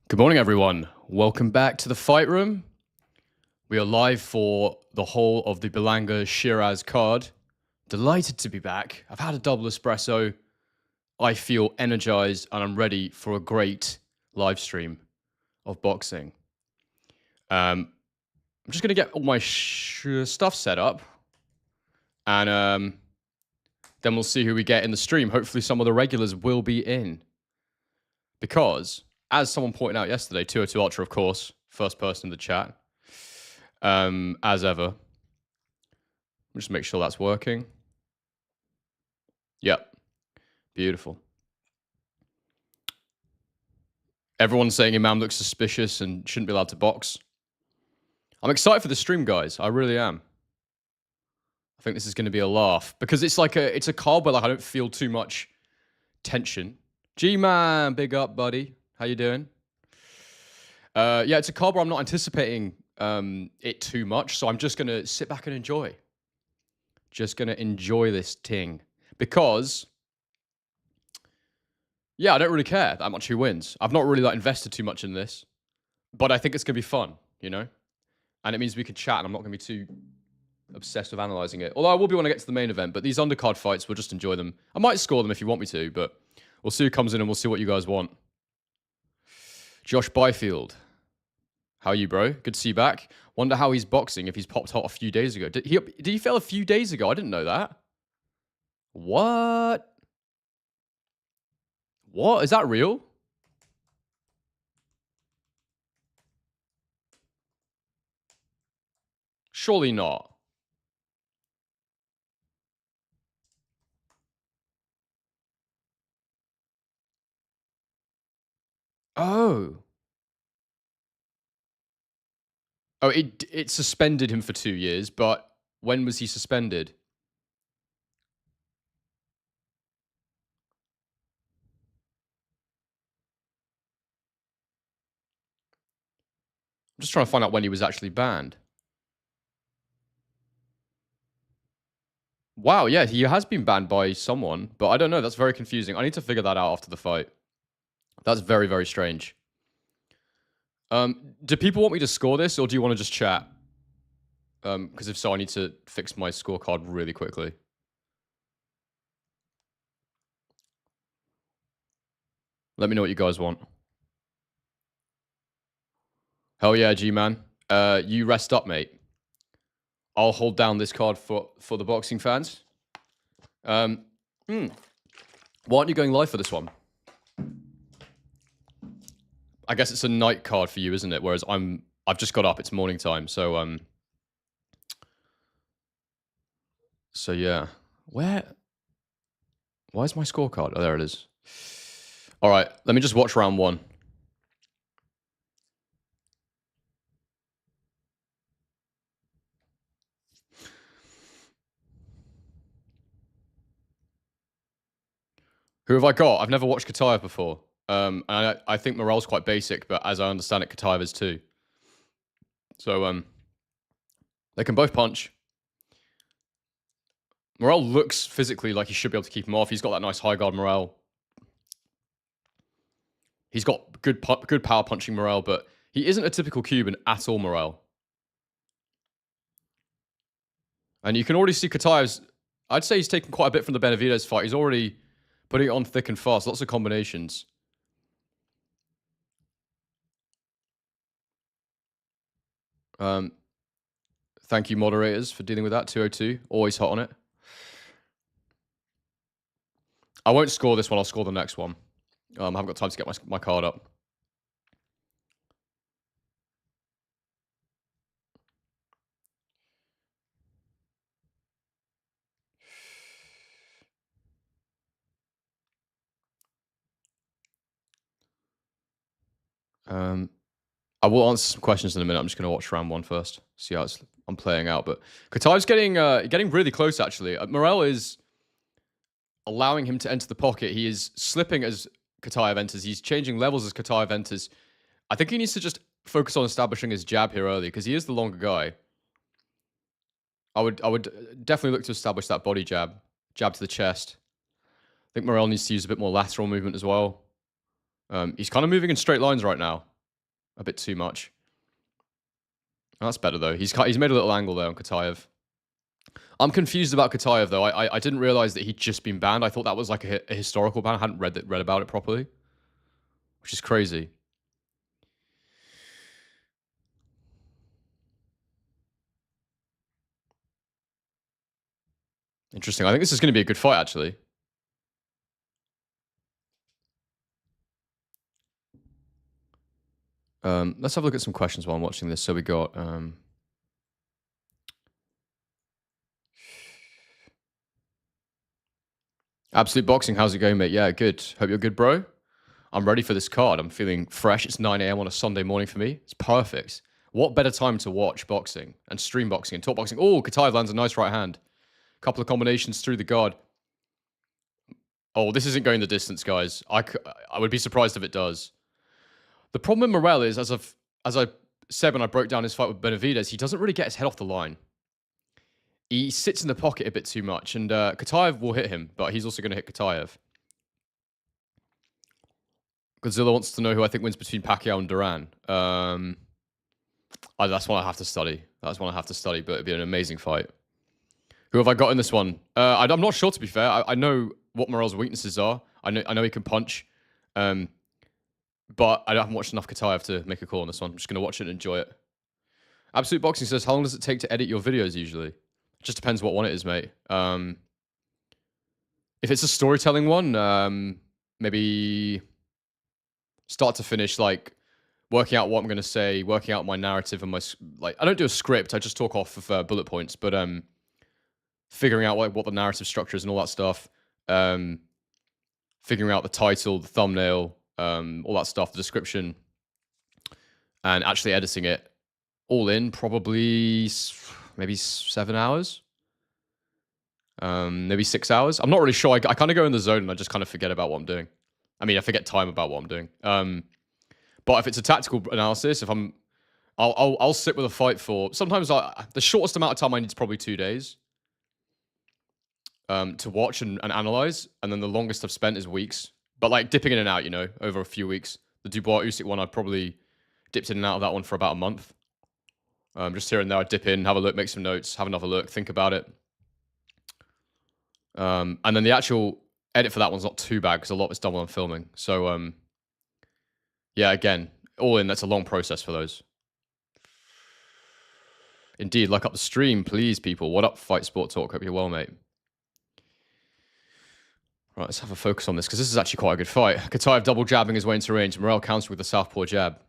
Good morning, everyone. Welcome back to the fight room. We are live for the whole of the Berlanga Sheeraz card. Delighted to be back. I've had a double espresso. I feel energized and I'm ready for a great live stream of boxing. I'm just going to get all my stuff set up and then we'll see who we get in the stream. Hopefully some of the regulars will be in. Because, as someone pointed out yesterday, 202 Ultra, of course, first person in the chat, as ever. Just make sure that's working. Yep. Beautiful. Everyone's saying Imam looks suspicious and shouldn't be allowed to box. I'm excited for the stream, guys. I really am. I think this is going to be a laugh because it's a card where I don't feel too much tension. G-Man, big up, buddy. How you doing? Yeah, it's a card where I'm not anticipating it too much, so I'm just going to sit back and enjoy. Just going to enjoy this ting. Because, yeah, I don't really care that much who wins. I've not really invested too much in this. But I think it's going to be fun, you know? And it means we can chat, and I'm not going to be too obsessed with analysing it. Although I will be when I get to the main event, but these undercard fights, we'll just enjoy them. I might score them if you want me to, but we'll see who comes in and we'll see what you guys want. Josh Byfield. How are you, bro? Good to see you back. Wonder how he's boxing if he's popped hot a few days ago. Did he fail a few days ago? I didn't know that. What? What? Is that real? Surely not. Oh. Oh, it suspended him for 2 years, but when was he suspended? I'm just trying to find out when he was actually banned. Wow, yeah, he has been banned by someone, but I don't know. That's very confusing. I need to figure that out after the fight. That's very, very strange. Do people want me to score this, or do you want to just chat? Because if so, I need to fix my scorecard really quickly. Let me know what you guys want. Hell yeah, G-Man. You rest up, mate. I'll hold down this card for the boxing fans. Why aren't you going live for this one? I guess it's a night card for you, isn't it? Whereas I've just got up. It's morning time, so yeah. Why is my scorecard? Oh, there it is. All right, let me just watch round one. Who have I got? I've never watched Khataev before. And I think Morell's quite basic, but as I understand it, Khataev is too. So, they can both punch. Morell looks physically like he should be able to keep him off. He's got that nice high guard Morell. He's got good power punching Morell, but he isn't a typical Cuban at all, Morell. And you can already see Khataev's... I'd say he's taken quite a bit from the Benavidez fight. He's already putting it on thick and fast. Lots of combinations. Thank you, moderators, for dealing with that. 202. Always hot on it. I won't score this one. I'll score the next one. I haven't got time to get my card up. I will answer some questions in a minute. I'm just going to watch round one first. See how I'm playing out. But Khataev's getting really close, actually. Morell is allowing him to enter the pocket. He is slipping as Khataev enters. He's changing levels as Khataev enters. I think he needs to just focus on establishing his jab here early because he is the longer guy. I would definitely look to establish that body jab to the chest. I think Morell needs to use a bit more lateral movement as well. He's kind of moving in straight lines right now. a bit too much. Oh, that's better, though. He's made a little angle there on Khataev. I'm confused about Khataev, though. I didn't realize that he'd just been banned. I thought that was like a historical ban. I hadn't read about it properly, which is crazy. Interesting. I think this is going to be a good fight, actually. Let's have a look at some questions while I'm watching this. So we got... Absolute Boxing, how's it going, mate? Yeah, good. Hope you're good, bro. I'm ready for this card. I'm feeling fresh. It's 9 a.m. on a Sunday morning for me. It's perfect. What better time to watch boxing and stream boxing and talk boxing? Oh, Khataev lands a nice right hand. Couple of combinations through the guard. Oh, this isn't going the distance, guys. I would be surprised if it does. The problem with Morell is, as I said when I broke down his fight with Benavidez, he doesn't really get his head off the line. He sits in the pocket a bit too much, and Khataev will hit him, but he's also going to hit Khataev. Godzilla wants to know who I think wins between Pacquiao and Duran. That's one I have to study. That's one I have to study, but it'd be an amazing fight. Who have I got in this one? I'm not sure, to be fair. I know what Morell's weaknesses are. I know he can punch. But I haven't watched enough Khataev to make a call on this one. I'm just going to watch it and enjoy it. Absolute Boxing says, how long does it take to edit your videos usually? It just depends what one it is, mate. If it's a storytelling one, maybe start to finish, like working out what I'm going to say, working out my narrative and I don't do a script. I just talk off of bullet points, but figuring out what the narrative structure is and all that stuff. Figuring out the title, the thumbnail, all that stuff, the description, and actually editing it all in probably maybe 7 hours, maybe 6 hours. I'm not really sure. I kind of go in the zone and I just kind of forget about what I'm doing. I mean, I forget time about what I'm doing. But if it's a tactical analysis, I'll sit with a fight for sometimes the shortest amount of time I need is probably 2 days. To watch and analyze, and then the longest I've spent is weeks. But like dipping in and out, over a few weeks. The Dubois Usyk one, I probably dipped in and out of that one for about a month. Just here and there, I dip in, have a look, make some notes, have another look, think about it. And then the actual edit for that one's not too bad because a lot of it's done while I'm filming. So yeah, again, all in, that's a long process for those. Indeed, like up the stream, please, people. What up, Fight Sport Talk? Hope you're well, mate. Right, let's have a focus on this, because this is actually quite a good fight. Khataev double jabbing his way into range. Morell counter with the southpaw jab.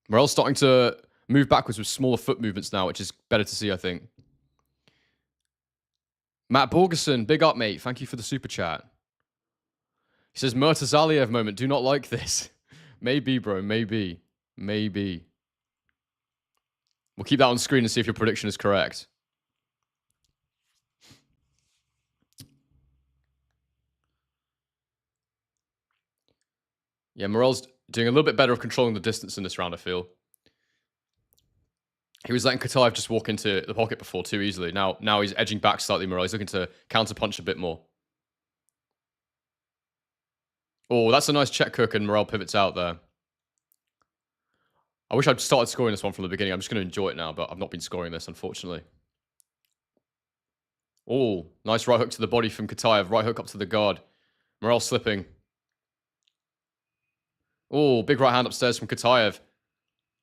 Morell's starting to move backwards with smaller foot movements now, which is better to see, I think. Matt Borgerson, big up, mate. Thank you for the super chat. He says, Murtazaliev moment. Do not like this. Maybe, bro. Maybe. Maybe. We'll keep that on screen and see if your prediction is correct. Yeah, Morell's doing a little bit better of controlling the distance in this round, I feel. He was letting Khataev just walk into the pocket before too easily. Now he's edging back slightly, Morell. He's looking to counter-punch a bit more. Oh, that's a nice check hook, and Morell pivots out there. I wish I'd started scoring this one from the beginning. I'm just going to enjoy it now, but I've not been scoring this, unfortunately. Oh, nice right hook to the body from Khataev. Right hook up to the guard. Morell slipping. Oh, big right hand upstairs from Khataev.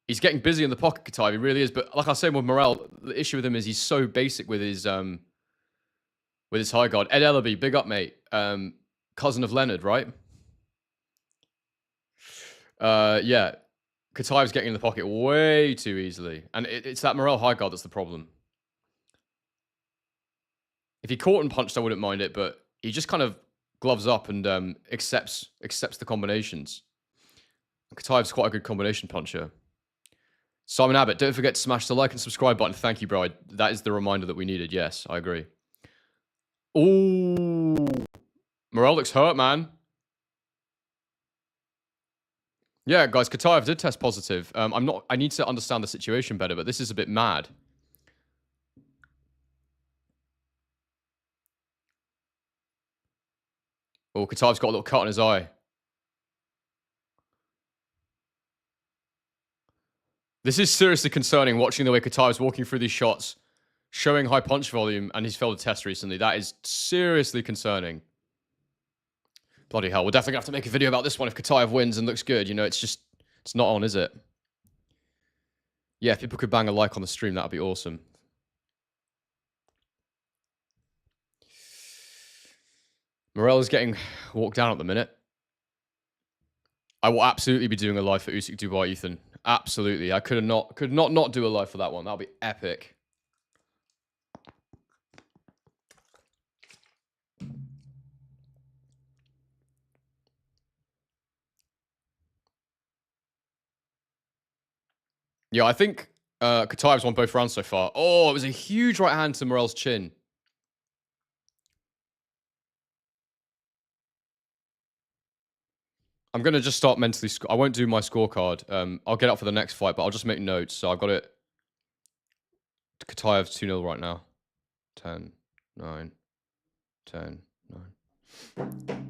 He's getting busy in the pocket, Khataev. He really is. But like I was saying with Morell, the issue with him is he's so basic with his high guard. Ed Ellaby, big up, mate. Cousin of Leonard, right? Yeah. Khataev's getting in the pocket way too easily. And it's that Morell high guard that's the problem. If he caught and punched, I wouldn't mind it, but he just kind of gloves up and accepts the combinations. Khataev's quite a good combination puncher. Simon Abbott, don't forget to smash the like and subscribe button. Thank you, bro. That is the reminder that we needed. Yes, I agree. Ooh. Morell looks hurt, man. Yeah, guys, Khataev did test positive. I need to understand the situation better, but this is a bit mad. Oh, Khataev's got a little cut on his eye. This is seriously concerning, watching the way Khataev's walking through these shots, showing high punch volume, and he's failed a test recently. That is seriously concerning. Bloody hell. We're definitely going to have to make a video about this one if Khataev wins and looks good. You know, it's not on, is it? Yeah, if people could bang a like on the stream, that would be awesome. Morell is getting walked down at the minute. I will absolutely be doing a live for Usyk Dubois, Ethan. Absolutely. I could not do a live for that one. That'll be epic. Yeah, I think Khataev's won both rounds so far. Oh, it was a huge right hand to Morell's chin. I'm going to just start mentally... I won't do my scorecard. I'll get up for the next fight, but I'll just make notes. So I've got it... Khataev 2-0 right now. 10, 9, 10, 9.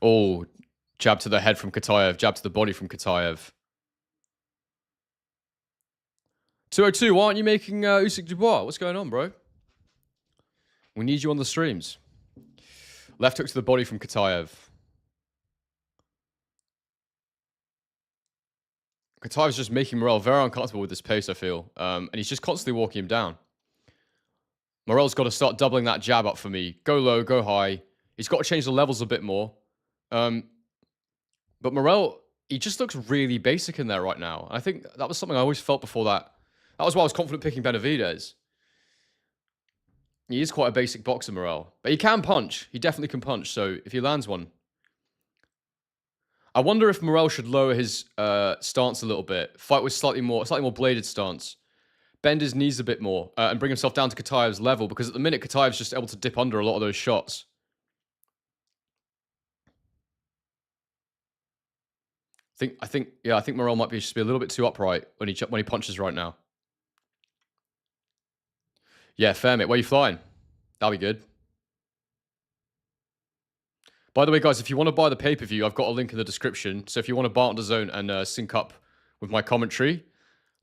Oh, jab to the head from Khataev. Jab to the body from Khataev. 202, why aren't you making Usyk Dubois? What's going on, bro? We need you on the streams. Left hook to the body from Khataev. Khataev's just making Morell very uncomfortable with this pace, I feel. And he's just constantly walking him down. Morell's got to start doubling that jab up for me. Go low, go high. He's got to change the levels a bit more. But Morell, he just looks really basic in there right now. I think that was something I always felt before that. That was why I was confident picking Benavidez. He is quite a basic boxer, Morell. But he can punch. He definitely can punch. So if he lands one... I wonder if Morell should lower his stance a little bit. Fight with slightly more bladed stance. Bend his knees a bit more. And bring himself down to Khataev's level. Because at the minute, Khataev's just able to dip under a lot of those shots. I think Morell might just be a little bit too upright when he punches right now. Yeah, fair, mate. Where are you flying? That'll be good. By the way, guys, if you want to buy the pay-per-view, I've got a link in the description. So if you want to buy on the zone and sync up with my commentary,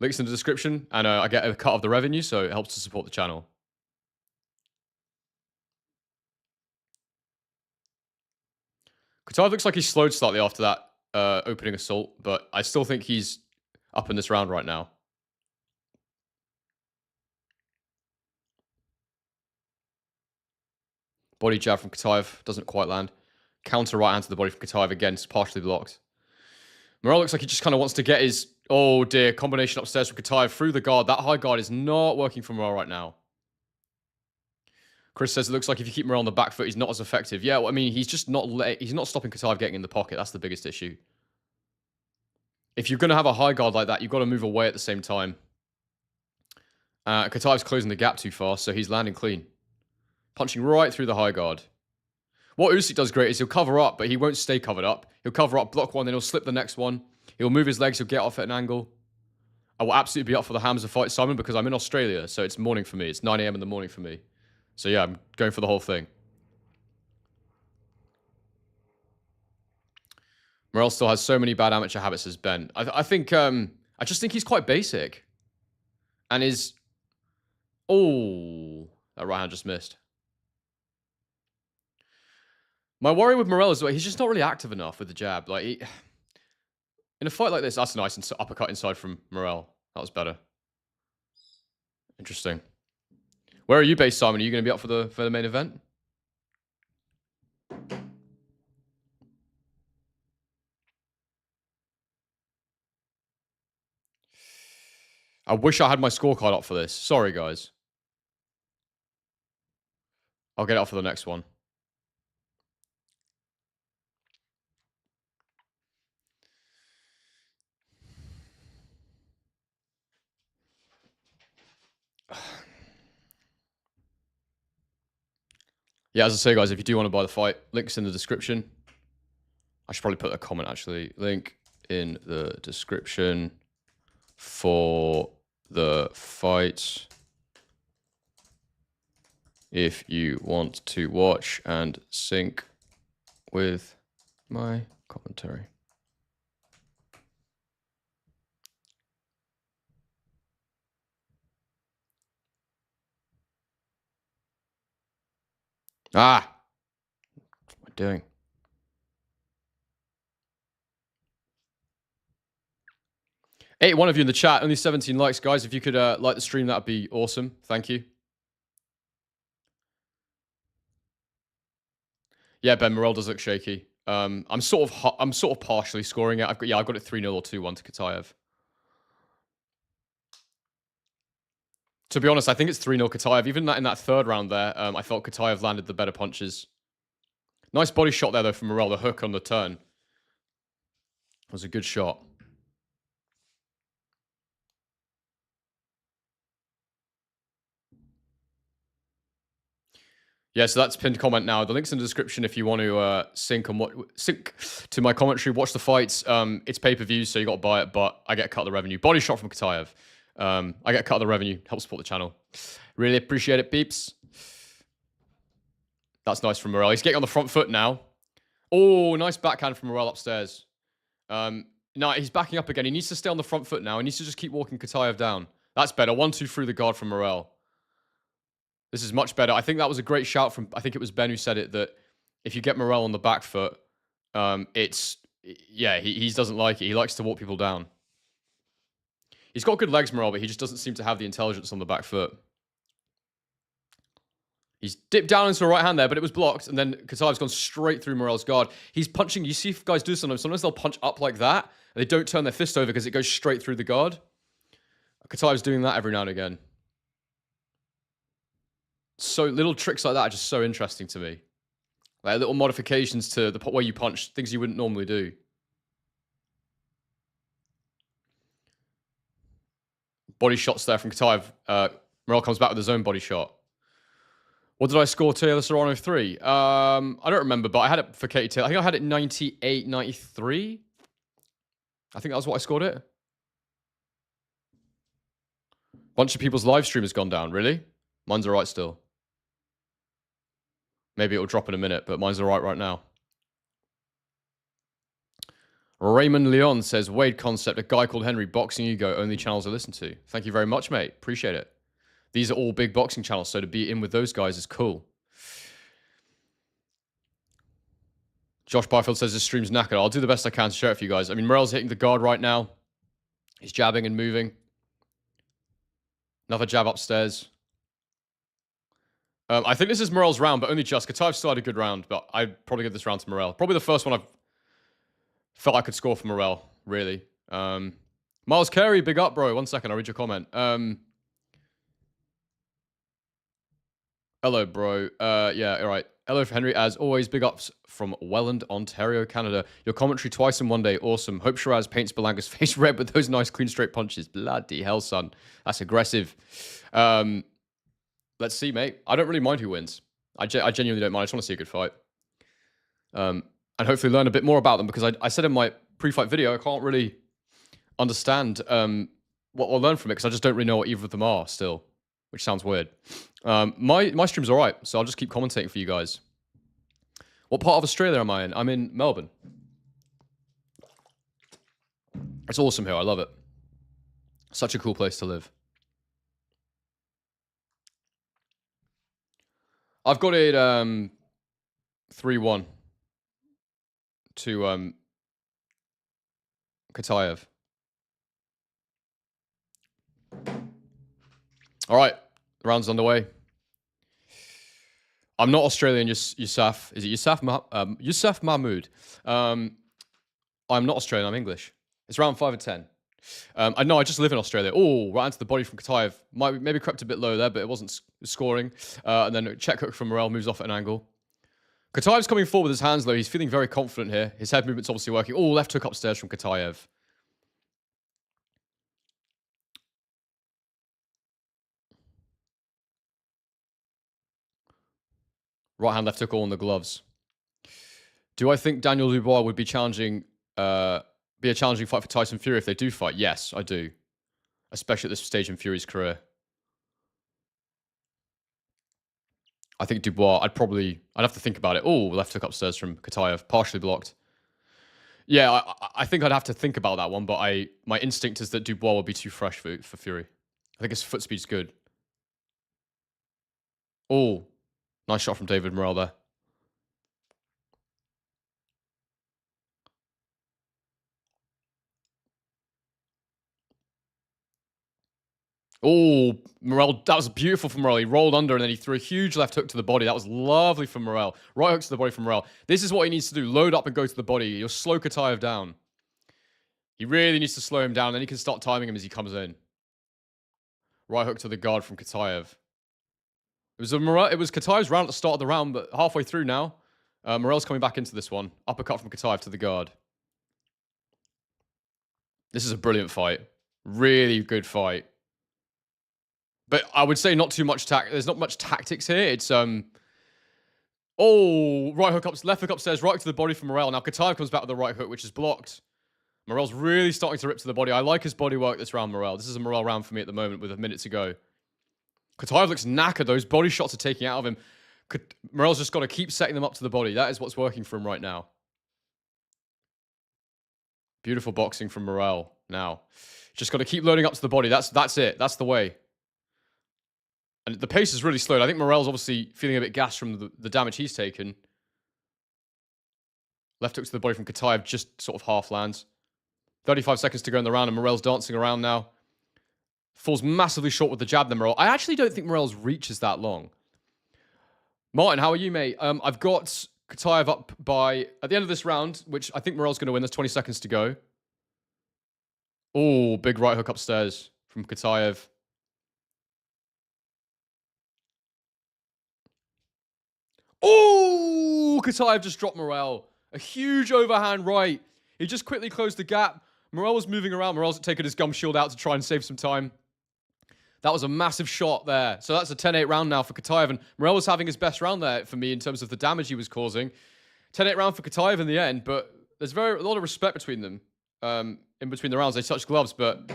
links in the description, and I get a cut of the revenue, so it helps to support the channel. Khataev looks like he slowed slightly after that opening assault, but I still think he's up in this round right now. Body jab from Khataev. Doesn't quite land. Counter right hand to the body from Khataev. Again, it's partially blocked. Morell looks like he just kind of wants to get his... Oh, dear. Combination upstairs from Khataev through the guard. That high guard is not working for Morell right now. Chris says it looks like if you keep Morell on the back foot, he's not as effective. Yeah, well, I mean, he's just not... He's not stopping Khataev getting in the pocket. That's the biggest issue. If you're going to have a high guard like that, you've got to move away at the same time. Khataev's closing the gap too fast, so he's landing clean. Punching right through the high guard. What Usyk does great is he'll cover up, but he won't stay covered up. He'll cover up, block one, then he'll slip the next one. He'll move his legs, he'll get off at an angle. I will absolutely be up for the Hamza fight, Simon, because I'm in Australia, so it's morning for me. It's 9 AM in the morning for me. So yeah, I'm going for the whole thing. Morell still has so many bad amateur habits as Ben. I just think he's quite basic. And is... Oh, that right hand just missed. My worry with Morell is that he's just not really active enough with the jab. Like, in a fight like this, that's a nice uppercut inside from Morell. That was better. Interesting. Where are you based, Simon? Are you going to be up for the main event? I wish I had my scorecard up for this. Sorry, guys. I'll get it up for the next one. Yeah, as I say, guys, if you do want to buy the fight, link's in the description. I should probably put a comment, actually. Link in the description for the fight. if you want to watch and sync with my commentary. Ah, what am I doing? One of you in the chat, only 17 likes, guys. If you could like the stream, that'd be awesome. Thank you. Yeah, Ben, Morell does look shaky. I'm sort of partially scoring it. I've got it 3-0 or 2-1 to Khataev. To be honest, I think it's 3-0 Khataev. Even in that third round there, I felt Khataev landed the better punches. Nice body shot there, though, from Morell. The hook on the turn. It was a good shot. Yeah, so that's pinned comment now. The link's in the description if you want to sync to my commentary, watch the fights. It's pay-per-view, so you got to buy it, but I get a cut of the revenue. Body shot from Khataev. I get a cut of the revenue. Help support the channel. Really appreciate it, peeps. That's nice from Morell. He's getting on the front foot now. Oh, nice backhand from Morell upstairs. No, he's backing up again. He needs to stay on the front foot now. He needs to just keep walking Khataev down. That's better. 1-2 through the guard from Morell. This is much better. I think that was a great shout from, I think it was Ben who said it, that if you get Morell on the back foot, he doesn't like it. He likes to walk people down. He's got good legs, Morell, but he just doesn't seem to have the intelligence on the back foot. He's dipped down into the right hand there, but it was blocked, and then Khataev's gone straight through Morell's guard. He's punching. You see guys do sometimes. Sometimes they'll punch up like that, and they don't turn their fist over because it goes straight through the guard. Khataev's doing that every now and again. So little tricks like that are just so interesting to me. Like little modifications to the way you punch, things you wouldn't normally do. Body shots there from Khataev. Morell comes back with his own body shot. What did I score Taylor Serrano 3? I don't remember, but I had it for Katie Taylor. I think I had it 98, 93. I think that was what I scored it. Bunch of people's live stream has gone down. Really? Mine's all right still. Maybe it'll drop in a minute, but mine's all right now. Raymond Leon says, Wade Concept, a guy called Henry, Boxing Ego, only channels I listen to. Thank you very much, mate. Appreciate it. These are all big boxing channels, so to be in with those guys is cool. Josh Byfield says, this stream's knackered. I'll do the best I can to share it for you guys. I mean, Morell's hitting the guard right now. He's jabbing and moving. Another jab upstairs. I think this is Morell's round, but only just. Khataev still had a good round, but I'd probably give this round to Morell. Probably the first one I've felt I could score for Morell, really. Miles Carey, big up, bro. 1 second, I'll read your comment. Hello, bro. Yeah, all right. Hello for Henry. As always, big ups from Welland, Ontario, Canada. Your commentary twice in one day. Awesome. Hope Sheeraz paints Berlanga's face red with those nice, clean, straight punches. Bloody hell, son. That's aggressive. Let's see, mate. I don't really mind who wins. I genuinely don't mind. I just want to see a good fight. And hopefully learn a bit more about them, because I said in my pre-fight video, I can't really understand what I'll learn from it, because I just don't really know what either of them are still, which sounds weird. My stream's all right, so I'll just keep commentating for you guys. What part of Australia am I in? I'm in Melbourne. It's awesome here. I love it. Such a cool place to live. I've got it 3-1 to Khataev. All right, the round's underway. I'm not Australian, Yusuf. Is it Yusuf? Yusuf Mahmood. I'm not Australian, I'm English. It's round 5 of 10. I know I just live in Australia. Oh, right into the body from Khataev. Maybe crept a bit low there, but it wasn't scoring. And then a check hook from Morell, moves off at an angle. Khataev's coming forward with his hands low. He's feeling very confident here. His head movement's obviously working. Oh, left hook upstairs from Khataev. Right hand, left hook all in the gloves. Do I think Daniel Dubois would be be a challenging fight for Tyson Fury if they do fight? Yes, I do. Especially at this stage in Fury's career. I think Dubois, I'd have to think about it. Oh, left hook upstairs from Khataev, partially blocked. Yeah, I think I'd have to think about that one, but my instinct is that Dubois will be too fresh for Fury. I think his foot speed's good. Oh, nice shot from David Morell there. Oh, Morell, that was beautiful from Morell. He rolled under and then he threw a huge left hook to the body. That was lovely from Morell. Right hook to the body from Morell. This is what he needs to do. Load up and go to the body. You'll slow Khataev down. He really needs to slow him down, and then he can start timing him as he comes in. Right hook to the guard from Khataev. It was Khataev's round at the start of the round, but halfway through now, Morell's coming back into this one. Uppercut from Khataev to the guard. This is a brilliant fight. Really good fight. But I would say not too much there's not much tactics here. It's oh, right hook up, left hook upstairs, right to the body from Morell. Now Khataev comes back with the right hook, which is blocked. Morell's really starting to rip to the body. I like his body work this round, Morell. This is a Morell round for me at the moment with a minute to go. Khataev looks knackered. Those body shots are taking out of him. Morell's just got to keep setting them up to the body. That is what's working for him right now. Beautiful boxing from Morell now. Just got to keep loading up to the body. That's it. That's the way. And the pace is really slowed. I think Morell's obviously feeling a bit gassed from the damage he's taken. Left hook to the body from Khataev just sort of half lands. 35 seconds to go in the round, and Morell's dancing around now. Falls massively short with the jab then, Morell. I actually don't think Morell's reach is that long. Martin, how are you, mate? I've got Khataev up by, at the end of this round, which I think Morell's going to win. There's 20 seconds to go. Oh, big right hook upstairs from Khataev. Oh, Khataev just dropped Morell. A huge overhand right. He just quickly closed the gap. Morell was moving around. Morell's taken his gum shield out to try and save some time. That was a massive shot there. So that's a 10-8 round now for Khataev. And Morell was having his best round there for me in terms of the damage he was causing. 10-8 round for Khataev in the end, but there's a lot of respect between them. In between the rounds, they touched gloves, but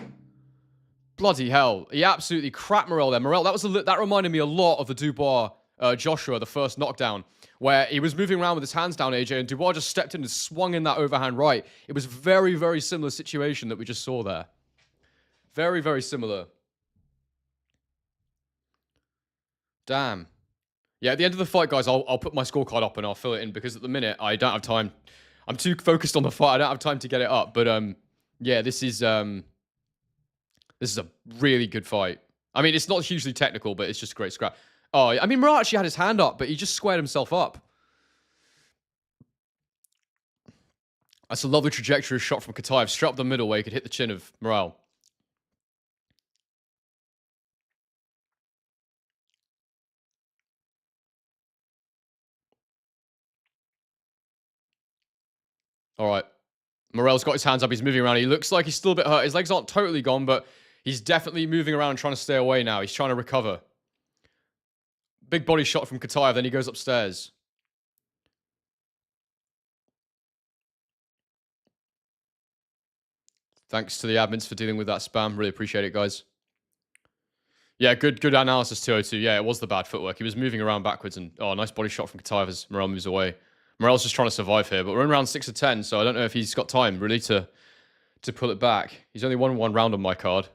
bloody hell, he absolutely cracked Morell there. Morell, that reminded me a lot of the Dubois Joshua, the first knockdown, where he was moving around with his hands down, AJ, and Dubois just stepped in and swung in that overhand right. It was a very, very similar situation that we just saw there. Very, very similar. Damn. Yeah, at the end of the fight, guys, I'll put my scorecard up and I'll fill it in because at the minute, I don't have time. I'm too focused on the fight. I don't have time to get it up. But, yeah, this is a really good fight. I mean, it's not hugely technical, but it's just a great scrap. Oh, I mean, Morell actually had his hand up, but he just squared himself up. That's a lovely trajectory shot from Khataev, straight up the middle where he could hit the chin of Morell. All right. Morell's got his hands up. He's moving around. He looks like he's still a bit hurt. His legs aren't totally gone, but he's definitely moving around and trying to stay away now. He's trying to recover. Big body shot from Khataev. Then he goes upstairs. Thanks to the admins for dealing with that spam. Really appreciate it, guys. Yeah, good analysis, 202. Yeah, it was the bad footwork. He was moving around backwards and, oh, nice body shot from Khataev as Morell moves away. Morell's just trying to survive here, but we're in round 6 of 10, so I don't know if he's got time, really, to pull it back. He's only won one round on my card.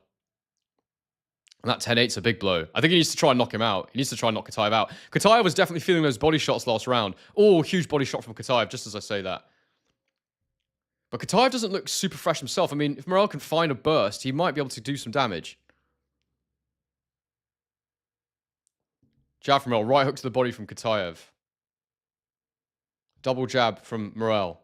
And that 10-8's a big blow. I think he needs to try and knock him out. He needs to try and knock Khataev out. Khataev was definitely feeling those body shots last round. Oh, huge body shot from Khataev, just as I say that. But Khataev doesn't look super fresh himself. I mean, if Morell can find a burst, he might be able to do some damage. Jab from Morell, right hook to the body from Khataev. Double jab from Morell.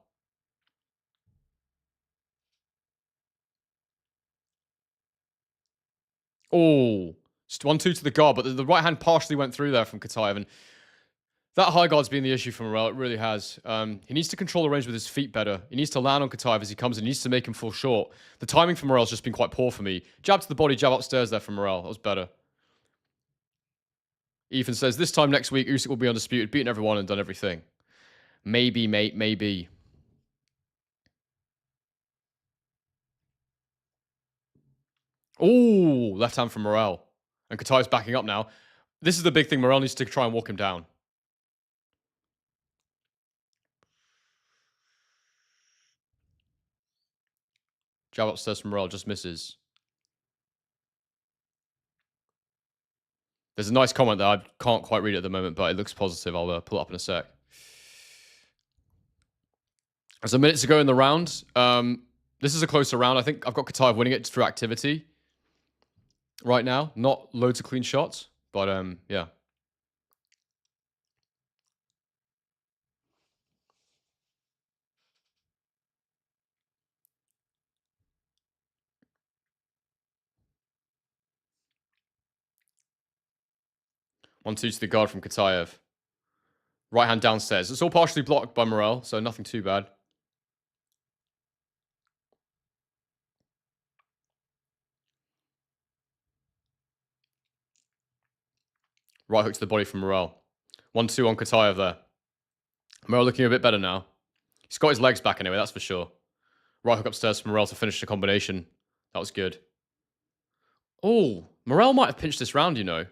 Oh, just 1-2 to the guard, but the right hand partially went through there from Khataev. And that high guard's been the issue for Morell. It really has. He needs to control the range with his feet better. He needs to land on Khataev as he comes in. He needs to make him fall short. The timing for Morell's just been quite poor for me. Jab to the body, jab upstairs there from Morell. That was better. Ethan says, this time next week, Usyk will be undisputed, beaten everyone and done everything. Maybe, mate, maybe. Oh, left hand from Morell. And Khataev's backing up now. This is the big thing. Morell needs to try and walk him down. Jab upstairs from Morell, just misses. There's a nice comment that I can't quite read at the moment, but it looks positive. I'll pull it up in a sec. There's a minute to go in the round. This is a closer round. I think I've got Khataev winning it through activity right now. Not loads of clean shots, but yeah. One, two to the guard from Khataev. Right hand downstairs. It's all partially blocked by Morell, so nothing too bad. Right hook to the body from Morell. 1-2 on Khataev there. Morell looking a bit better now. He's got his legs back anyway, that's for sure. Right hook upstairs from Morell to finish the combination. That was good. Oh, Morell might have pinched this round, you know.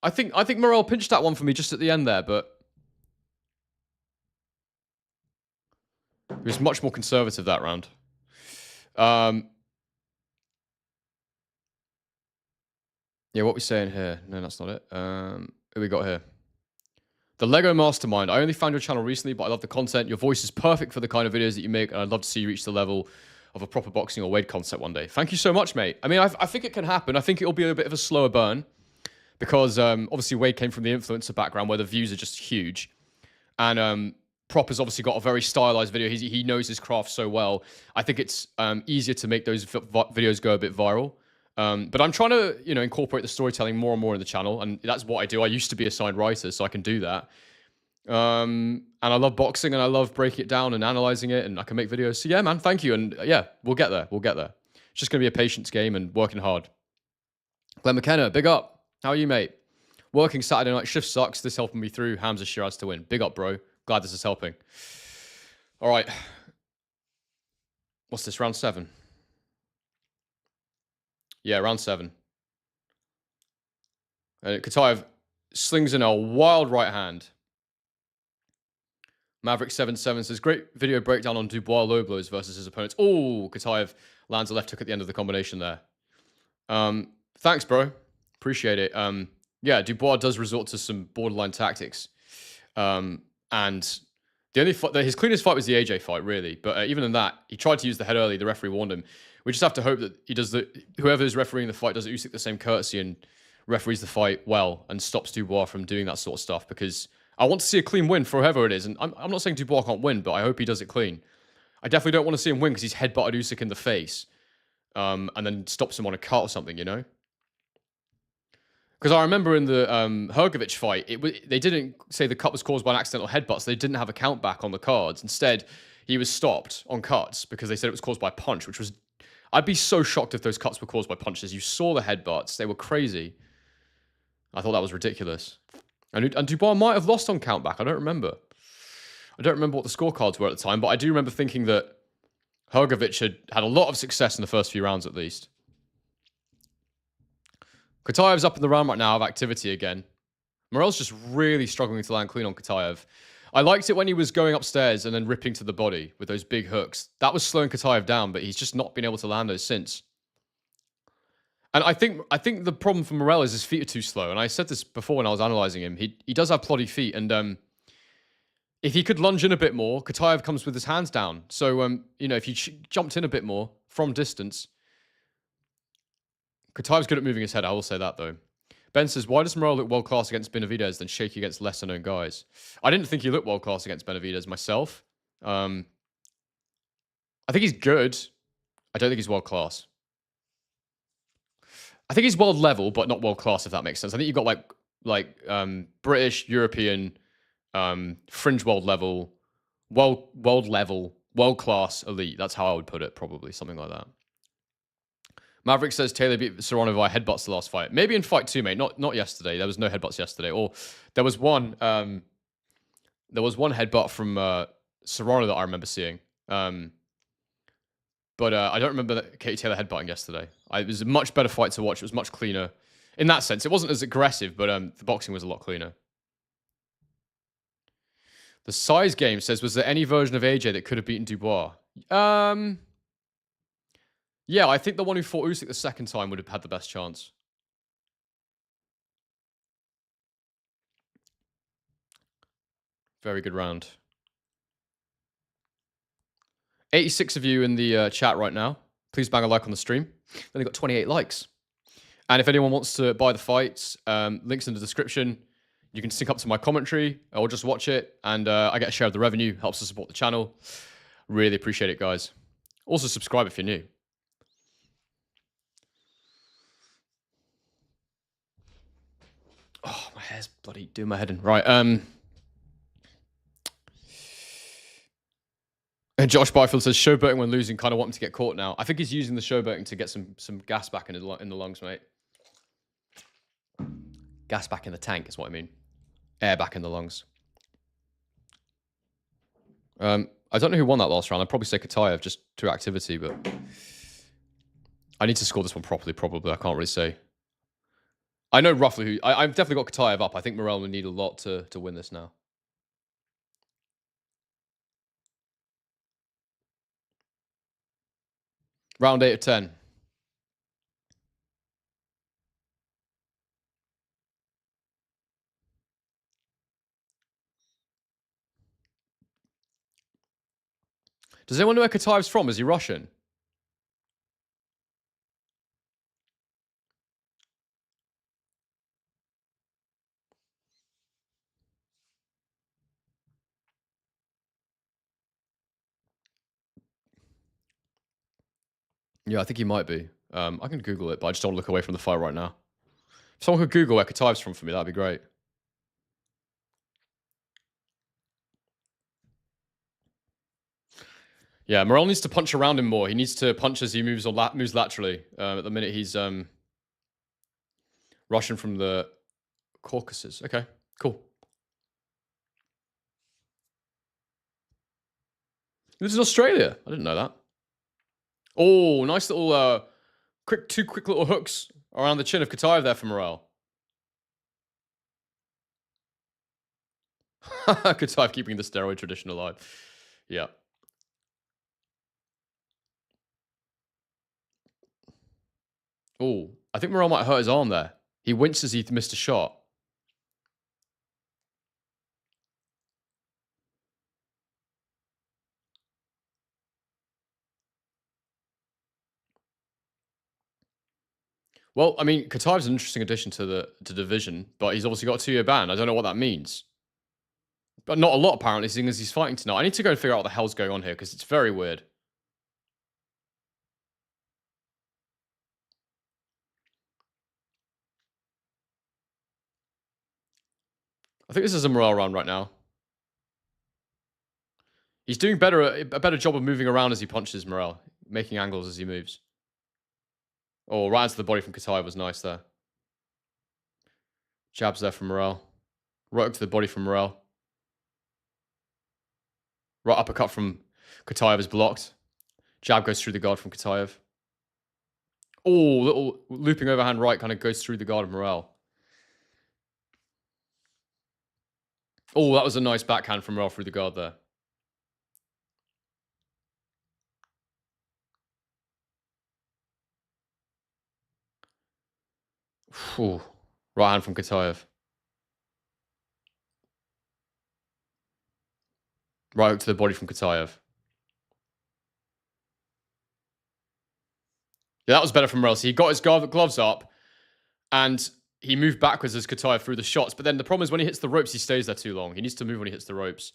I think Morell pinched that one for me just at the end there, but he was much more conservative that round. Yeah, what we saying here? No, that's not it. Who we got here? The Lego Mastermind. I only found your channel recently, but I love the content. Your voice is perfect for the kind of videos that you make, and I'd love to see you reach the level of a proper boxing or weight concept one day. Thank you so much, mate. I mean, I think it can happen. I think it'll be a bit of a slower burn because obviously Wade came from the influencer background where the views are just huge. And Prop has obviously got a very stylized video. He knows his craft so well. I think it's easier to make those videos go a bit viral. But I'm trying to, incorporate the storytelling more and more in the channel, and that's what I do. I used to be a signed writer, so I can do that. And I love boxing, and I love breaking it down and analyzing it, and I can make videos. So yeah, man, thank you. And yeah, we'll get there. We'll get there. It's just going to be a patience game and working hard. Glenn McKenna, big up. How are you, mate? Working Saturday night shift sucks. This helping me through. Hamza Sheeraz to win. Big up, bro. Glad this is helping. All right. What's this, round 7? Yeah, round 7. Khataev slings in a wild right hand. Maverick77 says, great video breakdown on Dubois low blows versus his opponents. Oh, Khataev lands a left hook at the end of the combination there. Thanks, bro. Appreciate it. Yeah, Dubois does resort to some borderline tactics. And the only his cleanest fight was the AJ fight, really. But even in that, he tried to use the head early. The referee warned him. We just have to hope that he does whoever is refereeing the fight does Usyk the same courtesy and referees the fight well and stops Dubois from doing that sort of stuff, because I want to see a clean win for whoever it is. And I'm not saying Dubois can't win, but I hope he does it clean. I definitely don't want to see him win because he's headbutted Usyk in the face and then stops him on a cut or something, Because I remember in the Hrgovic fight, they didn't say the cut was caused by an accidental headbutt, so they didn't have a count back on the cards. Instead, he was stopped on cuts because they said it was caused by a punch, which was... I'd be so shocked if those cuts were caused by punches. You saw the headbutts. They were crazy. I thought that was ridiculous. And Dubois might have lost on countback. I don't remember. I don't remember what the scorecards were at the time, but I do remember thinking that Hrgovic had a lot of success in the first few rounds, at least. Khataev's up in the round right now of activity again. Morell's just really struggling to land clean on Khataev. I liked it when he was going upstairs and then ripping to the body with those big hooks. That was slowing Khataev down, but he's just not been able to land those since. And I think the problem for Morell is his feet are too slow. And I said this before when I was analysing him. He does have ploddy feet. And if he could lunge in a bit more, Khataev comes with his hands down. So, if he jumped in a bit more from distance... Khataev's good at moving his head. I will say that, though. Ben says, why does Morell look world-class against Benavidez than shaky against lesser-known guys? I didn't think he looked world-class against Benavidez myself. I think he's good. I don't think he's world-class. I think he's world-level, but not world-class, if that makes sense. I think you've got, British, European, fringe world-level, world-level, world-class elite. That's how I would put it, probably. Something like that. Maverick says Taylor beat Serrano via headbutts the last fight. Maybe in fight 2, mate. Not yesterday. There was no headbutts yesterday. Or there was one. There was one headbutt from Serrano that I remember seeing. But I don't remember Katie Taylor headbutting yesterday. It was a much better fight to watch. It was much cleaner. In that sense, it wasn't as aggressive, but the boxing was a lot cleaner. The size game says, was there any version of AJ that could have beaten Dubois? Yeah, I think the one who fought Usyk the second time would have had the best chance. Very good round. 86 of you in the chat right now. Please bang a like on the stream. Only got 28 likes. And if anyone wants to buy the fights, links in the description. You can sync up to my commentary or just watch it. And I get a share of the revenue. Helps to support the channel. Really appreciate it, guys. Also, subscribe if you're new. Oh, my hair's bloody doing my head in. Right. And Josh Byfield says, showboating when losing, kind of want him to get caught now. I think he's using the showboating to get some gas back in the lungs, mate. Gas back in the tank is what I mean. Air back in the lungs. I don't know who won that last round. I'd probably say Khataev just through activity, but I need to score this one properly, probably. I can't really say. I know roughly who... I've definitely got Khataev up. I think Morell will need a lot to win this now. Round 8 of 10. Does anyone know where Khataev's from? Is he Russian? Yeah, I think he might be. I can Google it, but I just don't want to look away from the fight right now. If someone could Google where Khataev's from for me, that'd be great. Yeah, Morell needs to punch around him more. He needs to punch as he moves laterally. At the minute, he's Russian from the Caucasus. Okay, cool. This is Australia. I didn't know that. Oh, nice little two quick little hooks around the chin of Khataev there for Morell. Khataev keeping the steroid tradition alive. Yeah. Oh, I think Morell might hurt his arm there. He winced as he missed a shot. Well, I mean, Khataev's an interesting addition to the division, but he's obviously got a 2-year ban. I don't know what that means. But not a lot, apparently, seeing as he's fighting tonight. I need to go and figure out what the hell's going on here, because it's very weird. I think this is a Morell round right now. He's doing a better job of moving around as he punches Morell, making angles as he moves. Oh, right into the body from Khataev was nice there. Jabs there from Morell. Right up to the body from Morell. Right uppercut from Khataev is blocked. Jab goes through the guard from Khataev. Oh, little looping overhand right kind of goes through the guard of Morell. Oh, that was a nice backhand from Morell through the guard there. Ooh, right hand from Khataev. Right up to the body from Khataev. Yeah, that was better from Morell. So he got his gloves up and he moved backwards as Khataev threw the shots. But then the problem is when he hits the ropes, he stays there too long. He needs to move when he hits the ropes.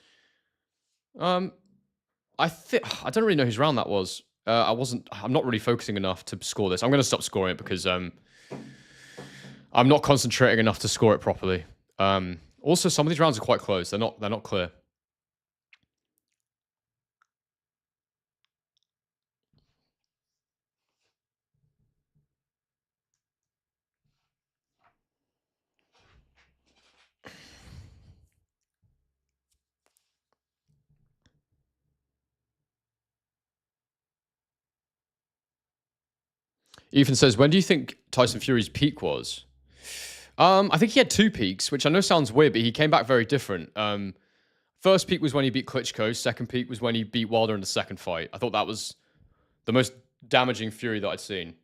I don't really know whose round that was. I'm not really focusing enough to score this. I'm going to stop scoring it because I'm not concentrating enough to score it properly. Also, some of these rounds are quite close. They're not clear. Ethan says, when do you think Tyson Fury's peak was? I think he had 2 peaks, which I know sounds weird, but he came back very different. first peak was when he beat Klitschko. Second peak was when he beat Wilder in the second fight. I thought that was the most damaging Fury that I'd seen.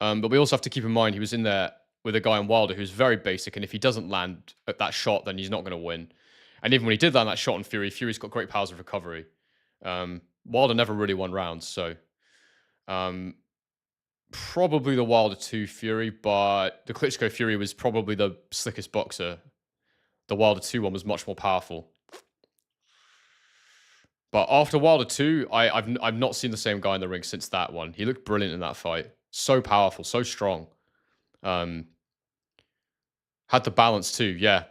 But we also have to keep in mind he was in there with a guy in Wilder who's very basic, and if he doesn't land at that shot, then he's not going to win. And even when he did land that shot on Fury, Fury's got great powers of recovery. Wilder never really won rounds, so probably the Wilder 2 Fury, but the Klitschko Fury was probably the slickest boxer. The Wilder 2 one was much more powerful. But after Wilder 2, I've not seen the same guy in the ring since that one. He looked brilliant in that fight. So powerful, so strong. Had the balance too. Yeah,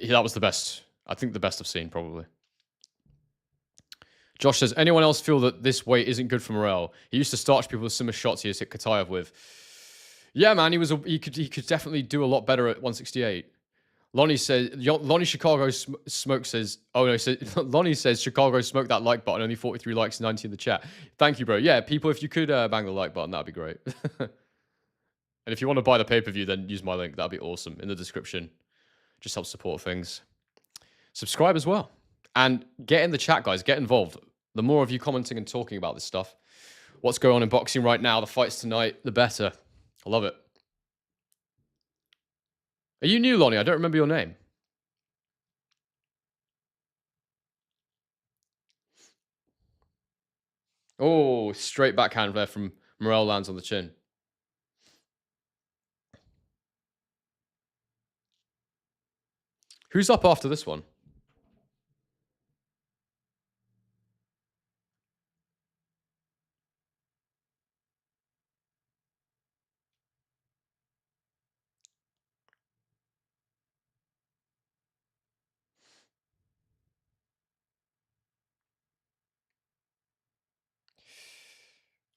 that was the best. I think the best I've seen, probably. Josh says, anyone else feel that this weight isn't good for Morell? He used to starch people with similar shots he has hit Khataev with. Yeah, man, he could definitely do a lot better at 168. Lonnie says, Lonnie Chicago Smoke says, oh no, Lonnie says Chicago smoked that like button, only 43 likes, 90 in the chat. Thank you, bro. Yeah, people, if you could bang the like button, that'd be great. And if you want to buy the pay-per-view, then use my link. That'd be awesome in the description. Just help support things. Subscribe as well. And get in the chat, guys. Get involved. The more of you commenting and talking about this stuff, what's going on in boxing right now, the fights tonight, the better. I love it. Are you new, Lonnie? I don't remember your name. Oh, straight backhand there from Morell, lands on the chin. Who's up after this one?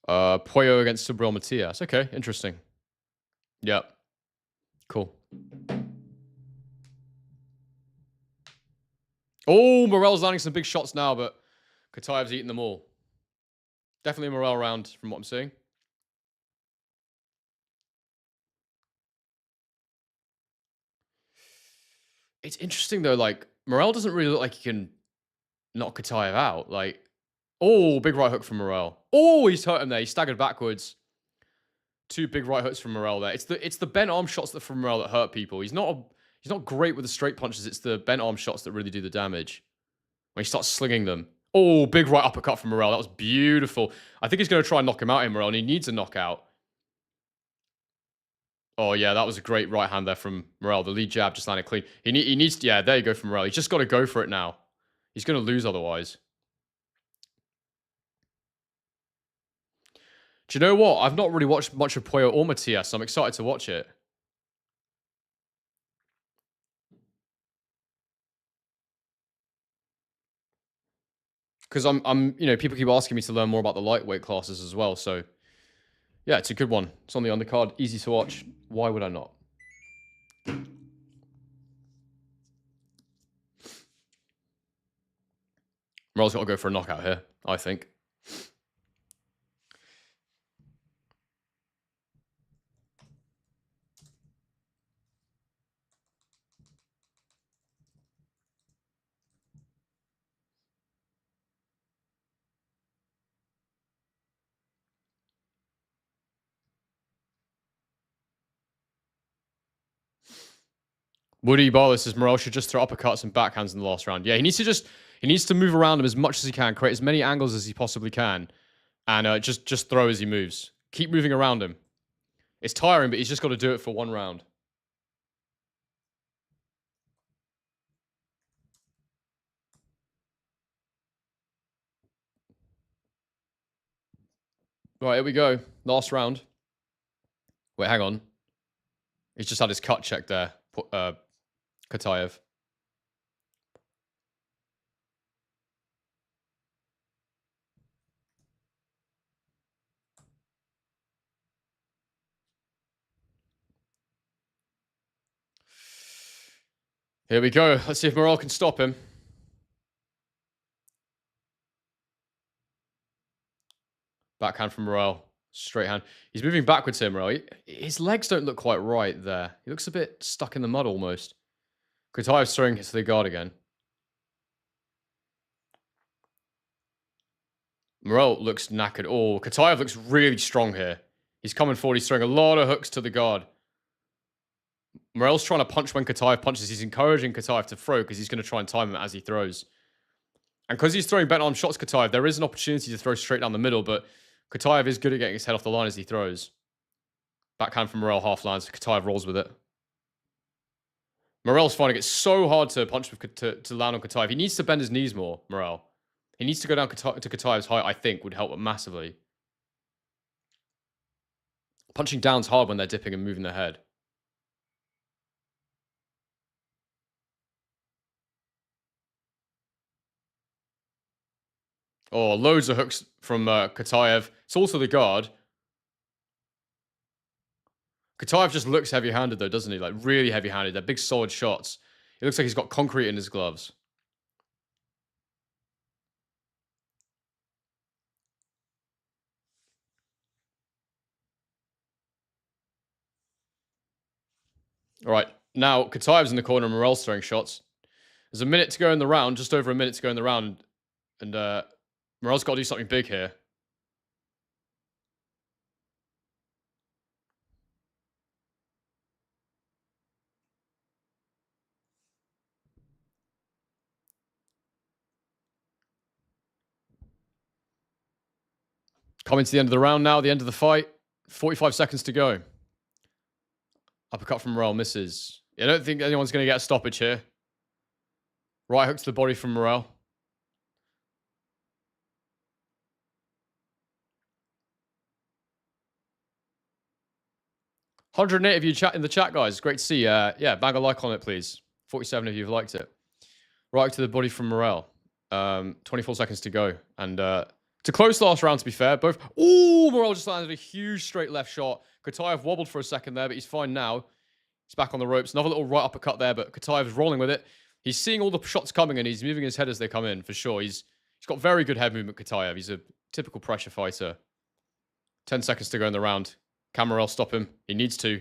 Puyo against Matias. Okay, interesting. Yep. Cool. Oh, Morell's landing some big shots now, but Khataev's eating them all. Definitely a Morell round from what I'm seeing. It's interesting though, like, Morell doesn't really look like he can knock Khataev out. Like, oh, big right hook from Morell. Oh, he's hurt him there. He staggered backwards. Two big right hooks from Morell there. It's the bent arm shots that from Morell that hurt people. He's not great with the straight punches. It's the bent arm shots that really do the damage. When he starts slinging them. Oh, big right uppercut from Morell. That was beautiful. I think he's going to try and knock him out in Morell, and he needs a knockout. Oh, yeah, that was a great right hand there from Morell. The lead jab just landed clean. He needs to, yeah, there you go from Morell. He's just got to go for it now. He's going to lose otherwise. Do you know what? I've not really watched much of Puyo or Matias, so I'm excited to watch it. Because you know, people keep asking me to learn more about the lightweight classes as well. So, yeah, it's a good one. It's on the undercard, easy to watch. Why would I not? Morell's got to go for a knockout here, I think. Woody Barlow says Morell should just throw uppercuts and backhands in the last round. Yeah, he needs to move around him as much as he can, create as many angles as he possibly can, and just throw as he moves. Keep moving around him. It's tiring, but he's just got to do it for one round. Right, here we go. Last round. Wait, hang on. He's just had his cut check there, Khataev. Here we go. Let's see if Morell can stop him. Backhand from Morell. Straight hand. He's moving backwards here, Morell. His legs don't look quite right there. He looks a bit stuck in the mud almost. Khataev's throwing his to the guard again. Morell looks knackered. Oh, Khataev looks really strong here. He's coming forward. He's throwing a lot of hooks to the guard. Morell's trying to punch when Khataev punches. He's encouraging Khataev to throw because he's going to try and time him as he throws. And because he's throwing bent arm shots, Khataev, there is an opportunity to throw straight down the middle, but Khataev is good at getting his head off the line as he throws. Backhand from Morell, half lines. Khataev rolls with it. Morell's finding it so hard to punch with, to land on Khataev. He needs to bend his knees more, Morell. He needs to go down to Khataev's height, I think, would help massively. Punching down's hard when they're dipping and moving their head. Oh, loads of hooks from Khataev. It's also the guard. Khataev just looks heavy-handed, though, doesn't he? Like, really heavy-handed. They're big, solid shots. It looks like he's got concrete in his gloves. All right, now Khataev's in the corner and Morell's throwing shots. There's a minute to go in the round, just over a minute to go in the round. And Morell's got to do something big here. Coming to the end of the round now, the end of the fight. 45 seconds to go. Uppercut from Morell misses. I don't think anyone's going to get a stoppage here. Right hook to the body from Morell. $108 of you in the chat, guys. Great to see. Yeah, bang a like on it, please. 47 of you have liked it. Right hook to the body from Morell. 24 seconds to go. And to close the last round, to be fair, both... Oh, Morell just landed a huge straight left shot. Khataev wobbled for a second there, but he's fine now. He's back on the ropes. Another little right uppercut there, but Khataev is rolling with it. He's seeing all the shots coming, and he's moving his head as they come in, for sure. He's got very good head movement, Khataev. He's a typical pressure fighter. 10 seconds to go in the round. Can Morell stop him? He needs to.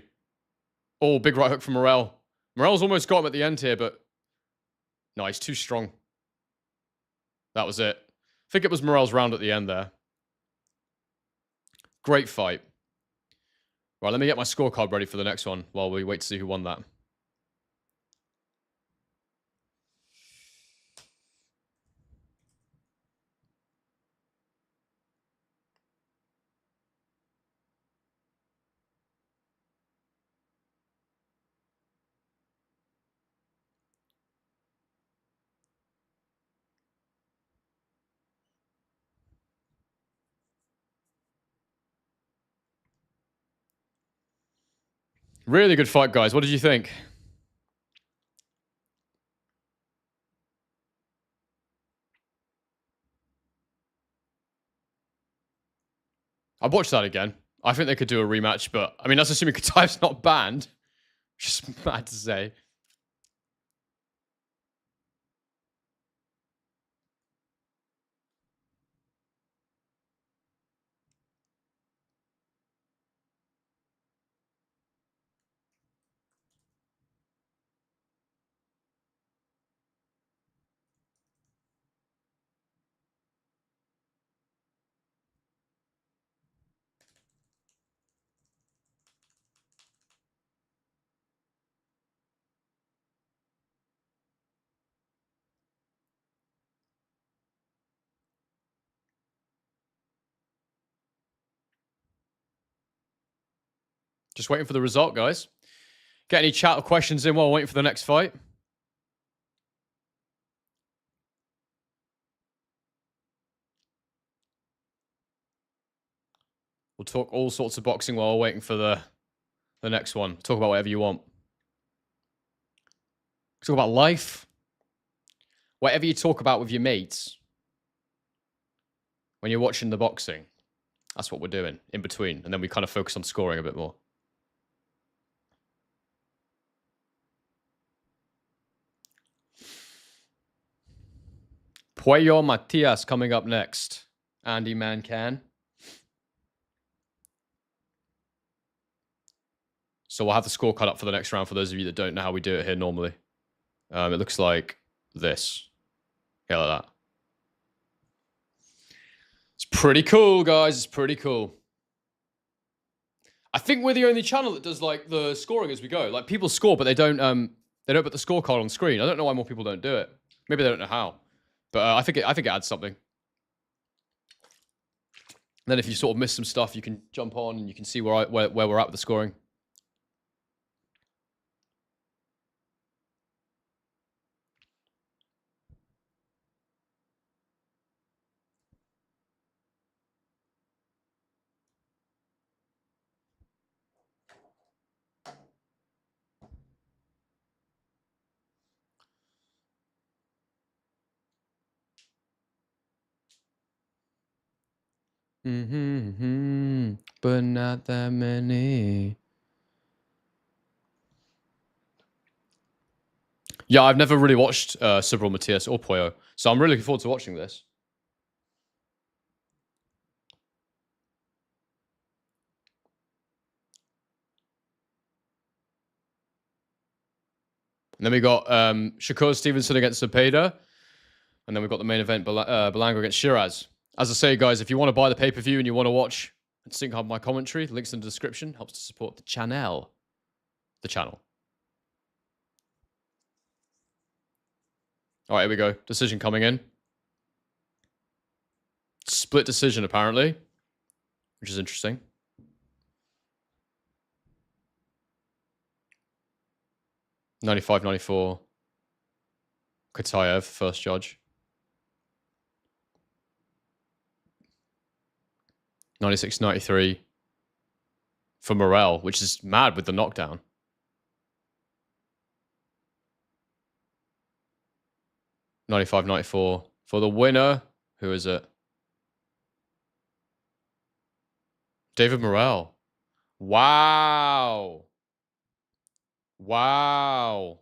Oh, big right hook from Morell. Morell's almost got him at the end here, but... No, he's too strong. That was it. I think it was Morell's round at the end there. Great fight. Right, let me get my scorecard ready for the next one while we wait to see who won that. Really good fight, guys. What did you think? I'd watch that again. I think they could do a rematch, but I mean, that's assuming Khataev's not banned. Just mad to say. Just waiting for the result, guys. Get any chat or questions in while waiting for the next fight? We'll talk all sorts of boxing while we're waiting for the next one. Talk about whatever you want. Talk about life. Whatever you talk about with your mates. When you're watching the boxing. That's what we're doing in between. And then we kind of focus on scoring a bit more. Puyo Matias coming up next. Andy Mancan. So we'll have the scorecard up for the next round for those of you that don't know how we do it here normally. It looks like this. Yeah, like that. It's pretty cool, guys. It's pretty cool. I think we're the only channel that does like the scoring as we go. Like people score, but they don't put the scorecard on screen. I don't know why more people don't do it. Maybe they don't know how. But I think it adds something. And then if you sort of miss some stuff, you can jump on and you can see where we're at with the scoring. But not that many. Yeah, I've never really watched Sibrel, Matias, or Puyo, so I'm really looking forward to watching this. And then we got Shakur Stevenson against Zepeda. And then we've got the main event, Berlanga against Sheeraz. As I say, guys, if you want to buy the pay-per-view and you want to watch and sync up my commentary, the link's in the description. Helps to support the channel. All right, here we go. Decision coming in. Split decision, apparently, which is interesting. $95-94. Khataev, first judge. 96-93 for Morell, which is mad with the knockdown. $95-94 for the winner. Who is it? David Morell. Wow. Wow.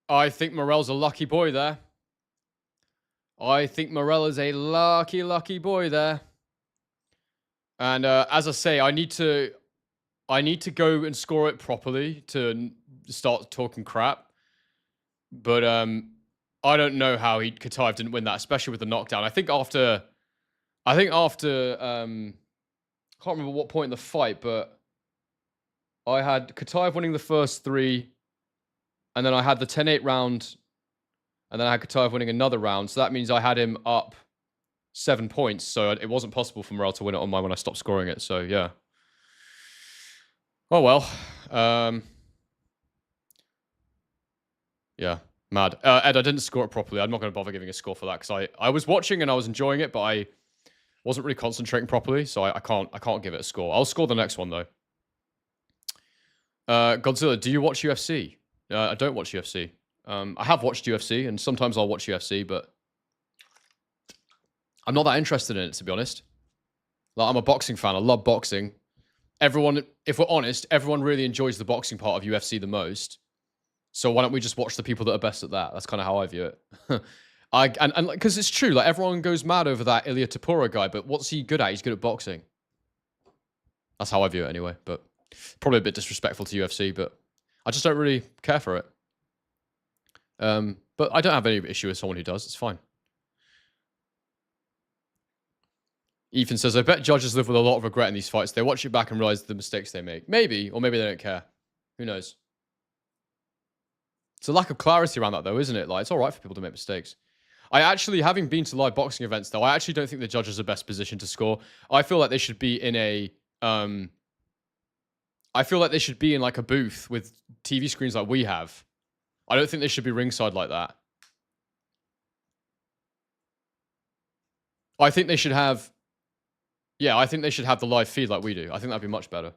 I think Morell's a lucky boy there. I think Morell is a lucky boy there. And as I say, I need to go and score it properly to start talking crap. But I don't know how Khataev didn't win that, especially with the knockdown. I think after I can't remember what point in the fight, but I had Khataev winning the first 3, and then I had the 10-8 round, and then I had Khataev winning another round. So that means I had him up 7 points. So it wasn't possible for Morell to win it on mine when I stopped scoring it. So yeah. Oh well. Yeah, mad. Ed, I didn't score it properly. I'm not going to bother giving a score for that because I was watching and I was enjoying it, but I wasn't really concentrating properly, so I can't give it a score. I'll score the next one though. Godzilla, do you watch UFC? I don't watch UFC. I have watched UFC, and sometimes I'll watch UFC, but I'm not that interested in it, to be honest. Like, I'm a boxing fan. I love boxing. Everyone, if we're honest, everyone really enjoys the boxing part of UFC the most. So why don't we just watch the people that are best at that? That's kind of how I view it. And because it's true, like everyone goes mad over that Ilya Tapura guy, but what's he good at? He's good at boxing. That's how I view it anyway. But probably a bit disrespectful to UFC, but I just don't really care for it. But I don't have any issue with someone who does. It's fine. Ethan says, I bet judges live with a lot of regret in these fights. They watch it back and realize the mistakes they make. Maybe, or maybe they don't care. Who knows? It's a lack of clarity around that, though, isn't it? Like, it's all right for people to make mistakes. I actually, having been to live boxing events, though, I actually don't think the judges are best positioned to score. I feel like they should be in a, I feel like they should be in like a booth with TV screens like we have. I don't think they should be ringside like that. I think they should have, yeah, I think they should have the live feed like we do. I think that'd be much better.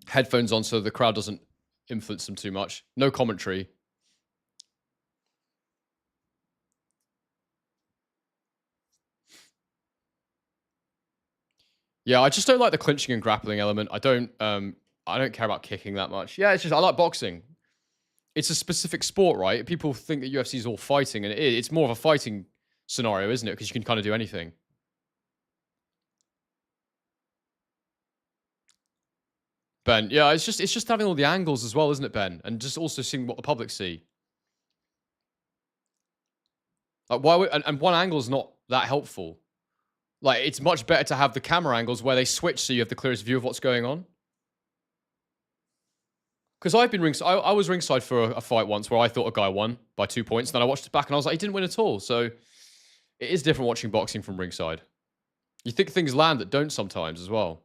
Headphones on so the crowd doesn't influence them too much. No commentary. Yeah, I just don't like the clinching and grappling element. I don't care about kicking that much. Yeah, it's just I like boxing. It's a specific sport, right? People think that UFC is all fighting, and it's more of a fighting scenario, isn't it? Because you can kind of do anything. Ben, yeah, it's just having all the angles as well, isn't it, Ben? And just also seeing what the public see. Like, why would, and one angle's not that helpful. Like, it's much better to have the camera angles where they switch so you have the clearest view of what's going on. Because I've been ringside. I was ringside for a fight once where I thought a guy won by 2 points. And then I watched it back and I was like, he didn't win at all. So it is different watching boxing from ringside. You think things land that don't sometimes as well.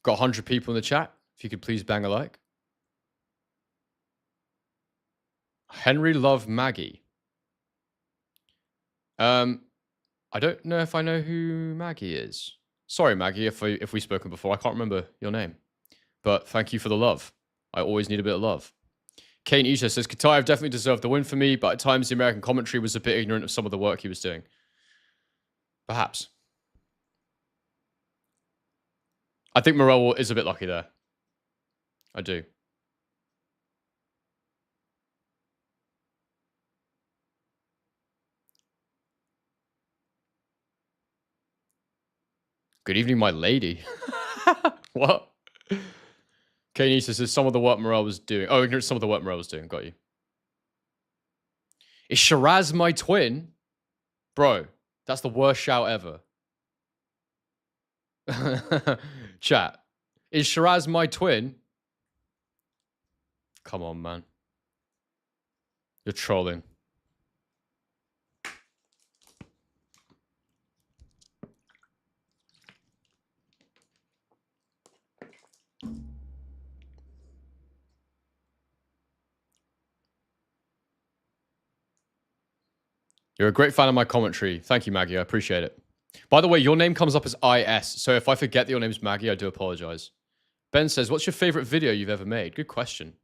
Got 100 people in the chat. If you could please bang a like. Henry Love Maggie. I don't know if I know who Maggie is. Sorry, Maggie, if we've spoken before. I can't remember your name. But thank you for the love. I always need a bit of love. Kane Isha says, Khataev definitely deserved the win for me, but at times the American commentary was a bit ignorant of some of the work he was doing. Perhaps. I think Morell is a bit lucky there. I do. Good evening, my lady. What? Kane Isha says, some of the work Morell was doing. Oh, ignorant some of the work Morell was doing. Got you. Is Sheeraz my twin? Bro, that's the worst shout ever. Chat. Is Sheeraz my twin? Come on, man. You're trolling. You're a great fan of my commentary. Thank you, Maggie. I appreciate it. By the way, your name comes up as IS, so if I forget that your name's Maggie, I do apologize. Ben says, what's your favorite video you've ever made? Good question.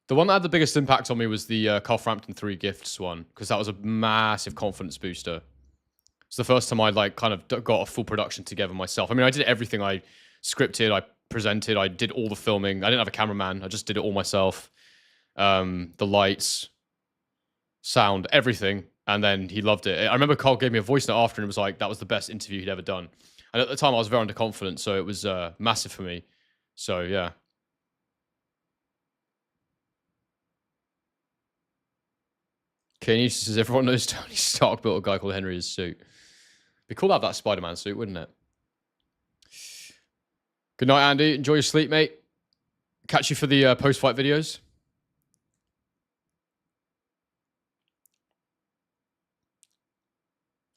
The one that had the biggest impact on me was the Carl Frampton 3 Gifts one, because that was a massive confidence booster. It's the first time I kind of got a full production together myself. I mean, I did everything. I scripted, I presented, I did all the filming. I didn't have a cameraman. I just did it all myself. The lights, sound, everything. And then he loved it. I remember Carl gave me a voice note after and it was like, that was the best interview he'd ever done. And at the time I was very underconfident, so it was massive for me. So yeah. Kenny says, everyone knows Tony Stark built a guy called Henry his suit. Be cool to have that Spider-Man suit, wouldn't it? Good night, Andy. Enjoy your sleep, mate. Catch you for the post-fight videos.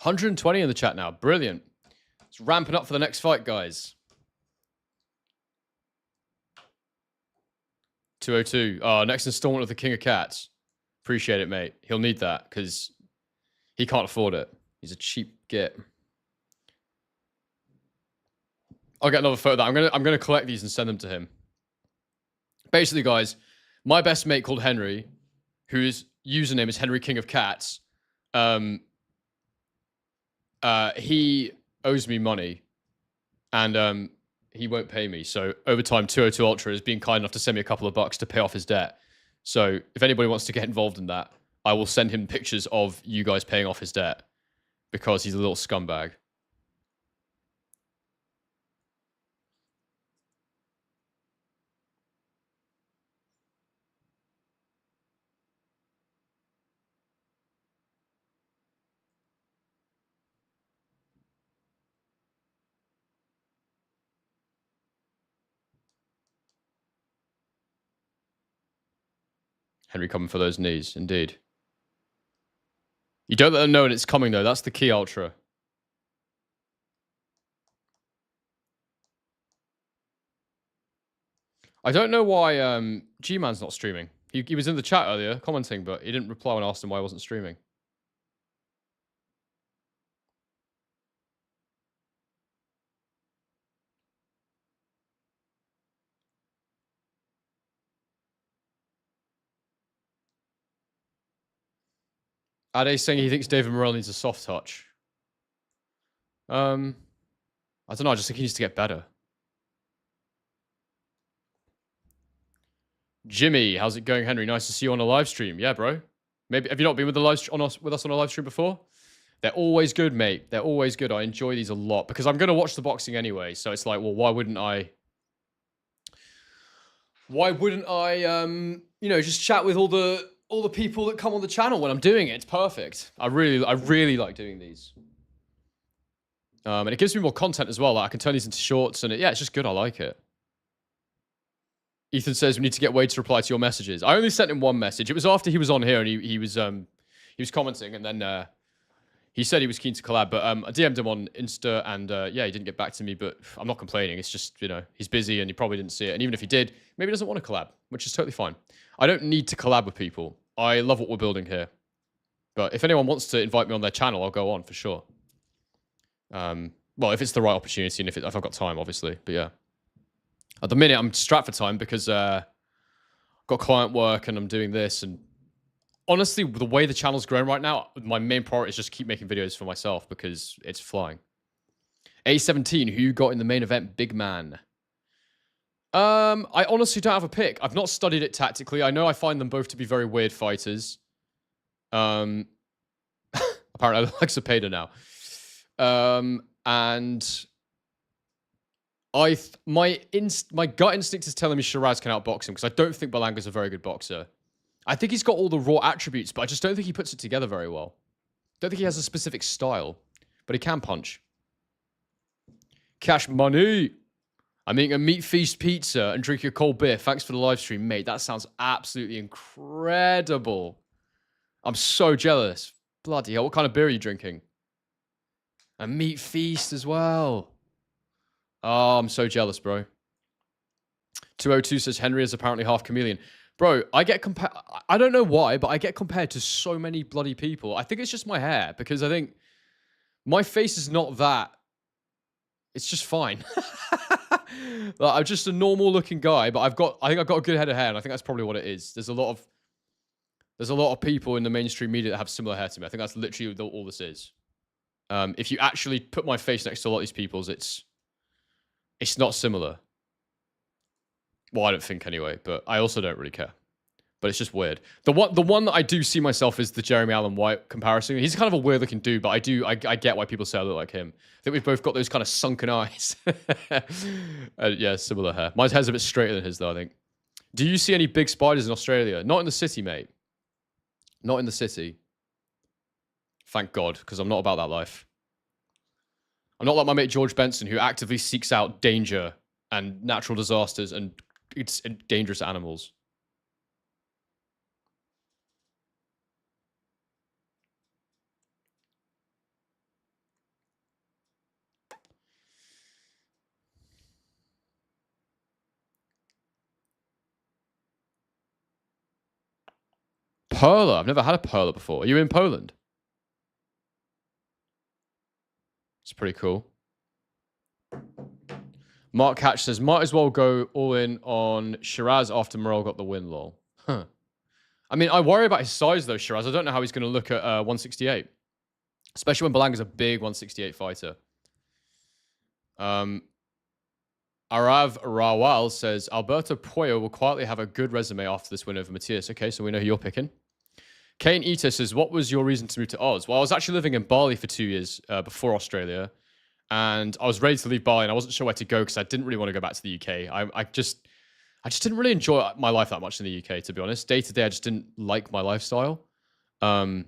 $120 in the chat now. Brilliant. It's ramping up for the next fight, guys. 202. Next installment of the King of Cats. Appreciate it, mate. He'll need that because he can't afford it. He's a cheap git. I'll get another photo. I'm gonna collect these and send them to him. Basically, guys, my best mate called Henry, whose username is Henry King of Cats, he owes me money, and he won't pay me. So over time, 202 Ultra is being kind enough to send me a couple of bucks to pay off his debt. So if anybody wants to get involved in that, I will send him pictures of you guys paying off his debt because he's a little scumbag. Henry coming for those knees, indeed. You don't let them know when it's coming, though. That's the key, Ultra. I don't know why G-Man's not streaming. He was in the chat earlier, commenting, but he didn't reply when I asked him why I wasn't streaming. Ade's saying he thinks David Morell needs a soft touch. I don't know. I just think he needs to get better. Jimmy, how's it going, Henry? Nice to see you on a live stream. Yeah, bro. Maybe have you not been with the with us on a live stream before? They're always good, mate. They're always good. I enjoy these a lot because I'm going to watch the boxing anyway. So it's like, well, why wouldn't I? Why wouldn't I? You know, just chat with all the people that come on the channel when I'm doing it. It's perfect. I really like doing these. And it gives me more content as well. Like I can turn these into shorts, and yeah, it's just good. I like it. Ethan says we need to get Wade to reply to your messages. I only sent him one message. It was after he was on here and he was commenting, and then he said he was keen to collab. But I DM'd him on Insta, and yeah, he didn't get back to me. But I'm not complaining. It's just, you know, he's busy and he probably didn't see it. And even if he did, maybe he doesn't want to collab, which is totally fine. I don't need to collab with people. I love what we're building here. But if anyone wants to invite me on their channel, I'll go on for sure. Well, if it's the right opportunity and if I've got time, obviously. But yeah. At the minute, I'm strapped for time because I've got client work and I'm doing this. And honestly, the way the channel's growing right now, my main priority is just keep making videos for myself because it's flying. A17, who you got in the main event, big man? I honestly don't have a pick. I've not studied it tactically. I know I find them both to be very weird fighters. Apparently, I like Zepeda now. And my gut instinct is telling me Sheeraz can outbox him because I don't think Berlanga's a very good boxer. I think he's got all the raw attributes, but I just don't think he puts it together very well. Don't think he has a specific style, but he can punch. Cash money. I'm eating a meat feast pizza and drinking a cold beer. Thanks for the live stream, mate. That sounds absolutely incredible. I'm so jealous. Bloody hell, what kind of beer are you drinking? A meat feast as well. Oh, I'm so jealous, bro. 202 says Henry is apparently half chameleon. Bro, I get compared. I don't know why, but I get compared to so many bloody people. I think it's just my hair because I think my face is not that. It's just fine. Like, I'm just a normal looking guy, but I think I've got a good head of hair, and I think that's probably what it is. There's a lot of people in the mainstream media that have similar hair to me. I think that's literally all this is. If you actually put my face next to a lot of these people's, it's not similar. Well, I don't think anyway, but I also don't really care. But it's just weird. The one that I do see myself is the Jeremy Allen White comparison. He's kind of a weird looking dude, but I get why people say I look like him. I think we've both got those kind of sunken eyes. Yeah, similar hair. My hair's a bit straighter than his though, I think. Do you see any big spiders in Australia? Not in the city, mate. Not in the city. Thank God, because I'm not about that life. I'm not like my mate George Benson, who actively seeks out danger and natural disasters and dangerous animals. Perla. I've never had a perla before. Are you in Poland? It's pretty cool. Mark Hatch says, might as well go all in on Sheeraz after Morell got the win, lol. Huh. I mean, I worry about his size, though, Sheeraz. I don't know how he's going to look at 168. Especially when Berlanga's a big 168 fighter. Arav Rawal says, Alberto Puyo will quietly have a good resume after this win over Matias. Okay, so we know who you're picking. Kane Ito says, what was your reason to move to Oz? Well, I was actually living in Bali for 2 years before Australia. And I was ready to leave Bali, and I wasn't sure where to go because I didn't really want to go back to the UK. I just didn't really enjoy my life that much in the UK, to be honest. Day to day, I just didn't like my lifestyle. And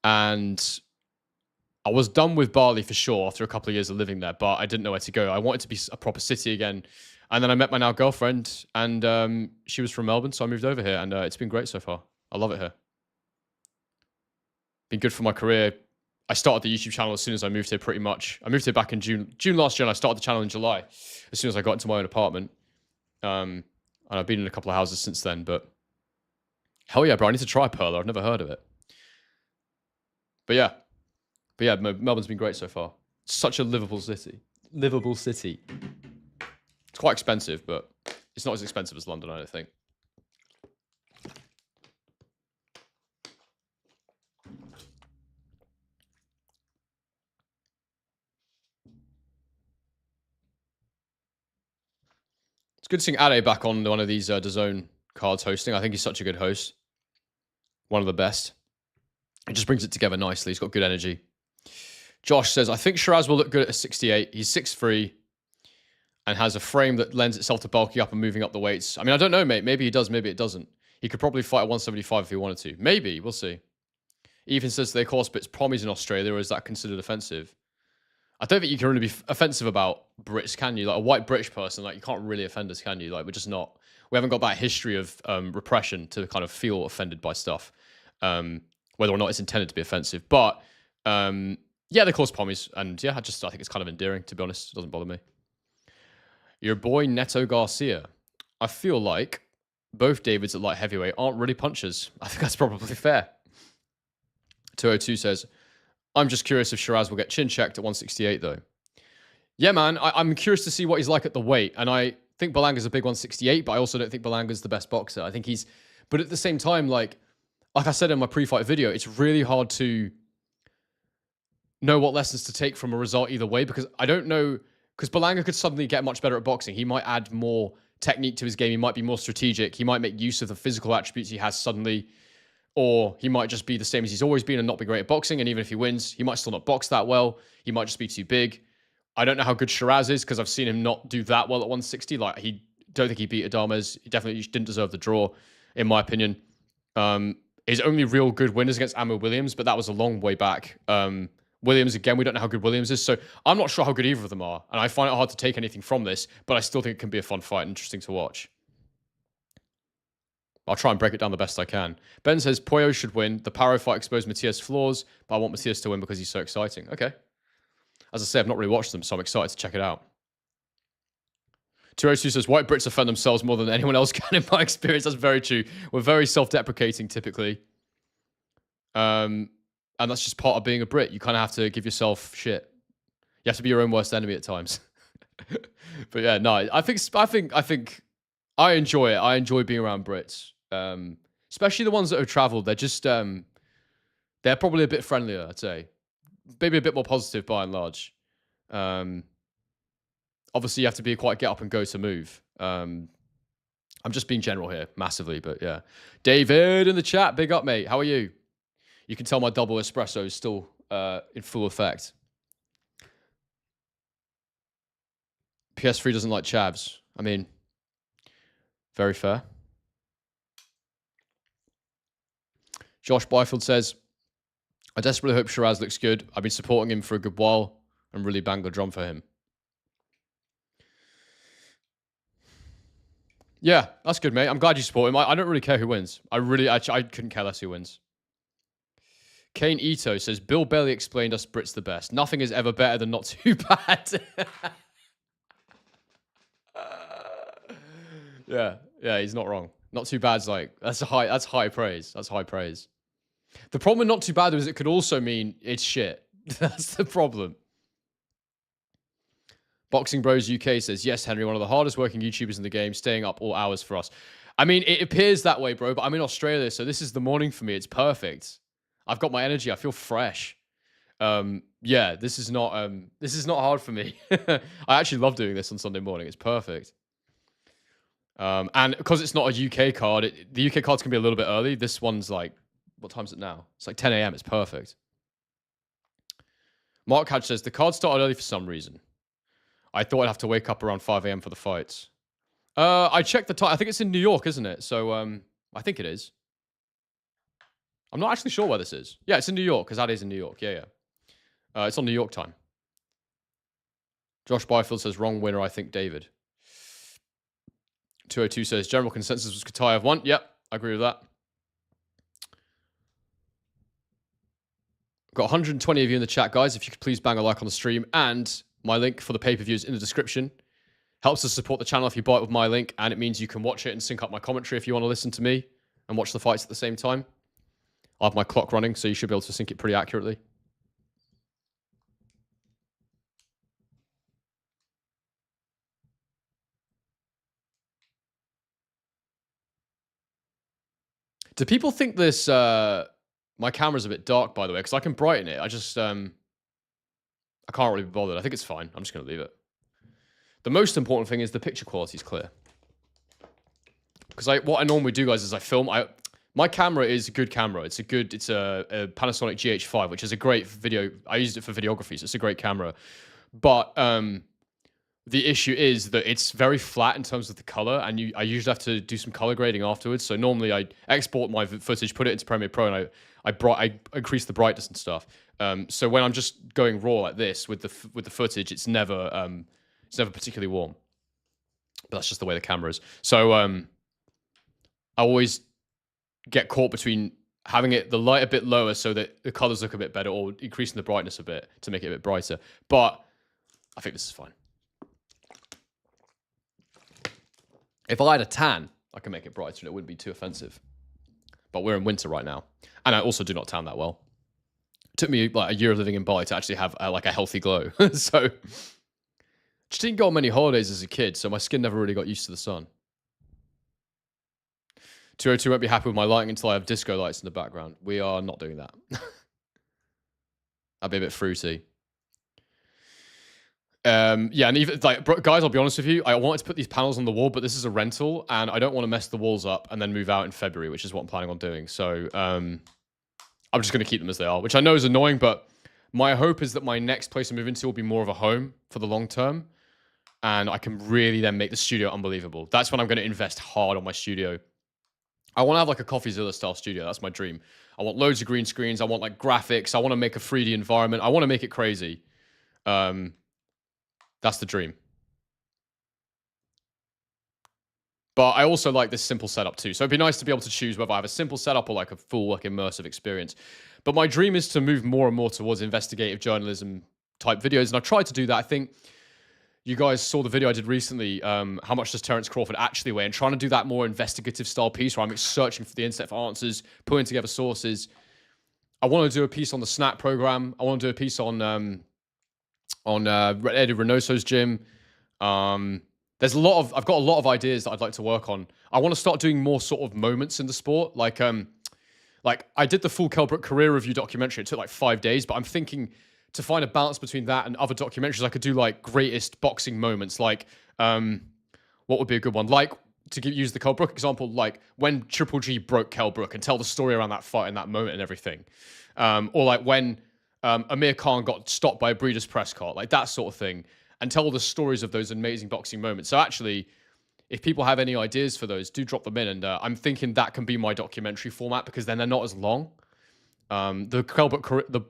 I was done with Bali for sure after a couple of years of living there, but I didn't know where to go. I wanted to be a proper city again. And then I met my now girlfriend, and she was from Melbourne, so I moved over here, and it's been great so far. I love it here. Been good for my career. I started the YouTube channel as soon as I moved here, pretty much. I moved here back in June last year, and I started the channel in July, as soon as I got into my own apartment. And I've been in a couple of houses since then, but hell yeah, bro, I need to try Perla. I've never heard of it. But yeah, Melbourne's been great so far. It's such a livable city. Livable city. It's quite expensive, but it's not as expensive as London, I don't think. It's good seeing Ade back on one of these DAZN cards hosting. I think he's such a good host. One of the best. It just brings it together nicely. He's got good energy. Josh says, I think Sheeraz will look good at a 68. He's 6'3", and has a frame that lends itself to bulking up and moving up the weights. I mean, I don't know, mate. Maybe he does, maybe it doesn't. He could probably fight at 175 if he wanted to. Maybe, we'll see. Ethan says they call Spits Pommies in Australia, or is that considered offensive? I don't think you can really be offensive about Brits, can you? Like a white British person, like you can't really offend us, can you? Like we're just not, we haven't got that history of repression to kind of feel offended by stuff, whether or not it's intended to be offensive. But yeah, they call us Pommies, and yeah, I think it's kind of endearing, to be honest. It doesn't bother me. Your boy Neto Garcia. I feel like both Davids at light heavyweight aren't really punchers. I think that's probably fair. 202 says, I'm just curious if Sheeraz will get chin checked at 168 though. Yeah, man, I'm curious to see what he's like at the weight. And I think Berlanga's a big 168, but I also don't think Berlanga's the best boxer. I think he's, but at the same time, like I said in my pre-fight video, it's really hard to know what lessons to take from a result either way, because I don't know, because Berlanga could suddenly get much better at boxing. He might add more technique to his game. He might be more strategic. He might make use of the physical attributes he has suddenly. Or he might just be the same as he's always been and not be great at boxing. And even if he wins, he might still not box that well. He might just be too big. I don't know how good Sheeraz is because I've seen him not do that well at 160. Like, don't think he beat Adames. He definitely didn't deserve the draw, in my opinion. His only real good win is against Amir Williams, but that was a long way back. Williams, again, we don't know how good Williams is. So I'm not sure how good either of them are. And I find it hard to take anything from this, but I still think it can be a fun fight and interesting to watch. I'll try and break it down the best I can. Ben says, Puyo should win. The Paro fight exposed Matias' flaws, but I want Matias to win because he's so exciting. Okay. As I say, I've not really watched them, so I'm excited to check it out. 202 says, white Brits offend themselves more than anyone else can in my experience. That's very true. We're very self-deprecating, typically. And that's just part of being a Brit. You kind of have to give yourself shit. You have to be your own worst enemy at times. But yeah, no, I think I enjoy it. I enjoy being around Brits. Especially the ones that have traveled. They're just, they're probably a bit friendlier, I'd say. Maybe a bit more positive by and large. Obviously, you have to be quite get up and go to move. I'm just being general here, massively, but yeah. David in the chat, big up, mate. How are you? You can tell my double espresso is still in full effect. PS3 doesn't like chavs. I mean, very fair. Josh Byfield says, I desperately hope Sheeraz looks good. I've been supporting him for a good while and really banged the drum for him. Yeah, that's good, mate. I'm glad you support him. I don't really care who wins. I couldn't care less who wins. Kane Ito says, Bill Bailey explained us Brits the best. Nothing is ever better than not too bad. Yeah, he's not wrong. Not too bad's like, that's high praise. That's high praise. The problem with not too bad is it could also mean it's shit. That's the problem. Boxing Bros UK says, yes, Henry, one of the hardest working YouTubers in the game, staying up all hours for us. I mean, it appears that way, bro, but I'm in Australia, so this is the morning for me. It's perfect. I've got my energy. I feel fresh. Yeah, this is not hard for me. I actually love doing this on Sunday morning. It's perfect. And because it's not a UK card, the UK cards can be a little bit early. This one's like, what time is it now? It's like 10 a.m. It's perfect. Mark Hatch says, the card started early for some reason. I thought I'd have to wake up around 5 a.m. for the fights. I checked the time. I think it's in New York, isn't it? So I think it is. I'm not actually sure where this is. Yeah, it's in New York, because that is in New York. Yeah. It's on New York time. Josh Byfield says, wrong winner, I think David. 202 says, general consensus was Khataev won. Yep, I agree with that. Got 120 of you in the chat, guys. If you could please bang a like on the stream. And my link for the pay-per-view is in the description. Helps us support the channel if you buy it with my link. And it means you can watch it and sync up my commentary if you want to listen to me and watch the fights at the same time. I have my clock running, so you should be able to sync it pretty accurately. Do people think this... my camera's a bit dark, by the way, because I can brighten it. I just... I can't really be bothered. I think it's fine. I'm just going to leave it. The most important thing is the picture quality is clear. because what I normally do, guys, is I film. My camera is a good camera. It's a Panasonic GH5, which is a great video. I used it for videography, so it's a great camera. But the issue is that it's very flat in terms of the color, and I usually have to do some color grading afterwards. So normally I export my footage, put it into Premiere Pro, and I increase the brightness and stuff. So when I'm just going raw like this with the footage, it's never particularly warm. But that's just the way the camera is. So I always get caught between having the light a bit lower so that the colors look a bit better, or increasing the brightness a bit to make it a bit brighter. But I think this is fine. If I had a tan, I can make it brighter and it wouldn't be too offensive. But we're in winter right now. And I also do not tan that well. It took me like a year of living in Bali to actually have like a healthy glow. So just didn't go on many holidays as a kid, so my skin never really got used to the sun. 202 won't be happy with my lighting until I have disco lights in the background. We are not doing that. That'd be a bit fruity. Yeah, and even like, guys, I'll be honest with you. I wanted to put these panels on the wall, but this is a rental, and I don't want to mess the walls up and then move out in February, which is what I'm planning on doing. So I'm just going to keep them as they are, which I know is annoying, but my hope is that my next place I move into will be more of a home for the long term, and I can really then make the studio unbelievable. That's when I'm going to invest hard on my studio. I want to have like a CoffeeZilla style studio. That's my dream. I want loads of green screens. I want like graphics. I want to make a 3D environment. I want to make it crazy. That's the dream. But I also like this simple setup too. So it'd be nice to be able to choose whether I have a simple setup or like a full like immersive experience. But my dream is to move more and more towards investigative journalism type videos. And I've tried to do that. I think you guys saw the video I did recently, how much does Terence Crawford actually weigh? And trying to do that more investigative style piece where I'm searching for the internet for answers, putting together sources. I want to do a piece on the Snap program. I want to do a piece on Eddie Reynoso's gym. I've got a lot of ideas that I'd like to work on. I want to start doing more sort of moments in the sport. Like I did the full Kell Brook career review documentary. It took like 5 days, but I'm thinking to find a balance between that and other documentaries. I could do like greatest boxing moments. Like, what would be a good one? Like, to use the Kell Brook example, like when Triple G broke Kell Brook and tell the story around that fight and that moment and everything. Or like when Amir Khan got stopped by a breeder's press cart, like that sort of thing, and tell the stories of those amazing boxing moments. So actually, if people have any ideas for those, do drop them in. And I'm thinking that can be my documentary format because then they're not as long. The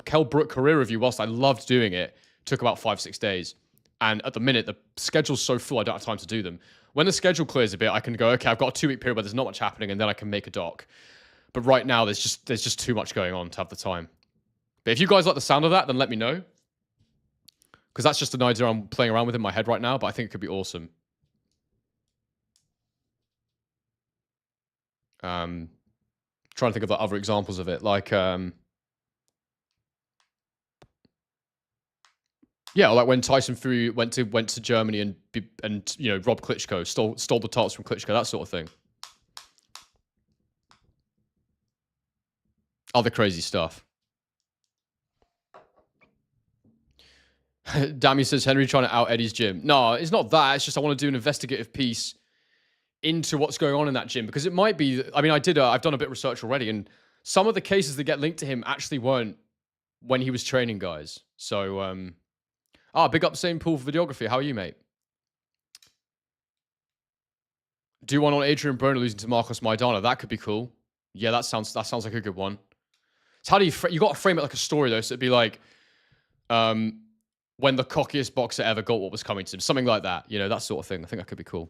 Kell Brook career review, whilst I loved doing it, took about 5-6 days. And at the minute, the schedule's so full, I don't have time to do them. When the schedule clears a bit, I can go, okay, I've got a 2-week period where there's not much happening, and then I can make a doc. But right now, there's just too much going on to have the time. But if you guys like the sound of that, then let me know. Because that's just an idea I'm playing around with in my head right now, but I think it could be awesome. Trying to think of the other examples of it. Like, yeah, like when Tyson Fury went to Germany and Rob Klitschko stole the tarts from Klitschko, that sort of thing. Other crazy stuff. Dammy says, Henry trying to out Eddie's gym. No, it's not that. It's just I want to do an investigative piece into what's going on in that gym. Because it might be, I mean, I've done a bit of research already, and some of the cases that get linked to him actually weren't when he was training guys. So, big up St. Paul for videography. How are you, mate? Do one on Adrian Broner losing to Marcos Maidana. That could be cool. Yeah, that sounds like a good one. So how do you got to frame it like a story though? So it'd be like, when the cockiest boxer ever got what was coming to him. Something like that. You know, that sort of thing. I think that could be cool.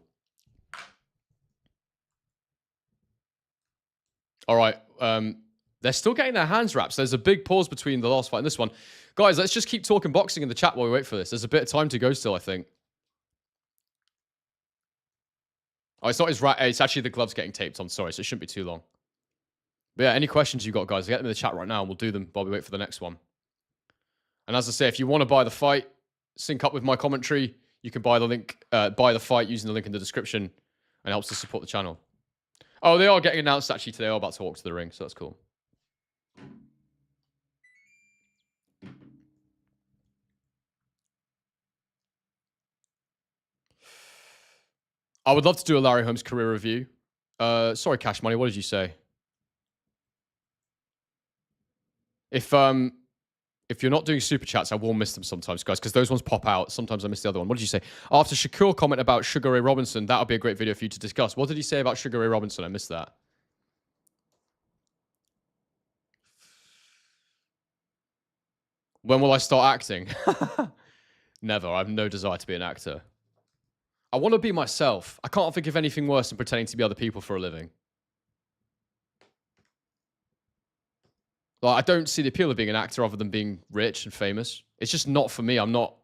All right. They're still getting their hands wrapped. So there's a big pause between the last fight and this one. Guys, let's just keep talking boxing in the chat while we wait for this. There's a bit of time to go still, I think. Oh, it's not his right. It's actually the gloves getting taped on. Sorry, so it shouldn't be too long. But yeah, any questions you got, guys, get them in the chat right now and we'll do them while we wait for the next one. And as I say, if you want to buy the fight, sync up with my commentary, you can buy the fight using the link in the description, and it helps to support the channel. Oh, they are getting announced actually today. They are about to walk to the ring, so that's cool. I would love to do a Larry Holmes career review. Sorry, Cash Money. What did you say? If you're not doing super chats, I will miss them sometimes, guys, because those ones pop out. Sometimes I miss the other one. What did you say? After Shakur comment about Sugar Ray Robinson, that would be a great video for you to discuss. What did he say about Sugar Ray Robinson? I missed that. When will I start acting? Never. I have no desire to be an actor. I want to be myself. I can't think of anything worse than pretending to be other people for a living. Like, I don't see the appeal of being an actor other than being rich and famous. It's just not for me. I'm not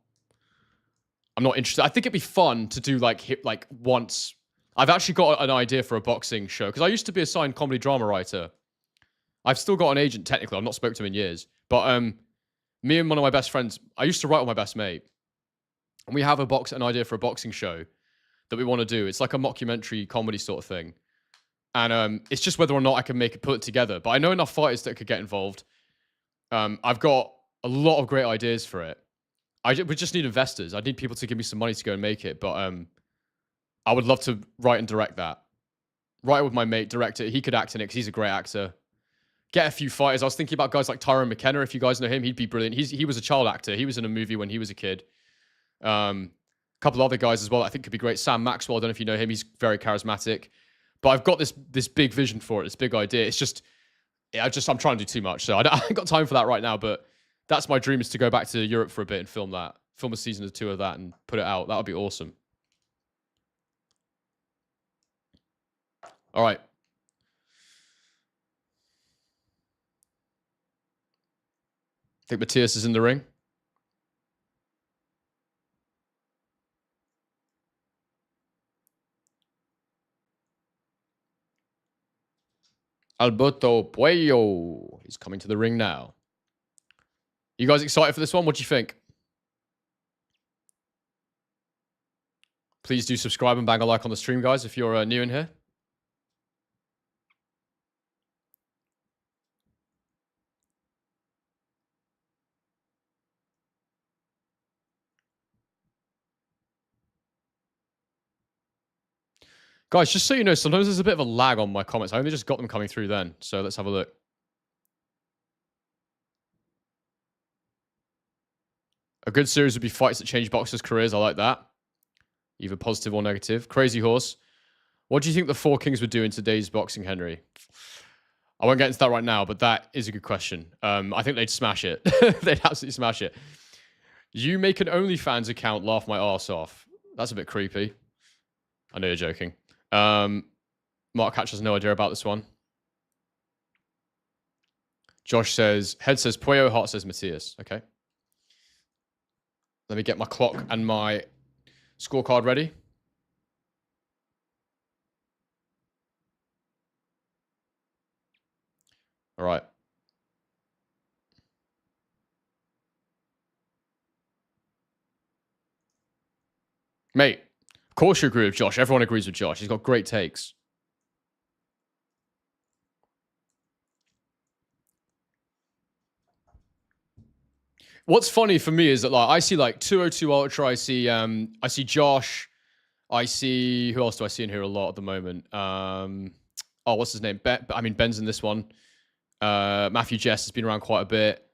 interested. I think it'd be fun to do like once. I've actually got an idea for a boxing show because I used to be a signed comedy drama writer. I've still got an agent technically. I've not spoken to him in years. But me and one of my best friends, I used to write with my best mate, and we have an idea for a boxing show that we want to do. It's like a mockumentary comedy sort of thing. And it's just whether or not I can put it together. But I know enough fighters that could get involved. I've got a lot of great ideas for it. We just need investors. I need people to give me some money to go and make it. But I would love to write and direct that. Write it with my mate, direct it. He could act in it because he's a great actor. Get a few fighters. I was thinking about guys like Tyrone McKenna. If you guys know him, he'd be brilliant. He was a child actor. He was in a movie when he was a kid. A couple other guys as well I think could be great. Sam Maxwell, I don't know if you know him. He's very charismatic. But I've got this big vision for it, this big idea. It's just, I'm trying to do too much. So I ain't got time for that right now. But that's my dream, is to go back to Europe for a bit and film that. Film a season or two of that and put it out. That would be awesome. All right. I think Matias is in the ring. Alberto Puyo is coming to the ring now. You guys excited for this one? What do you think? Please do subscribe and bang a like on the stream, guys, if you're new in here. Guys, just so you know, sometimes there's a bit of a lag on my comments. I only just got them coming through then. So let's have a look. A good series would be fights that change boxers' careers. I like that. Either positive or negative. Crazy Horse. What do you think the Four Kings would do in today's boxing, Henry? I won't get into that right now, but that is a good question. I think they'd smash it. They'd absolutely smash it. You make an OnlyFans account, laugh my arse off. That's a bit creepy. I know you're joking. Mark Hatch has no idea about this one. Josh says, head says Puyo, heart says Matias. Okay. Let me get my clock and my scorecard ready. All right. Mate, of course you agree with Josh. Everyone agrees with Josh. He's got great takes. What's funny for me is that like I see like 202 Ultra, I see Josh, I see, who else do I see in here a lot at the moment? Oh, what's his name? Ben's in this one. Matthew Jess has been around quite a bit.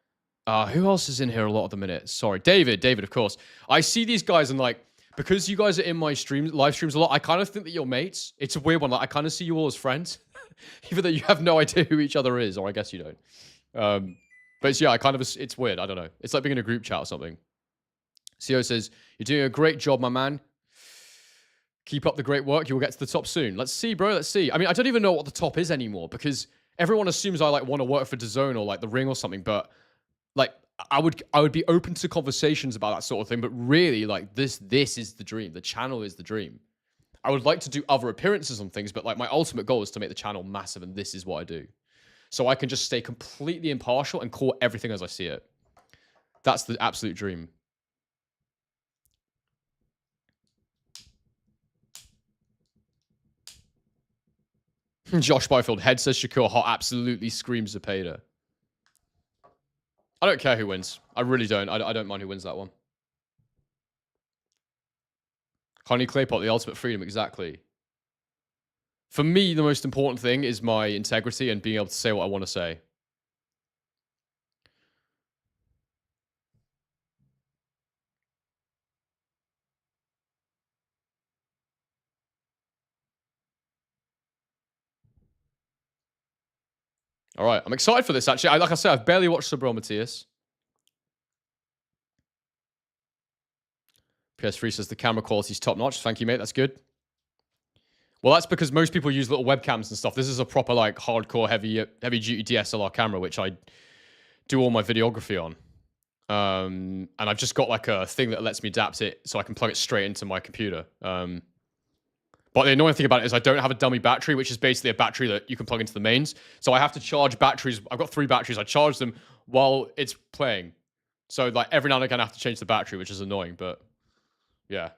Who else is in here a lot at the minute? Sorry, David, of course. I see these guys and like, because you guys are in my live streams a lot, I kind of think that you're mates. It's a weird one. Like I kind of see you all as friends, even though you have no idea who each other is, or I guess you don't. But it's, yeah, it's weird. I don't know. It's like being in a group chat or something. CEO says, you're doing a great job, my man. Keep up the great work. You will get to the top soon. Let's see, bro. Let's see. I mean, I don't even know what the top is anymore because everyone assumes I like want to work for DAZN or like The Ring or something. But like, I would be open to conversations about that sort of thing. But really, like this is the dream. The channel is the dream. I would like to do other appearances on things, but like my ultimate goal is to make the channel massive, and this is what I do. So I can just stay completely impartial and call everything as I see it. That's the absolute dream. Josh Byfield, head says Shakur, hot absolutely screams Zepeda. I don't care who wins. I really don't. I don't mind who wins that one. Connie Claypot, the ultimate freedom, exactly. For me, the most important thing is my integrity and being able to say what I want to say. All right, I'm excited for this, actually. Like I said, I've barely watched Morell, Matias. PS3 says the camera quality is top-notch. Thank you, mate. That's good. Well, that's because most people use little webcams and stuff. This is a proper, like, hardcore, heavy-duty DSLR camera, which I do all my videography on. And I've just got, like, a thing that lets me adapt it so I can plug it straight into my computer. But the annoying thing about it is I don't have a dummy battery, which is basically a battery that you can plug into the mains. So I have to charge batteries. I've got 3 batteries. I charge them while it's playing. So, like, every now and again, I have to change the battery, which is annoying. But, yeah.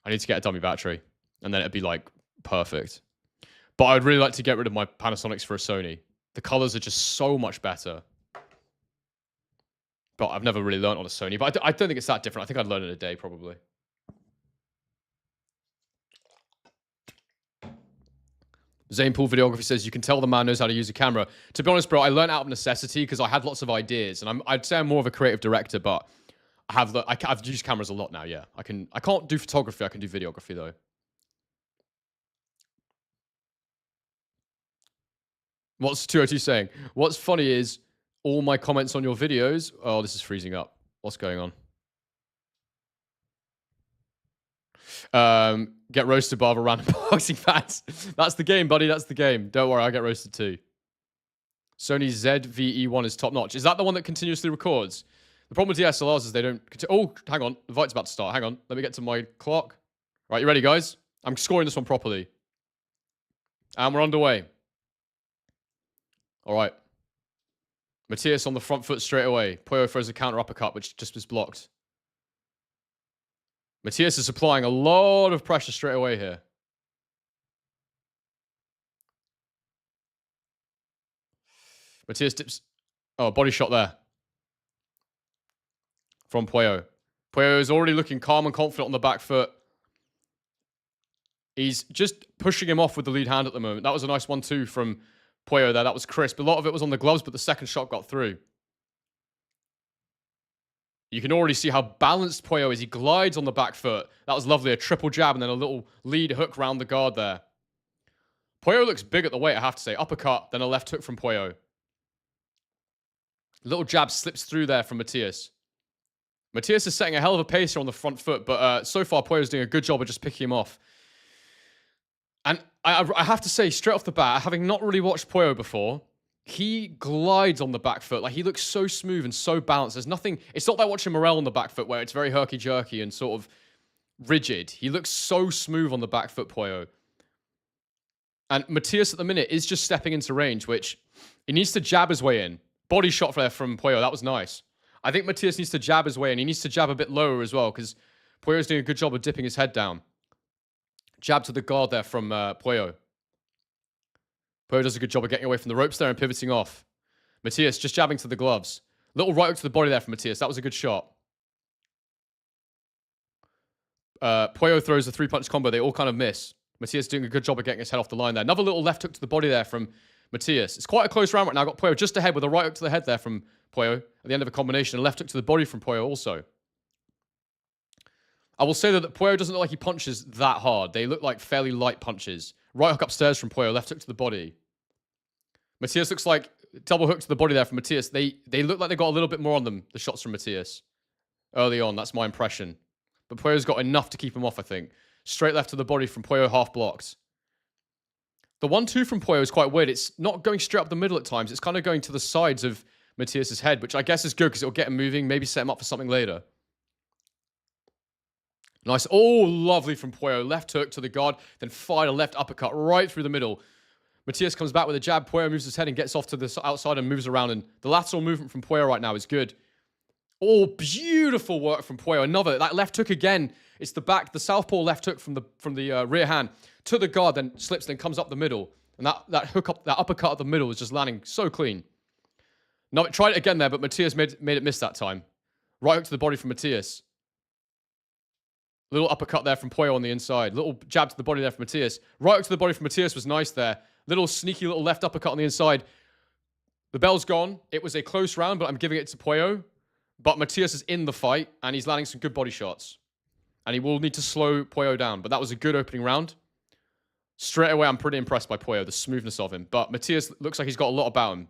I need to get a dummy battery. And then it'd be, like, perfect. But I'd really like to get rid of my Panasonics for a Sony. The colors are just so much better. But I've never really learned on a Sony. But I don't think it's that different. I think I'd learn in a day, probably. Zane Pool Videography says, you can tell the man knows how to use a camera. To be honest, bro, I learned out of necessity because I had lots of ideas. And I'd say I'm more of a creative director, but I've used cameras a lot now, yeah. I can't do photography. I can do videography, though. What's 202 saying? What's funny is all my comments on your videos... Oh, this is freezing up. What's going on? Get roasted by other random boxing fans. That's the game, buddy. That's the game. Don't worry, I get roasted too. Sony ZVE1 is top notch. Is that the one that continuously records? The problem with DSLRs is they don't... Oh, hang on. The fight's about to start. Hang on. Let me get to my clock. Right, you ready, guys? I'm scoring this one properly. And we're underway. All right. Matias on the front foot straight away. Puyo throws a counter uppercut, which just was blocked. Matias is applying a lot of pressure straight away here. Matias dips. Oh, body shot there. From Puyo. Puyo is already looking calm and confident on the back foot. He's just pushing him off with the lead hand at the moment. That was a nice 1-2 from Puyo there. That was crisp. A lot of it was on the gloves, but the second shot got through. You can already see how balanced Puyo is. He glides on the back foot. That was lovely. A triple jab and then a little lead hook round the guard there. Puyo looks big at the weight, I have to say. Uppercut, then a left hook from Puyo. Little jab slips through there from Matias. Matias is setting a hell of a pace here on the front foot, but so far Puyo's doing a good job of just picking him off. And I have to say, straight off the bat, having not really watched Puyo before, he glides on the back foot. Like, he looks so smooth and so balanced. There's nothing... It's not like watching Morell on the back foot where it's very herky-jerky and sort of rigid. He looks so smooth on the back foot, Puyo. And Matias at the minute is just stepping into range, which he needs to jab his way in. Body shot there from Puyo. That was nice. I think Matias needs to jab his way in. He needs to jab a bit lower as well because Puyo's doing a good job of dipping his head down. Jab to the guard there from Puyo. Puyo does a good job of getting away from the ropes there and pivoting off. Matias just jabbing to the gloves. Little right hook to the body there from Matias. That was a good shot. Puyo throws a 3-punch combo. They all kind of miss. Matias doing a good job of getting his head off the line there. Another little left hook to the body there from Matias. It's quite a close round right now. Got Puyo just ahead with a right hook to the head there from Puyo at the end of a combination. A left hook to the body from Puyo also. I will say that Puyo doesn't look like he punches that hard. They look like fairly light punches. Right hook upstairs from Puyo, left hook to the body. Matias looks like double hook to the body there from Matias. They look like they got a little bit more on them, the shots from Matias. Early on, that's my impression. But Puyo's got enough to keep him off, I think. Straight left to the body from Puyo, half blocked. The 1-2 from Puyo is quite weird. It's not going straight up the middle at times. It's kind of going to the sides of Matias' head, which I guess is good because it'll get him moving, maybe set him up for something later. Nice. Oh, lovely from Puyo. Left hook to the guard, then fired a left uppercut right through the middle. Matias comes back with a jab. Puyo moves his head and gets off to the outside and moves around. And the lateral movement from Puyo right now is good. Oh, beautiful work from Puyo. Another, that left hook again. It's the back, the southpaw left hook from the rear hand to the guard, then slips, then comes up the middle. And that hook up, that uppercut up the middle is just landing so clean. No, tried it again there, but Matias made it miss that time. Right hook to the body from Matias. Little uppercut there from Puyo on the inside. Little jab to the body there from Matias. Right up to the body from Matias was nice there. Little sneaky little left uppercut on the inside. The bell's gone. It was a close round, but I'm giving it to Puyo. But Matias is in the fight, and he's landing some good body shots. And he will need to slow Puyo down. But that was a good opening round. Straight away, I'm pretty impressed by Puyo, the smoothness of him. But Matias looks like he's got a lot about him.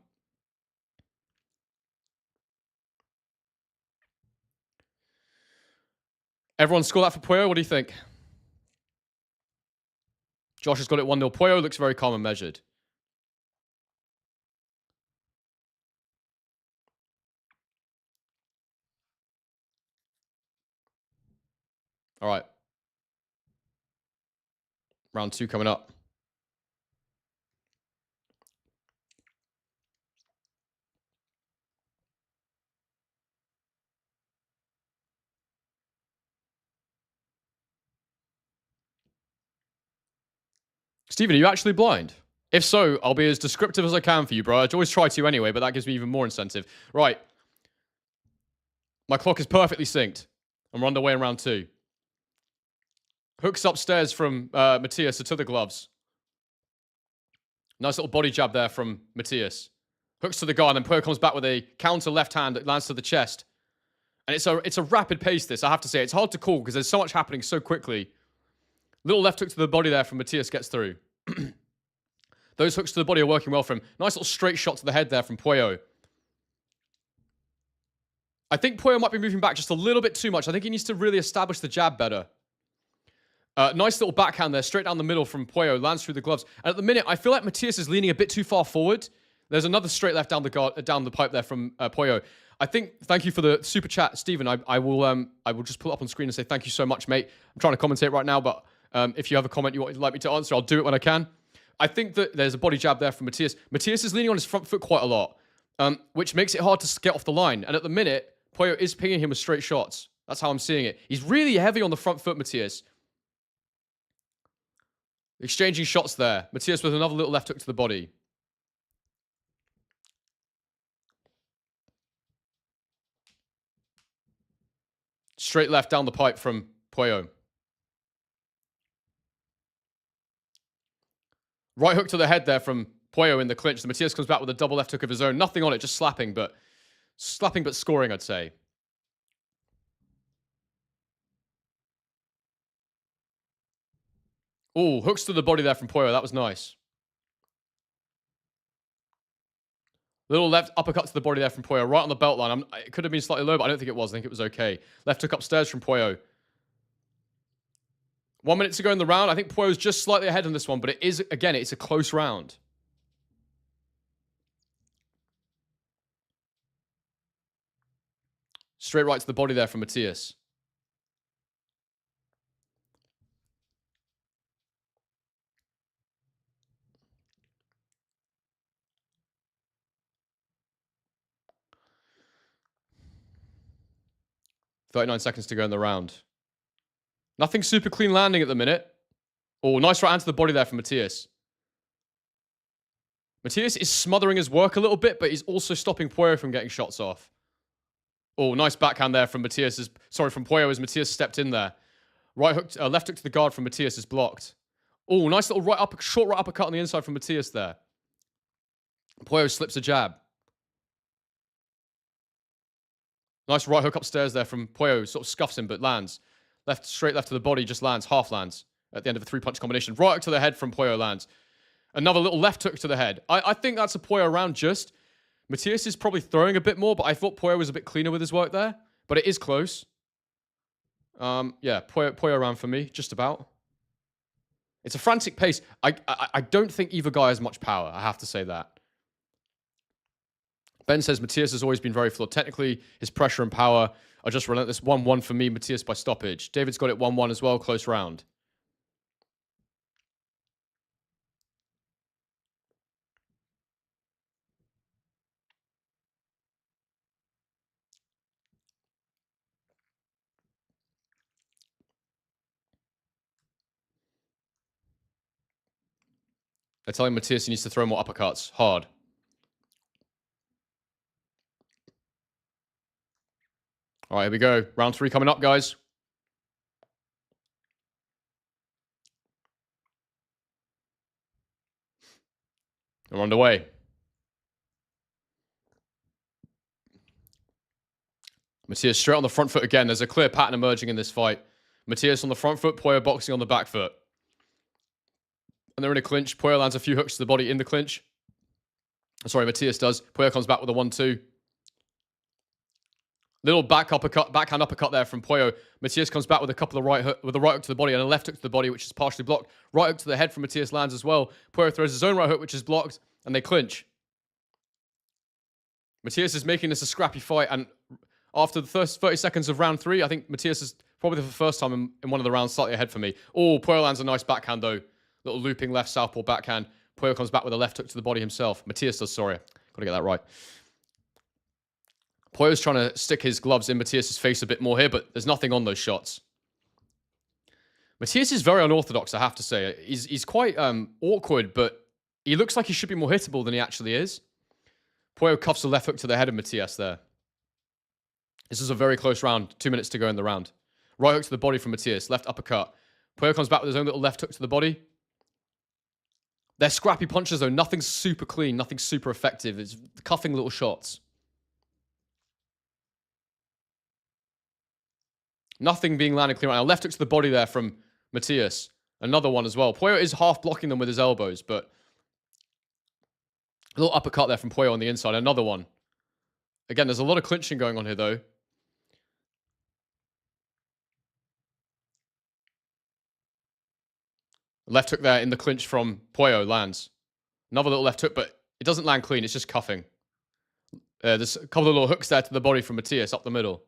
Everyone score that for Puyo. What do you think? Josh has got it 1-0. Puyo looks very calm and measured. All right. Round 2 coming up. Steven, are you actually blind? If so, I'll be as descriptive as I can for you, bro. I'd always try to anyway, but that gives me even more incentive. Right. My clock is perfectly synced. And we're underway in round 2. Hooks upstairs from Matias to the gloves. Nice little body jab there from Matias. Hooks to the guard, and then Puyo comes back with a counter left hand that lands to the chest. And it's a rapid pace, this, I have to say. It's hard to call because there's so much happening so quickly. Little left hook to the body there from Matias gets through. Those hooks to the body are working well for him. Nice little straight shot to the head there from Puyo. I think Puyo might be moving back just a little bit too much. I think he needs to really establish the jab better. Nice little backhand there, straight down the middle from Puyo, lands through the gloves. And at the minute, I feel like Matias is leaning a bit too far forward. There's another straight left down the pipe there from Puyo. I think, thank you for the super chat, Stephen. I will just pull it up on screen and say thank you so much, mate. I'm trying to commentate right now, but if you have a comment you'd like me to answer, I'll do it when I can. I think that there's a body jab there from Matias. Matias is leaning on his front foot quite a lot, which makes it hard to get off the line. And at the minute, Puyo is pinging him with straight shots. That's how I'm seeing it. He's really heavy on the front foot, Matias. Exchanging shots there. Matias with another little left hook to the body. Straight left down the pipe from Puyo. Right hook to the head there from Puyo in the clinch. The Matias comes back with a double left hook of his own. Nothing on it, just slapping but scoring, I'd say. Oh, hooks to the body there from Puyo. That was nice. Little left uppercut to the body there from Puyo. Right on the belt line. It could have been slightly low, but I don't think it was. I think it was okay. Left hook upstairs from Puyo. 1 minute to go in the round. I think Puyo's just slightly ahead in this one, but it is, again, it's a close round. Straight right to the body there from Matias. .39 seconds to go in the round. Nothing super clean landing at the minute. Oh, nice right hand to the body there from Matias. Matias is smothering his work a little bit, but he's also stopping Puyo from getting shots off. Oh, nice backhand there from from Puyo as Matias stepped in there. Left hook to the guard from Matias is blocked. Oh, nice little short right uppercut on the inside from Matias there. Puyo slips a jab. Nice right hook upstairs there from Puyo. Sort of scuffs him, but lands. Straight left to the body, just lands. Half lands at the end of a 3-punch combination. Right hook to the head from Puyo lands. Another little left hook to the head. I think that's a Puyo round just. Matias is probably throwing a bit more, but I thought Puyo was a bit cleaner with his work there. But it is close. Yeah, Puyo round for me, just about. It's a frantic pace. I don't think either guy has much power. I have to say that. Ben says Matias has always been very flawed. Technically, his pressure and power are just relentless. 1-1 for me, Matias by stoppage. David's got it 1-1 as well, close round. They're telling Matias he needs to throw more uppercuts. Hard. All right, here we go. Round 3 coming up, guys. We're underway. Matias straight on the front foot again. There's a clear pattern emerging in this fight. Matias on the front foot, Puyo boxing on the back foot. And they're in a clinch. Puyo lands a few hooks to the body in the clinch. Sorry, Matias does. Puyo comes back with a 1-2. Little backhand uppercut there from Puyo. Matias comes back with a couple of with a right hook to the body and a left hook to the body, which is partially blocked. Right hook to the head from Matias lands as well. Puyo throws his own right hook, which is blocked, and they clinch. Matias is making this a scrappy fight, and after the first 30 seconds of round 3, I think Matias is probably for the first time in one of the rounds slightly ahead for me. Oh, Puyo lands a nice backhand though. Little looping left southpaw backhand. Puyo comes back with a left hook to the body himself. Matias does, sorry. Got to get that right. Puyo's trying to stick his gloves in Matias' face a bit more here, but there's nothing on those shots. Matias is very unorthodox, I have to say. He's quite awkward, but he looks like he should be more hittable than he actually is. Puyo cuffs a left hook to the head of Matias there. This is a very close round. 2 minutes to go in the round. Right hook to the body from Matias. Left uppercut. Puyo comes back with his own little left hook to the body. They're scrappy punches, though. Nothing super clean. Nothing super effective. It's cuffing little shots. Nothing being landed clean right now. Left hook to the body there from Matias. Another one as well. Puyo is half blocking them with his elbows, but a little uppercut there from Puyo on the inside. Another one. Again, there's a lot of clinching going on here, though. Left hook there in the clinch from Puyo lands. Another little left hook, but it doesn't land clean. It's just cuffing. There's a couple of little hooks there to the body from Matias up the middle.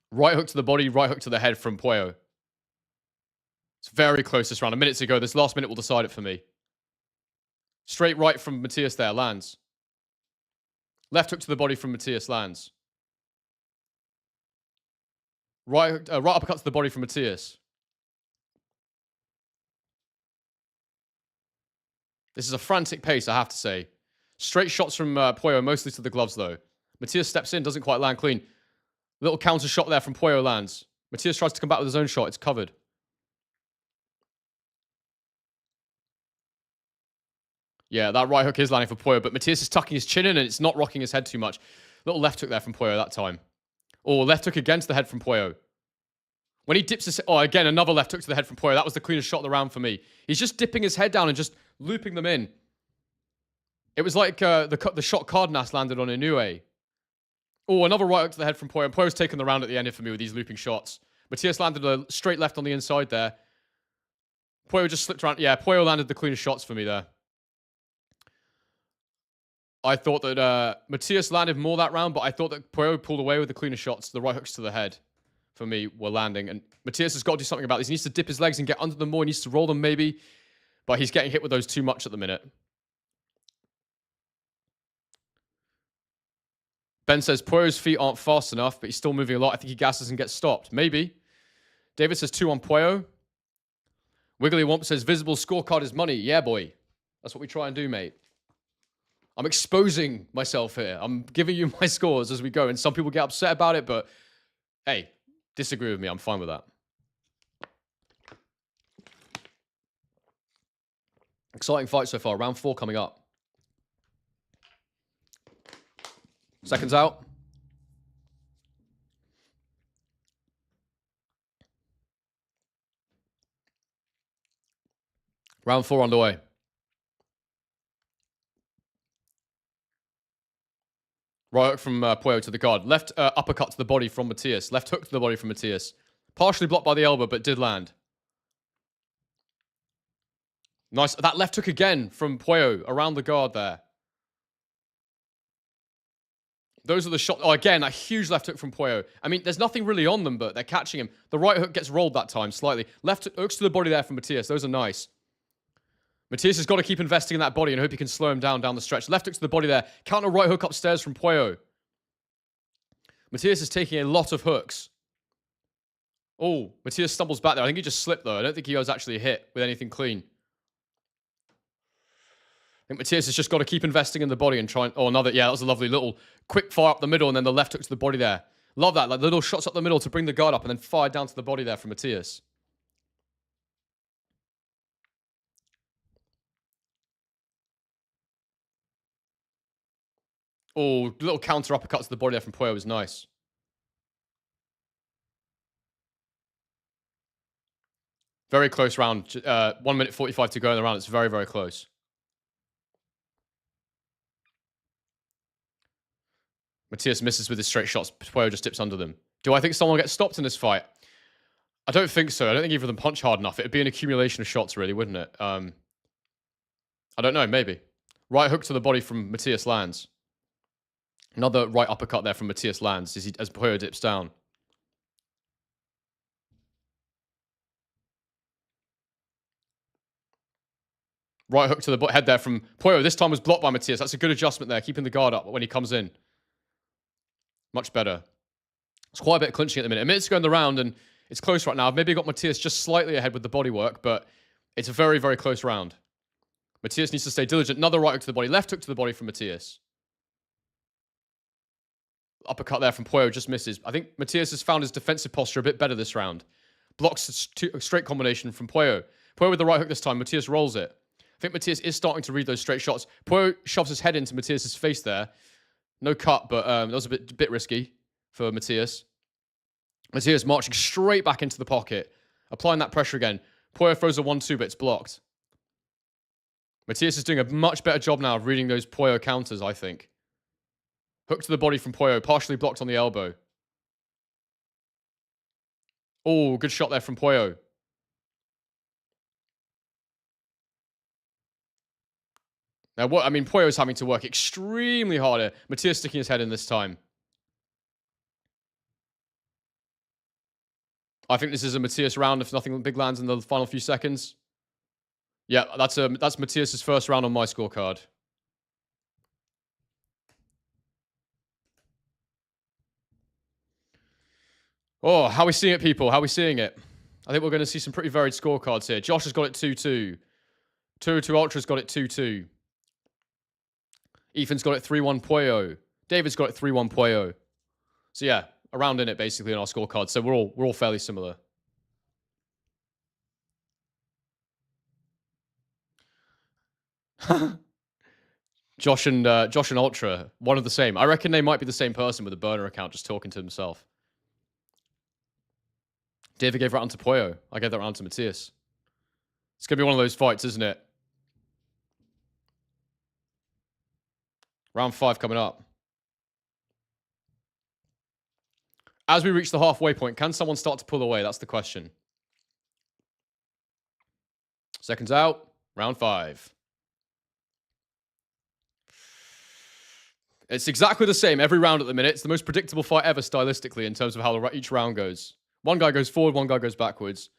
Right hook to the body, right hook to the head from Puyo. It's very close this round. A minute to go. This last minute will decide it for me. Straight right from Matias there, lands. Left hook to the body from Matias, lands. Right uppercut to the body from Matias. This is a frantic pace, I have to say. Straight shots from Puyo, mostly to the gloves, though. Matias steps in, doesn't quite land clean. Little counter shot there from Puyo lands. Matias tries to come back with his own shot. It's covered. Yeah, that right hook is landing for Puyo, but Matias is tucking his chin in and it's not rocking his head too much. Little left hook there from Puyo that time. Oh, left hook against the head from Puyo. When he dips his... Oh, again, another left hook to the head from Puyo. That was the cleanest shot of the round for me. He's just dipping his head down and just looping them in. It was like the shot Cardenas landed on Inoue. Oh, another right hook to the head from Puyo. And Puyo's taken the round at the end here for me with these looping shots. Matias landed a straight left on the inside there. Puyo just slipped around. Yeah, Puyo landed the cleanest shots for me there. I thought that Matias landed more that round, but I thought that Puyo pulled away with the cleaner shots. The right hooks to the head, for me, were landing. And Matias has got to do something about this. He needs to dip his legs and get under them more. He needs to roll them, maybe. But he's getting hit with those too much at the minute. Ben says, Puyo's feet aren't fast enough, but he's still moving a lot. I think he gasses and gets stopped. Maybe. David says 2 on Puyo. Wiggly Womp says, visible scorecard is money. Yeah, boy. That's what we try and do, mate. I'm exposing myself here. I'm giving you my scores as we go. And some people get upset about it, but hey, disagree with me. I'm fine with that. Exciting fight so far. Round 4 coming up. Seconds out. Round 4 underway. Right hook from Puyo to the guard. Left uppercut to the body from Matias. Left hook to the body from Matias. Partially blocked by the elbow, but did land. Nice. That left hook again from Puyo around the guard there. Those are the shots. Oh, again, a huge left hook from Puyo. I mean, there's nothing really on them, but they're catching him. The right hook gets rolled that time slightly. Left hooks to the body there from Matias. Those are nice. Matias has got to keep investing in that body and hope he can slow him down the stretch. Left hook to the body there. Counter right hook upstairs from Puyo. Matias is taking a lot of hooks. Oh, Matias stumbles back there. I think he just slipped, though. I don't think he was actually hit with anything clean. I think Matias has just got to keep investing in the body and try and... Oh, another... Yeah, that was a lovely little quick fire up the middle and then the left hook to the body there. Love that. Like little shots up the middle to bring the guard up and then fire down to the body there from Matias. Oh, little counter uppercut to the body there from Puyo was nice. Very close round. 1 minute 45 to go in the round. It's very, very close. Matias misses with his straight shots. Puyo just dips under them. Do I think someone gets stopped in this fight? I don't think so. I don't think either of them punch hard enough. It'd be an accumulation of shots, really, wouldn't it? I don't know. Maybe. Right hook to the body from Matias lands. Another right uppercut there from Matias lands as Puyo dips down. Right hook to the head there from Puyo. This time was blocked by Matias. That's a good adjustment there, keeping the guard up when he comes in. Much better. It's quite a bit of clinching at the minute. A minute's going the round, and it's close right now. I've maybe got Matias just slightly ahead with the bodywork, but it's a very, very close round. Matias needs to stay diligent. Another right hook to the body. Left hook to the body from Matias. Uppercut there from Puyo just misses. I think Matias has found his defensive posture a bit better this round. Blocks a straight combination from Puyo. Puyo with the right hook this time. Matias rolls it. I think Matias is starting to read those straight shots. Puyo shoves his head into Matias' face there. No cut, but that was a bit risky for Matias. Matias marching straight back into the pocket. Applying that pressure again. Puyo throws a 1-2, but it's blocked. Matias is doing a much better job now of reading those Puyo counters, I think. Hook to the body from Puyo, partially blocked on the elbow. Oh, good shot there from Puyo. Now, Puyo's having to work extremely hard here. Matias sticking his head in this time. I think this is a Matias round if nothing big lands in the final few seconds. Yeah, that's Matias' first round on my scorecard. Oh, how are we seeing it, people? How are we seeing it? I think we're going to see some pretty varied scorecards here. Josh has got it 2-2. 2-2 Ultra's got it 2-2. Ethan's got it 3-1 Puyo. David's got it 3-1 Puyo. So yeah, around in it basically on our scorecard. So we're all fairly similar. Josh and Ultra, one of the same. I reckon they might be the same person with a burner account just talking to himself. David gave that round to Puyo. I gave that round to Matias. It's going to be one of those fights, isn't it? Round 5 coming up. As we reach the halfway point, can someone start to pull away? That's the question. Seconds out. Round 5. It's exactly the same every round at the minute. It's the most predictable fight ever stylistically in terms of how each round goes. One guy goes forward, one guy goes backwards.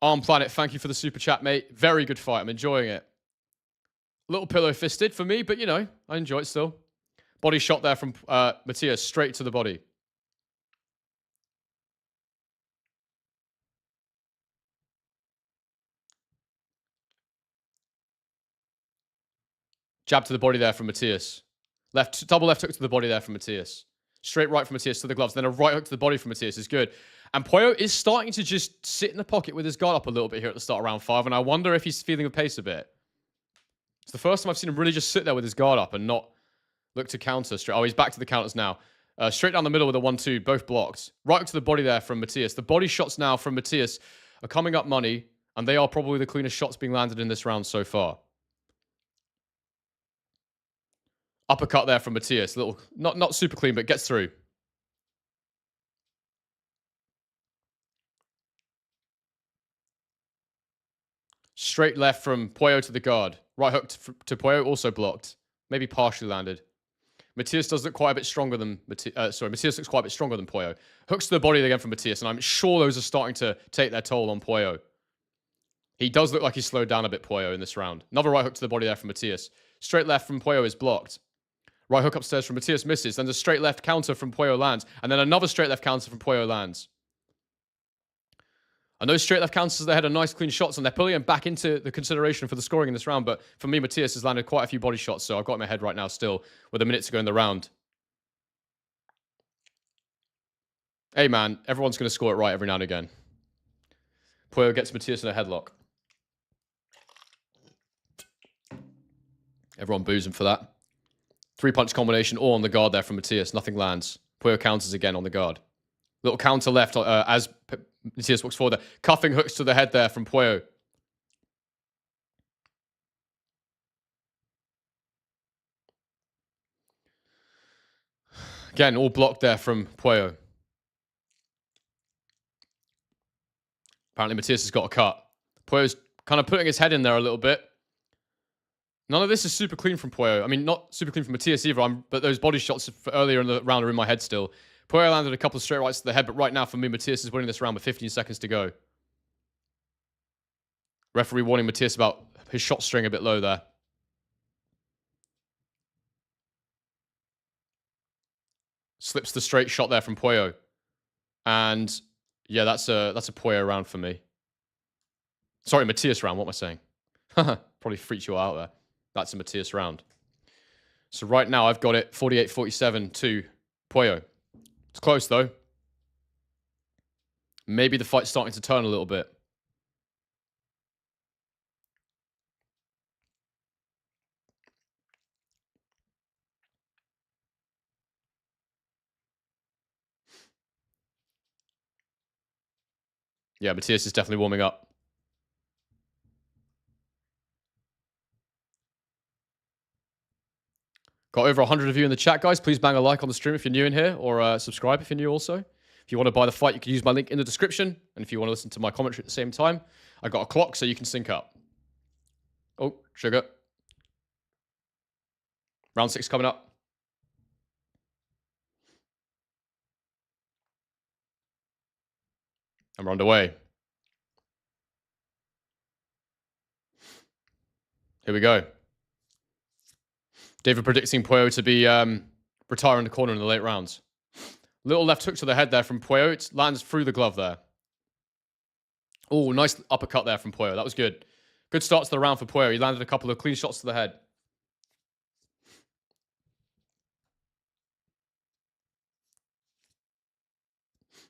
Arm Planet, thank you for the super chat, mate. Very good fight. I'm enjoying it. Little pillow-fisted for me, but, you know, I enjoy it still. Body shot there from Matias, straight to the body. Jab to the body there from Matias. Double left hook to the body there from Matias. Straight right from Matias to the gloves. Then a right hook to the body from Matias is good. And Puyo is starting to just sit in the pocket with his guard up a little bit here at the start of round 5. And I wonder if he's feeling the pace a bit. It's the first time I've seen him really just sit there with his guard up and not look to counter straight. Oh, he's back to the counters now. Straight down the middle with a 1-2, both blocked. Right hook to the body there from Matias. The body shots now from Matias are coming up money. And they are probably the cleanest shots being landed in this round so far. Uppercut there from Matias. Little, not super clean, but gets through. Straight left from Puyo to the guard. Right hook to Puyo, also blocked. Maybe partially landed. Matias does look quite a bit stronger than... Matias looks quite a bit stronger than Puyo. Hooks to the body again from Matias, and I'm sure those are starting to take their toll on Puyo. He does look like he's slowed down a bit, Puyo, in this round. Another right hook to the body there from Matias. Straight left from Puyo is blocked. Right hook upstairs from Matias misses. Then the straight left counter from Puyo lands. And then another straight left counter from Puyo lands. And those straight left counters, they had a nice clean shots, and they're pulling him back into the consideration for the scoring in this round. But for me, Matias has landed quite a few body shots, so I've got in my head right now still with a minute to go in the round. Hey, man, everyone's going to score it right every now and again. Puyo gets Matias in a headlock. Everyone boos him for that. 3-punch combination all on the guard there from Matias. Nothing lands. Puyo counters again on the guard. Little counter left as Matias walks forward there. Cuffing hooks to the head there from Puyo. Again, all blocked there from Puyo. Apparently Matias has got a cut. Puyo's kind of putting his head in there a little bit. None of this is super clean from Puyo. I mean, not super clean from Matias either, but those body shots earlier in the round are in my head still. Puyo landed a couple of straight rights to the head, but right now for me, Matias is winning this round with 15 seconds to go. Referee warning Matias about his shot string a bit low there. Slips the straight shot there from Puyo. And yeah, that's a Puyo round for me. Sorry, Matias round. What am I saying? Probably freaked you out there. That's a Matias round. So right now I've got it 48-47 to Puyo. It's close though. Maybe the fight's starting to turn a little bit. Yeah, Matias is definitely warming up. Got over 100 of you in the chat, guys. Please bang a like on the stream if you're new in here, or subscribe if you're new also. If you want to buy the fight, you can use my link in the description. And if you want to listen to my commentary at the same time, I got a clock so you can sync up. Oh, sugar. Round 6 coming up. And we're underway. Here we go. David predicting Puyo to be retiring the corner in the late rounds. Little left hook to the head there from Puyo. It lands through the glove there. Oh, nice uppercut there from Puyo. That was good. Good start to the round for Puyo. He landed a couple of clean shots to the head.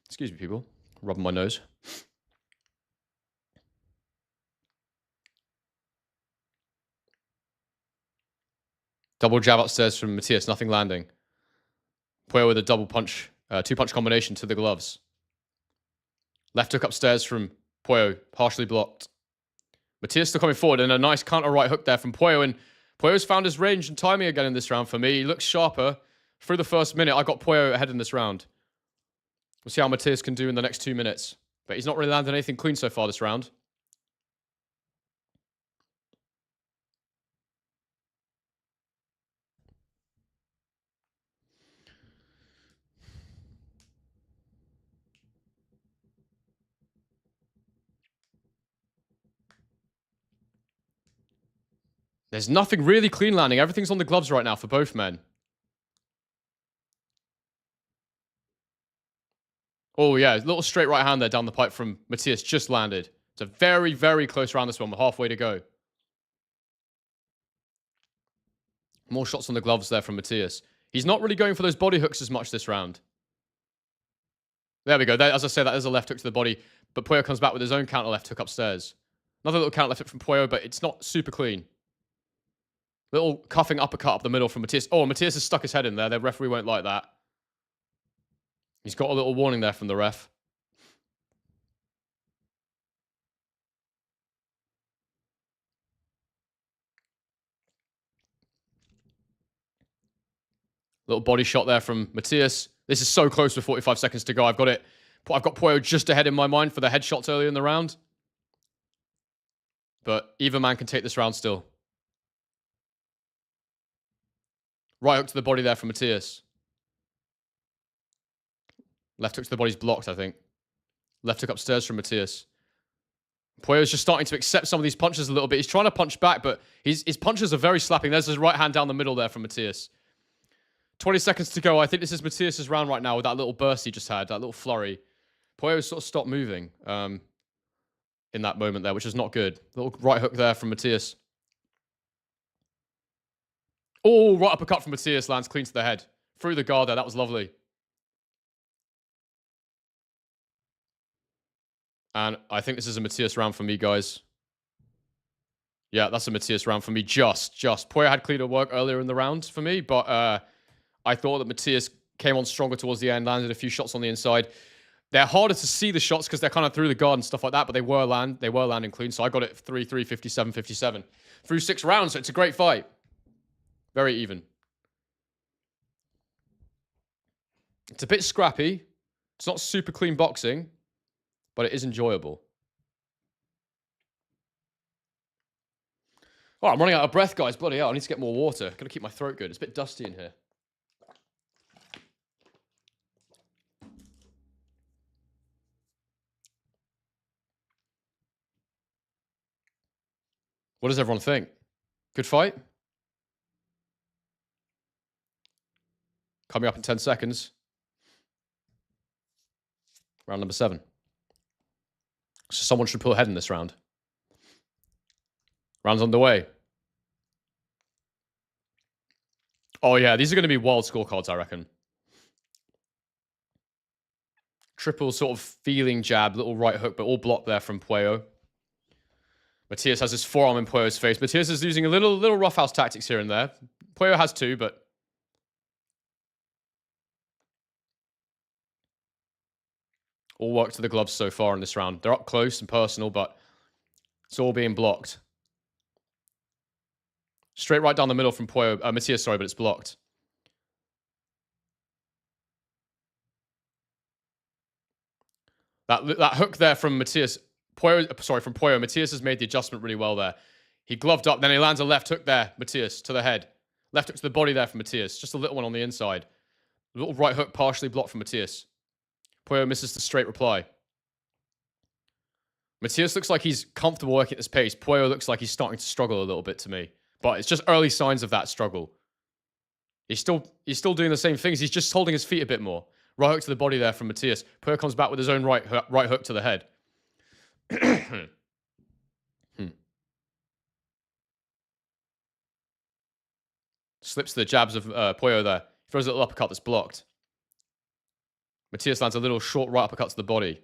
Excuse me, people. Rubbing my nose. Double jab upstairs from Matias. Nothing landing. Puyo with a double punch, 2-punch combination to the gloves. Left hook upstairs from Puyo, partially blocked. Matias still coming forward, and a nice counter right hook there from Puyo. And Puyo's found his range and timing again in this round for me. He looks sharper. Through the first minute, I got Puyo ahead in this round. We'll see how Matias can do in the next 2 minutes. But he's not really landed anything clean so far this round. There's nothing really clean landing. Everything's on the gloves right now for both men. Oh, yeah. A little straight right hand there down the pipe from Matias just landed. It's a very, very close round this one. We're halfway to go. More shots on the gloves there from Matias. He's not really going for those body hooks as much this round. There we go. As I said, that is a left hook to the body. But Puyo comes back with his own counter left hook upstairs. Another little counter left hook from Puyo, but it's not super clean. Little cuffing uppercut up the middle from Matias. Oh, Matias has stuck his head in there. The referee won't like that. He's got a little warning there from the ref. Little body shot there from Matias. This is so close with 45 seconds to go. I've got Puyo just ahead in my mind for the headshots earlier in the round. But either man can take this round still. Right hook to the body there from Matias. Left hook to the body's blocked, I think. Left hook upstairs from Matias. Puyo's just starting to accept some of these punches a little bit. He's trying to punch back, but his punches are very slapping. There's his right hand down the middle there from Matias. 20 seconds to go. I think this is Matias' round right now with that little burst he just had, that little flurry. Puyo sort of stopped moving in that moment there, which is not good. Little right hook there from Matias. Oh, right uppercut from Matias lands clean to the head. Through the guard there. That was lovely. And I think this is a Matias round for me, guys. Yeah, that's a Matias round for me. Just. Puyo had cleaner work earlier in the round for me, but I thought that Matias came on stronger towards the end, landed a few shots on the inside. They're harder to see the shots because they're kind of through the guard and stuff like that, but they were landing clean. So I got it 3-3, 57-57 through 6 rounds. So it's a great fight. Very even. It's a bit scrappy. It's not super clean boxing, but it is enjoyable. Oh, I'm running out of breath, guys. Bloody hell. I need to get more water. Gotta keep my throat good. It's a bit dusty in here. What does everyone think? Good fight? Coming up in 10 seconds. Round number 7. So someone should pull ahead in this round. Round's underway. Oh, yeah. These are going to be wild scorecards, I reckon. Triple sort of feeling jab, little right hook, but all blocked there from Puyo. Matias has his forearm in Puyo's face. Matias is using a little roughhouse tactics here and there. Puyo has 2, but all work to the gloves so far in this round. They're up close and personal, but it's all being blocked. Straight right down the middle from Puyo. Matias, sorry, but it's blocked. That hook there from Matias. From Puyo. Matias has made the adjustment really well there. He gloved up, then he lands a left hook there, Matias, to the head. Left hook to the body there from Matias. Just a little one on the inside. A little right hook partially blocked from Matias. Puyo misses the straight reply. Matias looks like he's comfortable working at this pace. Puyo looks like he's starting to struggle a little bit to me. But it's just early signs of that struggle. He's still doing the same things. He's just holding his feet a bit more. Right hook to the body there from Matias. Puyo comes back with his own right hook to the head. Slips to the jabs of Puyo there. Throws a little uppercut that's blocked. Matias lands a little short right uppercut to the body.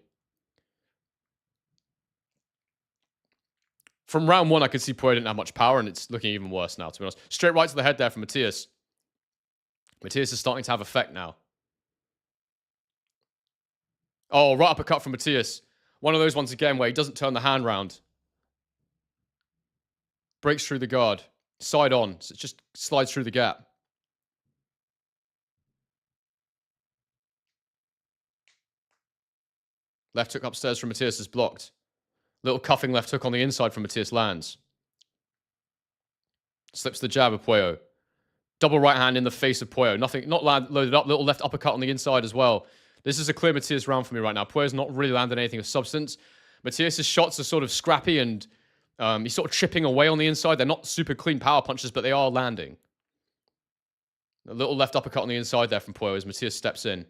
From round 1, I could see Puyo didn't have much power, and it's looking even worse now, to be honest. Straight right to the head there from Matias. Matias is starting to have effect now. Oh, right uppercut from Matias. One of those ones again where he doesn't turn the hand round. Breaks through the guard. Side on. So it just slides through the gap. Left hook upstairs from Matias is blocked. Little cuffing left hook on the inside from Matias lands. Slips the jab of Puyo. Double right hand in the face of Puyo. Not loaded up. Little left uppercut on the inside as well. This is a clear Matias round for me right now. Puyo's not really landed anything of substance. Matias' shots are sort of scrappy and he's sort of chipping away on the inside. They're not super clean power punches, but they are landing. A little left uppercut on the inside there from Puyo as Matias steps in.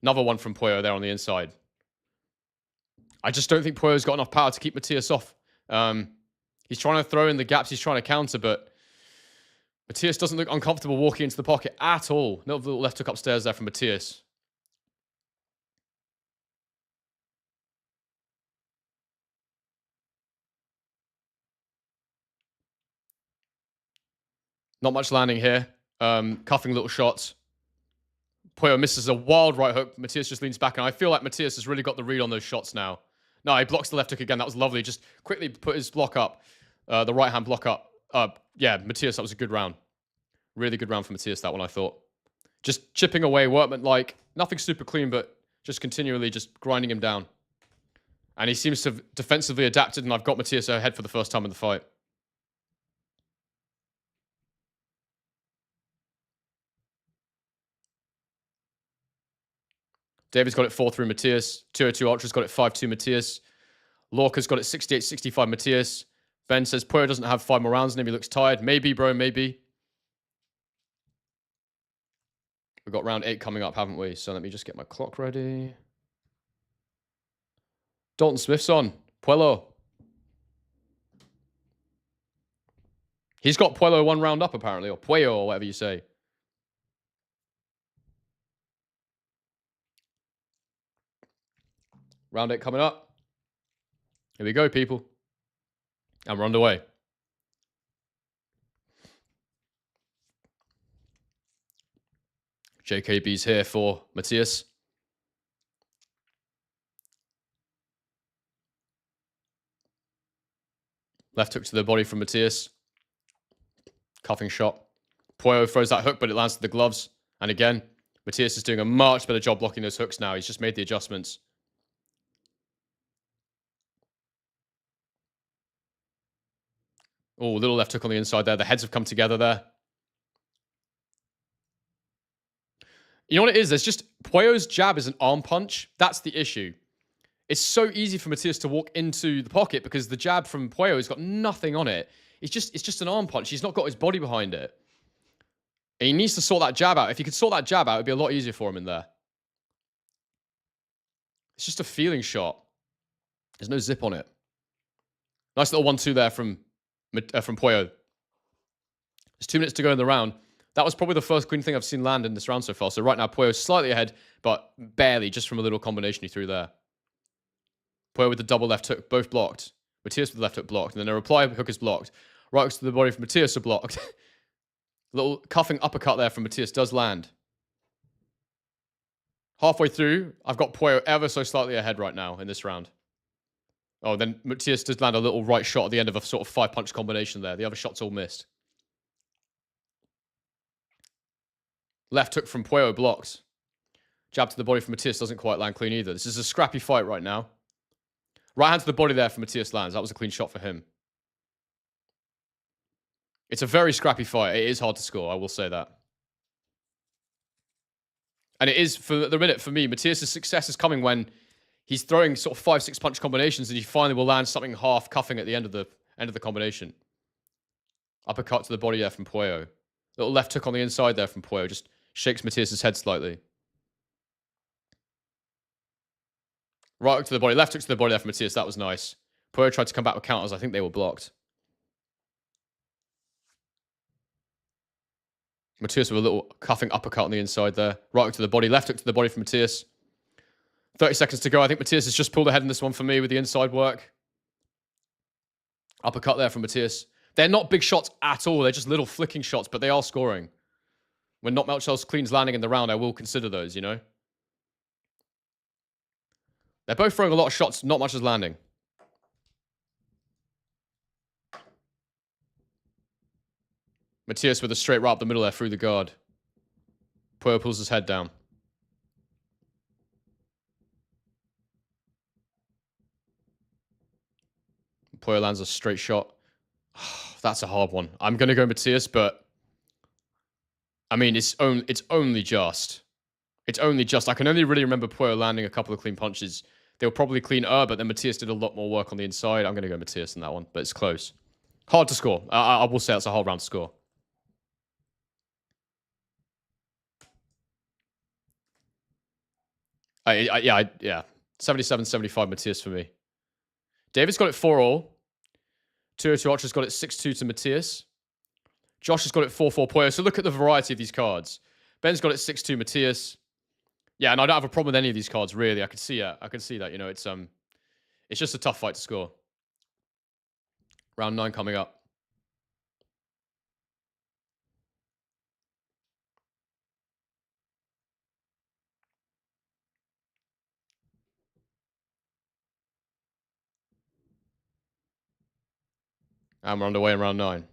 Another one from Puyo there on the inside. I just don't think Puyo's got enough power to keep Matias off. He's trying to throw in the gaps he's trying to counter, but Matias doesn't look uncomfortable walking into the pocket at all. Little left hook upstairs there from Matias. Not much landing here. Cuffing little shots. Puyo misses a wild right hook. Matias just leans back, and I feel like Matias has really got the read on those shots now. No, he blocks the left hook again. That was lovely. Just quickly put his block up. The right hand block up. Yeah, Matias, that was a good round. Really good round for Matias, that one, I thought. Just chipping away, workman-like. Nothing super clean, but just continually just grinding him down. And he seems to have defensively adapted, and I've got Matias ahead for the first time in the fight. David's got it 4-3 Matias. 202 Ultra's got it 5-2 Matias. Lorca's got it 68-65 Matias. Ben says Puyo doesn't have 5 more rounds in him. He looks tired. Maybe, bro, maybe. We've got round 8 coming up, haven't we? So let me just get my clock ready. Dalton Smith's on. Puyo. He's got Puyo 1 round up, apparently. Or Puyo, or whatever you say. Round 8 coming up. Here we go, people. And we're underway. JKB's here for Matias. Left hook to the body from Matias. Cuffing shot. Puyo throws that hook, but it lands to the gloves. And again, Matias is doing a much better job blocking those hooks now. He's just made the adjustments. Oh, little left hook on the inside there. The heads have come together there. You know what it is? There's just... Puyo's jab is an arm punch. That's the issue. It's so easy for Matias to walk into the pocket because the jab from Puyo has got nothing on it. It's just an arm punch. He's not got his body behind it. And he needs to sort that jab out. If he could sort that jab out, it'd be a lot easier for him in there. It's just a feeling shot. There's no zip on it. Nice little 1-2 there from Puyo. There's 2 minutes to go in the round. That was probably the first clean thing I've seen land in this round so far. So right now, Puyo's slightly ahead, but barely, just from a little combination he threw there. Puyo with the double left hook, both blocked. Matias with the left hook blocked. And then a reply hook is blocked. Right hooks to the body from Matias are blocked. Little cuffing uppercut there from Matias does land. Halfway through, I've got Puyo ever so slightly ahead right now in this round. Oh, then Matias does land a little right shot at the end of a sort of 5-punch combination there. The other shots all missed. Left hook from Puyo blocked. Jab to the body from Matias doesn't quite land clean either. This is a scrappy fight right now. Right hand to the body there from Matias lands. That was a clean shot for him. It's a very scrappy fight. It is hard to score, I will say that. And it is, for the minute, for me, Matias' success is coming when he's throwing sort of 5-6 punch combinations and he finally will land something half cuffing at the end of the combination. Uppercut to the body there from Puyo. Little left hook on the inside there from Puyo. Just shakes Matias' head slightly. Right hook to the body. Left hook to the body there from Matias. That was nice. Puyo tried to come back with counters. I think they were blocked. Matias with a little cuffing uppercut on the inside there. Right hook to the body. Left hook to the body from Matias. 30 seconds to go. I think Matias has just pulled ahead in this one for me with the inside work. Uppercut there from Matias. They're not big shots at all. They're just little flicking shots, but they are scoring. When not much else clean's landing in the round, I will consider those, you know? They're both throwing a lot of shots. Not much is landing. Matias with a straight right up the middle there through the guard. Puyo pulls his head down. Puyo lands a straight shot. That's a hard one. I'm going to go Matias, but... I mean, it's only just. It's only just. I can only really remember Puyo landing a couple of clean punches. They were probably cleaner, but then Matias did a lot more work on the inside. I'm going to go Matias in that one, but it's close. Hard to score. I will say it's a hard round to score. Yeah. 77-75 Matias for me. David's got it 4-all. 202 Ultra's got it 6-2 to Matias. Josh has got it 4-4 Puyo. So look at the variety of these cards. Ben's got it 6-2 Matias. Yeah, and I don't have a problem with any of these cards, really. I can see that. I can see that. You know, it's just a tough fight to score. Round 9 coming up. And we're underway in round 9.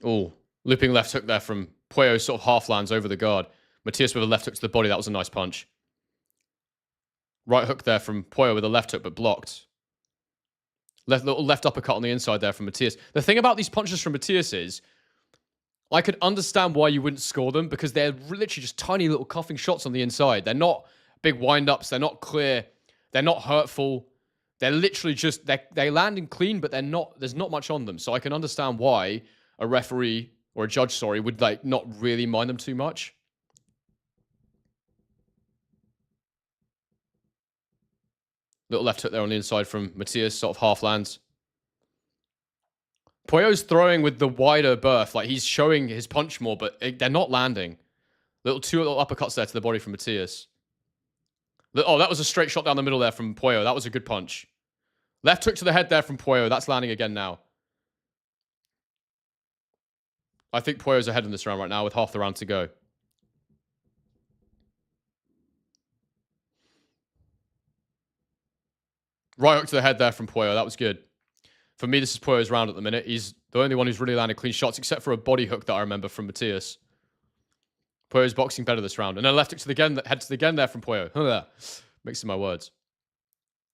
Oh, looping left hook there from Puyo, sort of half lands over the guard. Matias with a left hook to the body. That was a nice punch. Right hook there from Puyo with a left hook, but blocked. Little left uppercut on the inside there from Matias. The thing about these punches from Matias is, I could understand why you wouldn't score them, because they're literally just tiny little cuffing shots on the inside. They're not big wind-ups. They're not clear. They're not hurtful. They're literally just, they're landing clean, but there's not much on them. So I can understand why a referee, or a judge, sorry, would not really mind them too much. Little left hook there on the inside from Matias, sort of half lands. Puyo's throwing with the wider berth. Like, he's showing his punch more, but they're not landing. Two little uppercuts there to the body from Matias. Oh, that was a straight shot down the middle there from Puyo. That was a good punch. Left hook to the head there from Puyo. That's landing again now. I think Puyo's ahead in this round right now with half the round to go. Right hook to the head there from Puyo. That was good. For me, this is Puyo's round at the minute. He's the only one who's really landed clean shots, except for a body hook that I remember from Matias. Puyo's boxing better this round. And then left hook to the head to the again there from Puyo. Mixing my words.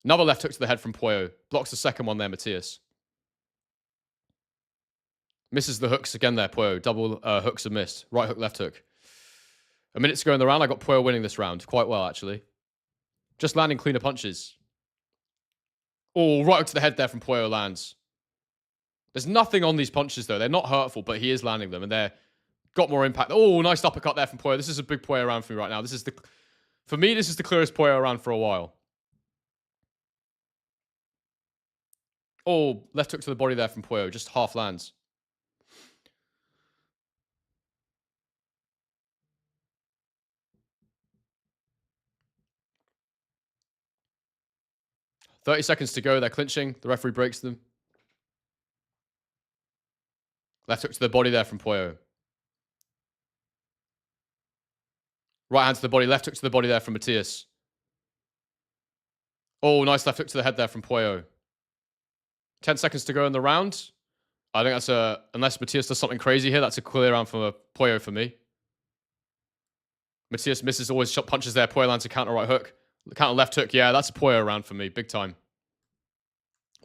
Another left hook to the head from Puyo. Blocks the second one there, Matias. Misses the hooks again there, Puyo. Double hooks are missed. Right hook, left hook. A minute to go in the round. I got Puyo winning this round. Quite well, actually. Just landing cleaner punches. Oh, right hook to the head there from Puyo lands. There's nothing on these punches, though. They're not hurtful, but he is landing them, and they're got more impact. Oh, nice uppercut there from Puyo. This is a big Puyo round for me right now. For me, this is the clearest Puyo round for a while. Oh, left hook to the body there from Puyo. Just half lands. $30 seconds to go. They're clinching. The referee breaks them. Left hook to the body there from Puyo. Right hand to the body. Left hook to the body there from Matias. Oh, nice left hook to the head there from Puyo. 10 seconds to go in the round. I think that's unless Matias does something crazy here, that's a clear round for Puyo for me. Matias misses always shot punches there. Puyo lands a counter right hook. Counter left hook. Yeah, that's a Puyo round for me. Big time.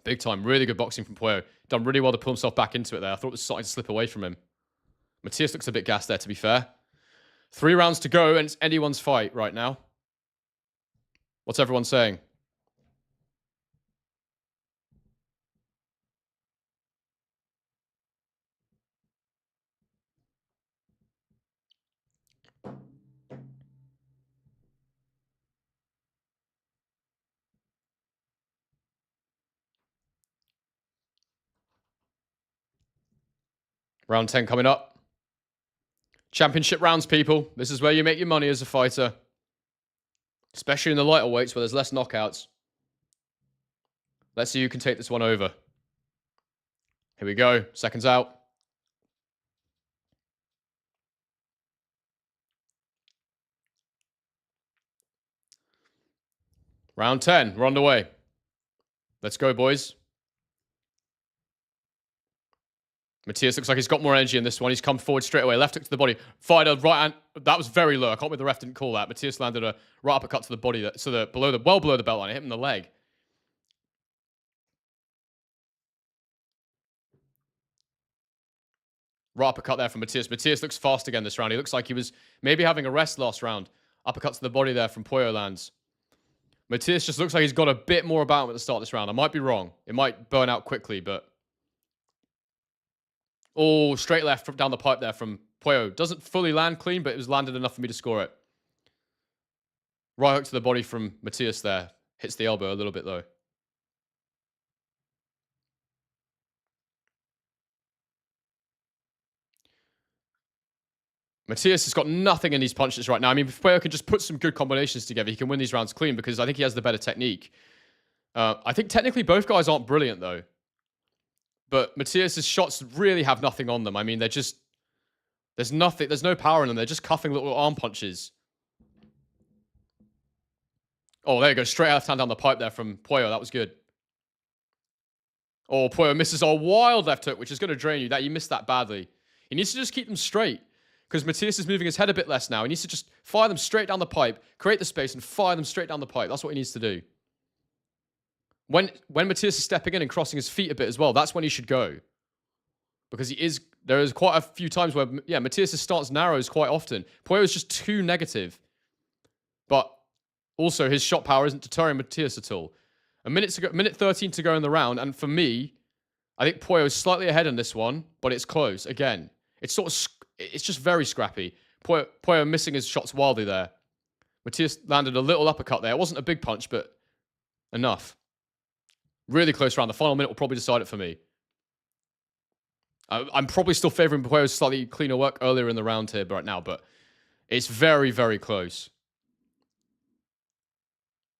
Big time. Really good boxing from Puyo. Done really well to pull himself back into it there. I thought it was starting to slip away from him. Matias looks a bit gassed there, to be fair. 3 rounds to go, and it's anyone's fight right now. What's everyone saying? Round 10 coming up. Championship rounds, people. This is where you make your money as a fighter. Especially in the lighter weights where there's less knockouts. Let's see who can take this one over. Here we go. Seconds out. Round 10. We're underway. Let's go, boys. Matias looks like he's got more energy in this one. He's come forward straight away. Left hook to the body. Fired a right hand. That was very low. I can't believe the ref didn't call that. Matias landed a right uppercut to the body. Well below the belt line. It hit him in the leg. Right uppercut there from Matias. Matias looks fast again this round. He looks like he was maybe having a rest last round. Uppercut to the body there from Puyo lands. Matias just looks like he's got a bit more about him at the start of this round. I might be wrong. It might burn out quickly, but... Oh, straight left down the pipe there from Puyo. Doesn't fully land clean, but it was landed enough for me to score it. Right hook to the body from Matias there. Hits the elbow a little bit, though. Matias has got nothing in these punches right now. I mean, if Puyo can just put some good combinations together, he can win these rounds clean because I think he has the better technique. I think technically both guys aren't brilliant, though. But Matias' shots really have nothing on them. I mean, they're just... There's no power in them. They're just cuffing little arm punches. Oh, there you go. Straight left hand down the pipe there from Puyo. That was good. Oh, Puyo misses a wild left hook, which is going to drain you. You missed that badly. He needs to just keep them straight. Because Matias is moving his head a bit less now. He needs to just fire them straight down the pipe, create the space, and fire them straight down the pipe. That's what he needs to do. When Matias is stepping in and crossing his feet a bit as well, that's when he should go. Because there is quite a few times where, yeah, Matias' stance narrows quite often. Puyo is just too negative. But also, his shot power isn't deterring Matias at all. Minute 13 to go in the round, and for me, I think Puyo is slightly ahead in this one, but it's close. Again, it's just very scrappy. Puyo missing his shots wildly there. Matias landed a little uppercut there. It wasn't a big punch, but enough. Really close round. The final minute will probably decide it for me. I'm probably still favouring Puyo's slightly cleaner work earlier in the round here right now, but it's very, very close.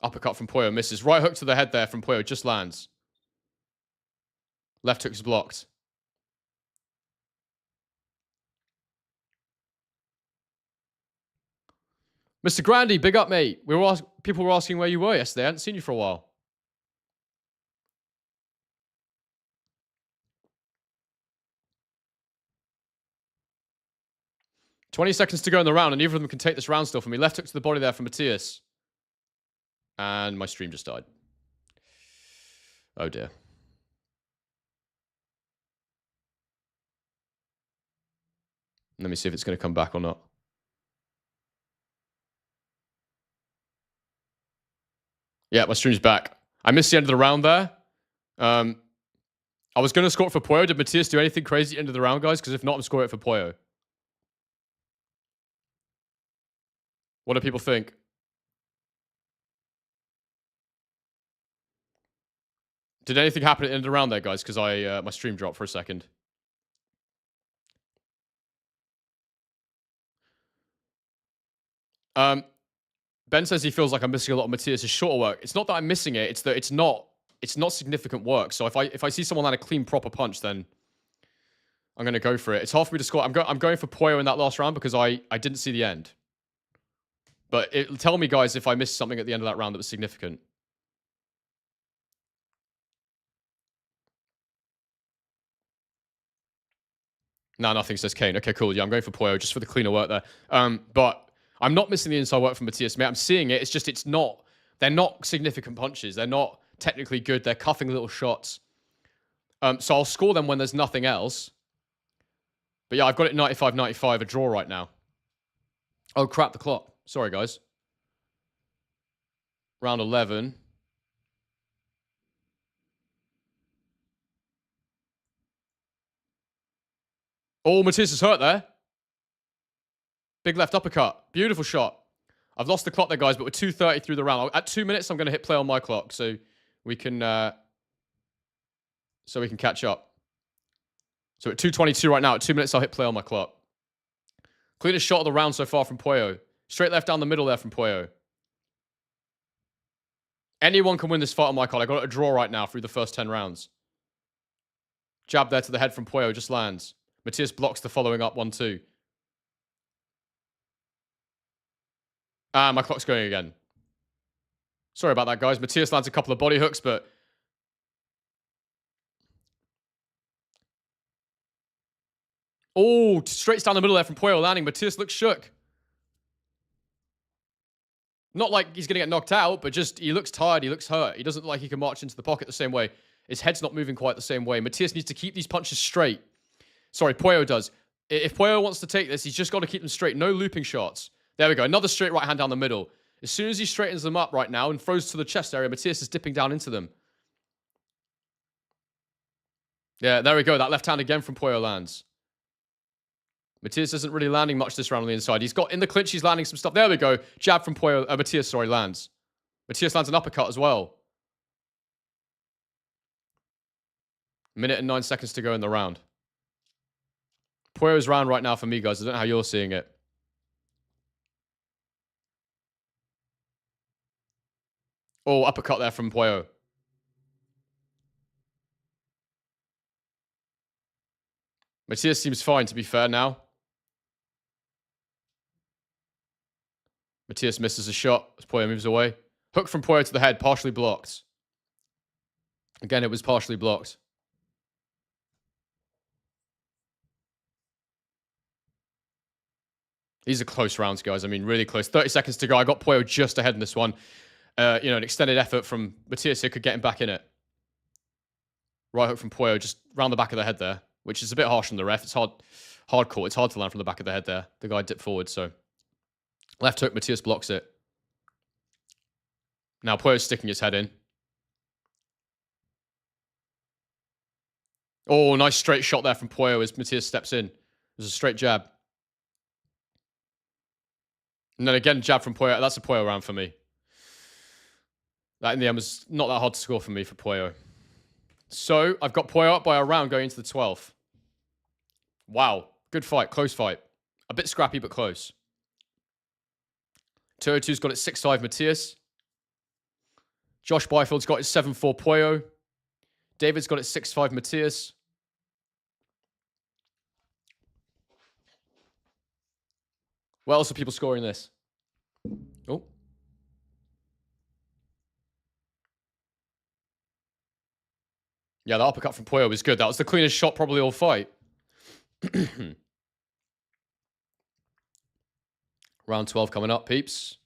Uppercut from Puyo misses. Right hook to the head there from Puyo just lands. Left hook is blocked. Mr. Grandy, big up, mate. People were asking where you were yesterday. I hadn't seen you for a while. "20 seconds to go in the round, and neither of them can take this round still for me." Left hook to the body there from Matias. And my stream just died. Oh, dear. Let me see if it's going to come back or not. Yeah, my stream's back. I missed the end of the round there. I was going to score it for Puyo. Did Matias do anything crazy at the end of the round, guys? Because if not, I'm scoring it for Puyo. What do people think? Did anything happen at the end of the round there, guys? Because my stream dropped for a second. Ben says he feels like I'm missing a lot of Matias' shorter work. It's not that I'm missing it. It's that it's not significant work. So if I see someone land a clean, proper punch, then I'm going to go for it. It's hard for me to score. I'm going for Puyo in that last round because I didn't see the end. But tell me, guys, if I missed something at the end of that round that was significant. No, nothing, says Kane. Okay, cool. Yeah, I'm going for Puyo just for the cleaner work there. But I'm not missing the inside work from Matias, mate. I'm seeing it. It's just they're not significant punches. They're not technically good. They're cuffing little shots. So I'll score them when there's nothing else. But yeah, I've got it 95-95, a draw right now. Oh, crap, the clock. Sorry, guys. Round 11. Oh, Matias is hurt there. Big left uppercut. Beautiful shot. I've lost the clock there, guys, but we're 2:30 through the round. At 2 minutes, I'm going to hit play on my clock, so we can catch up. So at 2:22 right now, at 2 minutes, I'll hit play on my clock. Cleanest shot of the round so far from Puyo. Straight left down the middle there from Puyo. Anyone can win this fight on my card. I got a draw right now through the first 10 rounds. Jab there to the head from Puyo just lands. Matias blocks the following up 1-2. My clock's going again. Sorry about that, guys. Matias lands a couple of body hooks, but... Oh, straight down the middle there from Puyo landing. Matias looks shook. Not like he's going to get knocked out, but just he looks tired. He looks hurt. He doesn't look like he can march into the pocket the same way. His head's not moving quite the same way. Matias needs to keep these punches straight. Sorry, Puyo does. If Puyo wants to take this, he's just got to keep them straight. No looping shots. There we go. Another straight right hand down the middle. As soon as he straightens them up right now and throws to the chest area, Matias is dipping down into them. Yeah, there we go. That left hand again from Puyo lands. Matias isn't really landing much this round on the inside. He's got in the clinch. He's landing some stuff. There we go. Jab from Puyo. Matias, sorry, lands. Matias lands an uppercut as well. 1 minute and 9 seconds to go in the round. Puyo's round right now for me, guys. I don't know how you're seeing it. Oh, uppercut there from Puyo. Matias seems fine, to be fair, now. Matias misses a shot as Puyo moves away. Hook from Puyo to the head, partially blocked. Again, it was partially blocked. These are close rounds, guys. I mean, really close. 30 seconds to go. I got Puyo just ahead in this one. An extended effort from Matias here could get him back in it. Right hook from Puyo, just round the back of the head there, which is a bit harsh on the ref. It's hard call. It's hard to land from the back of the head there. The guy dipped forward, so... Left hook, Matias blocks it. Now Puyo's sticking his head in. Oh, nice straight shot there from Puyo as Matias steps in. There's a straight jab. And then again, jab from Puyo. That's a Puyo round for me. That in the end was not that hard to score for me for Puyo. So I've got Puyo up by a round going into the 12th. Wow. Good fight. Close fight. A bit scrappy, but close. 202's got it 6-5 Matias. Josh Byfield's got it 7-4 Puyo. David's got it 6-5 Matias. What else are people scoring this? Oh. Yeah, the uppercut from Puyo was good. That was the cleanest shot probably all fight. Round 12 coming up, peeps.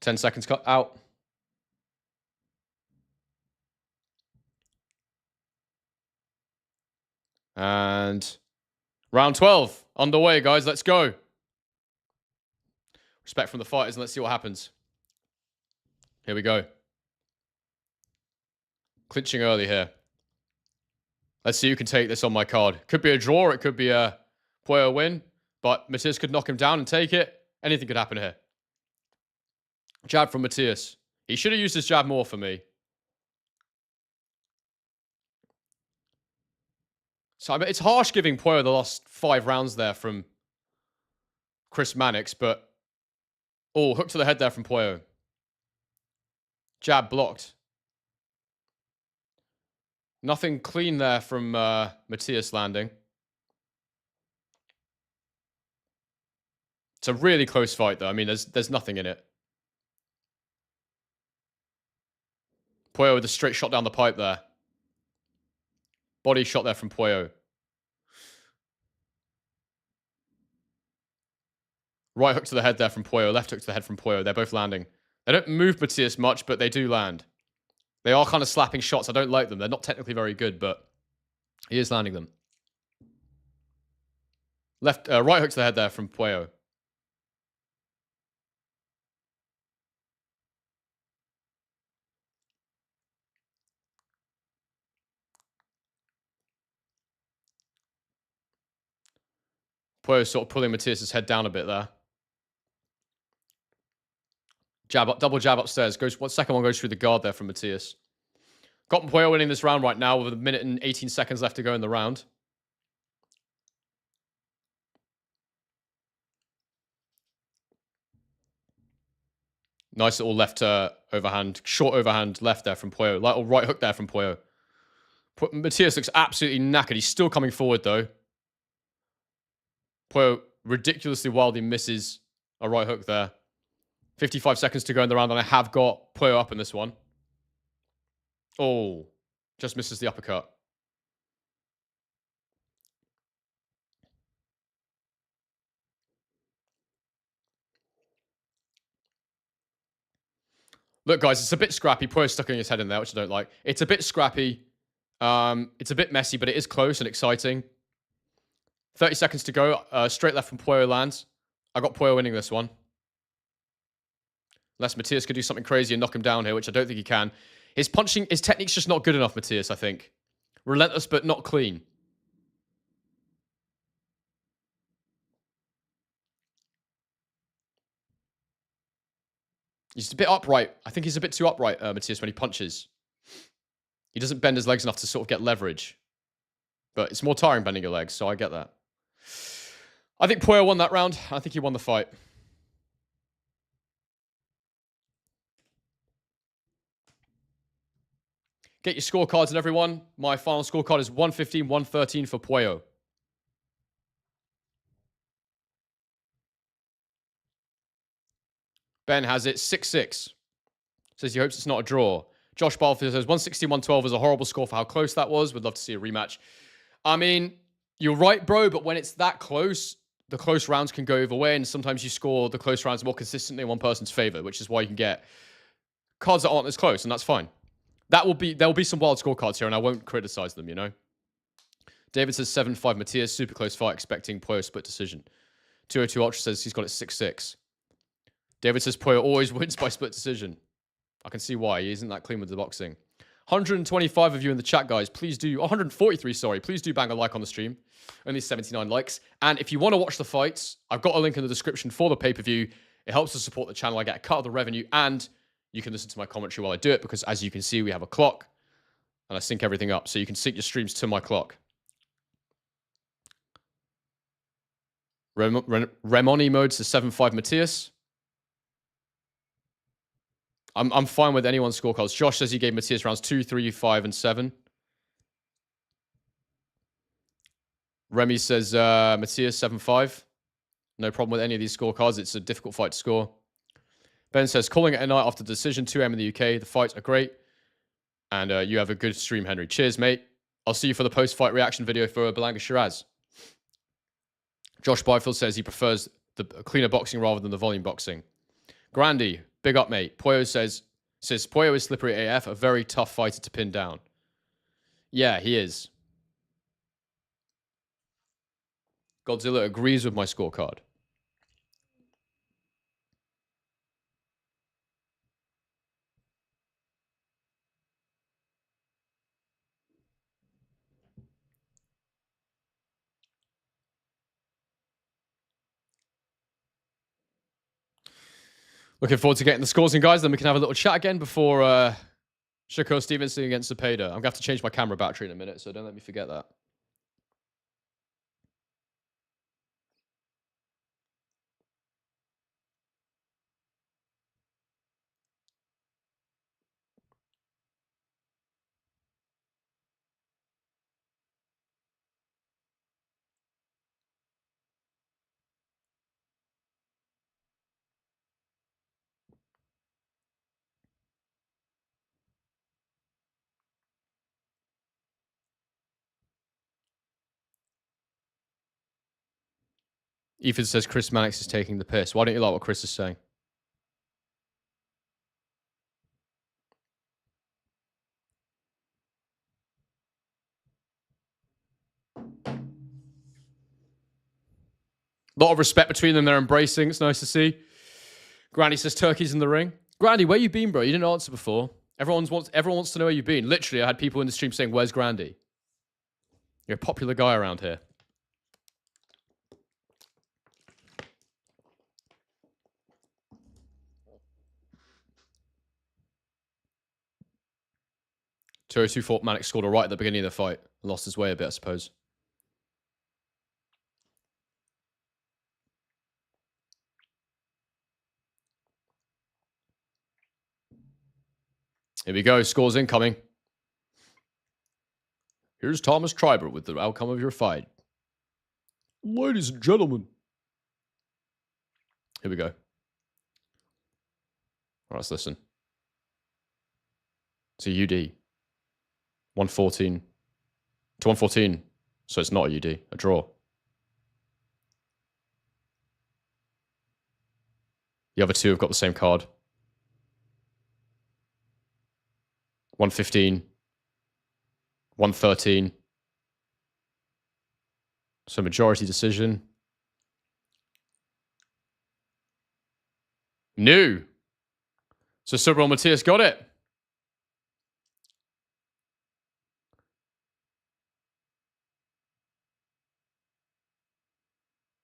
Ten seconds cut out. And round 12 underway, guys. Let's go. Respect from the fighters, and let's see what happens. Here we go. Clinching early here. Let's see who can take this on my card. Could be a draw, or it could be a Puyo win. But Matias could knock him down and take it. Anything could happen here. Jab from Matias. He should have used his jab more for me. So I mean, it's harsh giving Puyo the last 5 rounds there from Chris Mannix, but... Oh, hook to the head there from Puyo. Jab blocked. Nothing clean there from Matias landing. It's a really close fight, though. I mean, there's nothing in it. Puyo with a straight shot down the pipe there. Body shot there from Puyo. Right hook to the head there from Puyo. Left hook to the head from Puyo. They're both landing. They don't move Matias much, but they do land. They are kind of slapping shots. I don't like them. They're not technically very good, but he is landing them. Right hook to the head there from Puyo. Puyo sort of pulling Matias' head down a bit there. Jab up, double jab upstairs. Second one goes through the guard there from Matias. Got Puyo winning this round right now with 1 minute and 18 seconds left to go in the round. Nice little left overhand, short overhand left there from Puyo. Little right hook there from Puyo. Matias looks absolutely knackered. He's still coming forward though. Puyo ridiculously wildly misses a right hook there. 55 seconds to go in the round, and I have got Puyo up in this one. Oh, just misses the uppercut. Look, guys, it's a bit scrappy. Puyo's stuck in his head in there, which I don't like. It's a bit scrappy. It's a bit messy, but it is close and exciting. 30 seconds to go. Straight left from Puyo lands. I got Puyo winning this one. Unless Matias could do something crazy and knock him down here, which I don't think he can. His technique's just not good enough, Matias, I think. Relentless, but not clean. He's a bit upright. I think he's a bit too upright, Matias, when he punches. He doesn't bend his legs enough to sort of get leverage. But it's more tiring bending your legs, so I get that. I think Puyo won that round. I think he won the fight. Get your scorecards and everyone. My final scorecard is 115-113 for Puyo. Ben has it 6-6. Says he hopes it's not a draw. Josh Barfield says 116-112 is a horrible score for how close that was. Would love to see a rematch. I mean, you're right, bro, but when it's that close, the close rounds can go either way, and sometimes you score the close rounds more consistently in one person's favor, which is why you can get cards that aren't as close, and that's fine. There will be some wild scorecards here, and I won't criticize them, you know? David says 7-5 Matias, super close fight, expecting Puyo split decision. 202 Ultra says he's got it 6-6. David says Puyo always wins by split decision. I can see why. He isn't that clean with the boxing. 125 of you in the chat, guys. Please do... 143, sorry. Please do bang a like on the stream. Only 79 likes. And if you want to watch the fights, I've got a link in the description for the pay-per-view. It helps to support the channel. I get a cut of the revenue, and you can listen to my commentary while I do it, because as you can see, we have a clock and I sync everything up. So you can sync your streams to my clock. Remoni modes to 7-5 Matias. I'm fine with anyone's scorecards. Josh says he gave Matias rounds 2, 3, 5, and 7. Remy says Matias 7-5. No problem with any of these scorecards. It's a difficult fight to score. Ben says, calling it a night after the decision, 2 a.m. in the UK. The fights are great. And you have a good stream, Henry. Cheers, mate. I'll see you for the post-fight reaction video for Berlanga Sheeraz. Josh Byfield says he prefers the cleaner boxing rather than the volume boxing. Grandy, big up, mate. Puyo says Puyo is slippery AF, a very tough fighter to pin down. Yeah, he is. Godzilla agrees with my scorecard. Looking forward to getting the scores in, guys. Then we can have a little chat again before Shakur Stevenson against Zepeda. I'm going to have to change my camera battery in a minute, so don't let me forget that. Ethan says Chris Mannix is taking the piss. Why don't you like what Chris is saying? A lot of respect between them. They're embracing. It's nice to see. Granny says Turkey's in the ring. Grandy, where you been, bro? You didn't answer before. Everyone wants to know where you've been. Literally, I had people in the stream saying, where's Grandy? You're a popular guy around here. Two thought Mannix scored all right at the beginning of the fight. Lost his way a bit, I suppose. Here we go. Scores incoming. Here's Thomas Triber with the outcome of your fight. Ladies and gentlemen. Here we go. All right, let's listen. It's a UD. 114 to 114. So it's not a UD, a draw. The other two have got the same card. 115. 113. So majority decision. New. So Subrel Matias got it.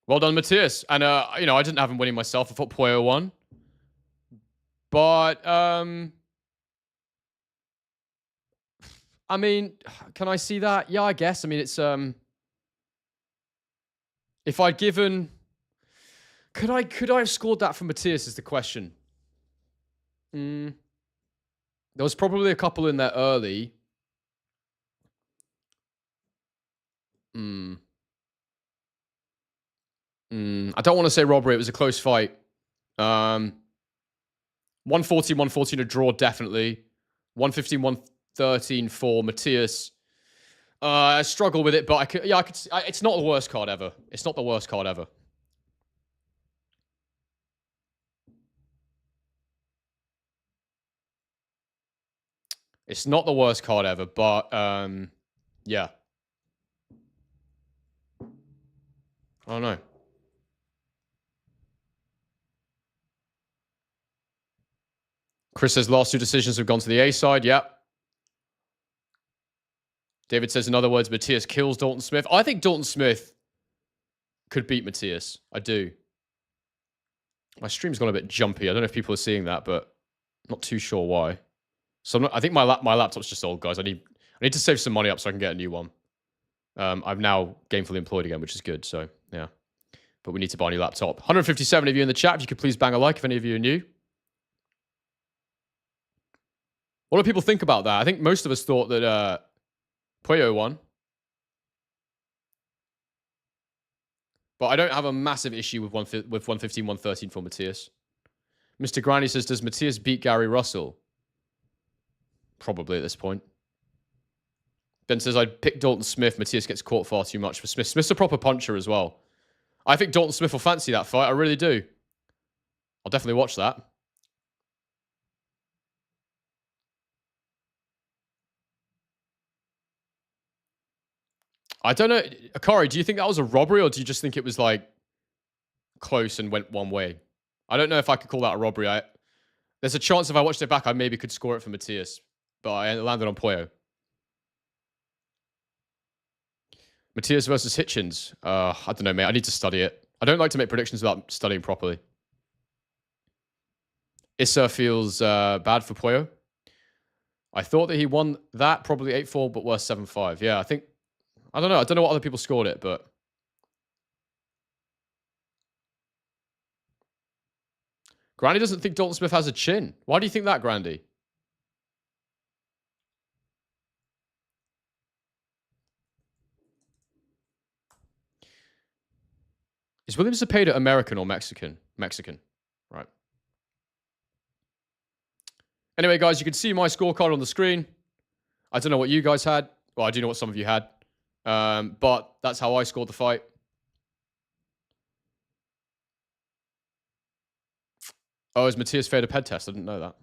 Well done, Matias. And, you know, I didn't have him winning myself. I thought Puyo won. But, I mean, can I see that? Yeah, I guess. I mean, it's, if I'd given... Could I have scored that for Matias is the question. There was probably a couple in there early. I don't want to say robbery. It was a close fight. 114, 114 a draw, definitely. 115, 113 for Matias. I struggle with it, but I could. It's not the worst card ever. It's not the worst card ever. It's not the worst card ever, but yeah. I don't know. Chris says last two decisions have gone to the A side. Yep. David says, in other words, Matias kills Dalton Smith. I think Dalton Smith could beat Matias. I do. My stream's gone a bit jumpy. I don't know if people are seeing that, but Not too sure why. So I think my laptop's just old, guys. I need to save some money up so I can get a new one. I'm now gainfully employed again, which is good. So yeah, but we need to buy a new laptop. 157 of you in the chat. If you could please bang a like if any of you are new. What do people think about that? I think most of us thought that Puyo won. But I don't have a massive issue with 115, 113 for Matias. Mr. Granny says, does Matias beat Gary Russell? Probably at this point. Ben says, I'd pick Dalton Smith. Matias gets caught far too much for Smith. Smith's a proper puncher as well. I think Dalton Smith will fancy that fight. I really do. I'll definitely watch that. I don't know. Akari, do you think that was a robbery or do you just think it was like close and went one way? I don't know if I could call that a robbery. There's a chance if I watched it back, I maybe could score it for Matias. But I landed on Puyo. Matias versus Hitchens. I don't know, mate. I need to study it. I don't like to make predictions without studying properly. Issa feels bad for Puyo. I thought that he won that, probably 8-4, but worse 7-5. Yeah, I think... I don't know. I don't know what other people scored it, but... Grandy doesn't think Dalton Smith has a chin. Why do you think that, Grandy? Is William Zepeda American or Mexican? Mexican. Right. Anyway, guys, you can see my scorecard on the screen. I don't know what you guys had. Well, I do know what some of you had. But that's how I scored the fight. Oh, is Matias failed a ped test? I didn't know that.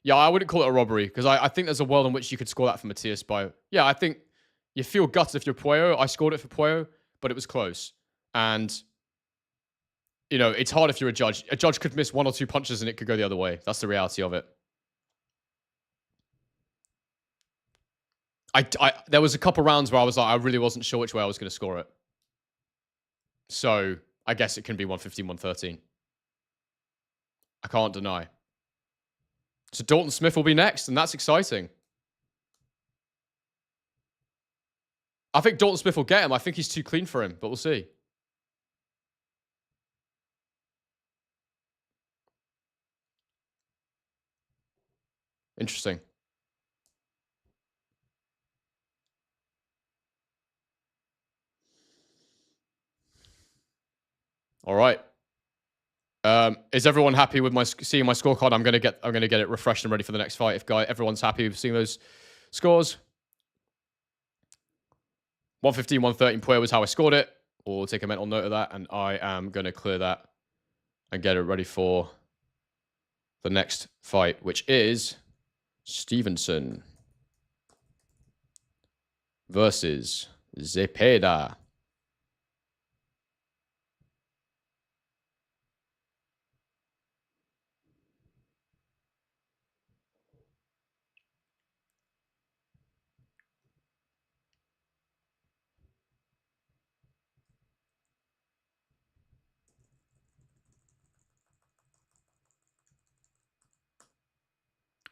Yeah, I wouldn't call it a robbery because I think there's a world in which you could score that for Matias by... Yeah, I think you feel gutted if you're Puyo. I scored it for Puyo, but it was close. And, you know, it's hard if you're a judge. A judge could miss one or two punches and it could go the other way. That's the reality of it. There was a couple rounds where I was like, I really wasn't sure which way I was going to score it. So I guess it can be 115, 113. I can't deny. So Dalton Smith will be next, and that's exciting. I think Dalton Smith will get him. I think he's too clean for him, but we'll see. Interesting. All right. Is everyone happy with seeing my scorecard? I'm gonna get it refreshed and ready for the next fight. If everyone's happy with seeing those scores. 115, 113 Puyo was how I scored it. We'll take a mental note of that, and I am gonna clear that and get it ready for the next fight, which is Stevenson versus Zepeda.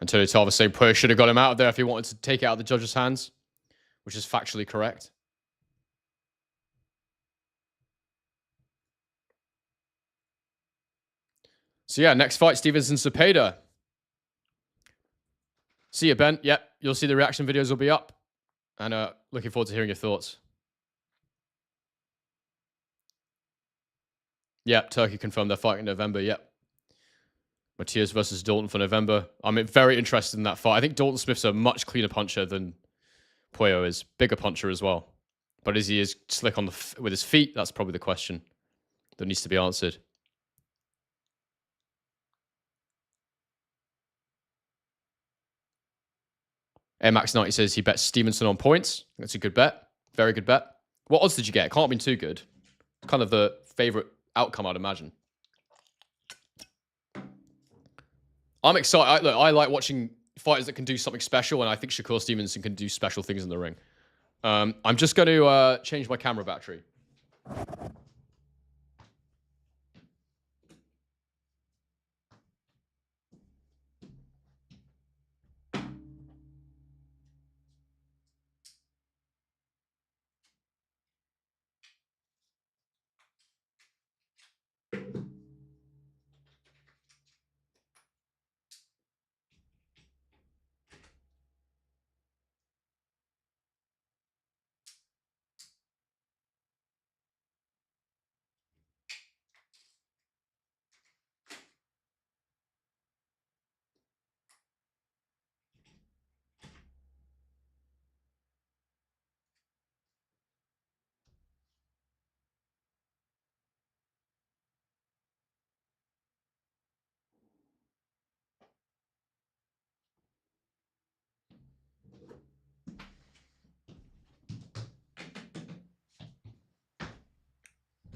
Antonio Tarver saying Puyo should have got him out of there if he wanted to take it out of the judge's hands, which is factually correct. So yeah, next fight, Stevenson Zepeda. See you, Ben. Yep, you'll see the reaction videos will be up. And looking forward to hearing your thoughts. Yep, Turkey confirmed they're fighting in November. Yep. Matias versus Dalton for November. I'm very interested in that fight. I think Dalton Smith's a much cleaner puncher than Puyo is. Bigger puncher as well. But is he slick on with his feet? That's probably the question that needs to be answered. Max90 says he bets Stevenson on points. That's a good bet. Very good bet. What odds did you get? It can't have been too good. Kind of the favorite outcome, I'd imagine. I'm excited. Look, I like watching fighters that can do something special, and I think Shakur Stevenson can do special things in the ring. I'm just going to change my camera battery.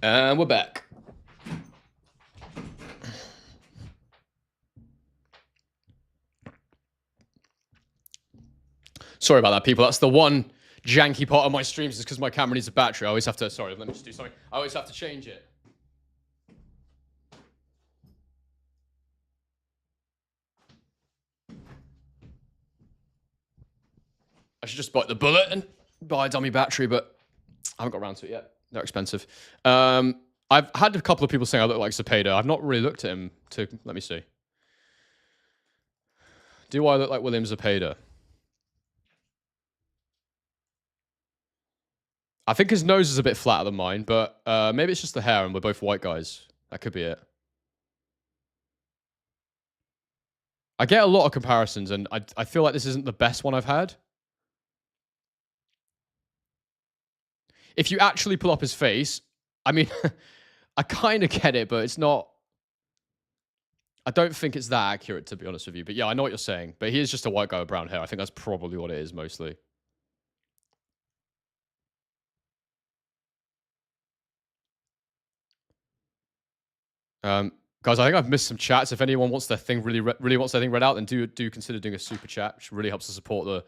And we're back. Sorry about that, people. That's the one janky part of my streams is because my camera needs a battery. I always have to, sorry, let me just do something. I always have to change it. I should just bite the bullet and buy a dummy battery, but I haven't got around to it yet. They're expensive. I've had a couple of people saying I look like Zepeda. I've not really looked at him to, let me see. Do I look like William Zepeda? I think his nose is a bit flatter than mine, but maybe it's just the hair and we're both white guys. That could be it. I get a lot of comparisons and I feel like this isn't the best one I've had. If you actually pull up his face, I mean, I kind of get it, but it's not... I don't think it's that accurate, to be honest with you. But yeah, I know what you're saying. But he is just a white guy with brown hair. I think that's probably what it is, mostly. Guys, I think I've missed some chats. If anyone wants their thing really wants their thing read out, then do consider doing a super chat, which really helps to support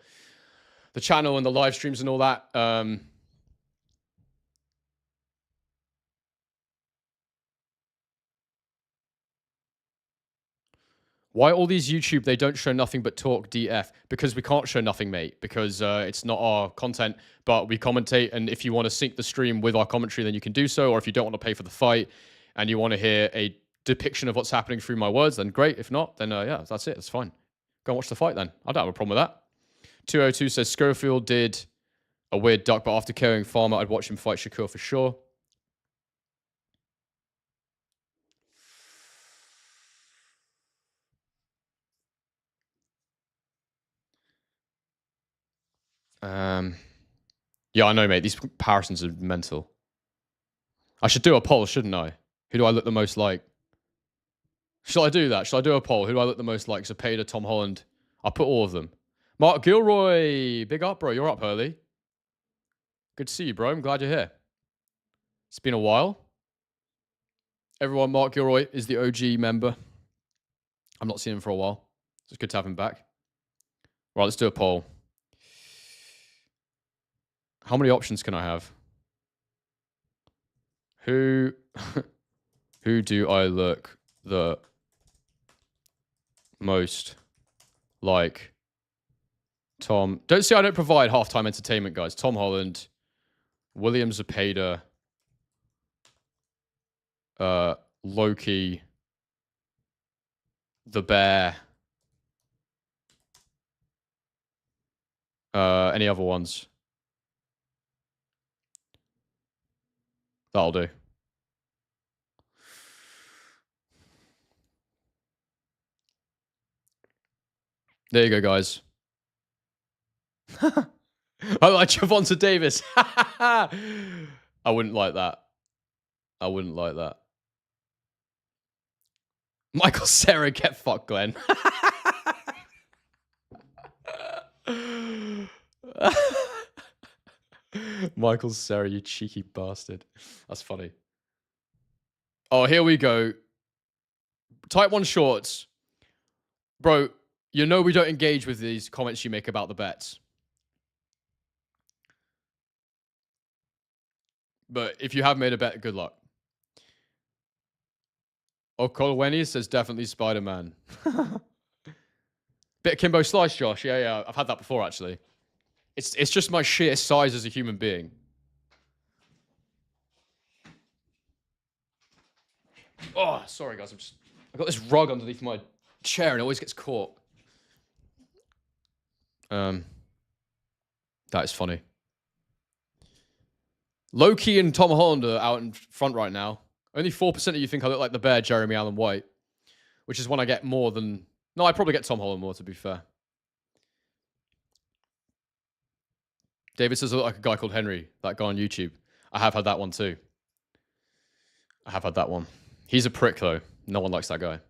the channel and the live streams and all that. Why all these YouTube, they don't show nothing but talk DF? Because we can't show nothing, mate. Because it's not our content, but we commentate. And if you want to sync the stream with our commentary, then you can do so. Or if you don't want to pay for the fight and you want to hear a depiction of what's happening through my words, then great. If not, then yeah, that's it. That's fine. Go and watch the fight then. I don't have a problem with that. 202 says Schofield did a weird duck, but after KOing Farmer, I'd watch him fight Shakur for sure. Yeah, I know, mate. These comparisons are mental. I should do a poll, shouldn't I? Who do I look the most like? Shall I do that? Shall I do a poll? Who do I look the most like? Zepeda, Tom Holland. I'll put all of them. Mark Gilroy. Big up, bro. You're up early. Good to see you, bro. I'm glad you're here. It's been a while. Everyone, Mark Gilroy is the OG member. I've not seen him for a while. So it's good to have him back. Right, let's do a poll. How many options can I have? Who do I look the most like? Tom. Don't see I don't provide halftime entertainment, guys. Tom Holland, William Zepeda, Loki, The Bear. Any other ones? That'll do. There you go, guys. I like Javonta Davis. I wouldn't like that. I wouldn't like that. Michael Cera, get fucked, Glenn. Michael Cera, you cheeky bastard. That's funny. Oh, here we go. Type 1 shorts. Bro, you know we don't engage with these comments you make about the bets. But if you have made a bet, good luck. Oh, Colwenny says definitely Spider-Man. Bit of Kimbo Slice, Josh. Yeah. I've had that before, actually. It's just my sheer size as a human being. Oh, sorry, guys. I've got this rug underneath my chair and it always gets caught. That is funny. Loki and Tom Holland are out in front right now. Only 4% of you think I look like the bear, Jeremy Allen White. Which is when I get more than... No, I probably get Tom Holland more, to be fair. David says I look like a guy called Henry. That guy on YouTube. I have had that one too. I have had that one. He's a prick, though. No one likes that guy.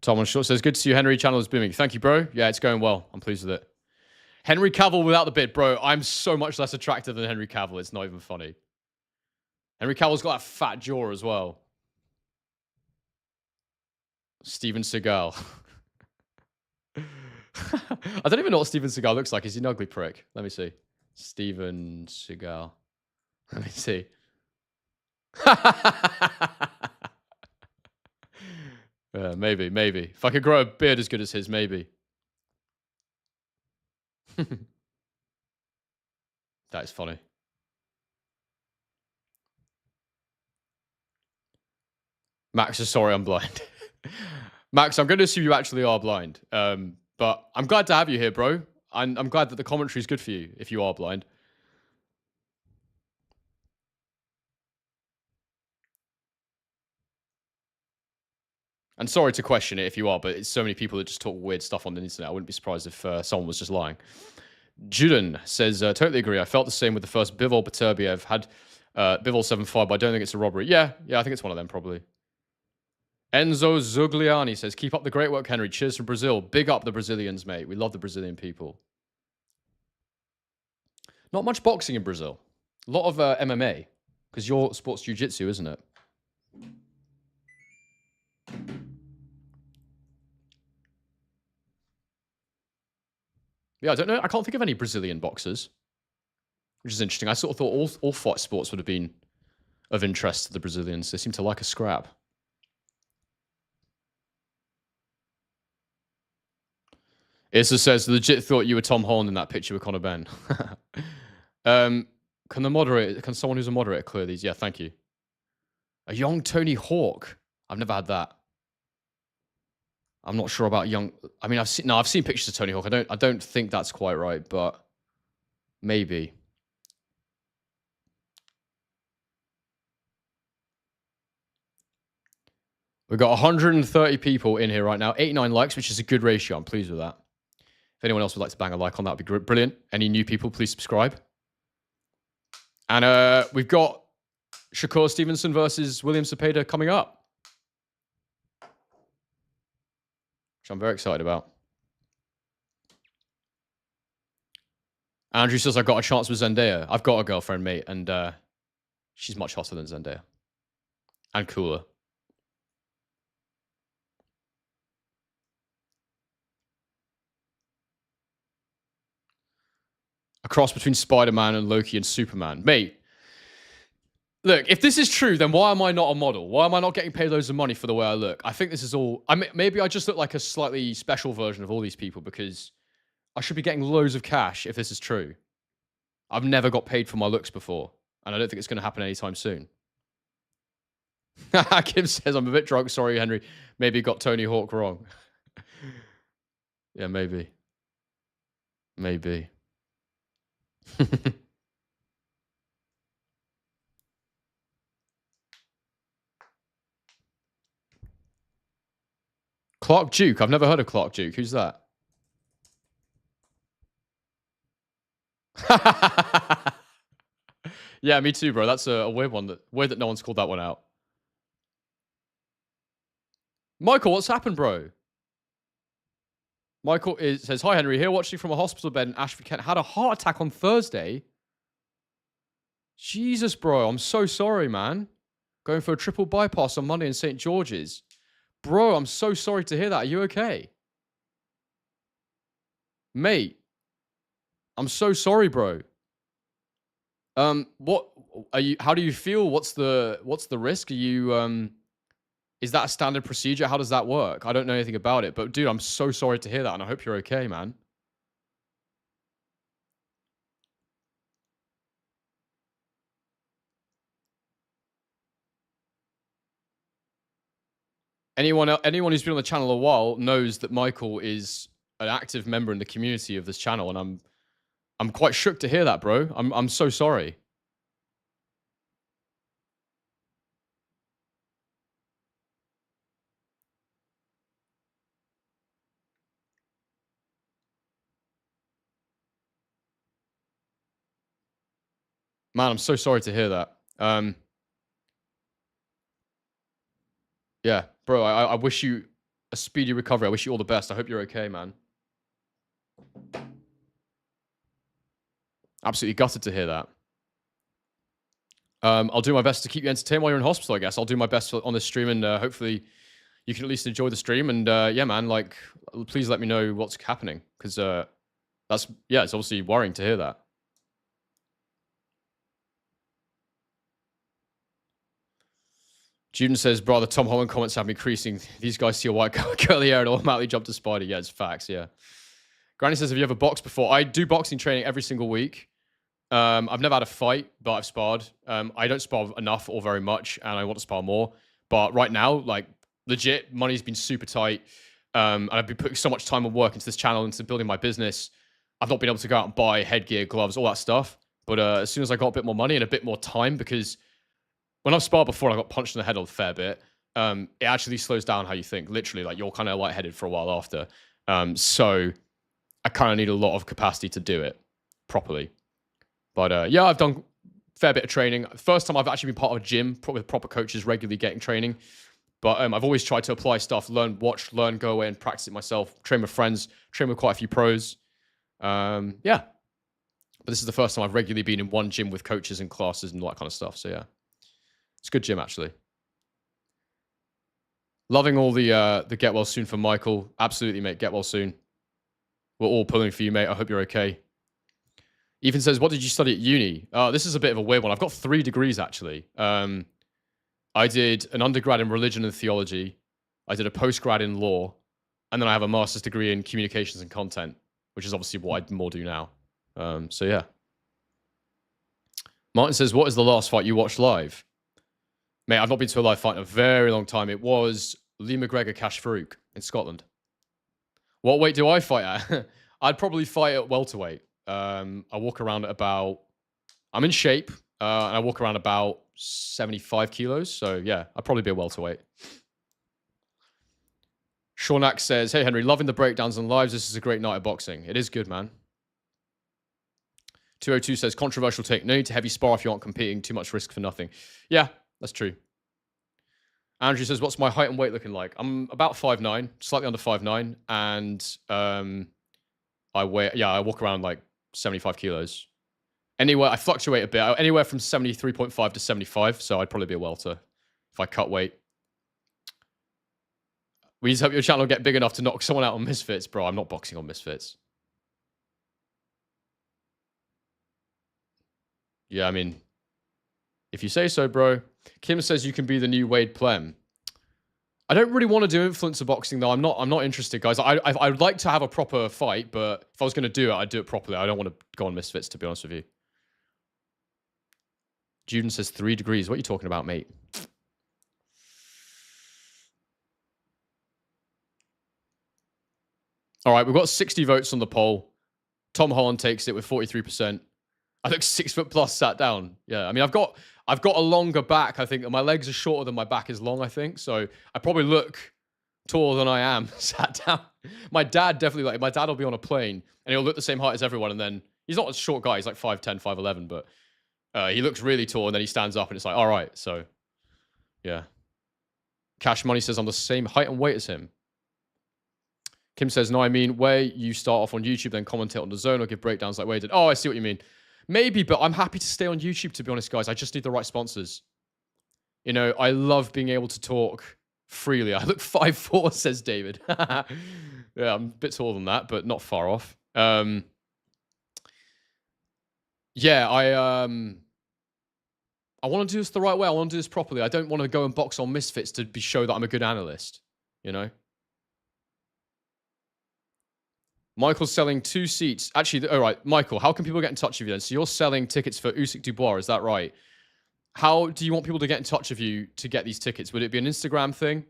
Tom on Short says, good to see you, Henry. Channel is booming. Thank you, bro. Yeah, it's going well. I'm pleased with it. Henry Cavill without the bit, bro. I'm so much less attractive than Henry Cavill. It's not even funny. Henry Cavill's got that fat jaw as well. Steven Seagal. I don't even know what Steven Seagal looks like. Is he an ugly prick? Let me see. Steven Seagal. Let me see. Maybe. If I could grow a beard as good as his, maybe. That is funny. Max is sorry I'm blind. Max, I'm going to assume you actually are blind. But I'm glad to have you here, bro. I'm glad that the commentary is good for you if you are blind. And sorry to question it if you are, but it's so many people that just talk weird stuff on the internet. I wouldn't be surprised if someone was just lying. Juden says, totally agree. I felt the same with the first Bivol Baturbia. I've had Bivol 7.5, but I don't think it's a robbery. Yeah, I think it's one of them, probably. Enzo Zugliani says, keep up the great work, Henry. Cheers from Brazil. Big up the Brazilians, mate. We love the Brazilian people. Not much boxing in Brazil. A lot of MMA, because your sport's jiu-jitsu, isn't it? Yeah, I don't know. I can't think of any Brazilian boxers, which is interesting. I sort of thought all fight sports would have been of interest to the Brazilians. They seem to like a scrap. Issa says, legit thought you were Tom Holland in that picture with Conor Benn. Can someone who's a moderator clear these? Yeah, thank you. A young Tony Hawk. I've never had that. I'm not sure about young. I mean, I've seen pictures of Tony Hawk. I don't think that's quite right, but maybe. We've got 130 people in here right now. 89 likes, which is a good ratio. I'm pleased with that. If anyone else would like to bang a like on that, would be brilliant. Any new people, please subscribe. And we've got Shakur Stevenson versus William Zepeda coming up, which I'm very excited about. Andrew says, I've got a chance with Zendaya. I've got a girlfriend, mate, and she's much hotter than Zendaya. And cooler. A cross between Spider-Man and Loki and Superman. Mate, look, if this is true, then why am I not a model? Why am I not getting paid loads of money for the way I look? I think this is all... maybe I just look like a slightly special version of all these people because I should be getting loads of cash if this is true. I've never got paid for my looks before, and I don't think it's going to happen anytime soon. Kim says, I'm a bit drunk. Sorry, Henry. Maybe got Tony Hawk wrong. Yeah, maybe. Maybe. Clark Duke. I've never heard of Clark Duke. Who's that? Yeah, me too, bro. That's a weird one. Weird that no one's called that one out. Michael, what's happened, bro? Michael says, hi, Henry. Here watching from a hospital bed in Ashford, Kent. Had a heart attack on Thursday. Jesus, bro. I'm so sorry, man. Going for a triple bypass on Monday in St. George's. Bro, I'm so sorry to hear that. Are you okay? Mate, I'm so sorry, bro. What are you? How do you feel? What's the risk? Are you is that a standard procedure? How does that work? I don't know anything about it, but dude, I'm so sorry to hear that, and I hope you're okay, man. Anyone who's been on the channel a while knows that Michael is an active member in the community of this channel, and I'm quite shook to hear that, bro. I'm so sorry. Man, I'm so sorry to hear that. Yeah, bro, I wish you a speedy recovery. I wish you all the best. I hope you're okay, man. Absolutely gutted to hear that. I'll do my best to keep you entertained while you're in hospital, I guess. I'll do my best on this stream, and hopefully you can at least enjoy the stream. And yeah, man, like, please let me know what's happening, because it's obviously worrying to hear that. Juden says, bro, the Tom Holland comments have me creasing. These guys see a white curly hair and automatically jump to Spider. Yeah, it's facts, yeah. Granny says, have you ever boxed before? I do boxing training every single week. I've never had a fight, but I've sparred. I don't spar enough or very much, and I want to spar more. But right now, like, legit, money's been super tight. And I've been putting so much time and work into this channel, into building my business. I've not been able to go out and buy headgear, gloves, all that stuff. But as soon as I got a bit more money and a bit more time, because when I've sparred before, I got punched in the head a fair bit. It actually slows down how you think. Literally, like, you're kind of lightheaded for a while after. So I kind of need a lot of capacity to do it properly. But yeah, I've done a fair bit of training. First time I've actually been part of a gym with proper coaches, regularly getting training. But I've always tried to apply stuff, learn, go away and practice it myself. Train with friends, train with quite a few pros. Yeah. But this is the first time I've regularly been in one gym with coaches and classes and all that kind of stuff. So yeah, it's a good gym actually. Loving all the get well soon for Michael. Absolutely, mate. Get well soon. We're all pulling for you, mate. I hope you're okay. Ethan says, what did you study at uni? This is a bit of a weird one. I've got 3 degrees, actually. I did an undergrad in religion and theology. I did a postgrad in law. And then I have a master's degree in communications and content, which is obviously what I more do now. So, yeah. Martin says, what is the last fight you watched live? Mate, I've not been to a live fight in a very long time. It was Lee McGregor, Cash Farouk in Scotland. What weight do I fight at? I'd probably fight at welterweight. I walk around at about, I'm in shape, and I walk around about 75 kilos. So yeah, I'd probably be a welterweight. Shaunak says, hey Henry, loving the breakdowns and lives. This is a great night of boxing. It is good, man. 202 says, controversial take. No need to heavy spar if you aren't competing. Too much risk for nothing. Yeah, that's true. Andrew says, what's my height and weight looking like? I'm about 5'9", slightly under 5'9", and I walk around like 75 kilos. Anywhere, I fluctuate a bit. Anywhere from 73.5 to 75, so I'd probably be a welter if I cut weight. We need to help your channel get big enough to knock someone out on Misfits. Bro, I'm not boxing on Misfits. Yeah, I mean, if you say so, bro. Kim says you can be the new Wade Plem. I don't really want to do influencer boxing, though. I'm not interested, guys. I'd like to have a proper fight, but if I was going to do it, I'd do it properly. I don't want to go on Misfits, to be honest with you. Juden says 3 degrees. What are you talking about, mate? All right, we've got 60 votes on the poll. Tom Holland takes it with 43%. I look 6 foot plus sat down. Yeah, I mean, I've got a longer back, I think. My legs are shorter than my back is long, I think. So I probably look taller than I am sat down. My dad definitely, my dad will be on a plane and he'll look the same height as everyone. And then he's not a short guy. He's like 5'10", 5'11", but he looks really tall. And then he stands up and it's like, all right. So yeah. Cash Money says I'm the same height and weight as him. Kim says, no, I mean, where you start off on YouTube, then commentate on the zone or give breakdowns like Wade did. Oh, I see what you mean. Maybe, but I'm happy to stay on YouTube, to be honest, guys. I just need the right sponsors. You know, I love being able to talk freely. I look 5'4", says David. Yeah, I'm a bit taller than that, but not far off. Yeah, I want to do this the right way. I want to do this properly. I don't want to go and box on Misfits to show that I'm a good analyst, you know? Michael's selling 2 seats. Actually, all right, Michael, how can people get in touch with you then? So you're selling tickets for Usyk Dubois, is that right? How do you want people to get in touch with you to get these tickets? Would it be an Instagram thing?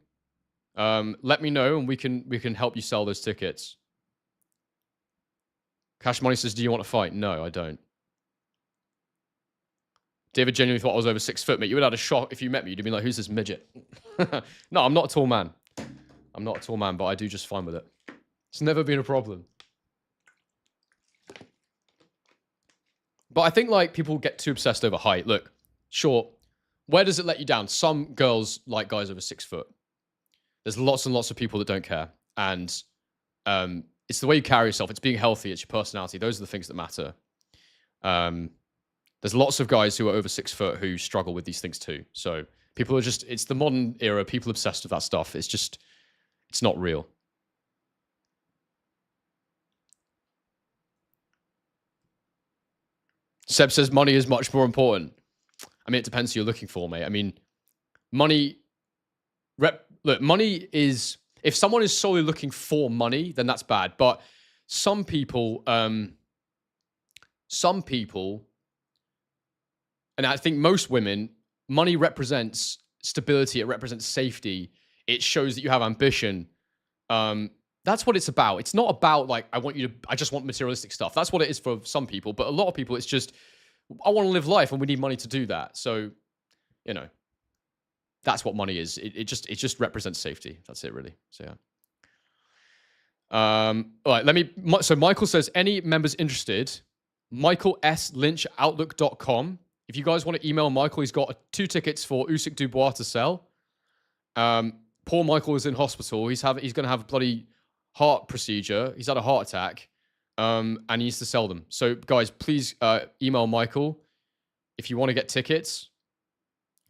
Let me know and we can help you sell those tickets. Cash Money says, do you want to fight? No, I don't. David genuinely thought I was over 6 foot, mate. You would have had a shock if you met me. You'd have been like, who's this midget? No, I'm not a tall man. I'm not a tall man, but I do just fine with it. It's never been a problem. But I think, like, people get too obsessed over height. Look, sure, where does it let you down? Some girls like guys over 6 foot. There's lots and lots of people that don't care. And it's the way you carry yourself. It's being healthy. It's your personality. Those are the things that matter. There's lots of guys who are over 6 foot who struggle with these things too. So people are just, it's the modern era. People are obsessed with that stuff. It's just, it's not real. Seb says money is much more important. I mean, it depends who you're looking for, mate. I mean, money, look, money is, if someone is solely looking for money, then that's bad. But some people, and I think most women, money represents stability. It represents safety. It shows that you have ambition. That's what it's about. It's not about like, I just want materialistic stuff. That's what it is for some people. But a lot of people, it's just, I want to live life and we need money to do that. So, you know, that's what money is. It just represents safety. That's it really. So, yeah. All right, so Michael says, any members interested, Michael S. Lynch, outlook.com. If you guys want to email Michael, he's got 2 tickets for Usyk Dubois to sell. Poor Michael is in hospital. He's going to have a bloody heart procedure. He's had a heart attack, and he needs to sell them. So, guys, please email Michael if you want to get tickets.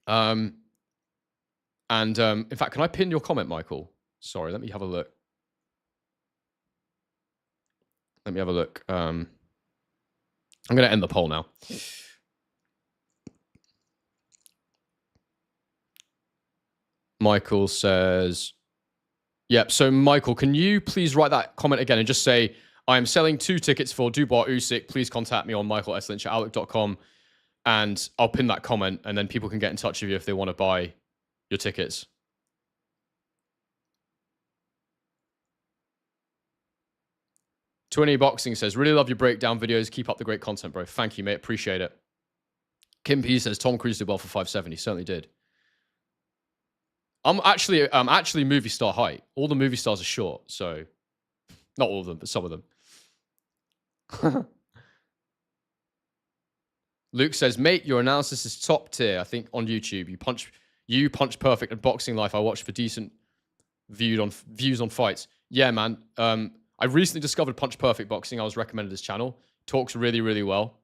In fact, can I pin your comment, Michael? Sorry, let me have a look. I'm going to end the poll now. Michael says, yep. So Michael, can you please write that comment again and just say, I am selling 2 tickets for Dubois Usyk. Please contact me on michael.s.lynch@outlook.com and I'll pin that comment and then people can get in touch with you if they want to buy your tickets. Twinny Boxing says, really love your breakdown videos. Keep up the great content, bro. Thank you, mate. Appreciate it. Kim P says, Tom Cruise did well for 5'7". He certainly did. I'm actually movie star height. All the movie stars are short, so not all of them, but some of them. Luke says, mate, your analysis is top tier. I think on YouTube, you punch perfect and Boxing Life. I watched for decent views on fights. Yeah, man. I recently discovered Punch Perfect Boxing. I was recommended this channel. Talks really, really well.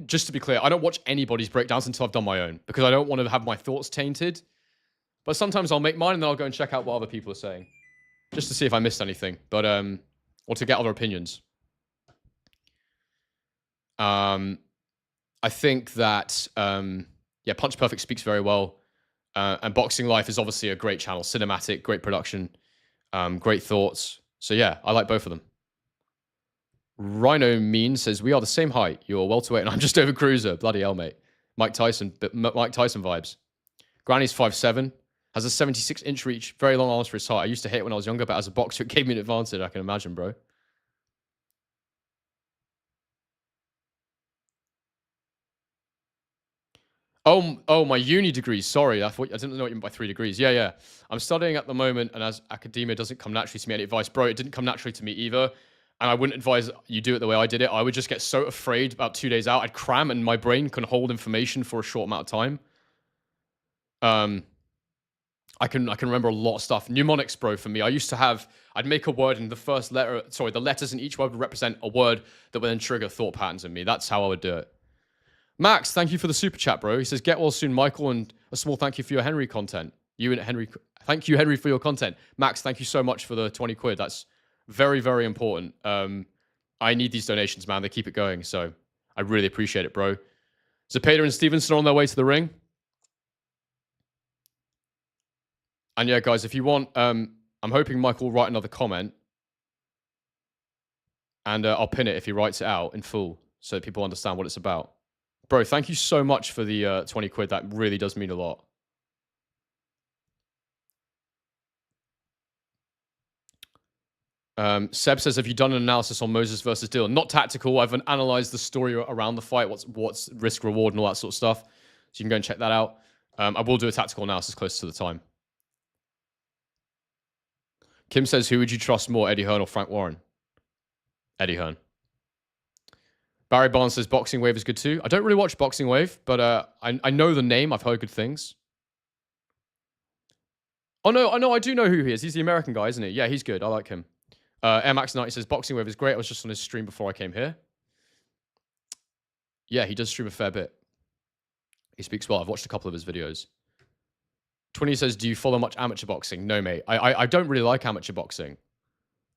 Just to be clear, I don't watch anybody's breakdowns until I've done my own because I don't want to have my thoughts tainted. But sometimes I'll make mine and then I'll go and check out what other people are saying just to see if I missed anything. But or to get other opinions. I think that Punch Perfect speaks very well, and Boxing Life is obviously a great channel, cinematic, great production, great thoughts. So yeah, I like both of them. Rhino Mean says, we are the same height. You're welterweight and I'm just over cruiser. Bloody hell, mate. Mike Tyson vibes. Granny's 5'7", has a 76-inch reach, very long arms for his height. I used to hate it when I was younger, but as a boxer, it gave me an advantage. I can imagine, bro. Oh, my uni degree. Sorry, I didn't know what you meant by 3 degrees. Yeah. I'm studying at the moment, and as academia doesn't come naturally to me, any advice, bro, it didn't come naturally to me either. And I wouldn't advise you do it the way I did it. I would just get so afraid about 2 days out. I'd cram, and my brain can hold information for a short amount of time. I can remember a lot of stuff. Mnemonics, bro, for me. I'd make a word, and the letters in each word would represent a word that would then trigger thought patterns in me. That's how I would do it. Max, thank you for the super chat, bro. He says, get well soon, Michael, and a small thank you for your Henry content. Thank you, Henry, for your content. Max, thank you so much for the 20 quid. That's very, very important. I need these donations, man. They keep it going, so I really appreciate it, bro. Zepeda and Stevenson are on their way to the ring. And yeah, guys, if you want, I'm hoping Michael will write another comment. And I'll pin it if he writes it out in full so that people understand what it's about. Bro, thank you so much for the 20 quid. That really does mean a lot. Seb says, have you done an analysis on Moses versus Dillon? Not tactical. I've analyzed the story around the fight, what's risk, reward, and all that sort of stuff. So you can go and check that out. I will do a tactical analysis close to the time. Kim says, who would you trust more, Eddie Hearn or Frank Warren? Eddie Hearn. Barry Barnes says, Boxing Wave is good too. I don't really watch Boxing Wave, but I know the name. I've heard good things. Oh, no, I do know who he is. He's the American guy, isn't he? Yeah, he's good. I like him. MX90 says, Boxing Wave is great. I was just on his stream before I came here. Yeah, he does stream a fair bit. He speaks well. I've watched a couple of his videos. 20 says, do you follow much amateur boxing? No, mate. I don't really like amateur boxing.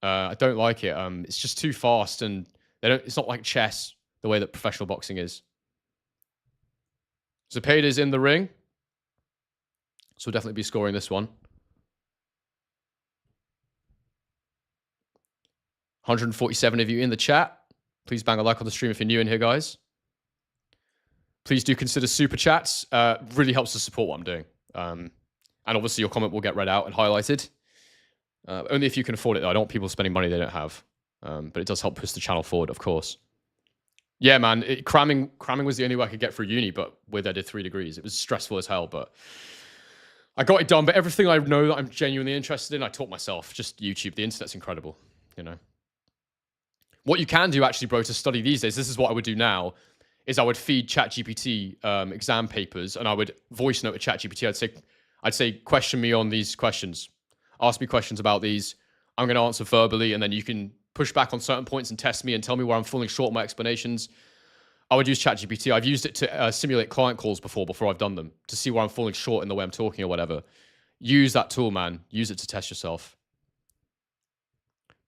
I don't like it. It's just too fast, and it's not like chess the way that professional boxing is. Zepeda's in the ring. So we'll definitely be scoring this one. 147 of you in the chat. Please bang a like on the stream if you're new in here, guys. Please do consider super chats. Really helps to support what I'm doing. And obviously your comment will get read out and highlighted. Only if you can afford it, though. I don't want people spending money they don't have. But it does help push the channel forward, of course. Yeah, man. Cramming was the only way I could get through uni, but I did 3 degrees. It was stressful as hell, but I got it done. But everything I know that I'm genuinely interested in, I taught myself. Just YouTube. The internet's incredible, you know. What you can do, actually, bro, to study these days, this is what I would do now, is I would feed ChatGPT exam papers, and I would voice note to ChatGPT. I'd say, question me on these questions. Ask me questions about these. I'm going to answer verbally, and then you can push back on certain points and test me and tell me where I'm falling short in my explanations. I would use ChatGPT. I've used it to simulate client calls before I've done them, to see where I'm falling short in the way I'm talking or whatever. Use that tool, man. Use it to test yourself.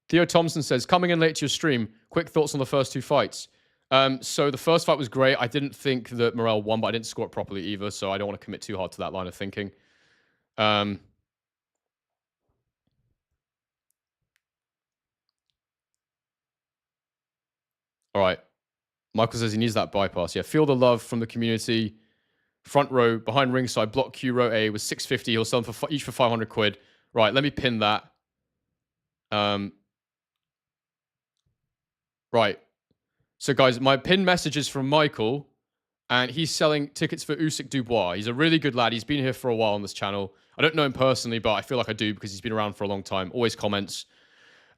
Theo Thompson says, coming in late to your stream, quick thoughts on the first 2 fights. So the first fight was great. I didn't think that Morell won, but I didn't score it properly either, so I don't want to commit too hard to that line of thinking. All right. Michael says he needs that bypass. Yeah, feel the love from the community. Front row, behind ringside, block Q, row A was 650. He'll sell them each for 500 quid. Right, let me pin that. Right. So, guys, my pin message is from Michael, and he's selling tickets for Usyk Dubois. He's a really good lad. He's been here for a while on this channel. I don't know him personally, but I feel like I do because he's been around for a long time. Always comments.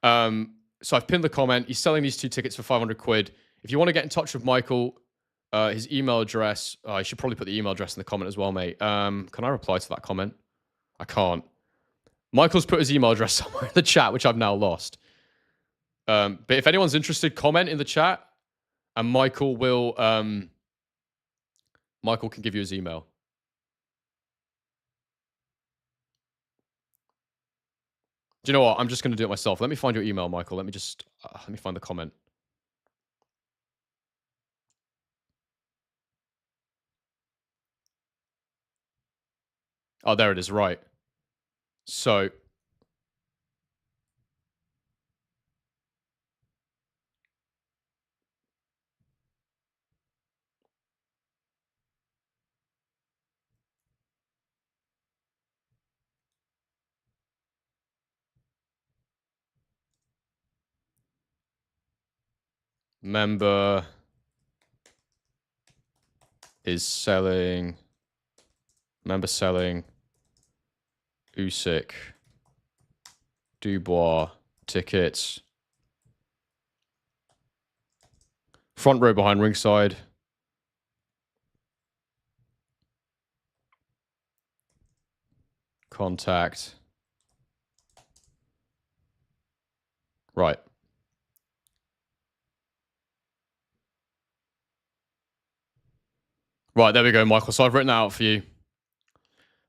So I've pinned the comment. He's selling these 2 tickets for 500 quid. If you want to get in touch with Michael, his email address, I should probably put the email address in the comment as well, mate. Can I reply to that comment? I can't. Michael's put his email address somewhere in the chat, which I've now lost. But if anyone's interested, comment in the chat, and Michael will... Michael can give you his email. Do you know what? I'm just going to do it myself. Let me find your email, Michael. Let me find the comment. Oh, there it is. Right. So... member selling Usyk Dubois tickets. Front row behind ringside. Contact. Right. Right, there we go, Michael. So I've written that out for you.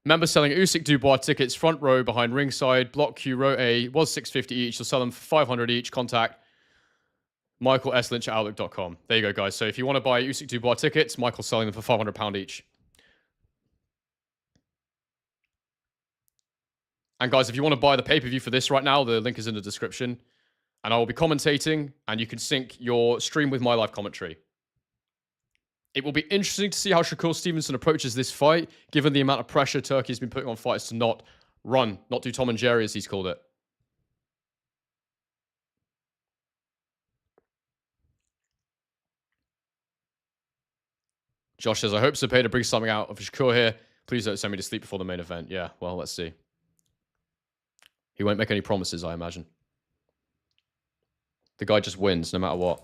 Member selling Usyk Dubois tickets, front row behind ringside, block Q, row A, was 650 each. You'll sell them for 500 each. Contact Michael S. Lynch at outlook.com. There you go, guys. So if you want to buy Usyk Dubois tickets, Michael's selling them for £500 each. And guys, if you want to buy the pay-per-view for this right now, the link is in the description. And I will be commentating, and you can sync your stream with my live commentary. It will be interesting to see how Shakur Stevenson approaches this fight, given the amount of pressure Turkey's been putting on fighters to not run, not do Tom and Jerry, as he's called it. Josh says, I hope Zepeda brings something out of Shakur here. Please don't send me to sleep before the main event. Yeah, well, let's see. He won't make any promises, I imagine. The guy just wins, no matter what.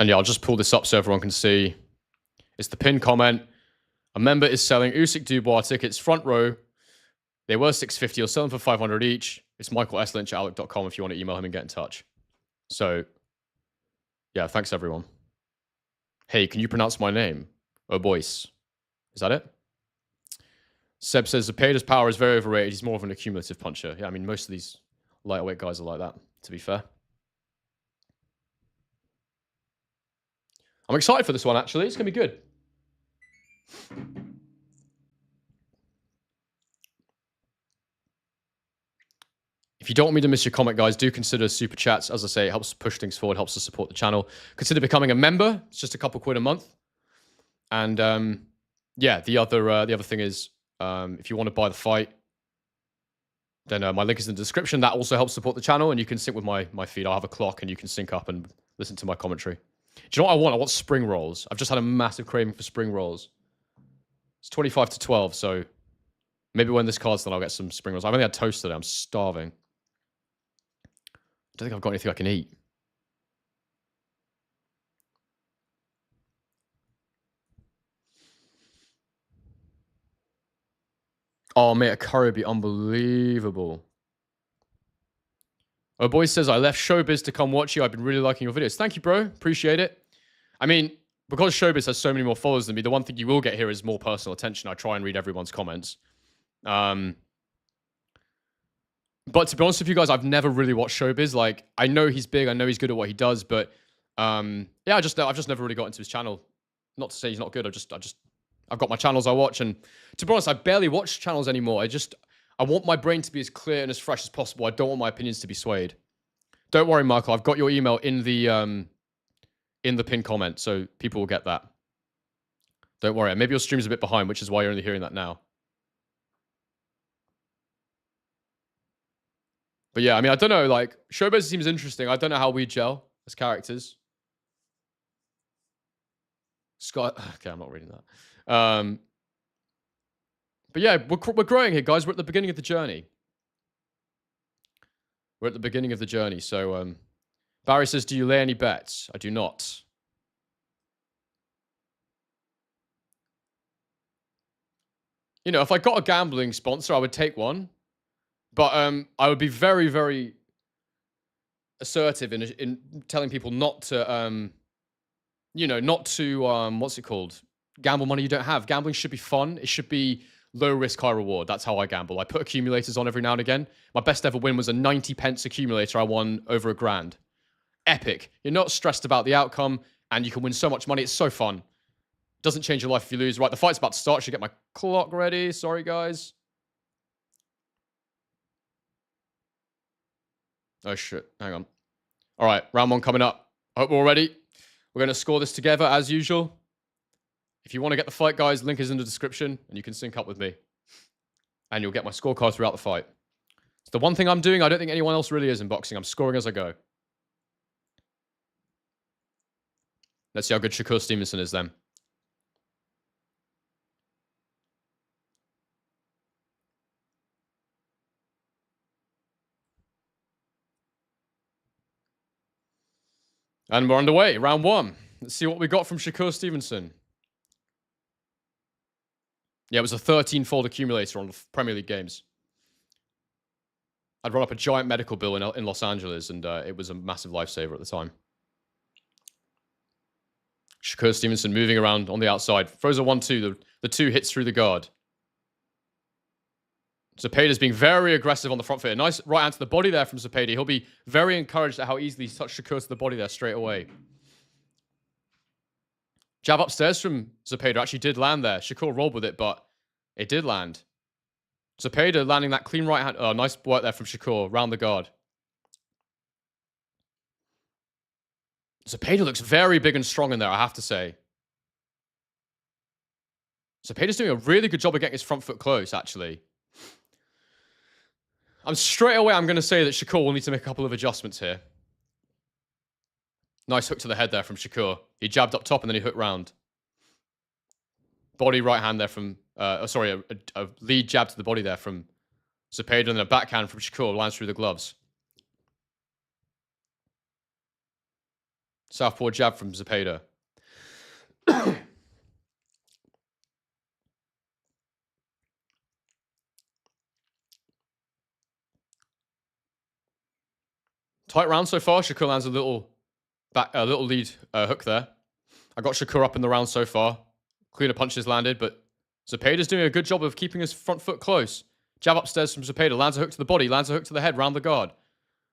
And yeah, I'll just pull this up so everyone can see. It's the pinned comment. A member is selling Usyk Dubois tickets front row. They were $650. I'll sell them for $500 each. It's Michael S. Lynch at outlook.com if you want to email him and get in touch. So, yeah, thanks everyone. Hey, can you pronounce my name? Oh, boys. Is that it? Seb says Zepeda's power is very overrated. He's more of an accumulative puncher. Yeah, I mean, most of these lightweight guys are like that, to be fair. I'm excited for this one, actually. It's going to be good. If you don't want me to miss your comment, guys, do consider super chats. As I say, it helps push things forward, helps to support the channel. Consider becoming a member. It's just a couple quid a month. And yeah, the other thing is, if you want to buy the fight, then my link is in the description. That also helps support the channel, and you can sync with my feed. I'll have a clock, and you can sync up and listen to my commentary. Do you know what I want? I want spring rolls. I've just had a massive craving for spring rolls. It's 25 to 12, so maybe when this card's done, I'll get some spring rolls. I've only had toast today. I'm starving. I don't think I've got anything I can eat. Oh, mate, a curry would be unbelievable. Oh, boy says, I left Showbiz to come watch you. I've been really liking your videos. Thank you, bro. Appreciate it. I mean, because Showbiz has so many more followers than me, the one thing you will get here is more personal attention. I try and read everyone's comments. But to be honest with you guys, I've never really watched Showbiz. Like, I know he's big. I know he's good at what he does. But yeah, I've just never really got into his channel. Not to say he's not good. I've got my channels I watch. And to be honest, I barely watch channels anymore. I want my brain to be as clear and as fresh as possible. I don't want my opinions to be swayed. Don't worry, Michael. I've got your email in the pinned comment, so people will get that. Don't worry. Maybe your stream's a bit behind, which is why you're only hearing that now. But yeah, I mean, I don't know. Like, Showbiz seems interesting. I don't know how we gel as characters. Scott. Okay, I'm not reading that. But yeah, we're growing here, guys. We're at the beginning of the journey. So, Barry says, do you lay any bets? I do not. You know, if I got a gambling sponsor, I would take one. But I would be very, very assertive in telling people not to, what's it called? Gamble money you don't have. Gambling should be fun. It should be low risk, high reward. That's how I gamble. I put accumulators on every now and again. My best ever win was a 90 pence accumulator. I won over $1,000. Epic. You're not stressed about the outcome, and you can win so much money. It's so fun. Doesn't change your life if you lose. Right, the fight's about to start. Should get my clock ready. Sorry, guys. Oh, shit. Hang on. All right, round one coming up. I hope we're all ready. We're going to score this together, as usual. If you want to get the fight, guys, link is in the description, and you can sync up with me. And you'll get my scorecard throughout the fight. It's the one thing I'm doing. I don't think anyone else really is in boxing. I'm scoring as I go. Let's see how good Shakur Stevenson is then. And we're underway. Round one. Let's see what we got from Shakur Stevenson. Yeah, it was a 13-fold accumulator on the Premier League games. I'd run up a giant medical bill in Los Angeles, and it was a massive lifesaver at the time. Shakur Stevenson moving around on the outside. Throws a 1-2. The 2 hits through the guard. Zepeda's being very aggressive on the front foot. A nice right hand to the body there from Zepeda. He'll be very encouraged at how easily he touched Shakur to the body there straight away. Jab upstairs from Zepeda actually did land there. Shakur rolled with it, but it did land. Zepeda landing that clean right hand. Oh, nice work there from Shakur. Round the guard. Zepeda looks very big and strong in there, I have to say. Zepeda's doing a really good job of getting his front foot close, actually. Straight away, I'm going to say that Shakur will need to make a couple of adjustments here. Nice hook to the head there from Shakur. He jabbed up top and then he hooked round. Body right hand there from... a lead jab to the body there from Zepeda, and then a backhand from Shakur lands through the gloves. Southpaw jab from Zepeda. Tight round so far. Shakur lands a little lead hook there. I got Shakur up in the round so far. Cleaner punches landed, but Zepeda's doing a good job of keeping his front foot close. Jab upstairs from Zepeda. Lands a hook to the body. Lands a hook to the head. Round the guard.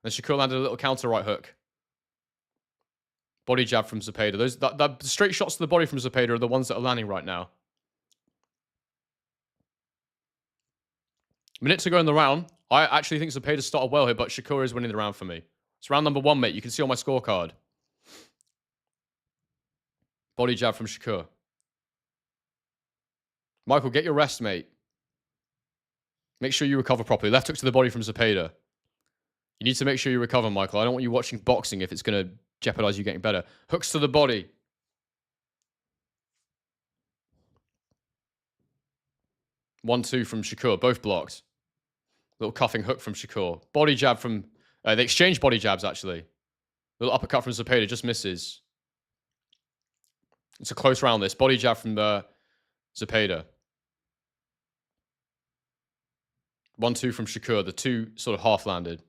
And Shakur landed a little counter right hook. Body jab from Zepeda. The straight shots to the body from Zepeda are the ones that are landing right now. Minute to go in the round. I actually think Zepeda started well here, but Shakur is winning the round for me. It's round number 1, mate. You can see on my scorecard. Body jab from Shakur. Michael, get your rest, mate. Make sure you recover properly. Left hook to the body from Zepeda. You need to make sure you recover, Michael. I don't want you watching boxing if it's going to jeopardize you getting better. Hooks to the body. One, two from Shakur. Both blocked. Little cuffing hook from Shakur. Body jab from... they exchange body jabs, actually. Little uppercut from Zepeda. Just misses. It's a close round, this. Body jab from Zepeda. 1-2 from Shakur. The two sort of half landed.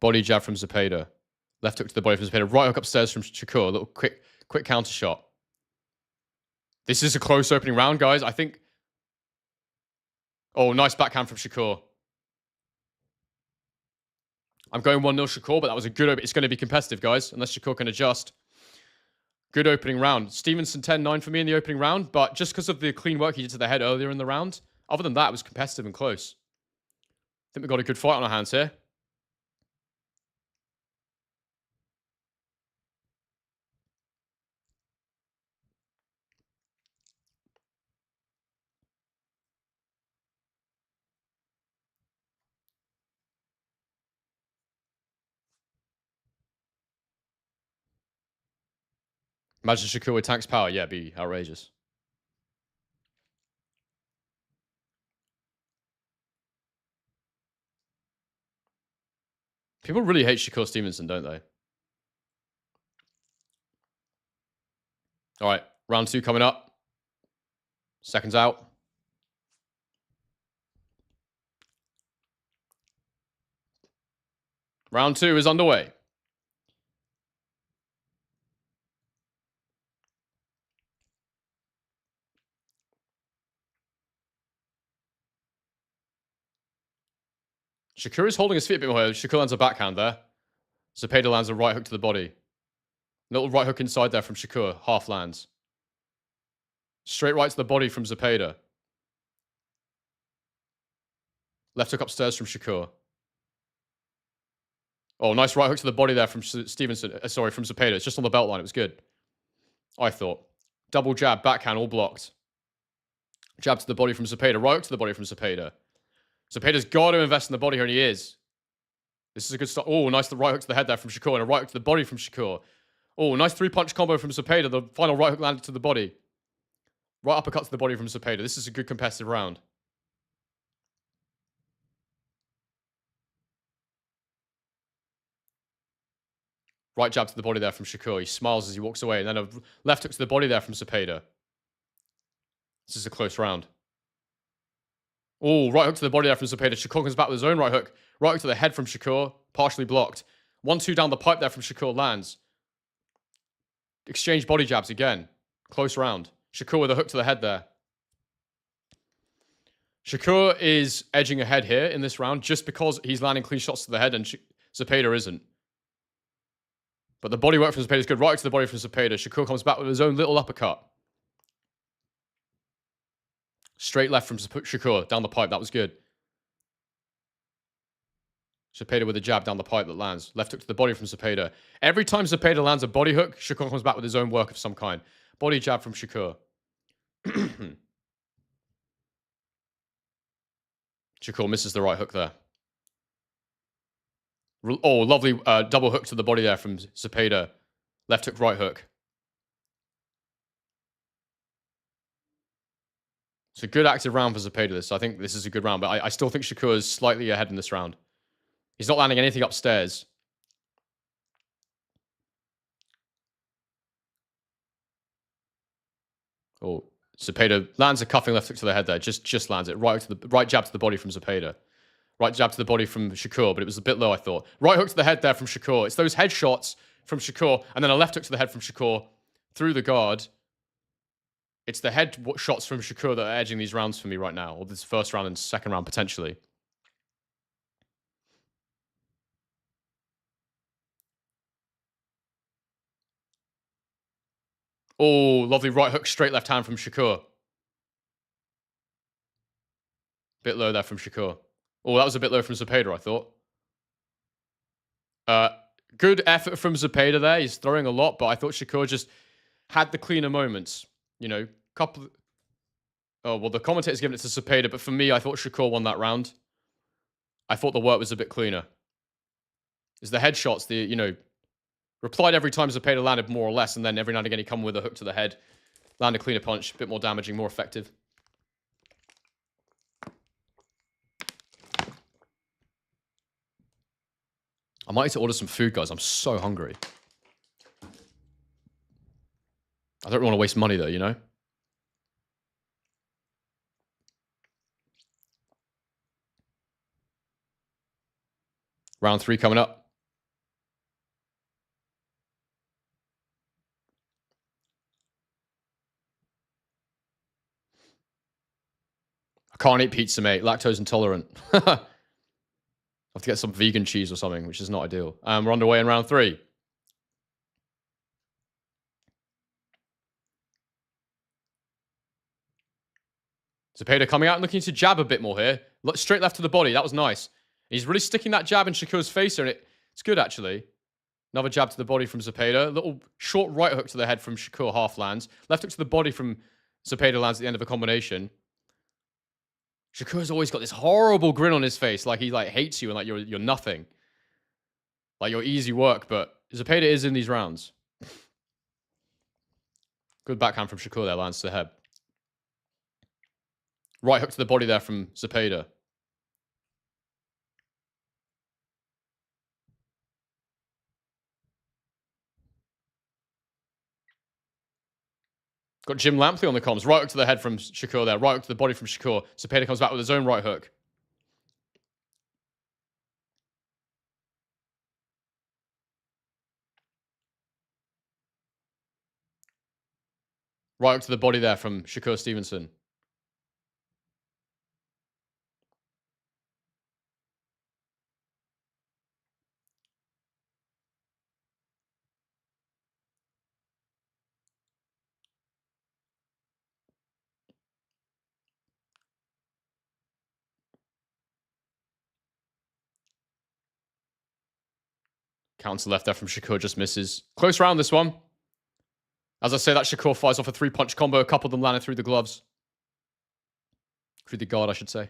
Body jab from Zepeda. Left hook to the body from Zepeda. Right hook upstairs from Shakur. A little quick counter shot. This is a close opening round, guys. I think... Oh, nice backhand from Shakur. I'm going 1-0 Shakur, but that was a good... It's going to be competitive, guys, unless Shakur can adjust. Good opening round. Stevenson 10-9 for me in the opening round, but just because of the clean work he did to the head earlier in the round, other than that, it was competitive and close. I think we've got a good fight on our hands here. Imagine Shakur with Tank's power. Yeah, it'd be outrageous. People really hate Shakur Stevenson, don't they? All right, round 2 coming up. Seconds out. Round 2 is underway. Shakur is holding his feet a bit more here. Shakur lands a backhand there. Zepeda lands a right hook to the body. Little right hook inside there from Shakur. Half lands. Straight right to the body from Zepeda. Left hook upstairs from Shakur. Oh, nice right hook to the body there from Stevenson. Sorry, from Zepeda. It's just on the belt line. It was good. I thought. Double jab, backhand, all blocked. Jab to the body from Zepeda. Right hook to the body from Zepeda. Zepeda's got to invest in the body here, and he is. This is a good start. Oh, nice the right hook to the head there from Shakur, and a right hook to the body from Shakur. Oh, nice 3-punch combo from Zepeda. The final right hook landed to the body. Right uppercut to the body from Zepeda. This is a good competitive round. Right jab to the body there from Shakur. He smiles as he walks away. And then a left hook to the body there from Zepeda. This is a close round. Oh, right hook to the body there from Zepeda. Shakur comes back with his own right hook. Right hook to the head from Shakur. Partially blocked. 1-2 down the pipe there from Shakur lands. Exchange body jabs again. Close round. Shakur with a hook to the head there. Shakur is edging ahead here in this round just because he's landing clean shots to the head and Zepeda isn't. But the body work from Zepeda is good. Right hook to the body from Zepeda. Shakur comes back with his own little uppercut. Straight left from Shakur down the pipe. That was good. Zepeda with a jab down the pipe that lands. Left hook to the body from Zepeda. Every time Zepeda lands a body hook, Shakur comes back with his own work of some kind. Body jab from Shakur. Shakur misses the right hook there. Oh, lovely double hook to the body there from Zepeda. Left hook, right hook. It's a good active round for Zepeda. I think this is a good round, but I still think Shakur is slightly ahead in this round. He's not landing anything upstairs. Oh, Zepeda lands a cuffing left hook to the head there. Just lands it. Right jab to the body from Zepeda. Right jab to the body from Shakur, but it was a bit low, I thought. Right hook to the head there from Shakur. It's those headshots from Shakur, and then a left hook to the head from Shakur through the guard. It's the head shots from Shakur that are edging these rounds for me right now, or this first round and second round potentially. Oh, lovely right hook, straight left hand from Shakur. Bit low there from Shakur. Oh, that was a bit low from Zepeda, I thought. Good effort from Zepeda there. He's throwing a lot, but I thought Shakur just had the cleaner moments. You know, couple. Oh, well, the commentator's giving it to Zepeda, but for me, I thought Shakur won that round. I thought the work was a bit cleaner. It's the headshots, replied every time Zepeda landed more or less, and then every now and again he come with a hook to the head, land a cleaner punch, a bit more damaging, more effective. I might need to order some food, guys. I'm so hungry. I don't want to waste money, though, you know? Round 3 coming up. I can't eat pizza, mate. Lactose intolerant. I have to get some vegan cheese or something, which is not ideal. We're underway in round 3. Zepeda coming out and looking to jab a bit more here. Straight left to the body. That was nice. He's really sticking that jab in Shakur's face here, and it's good, actually. Another jab to the body from Zepeda. A little short right hook to the head from Shakur, half lands. Left hook to the body from Zepeda lands at the end of a combination. Shakur's always got this horrible grin on his face, like he hates you and like you're nothing. Like you're easy work, but Zepeda is in these rounds. Good backhand from Shakur there, lands to the head. Right hook to the body there from Zepeda. Got Jim Lampley on the comms. Right hook to the head from Shakur there. Right hook to the body from Shakur. Zepeda comes back with his own right hook. Right hook to the body there from Shakur Stevenson. Counter left there from Shakur, just misses. Close round, this one. As I say, that Shakur fires off a 3-punch combo. A couple of them landed through the gloves. Through the guard, I should say.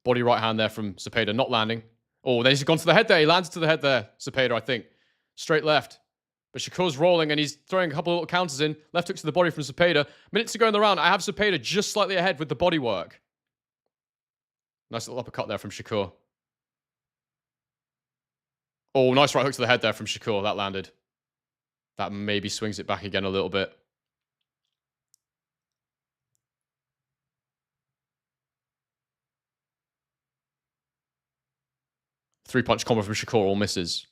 Body right hand there from Zepeda, not landing. Oh, then he's gone to the head there. He lands to the head there, Zepeda, I think. Straight left. But Shakur's rolling, and he's throwing a couple of little counters in. Left hook to the body from Zepeda. Minutes to go in the round. I have Zepeda just slightly ahead with the body work. Nice little uppercut there from Shakur. Oh, nice right hook to the head there from Shakur. That landed. That maybe swings it back again a little bit. Three-punch combo from Shakur, all misses.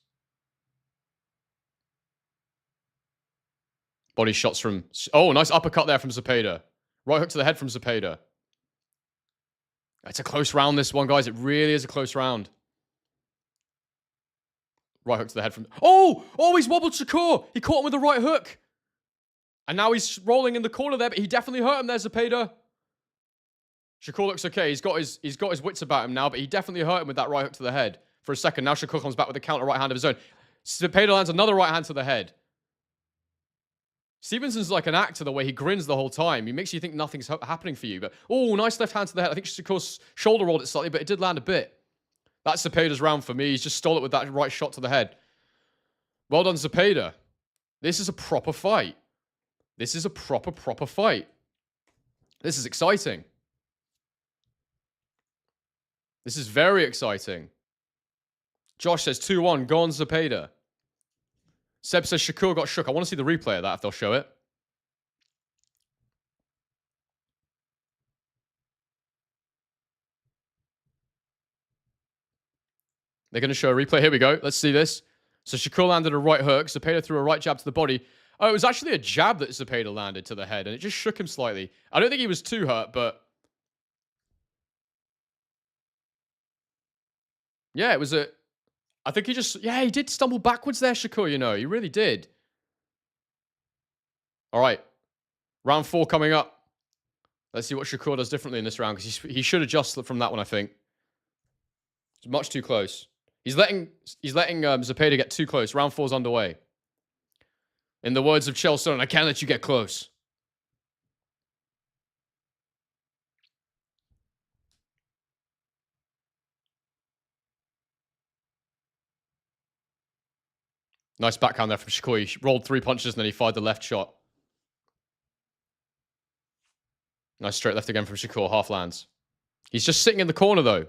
Body shots from... Oh, nice uppercut there from Zepeda. Right hook to the head from Zepeda. It's a close round, this one, guys. It really is a close round. Right hook to the head from... Oh! Oh, he's wobbled Shakur! He caught him with the right hook! And now he's rolling in the corner there, but he definitely hurt him there, Zepeda. Shakur looks okay. He's got his wits about him now, but he definitely hurt him with that right hook to the head. For a second, now Shakur comes back with a counter right hand of his own. Zepeda lands another right hand to the head. Stevenson's like an actor, the way he grins the whole time. He makes you think nothing's happening for you. But, oh, nice left hand to the head. I think Shakur's shoulder rolled it slightly, but it did land a bit. That's Zepeda's round for me. He's just stole it with that right shot to the head. Well done, Zepeda. This is a proper fight. This is a proper fight. This is exciting. This is very exciting. Josh says 2-1, go on Zepeda. Seb says Shakur got shook. I want to see the replay of that if they'll show it. They're going to show a replay. Here we go. Let's see this. So Shakur landed a right hook. Zepeda threw a right jab to the body. Oh, it was actually a jab that Zepeda landed to the head, and it just shook him slightly. I don't think he was too hurt, but... yeah, it was a... I think he just... yeah, he did stumble backwards there, Shakur, you know. He really did. All right. Round 4 coming up. Let's see what Shakur does differently in this round, because he should adjust from that one, I think. It's much too close. He's letting Zepeda get too close. Round 4's underway. In the words of Chael Sonnen, I can't let you get close. Nice backhand there from Shakur. He rolled 3 punches and then he fired the left shot. Nice straight left again from Shakur. Half lands. He's just sitting in the corner though.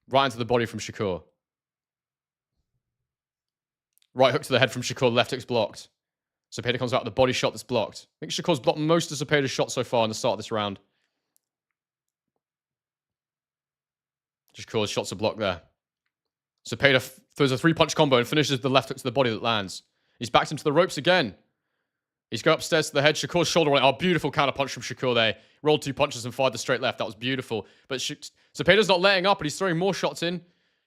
Right into the body from Shakur. Right hook to the head from Shakur. Left hook's blocked. Zepeda comes out with the body shot that's blocked. I think Shakur's blocked most of Zepeda's shots so far in the start of this round. Shakur's shots are blocked there. Zepeda throws a 3-punch combo and finishes the left hook to the body that lands. He's backed into the ropes again. He's going upstairs to the head. Shakur's shoulder roll. Oh, beautiful counter punch from Shakur there. Rolled 2 punches and fired the straight left. That was beautiful. But Zepeda's not letting up, but he's throwing more shots in.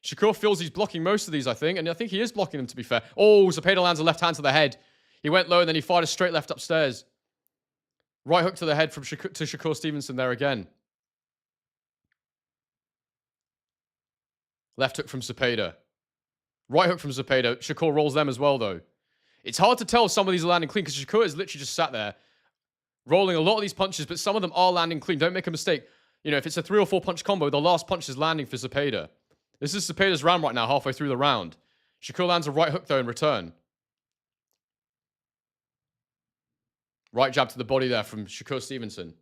Shakur feels he's blocking most of these, I think. And I think he is blocking them, to be fair. Oh, Zepeda lands a left hand to the head. He went low and then he fired a straight left upstairs. Right hook to the head from Shakur Stevenson there again. Left hook from Zepeda. Right hook from Zepeda. Shakur rolls them as well, though. It's hard to tell if some of these are landing clean because Shakur is literally just sat there rolling a lot of these punches, but some of them are landing clean. Don't make a mistake. You know, if it's a 3 or 4 punch combo, the last punch is landing for Zepeda. This is Zepeda's round right now, halfway through the round. Shakur lands a right hook, though, in return. Right jab to the body there from Shakur Stevenson.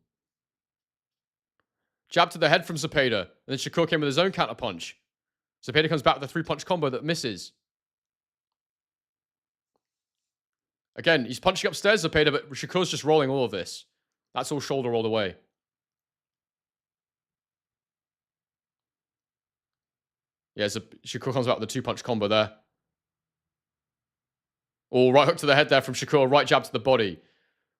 Jab to the head from Zepeda. And then Shakur came with his own counter punch. Zepeda comes back with a 3-punch combo that misses. Again, he's punching upstairs, Zepeda, but Shakur's just rolling all of this. That's all shoulder rolled away. Yeah, Shakur comes back with a 2-punch combo there. Oh, right hook to the head there from Shakur. Right jab to the body.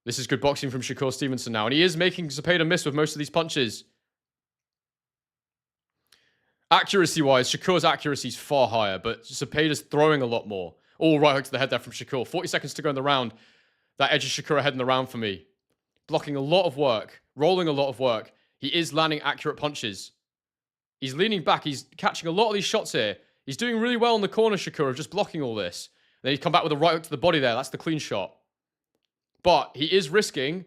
This is good boxing from Shakur Stevenson now. And he is making Zepeda miss with most of these punches. Accuracy-wise, Shakur's accuracy is far higher, but Zepeda's throwing a lot more. Oh, right hook to the head there from Shakur. 40 seconds to go in the round. That edges Shakur ahead in the round for me. Blocking a lot of work. Rolling a lot of work. He is landing accurate punches. He's leaning back. He's catching a lot of these shots here. He's doing really well in the corner, Shakur, of just blocking all this. Then he's come back with a right hook to the body there. That's the clean shot. But he is risking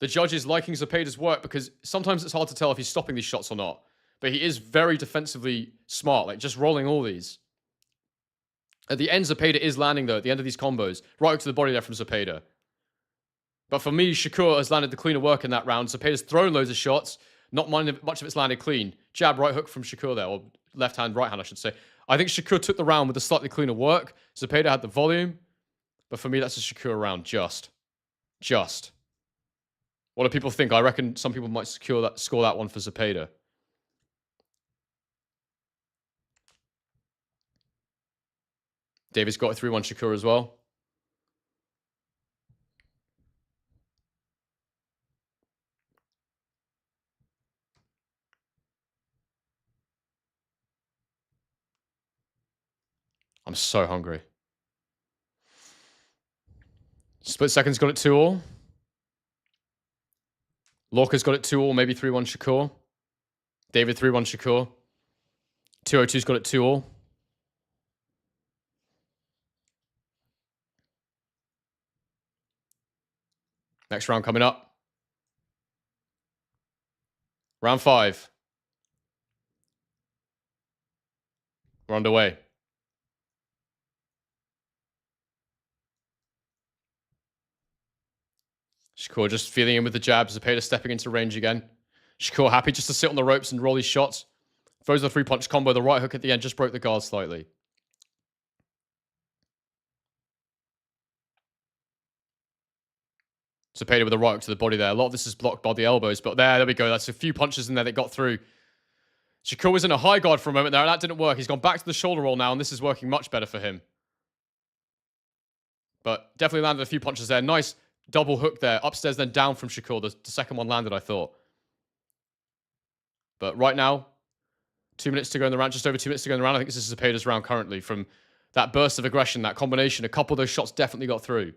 the judges liking Zepeda's work because sometimes it's hard to tell if he's stopping these shots or not. But he is very defensively smart, like just rolling all these. At the end, Zepeda is landing, though, at the end of these combos. Right hook to the body there from Zepeda. But for me, Shakur has landed the cleaner work in that round. Zepeda's thrown loads of shots. Not much of it's landed clean. Jab, right hook from Shakur there, or left hand, right hand, I should say. I think Shakur took the round with a slightly cleaner work. Zepeda had the volume. But for me, that's a Shakur round, just. What do people think? I reckon some people might score that one for Zepeda. David's got a 3-1 Shakur as well. I'm so hungry. Split Second's got it 2-all. Lorca's got it 2-all, maybe 3-1 Shakur. David 3-1 Shakur. 202's got it 2-all. Next round coming up. Round 5. We're underway. Shakur just feeling in with the jabs. Zepeda stepping into range again. Shakur happy just to sit on the ropes and roll these shots. Throws the 3-punch combo. The right hook at the end just broke the guard slightly. Zepeda with a right hook to the body there. A lot of this is blocked by the elbows, but there we go. That's a few punches in there that got through. Shakur was in a high guard for a moment there, and that didn't work. He's gone back to the shoulder roll now, and this is working much better for him. But definitely landed a few punches there. Nice double hook there. Upstairs, then down from Shakur. The second one landed, I thought. But right now, 2 minutes to go in the round. Just over 2 minutes to go in the round. I think this is Zepeda's round currently. From that burst of aggression, that combination, a couple of those shots definitely got through.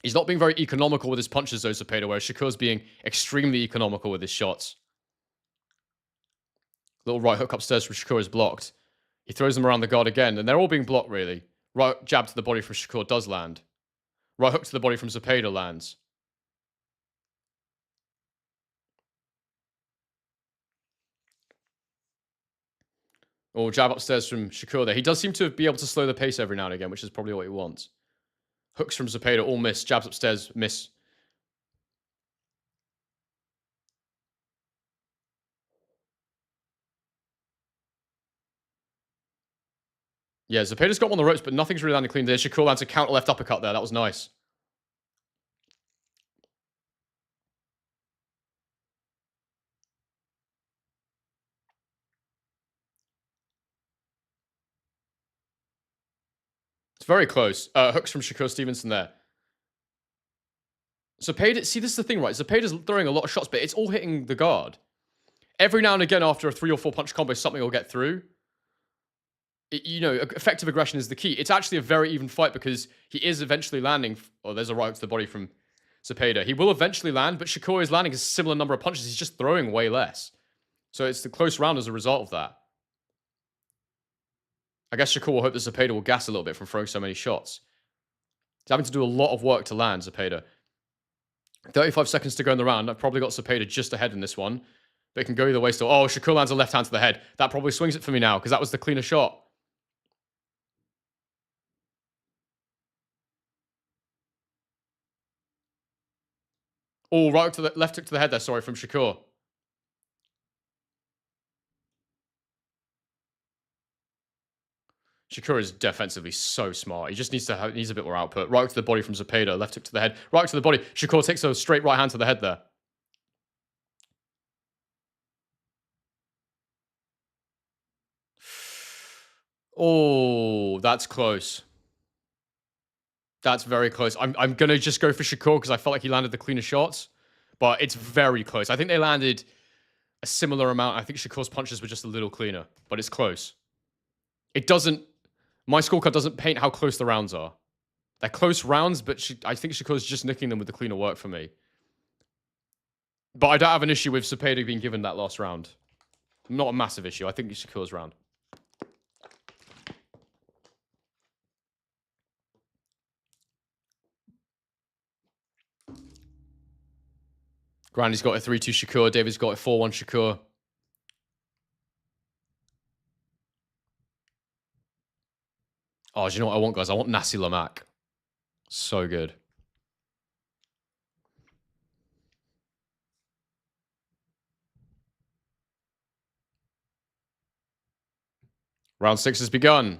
He's not being very economical with his punches, though, Zepeda, whereas Shakur's being extremely economical with his shots. Little right hook upstairs from Shakur is blocked. He throws them around the guard again, and they're all being blocked, really. Right jab to the body from Shakur does land. Right hook to the body from Zepeda lands. Oh, jab upstairs from Shakur there. He does seem to be able to slow the pace every now and again, which is probably what he wants. Hooks from Zepeda, all miss. Jabs upstairs, miss. Yeah, Zepeda's got one on the ropes, but nothing's really landing clean there. Shakur lands a counter left uppercut there. That was nice. It's very close. Hooks from Shakur Stevenson there. Zepeda, see, this is the thing, right? Zepeda's throwing a lot of shots, but it's all hitting the guard. Every now and again, after a 3 or 4 punch combo, something will get through. Effective aggression is the key. It's actually a very even fight because he is eventually landing. Oh, there's a right hook to the body from Zepeda. He will eventually land, but Shakur is landing a similar number of punches. He's just throwing way less. So it's the close round as a result of that. I guess Shakur will hope that Zepeda will gas a little bit from throwing so many shots. He's having to do a lot of work to land, Zepeda. 35 seconds to go in the round. I've probably got Zepeda just ahead in this one. But it can go either way still. Oh, Shakur lands a left hand to the head. That probably swings it for me now because that was the cleaner shot. Oh, right hook to the left hook to the head there, sorry, from Shakur. Shakur is defensively so smart. He just needs a bit more output. Right hook to the body from Zepeda, left hook to the head. Right hook to the body. Shakur takes a straight right hand to the head there. Oh, that's close. That's very close. I'm going to just go for Shakur because I felt like he landed the cleaner shots. But it's very close. I think they landed a similar amount. I think Shakur's punches were just a little cleaner. But it's close. It doesn't... My scorecard doesn't paint how close the rounds are. They're close rounds, but I think Shakur's just nicking them with the cleaner work for me. But I don't have an issue with Zepeda being given that last round. Not a massive issue. I think it's Shakur's round. Granny's got a 3-2 Shakur. David's got a 4-1 Shakur. Oh, do you know what I want, guys? I want Nasi Lemak. So good. Round 6 has begun.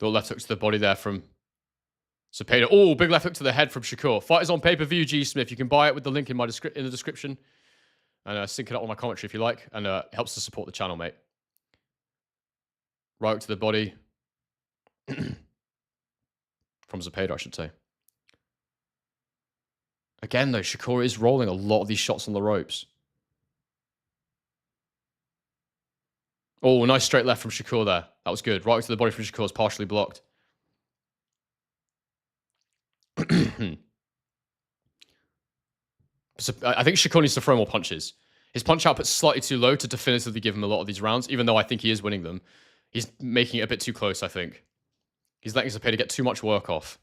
Little left hook to the body there from Zepeda. Oh, big left hook to the head from Shakur. Fight is on pay-per-view, G Smith. You can buy it with the link in my in the description. And sync it up on my commentary if you like. And it helps to support the channel, mate. Right hook to the body. From Zepeda, I should say. Again, though, Shakur is rolling a lot of these shots on the ropes. Oh, nice straight left from Shakur there. That was good. Right hook to the body from Shakur is partially blocked. So I think Shakur needs to throw more punches. His punch output's slightly too low to definitively give him a lot of these rounds, even though I think he is winning them. He's making it a bit too close, I think. He's letting Zepeda get too much work off.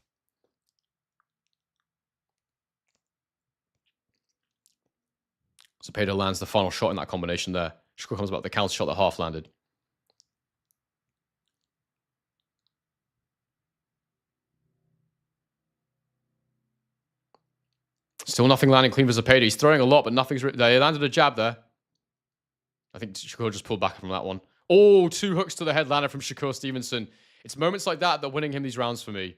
Zepeda lands the final shot in that combination there. Shakur comes back with the counter shot that half landed. Still nothing landing clean for Zepeda. He's throwing a lot, but nothing's... They landed a jab there. I think Shakur just pulled back from that one. Oh, 2 hooks to the head landed from Shakur Stevenson. It's moments like that that are winning him these rounds for me.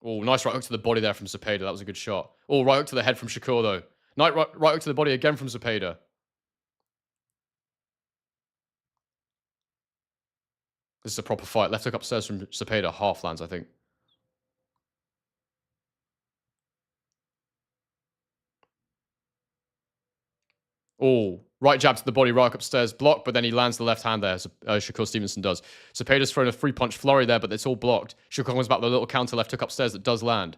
Oh, nice right hook to the body there from Zepeda. That was a good shot. Oh, right hook to the head from Shakur, though. Right hook to the body again from Zepeda. This is a proper fight. Left hook upstairs from Zepeda. Half lands, I think. Oh, right jab to the body, right hook upstairs. Blocked, but then he lands the left hand there. Shakur Stevenson does. Zepeda's thrown a 3-punch flurry there, but it's all blocked. Shakur comes back with a little counter left hook upstairs that does land.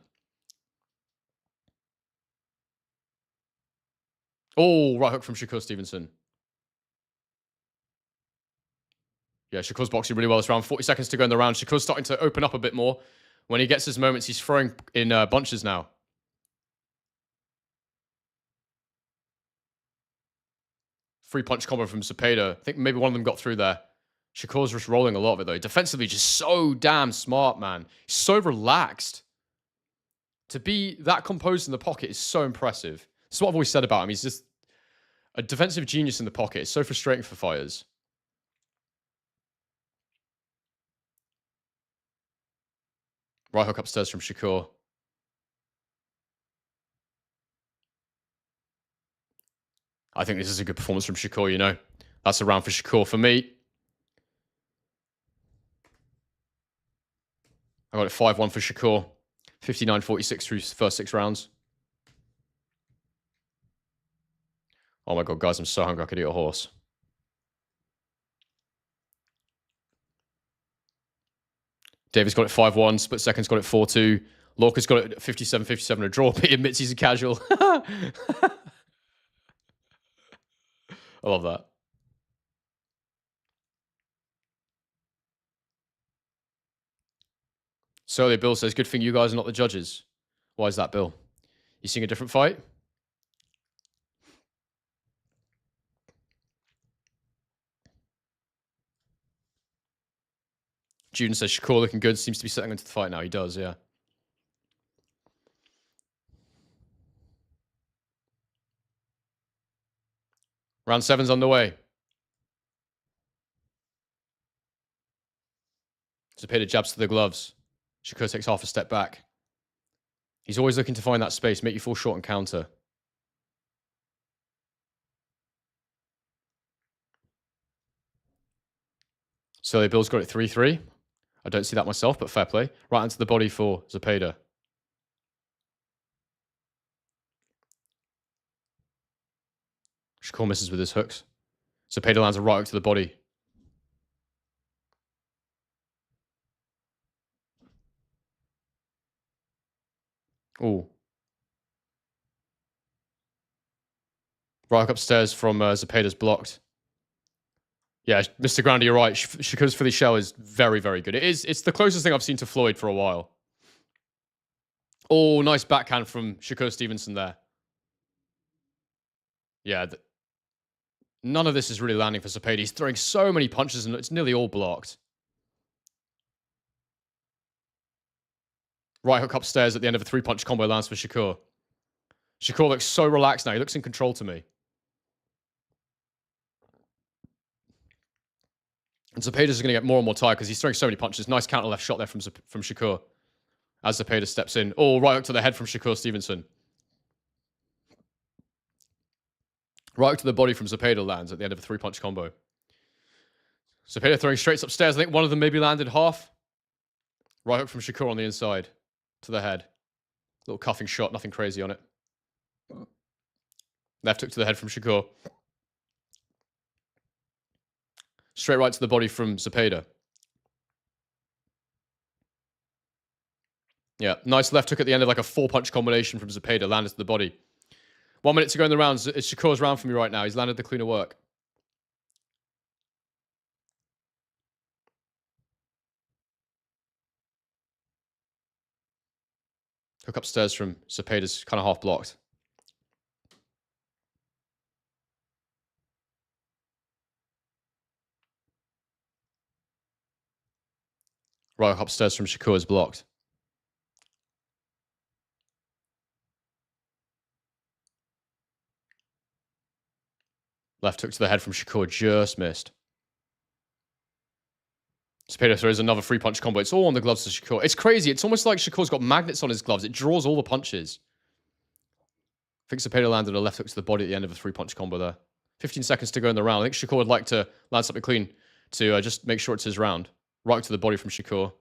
Oh, right hook from Shakur Stevenson. Yeah, Shakur's boxing really well this round. 40 seconds to go in the round. Shakur's starting to open up a bit more. When he gets his moments, he's throwing in bunches now. Three-punch combo from Zepeda. I think maybe one of them got through there. Shakur's just rolling a lot of it, though. Defensively, just so damn smart, man. He's so relaxed. To be that composed in the pocket is so impressive. That's what I've always said about him. He's just a defensive genius in the pocket. It's so frustrating for fighters. Right hook upstairs from Shakur. I think this is a good performance from Shakur, you know. That's a round for Shakur for me. I got it 5-1 for Shakur. 59-46 through his first 6 rounds. Oh my god, guys, I'm so hungry I could eat a horse. Davis got it 5-1. Split Second's got it 4-2. Lorca's got it 57-57 a draw, but he admits he's a casual. I love that. So Bill says, good thing you guys are not the judges. Why is that, Bill? You seeing a different fight? Juden says, Shakur looking good. Seems to be settling into the fight now. He does, yeah. Round 7's underway. Zepeda jabs to the gloves. Shakur takes half a step back. He's always looking to find that space, make you fall short and counter. So Bill's got it 3-3. I don't see that myself, but fair play. Right into the body for Zepeda. Shakur misses with his hooks. Zepeda lands a right hook to the body. Ooh. Right hook upstairs from Zepeda's blocked. Yeah, Mr. Grandy, you're right. Shakur's Philly shell is very, very good. It's the closest thing I've seen to Floyd for a while. Oh, nice backhand from Shakur Stevenson there. Yeah, none of this is really landing for Zepeda. He's throwing so many punches and it's nearly all blocked. Right hook upstairs at the end of a 3-punch combo lands for Shakur. Shakur looks so relaxed now. He looks in control to me. And Zepeda's going to get more and more tired because he's throwing so many punches. Nice counter left shot there from Shakur. As Zepeda steps in. Oh, right hook to the head from Shakur Stevenson. Right hook to the body from Zepeda lands at the end of a 3-punch combo. Zepeda throwing straights upstairs. I think one of them maybe landed half. Right hook from Shakur on the inside. To the head. Little cuffing shot. Nothing crazy on it. Left hook to the head from Shakur. Straight right to the body from Zepeda. Yeah, nice left hook at the end of like a 4-punch combination from Zepeda. Landed to the body. 1 minute to go in the rounds. It's Shakur's round for me right now. He's landed the cleaner work. Hook upstairs from Zepeda's kind of half blocked. Right hook upstairs from Shakur is blocked. Left hook to the head from Shakur just missed. Zepeda throws another 3-punch combo. It's all on the gloves of Shakur. It's crazy. It's almost like Shakur's got magnets on his gloves. It draws all the punches. I think Zepeda landed a left hook to the body at the end of a 3-punch combo there. 15 seconds to go in the round. I think Shakur would like to land something clean to just make sure it's his round. Right hook to the body from Shakur.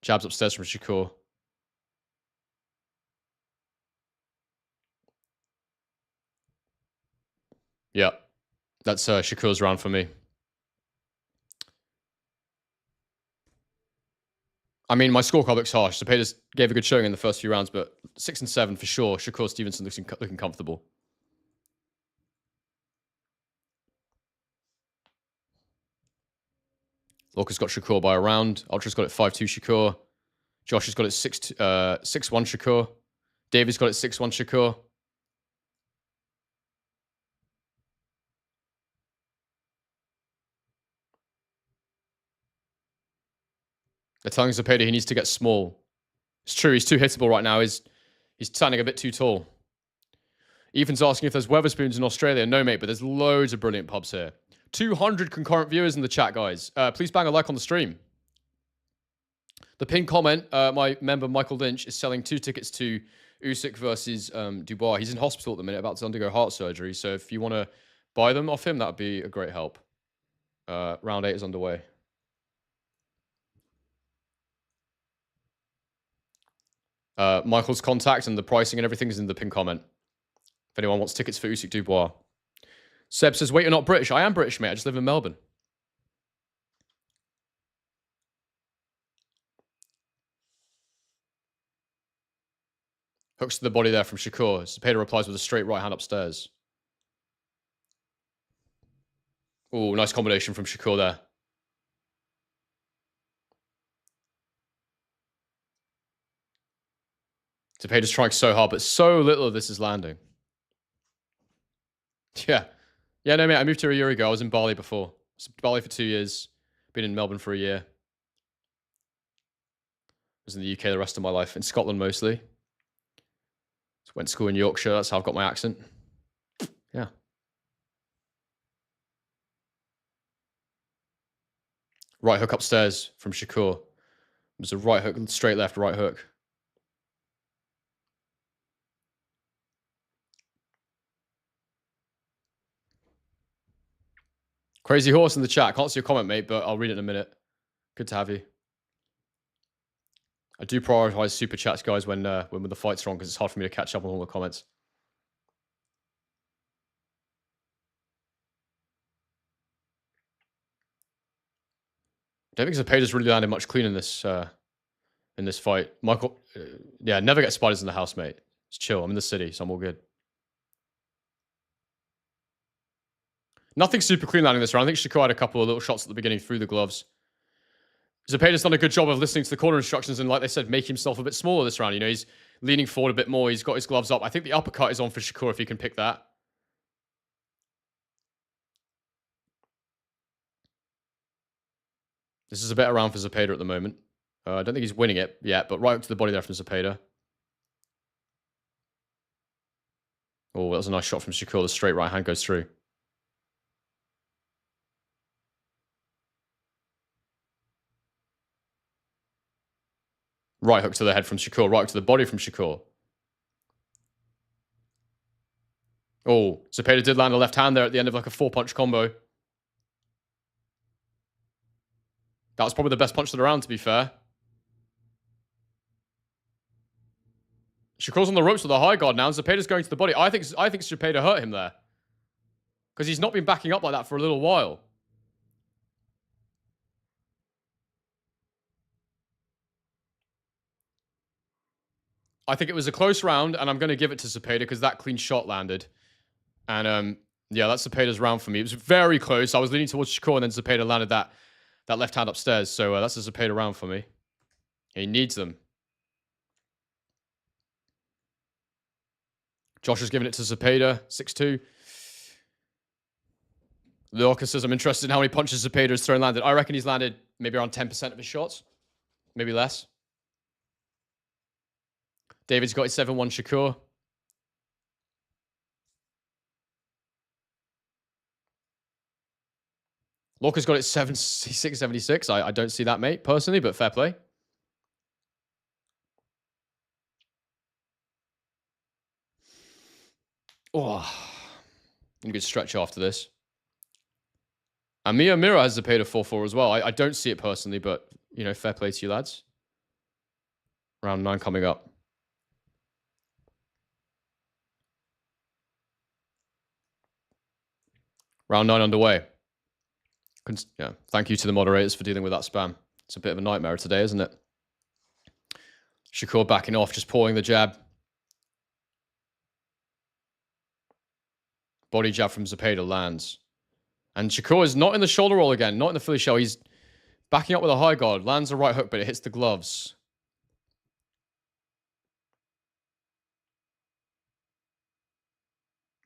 Jabs upstairs from Shakur. Yeah, that's Shakur's round for me. I mean, my scorecard looks harsh. Zepeda gave a good showing in the first few rounds, but 6 and 7 for sure. Shakur Stevenson looking comfortable. Lorca's got Shakur by a round. Ultra's got it 5-2 Shakur. Josh has got it 6-1 Shakur. David's got it 6-1 Shakur. They're telling Zepeda he needs to get small. It's true, he's too hittable right now. He's standing a bit too tall. Ethan's asking if there's Weatherspoons in Australia. No, mate, but there's loads of brilliant pubs here. 200 concurrent viewers in the chat, guys. Please bang a like on the stream. The pinned comment, my member Michael Lynch is selling 2 tickets to Usyk versus Dubois. He's in hospital at the minute, about to undergo heart surgery. So if you want to buy them off him, that would be a great help. Round 8 is underway. Michael's contact and the pricing and everything is in the pinned comment. If anyone wants tickets for Usyk Dubois. Seb says, wait, you're not British. I am British, mate. I just live in Melbourne. Hooks to the body there from Shakur. Zepeda replies with a straight right hand upstairs. Oh, nice combination from Shakur there. Zepeda's trying so hard, but so little of this is landing. Yeah. Yeah, no, mate, I moved here a year ago. I was in Bali before. I was in Bali for 2 years. Been in Melbourne for a year. I was in the UK the rest of my life. In Scotland, mostly. Went to school in Yorkshire. That's how I've got my accent. Yeah. Right hook upstairs from Shakur. It was a right hook, straight left, right hook. Crazy Horse in the chat. Can't see your comment, mate, but I'll read it in a minute. Good to have you. I do prioritize super chats, guys, when the fight's on, because it's hard for me to catch up on all the comments. I don't think Zepeda's really landed much clean in this fight. Michael, yeah, never get spiders in the house, mate. It's chill. I'm in the city, so I'm all good. Nothing super clean landing this round. I think Shakur had a couple of little shots at the beginning through the gloves. Zepeda's done a good job of listening to the corner instructions and, like they said, make himself a bit smaller this round. You know, he's leaning forward a bit more. He's got his gloves up. I think the uppercut is on for Shakur if he can pick that. This is a better round for Zepeda at the moment. I don't think he's winning it yet, but right up to the body there from Zepeda. Oh, that was a nice shot from Shakur. The straight right hand goes through. Right hook to the head from Shakur. Right hook to the body from Shakur. Oh, Zepeda did land a left hand there at the end of like a 4-punch combo. That was probably the best punch of the round, to be fair. Shakur's on the ropes with a high guard now. Zepeda's going to the body. I think Zepeda hurt him there. Because he's not been backing up like that for a little while. I think it was a close round, and I'm going to give it to Zepeda because that clean shot landed. And yeah, that's Zepeda's round for me. It was very close. I was leaning towards Shakur, and then Zepeda landed that left hand upstairs. So that's a Zepeda round for me. He needs them. Josh is giving it to Zepeda, 6-2. Lorca says, I'm interested in how many punches Zepeda has thrown landed. I reckon he's landed maybe around 10% of his shots. Maybe less. David's got his 7-1 Shakur. Lorca's got it 76-76. I don't see that, mate, personally, but fair play. Oh, a good stretch after this. And Mira has Zepeda 4-4 as well. I don't see it personally, but, you know, fair play to you lads. Round 9 coming up. Round 9 underway. Yeah, thank you to the moderators for dealing with that spam. It's a bit of a nightmare today, isn't it? Shakur backing off, just pawing the jab. Body jab from Zepeda lands. And Shakur is not in the shoulder roll again, not in the Philly shell. He's backing up with a high guard. Lands a right hook, but it hits the gloves.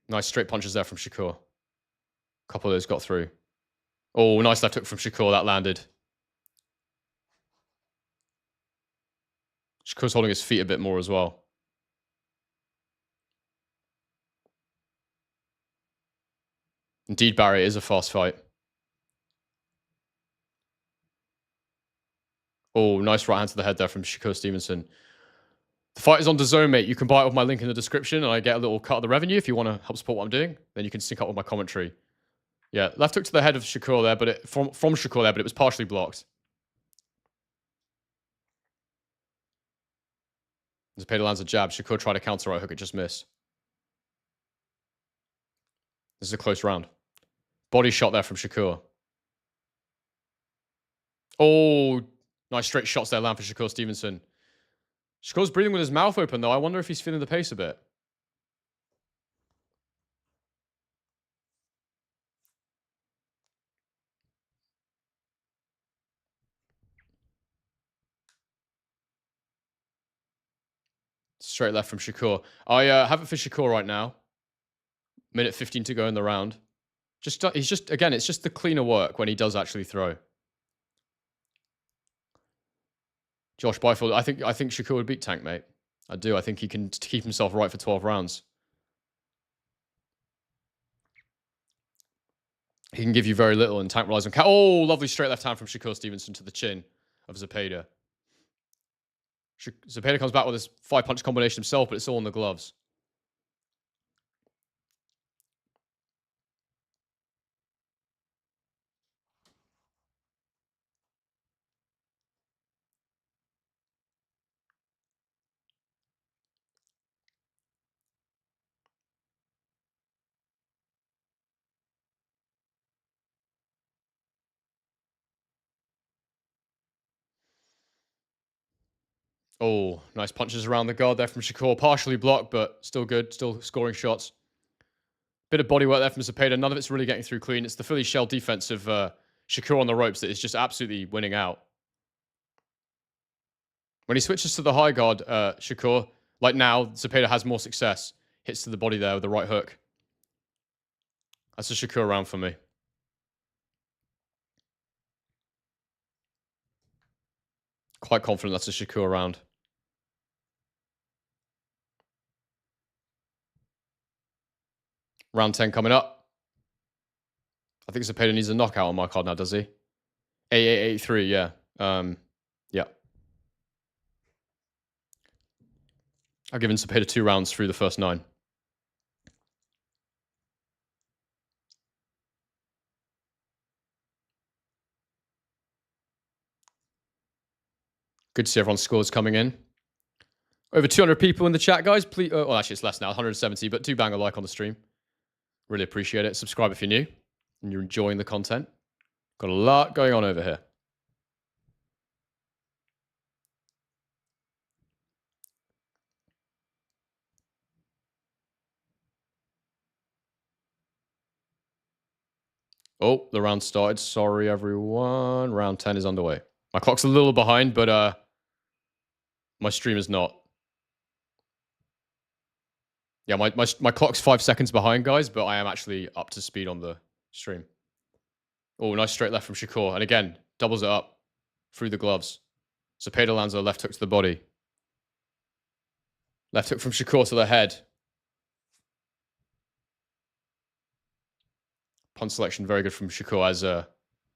Nice straight punches there from Shakur. A couple of those got through. Oh, nice left hook from Shakur. That landed. Shakur's holding his feet a bit more as well. Indeed, Barry, it is a fast fight. Oh, nice right hand to the head there from Shakur Stevenson. The fight is on DAZN, mate. You can buy it with my link in the description, and I get a little cut of the revenue if you want to help support what I'm doing. Then you can sync up with my commentary. Yeah, left hook to the head of Shakur there, but from Shakur there, but it was partially blocked. Zepeda lands a jab. Shakur tried to counter right hook, it just missed. This is a close round. Body shot there from Shakur. Oh, nice straight shots there land for Shakur Stevenson. Shakur's breathing with his mouth open, though. I wonder if he's feeling the pace a bit. Straight left from Shakur. I have it for Shakur right now. Minute 15 to go in the round. He's just again, it's just the cleaner work when he does actually throw. Josh Byfield, I think Shakur would beat Tank, mate. I do. I think he can keep himself right for 12 rounds. He can give you very little, and Tank relies on... Oh, lovely straight left hand from Shakur Stevenson to the chin of Zepeda. Zepeda comes back with this 5-punch combination himself, but it's all in the gloves. Oh, nice punches around the guard there from Shakur. Partially blocked, but still good. Still scoring shots. Bit of body work there from Zepeda. None of it's really getting through clean. It's the Philly shell defense of Shakur on the ropes that is just absolutely winning out. When he switches to the high guard, Shakur, like now, Zepeda has more success. Hits to the body there with the right hook. That's a Shakur round for me. Quite confident that's a Shakur round. Round 10 coming up. I think Zepeda needs a knockout on my card now, does he? 8883, yeah. Yeah. I've given Zepeda 2 rounds through the first 9. Good to see everyone's scores coming in. Over 200 people in the chat, guys. Please, well, actually, it's less now, 170, but do bang a like on the stream. Really appreciate it. Subscribe if you're new and you're enjoying the content. Got a lot going on over here. Oh, the round started. Sorry, everyone. Round 10 is underway. My clock's a little behind, but my stream is not. Yeah, my clock's 5 seconds behind, guys, but I am actually up to speed on the stream. Oh, nice straight left from Shakur. And again, doubles it up through the gloves. Zepeda lands a left hook to the body. Left hook from Shakur to the head. Punch selection, very good from Shakur, as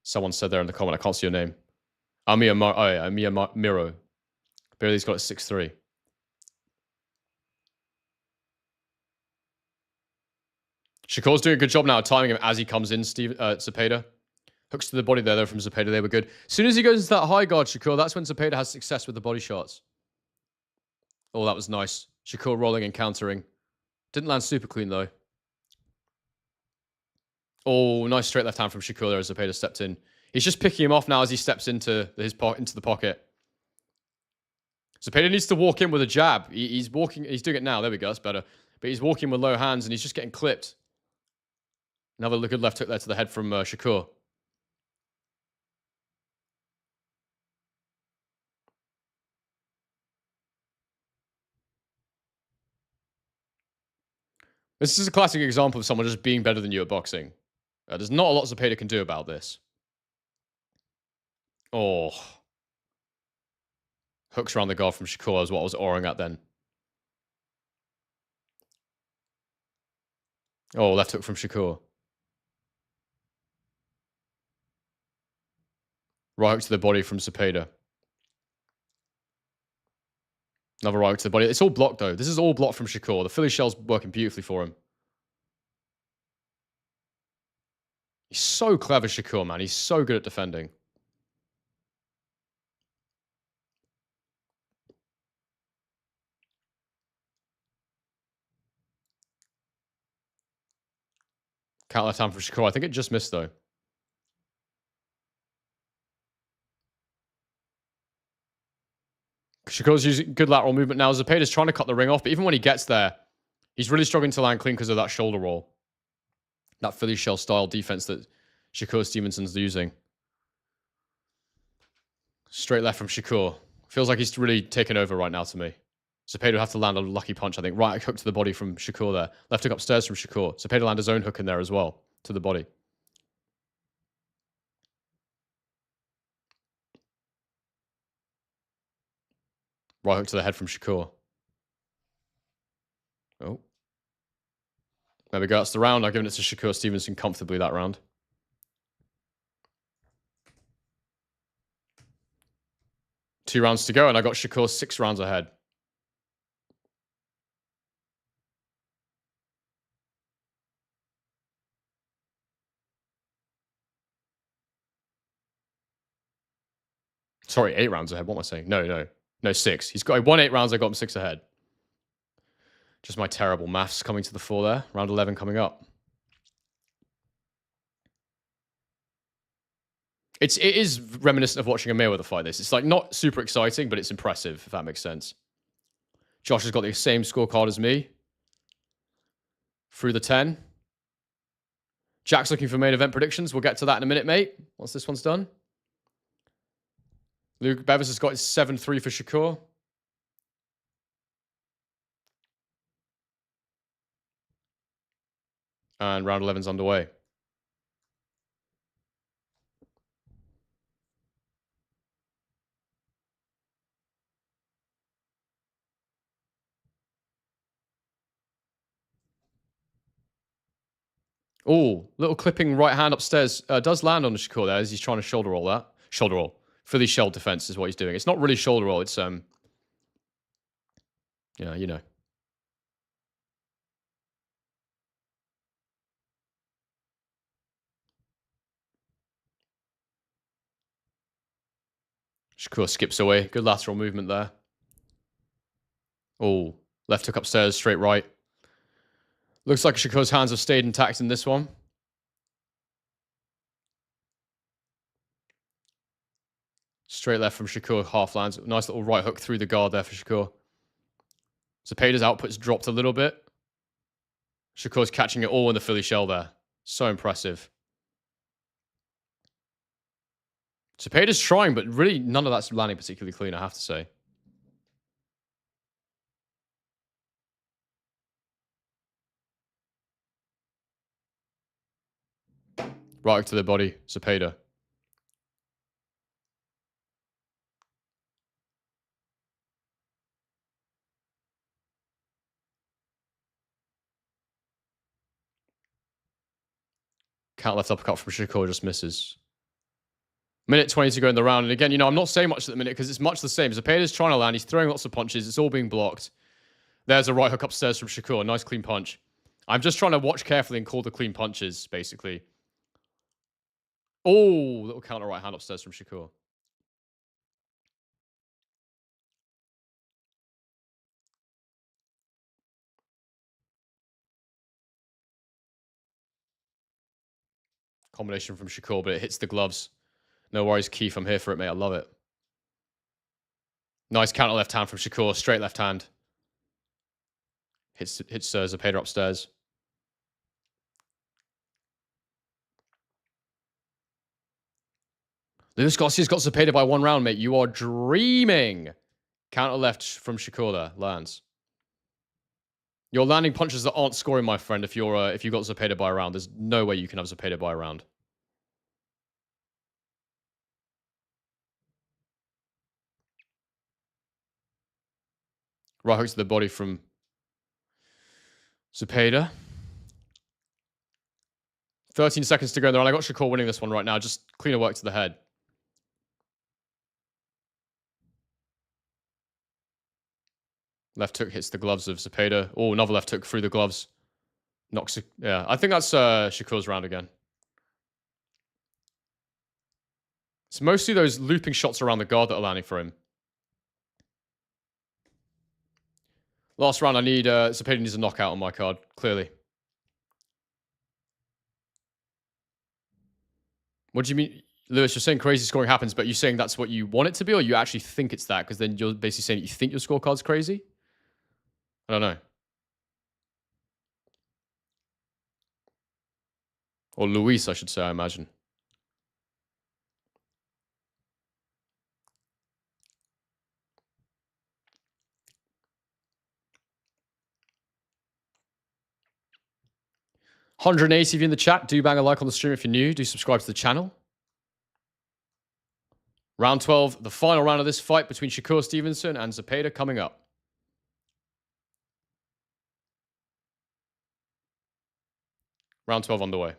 someone said there in the comment. I can't see your name. Amir Miro. Bailey's got it 6-3. Shakur's doing a good job now timing him as he comes in, Zepeda. Hooks to the body there, though, from Zepeda. They were good. As soon as he goes into that high guard, Shakur, that's when Zepeda has success with the body shots. Oh, that was nice. Shakur rolling and countering. Didn't land super clean, though. Oh, nice straight left hand from Shakur there as Zepeda stepped in. He's just picking him off now as he steps into the pocket. Zepeda needs to walk in with a jab. He's walking. He's doing it now. There we go. That's better. But he's walking with low hands, and he's just getting clipped. Another good left hook there to the head from Shakur. This is a classic example of someone just being better than you at boxing. There's not a lot Zepeda can do about this. Oh. Hooks around the guard from Shakur is what I was awing at then. Oh, left hook from Shakur. Right hook to the body from Zepeda. Another right hook to the body. It's all blocked, though. This is all blocked from Shakur. The Philly shell's working beautifully for him. He's so clever, Shakur, man. He's so good at defending. Counter left hand from Shakur. I think it just missed, though. Shakur's using good lateral movement now. Zepeda's trying to cut the ring off, but even when he gets there, he's really struggling to land clean because of that shoulder roll. That Philly shell style defense that Shakur Stevenson's using. Straight left from Shakur. Feels like he's really taken over right now to me. Zepeda will have to land a lucky punch, I think. Right hook to the body from Shakur there. Left hook upstairs from Shakur. Zepeda land his own hook in there as well, to the body. Right hook to the head from Shakur. Oh. There we go. That's the round. I've given it to Shakur Stevenson comfortably that round. Two rounds to go, and I got Shakur 6 rounds ahead. Sorry, 8 rounds ahead. What am I saying? No, 6. He won 8 rounds. I got him 6 ahead. Just my terrible maths coming to the fore there. Round 11 coming up. It is reminiscent of watching a Mayweather fight. It's like not super exciting, but it's impressive, if that makes sense. Josh has got the same scorecard as me. Through the 10. Jack's looking for main event predictions. We'll get to that in a minute, mate, once this one's done. Luke Bevis has got his 7-3 for Shakur. And round 11's underway. Oh, little clipping right hand upstairs. Does land on the Shakur there as he's trying to shoulder roll that. Shoulder roll. Philly shell defense is what he's doing. It's not really shoulder roll. It's, yeah, you know. Shakur skips away. Good lateral movement there. Oh, left hook upstairs, straight right. Looks like Shakur's hands have stayed intact in this one. Straight left from Shakur, half lands. Nice little right hook through the guard there for Shakur. Zepeda's output's dropped a little bit. Shakur's catching it all in the Philly shell there. So impressive. Zepeda's trying, but really none of that's landing particularly clean, I have to say. Right to the body, Zepeda. Counter left uppercut from Shakur just misses. Minute 20 to go in the round. And again, I'm not saying much at the minute because it's much the same. Zepeda's trying to land. He's throwing lots of punches. It's all being blocked. There's a right hook upstairs from Shakur. Nice clean punch. I'm just trying to watch carefully and call the clean punches, basically. Oh, little counter right hand upstairs from Shakur. Combination from Shakur, but it hits the gloves. No worries, Keith. I'm here for it, mate. I love it. Nice counter left hand from Shakur. Straight left hand. Hits Zepeda upstairs. Luis Garcia's got Zepeda by 1 round, mate. You are dreaming. Counter left from Shakur there. Lands. You're landing punches that aren't scoring, my friend, if you've got Zepeda by a round. There's no way you can have Zepeda by a round. Right hook to the body from Zepeda. 13 seconds to go in the round. I got Shakur winning this one right now. Just cleaner work to the head. Left hook hits the gloves of Zepeda. Oh, another left hook through the gloves. Knocks. Yeah, I think that's Shakur's round again. It's mostly those looping shots around the guard that are landing for him. Last round, I need Zepeda needs a knockout on my card, clearly. What do you mean? Lewis, you're saying crazy scoring happens, but you're saying that's what you want it to be, or you actually think it's that? Because then you're basically saying you think your scorecard's crazy? I don't know. Or Luis, I should say, I imagine. $180 of you in the chat. Do bang a like on the stream if you're new. Do subscribe to the channel. Round 12, the final round of this fight between Shakur Stevenson and Zepeda coming up. Round 12 underway.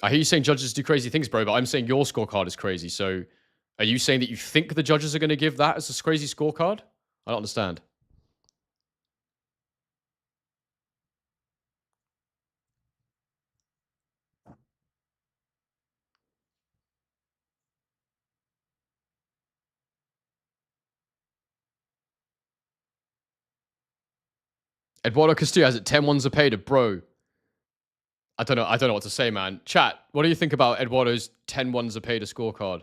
I hear you saying judges do crazy things, bro, but I'm saying your scorecard is crazy. So are you saying that you think the judges are going to give that as a crazy scorecard? I don't understand. Eduardo Castillo has it 10-1 Zepeda, bro. I don't know what to say, man. Chat, what do you think about Eduardo's 10-1 Zepeda scorecard?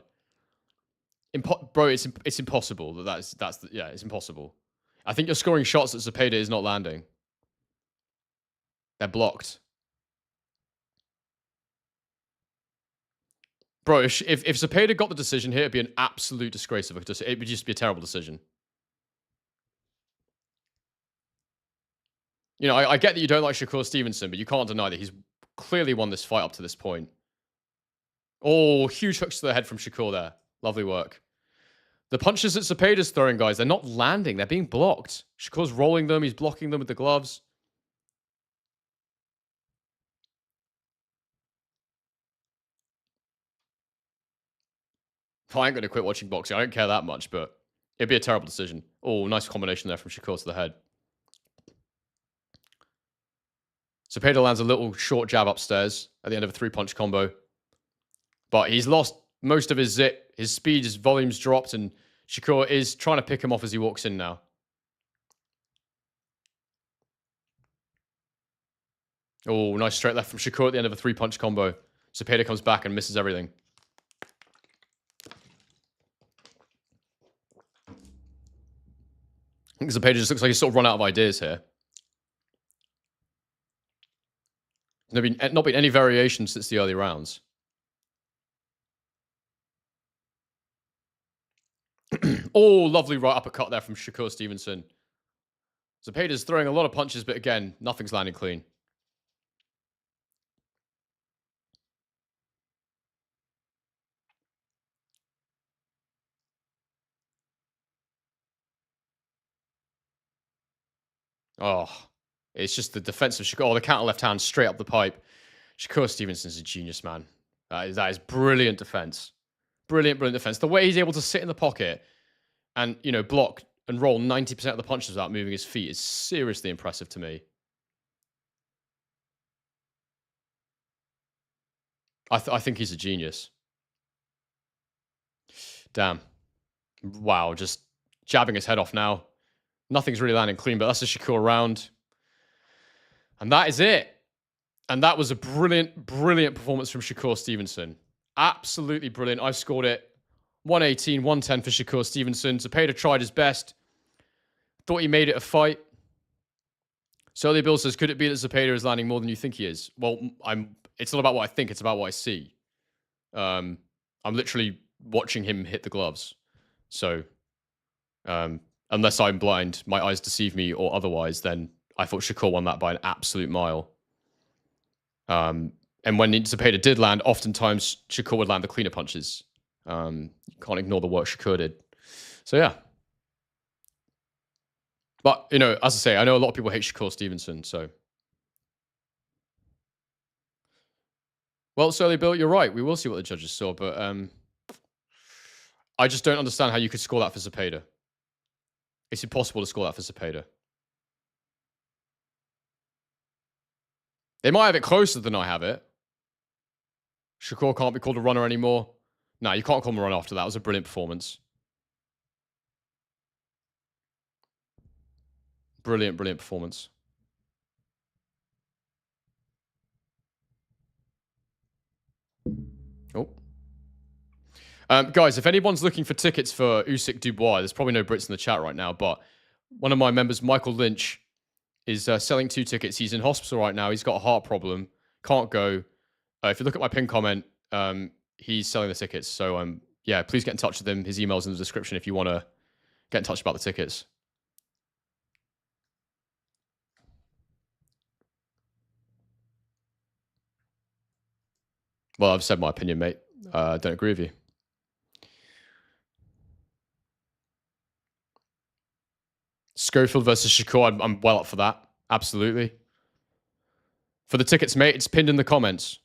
Bro, it's impossible. It's impossible. I think you're scoring shots that Zepeda is not landing. They're blocked. Bro, if Zepeda got the decision here, it'd be an absolute disgrace. It would just be a terrible decision. I get that you don't like Shakur Stevenson, but you can't deny that he's clearly won this fight up to this point. Oh, huge hooks to the head from Shakur there. Lovely work. The punches that Zepeda's throwing, guys, they're not landing. They're being blocked. Shakur's rolling them. He's blocking them with the gloves. I ain't going to quit watching boxing. I don't care that much, but it'd be a terrible decision. Oh, nice combination there from Shakur to the head. Zepeda lands a little short jab upstairs at the end of a 3-punch combo. But he's lost most of his zip. His speed, his volume's dropped, and Shakur is trying to pick him off as he walks in now. Oh, nice straight left from Shakur at the end of a 3-punch combo. Zepeda comes back and misses everything. I think Zepeda just looks like he's sort of run out of ideas here. There's not been any variation since the early rounds. Oh, lovely right uppercut there from Shakur Stevenson. Zepeda's throwing a lot of punches, but again, nothing's landing clean. Oh, it's just the defense of Shakur. Oh, the counter left hand straight up the pipe. Shakur Stevenson's a genius, man. That is brilliant defense. Brilliant, brilliant defense. The way he's able to sit in the pocket and, block and roll 90% of the punches without moving his feet is seriously impressive to me. I think he's a genius. Damn. Wow, just jabbing his head off now. Nothing's really landing clean, but that's a Shakur round. And that is it. And that was a brilliant, brilliant performance from Shakur Stevenson. Absolutely brilliant. I scored it 118, 110 for Shakur Stevenson. Zepeda tried his best. Thought he made it a fight. Solely Bill says, could it be that Zepeda is landing more than you think he is? Well, it's not about what I think, it's about what I see. I'm literally watching him hit the gloves. So, unless I'm blind, my eyes deceive me or otherwise, then I thought Shakur won that by an absolute mile. And when Zepeda did land, oftentimes Shakur would land the cleaner punches. You can't ignore the work Shakur did. So, yeah. But, as I say, I know a lot of people hate Shakur Stevenson, so. Well, Surly Bill, you're right. We will see what the judges saw, but I just don't understand how you could score that for Zepeda. It's impossible to score that for Zepeda. They might have it closer than I have it. Shakur can't be called a runner anymore. No, you can't call him a runner after that. It was a brilliant performance. Brilliant, brilliant performance. Oh. Guys, if anyone's looking for tickets for Usyk Dubois, there's probably no Brits in the chat right now, but one of my members, Michael Lynch, is selling 2 tickets. He's in hospital right now. He's got a heart problem. Can't go. If you look at my pinned comment, he's selling the tickets. So, yeah, please get in touch with him. His email's in the description if you want to get in touch about the tickets. Well, I've said my opinion, mate. I don't agree with you. Schofield versus Shakur, I'm well up for that. Absolutely. For the tickets, mate, it's pinned in the comments.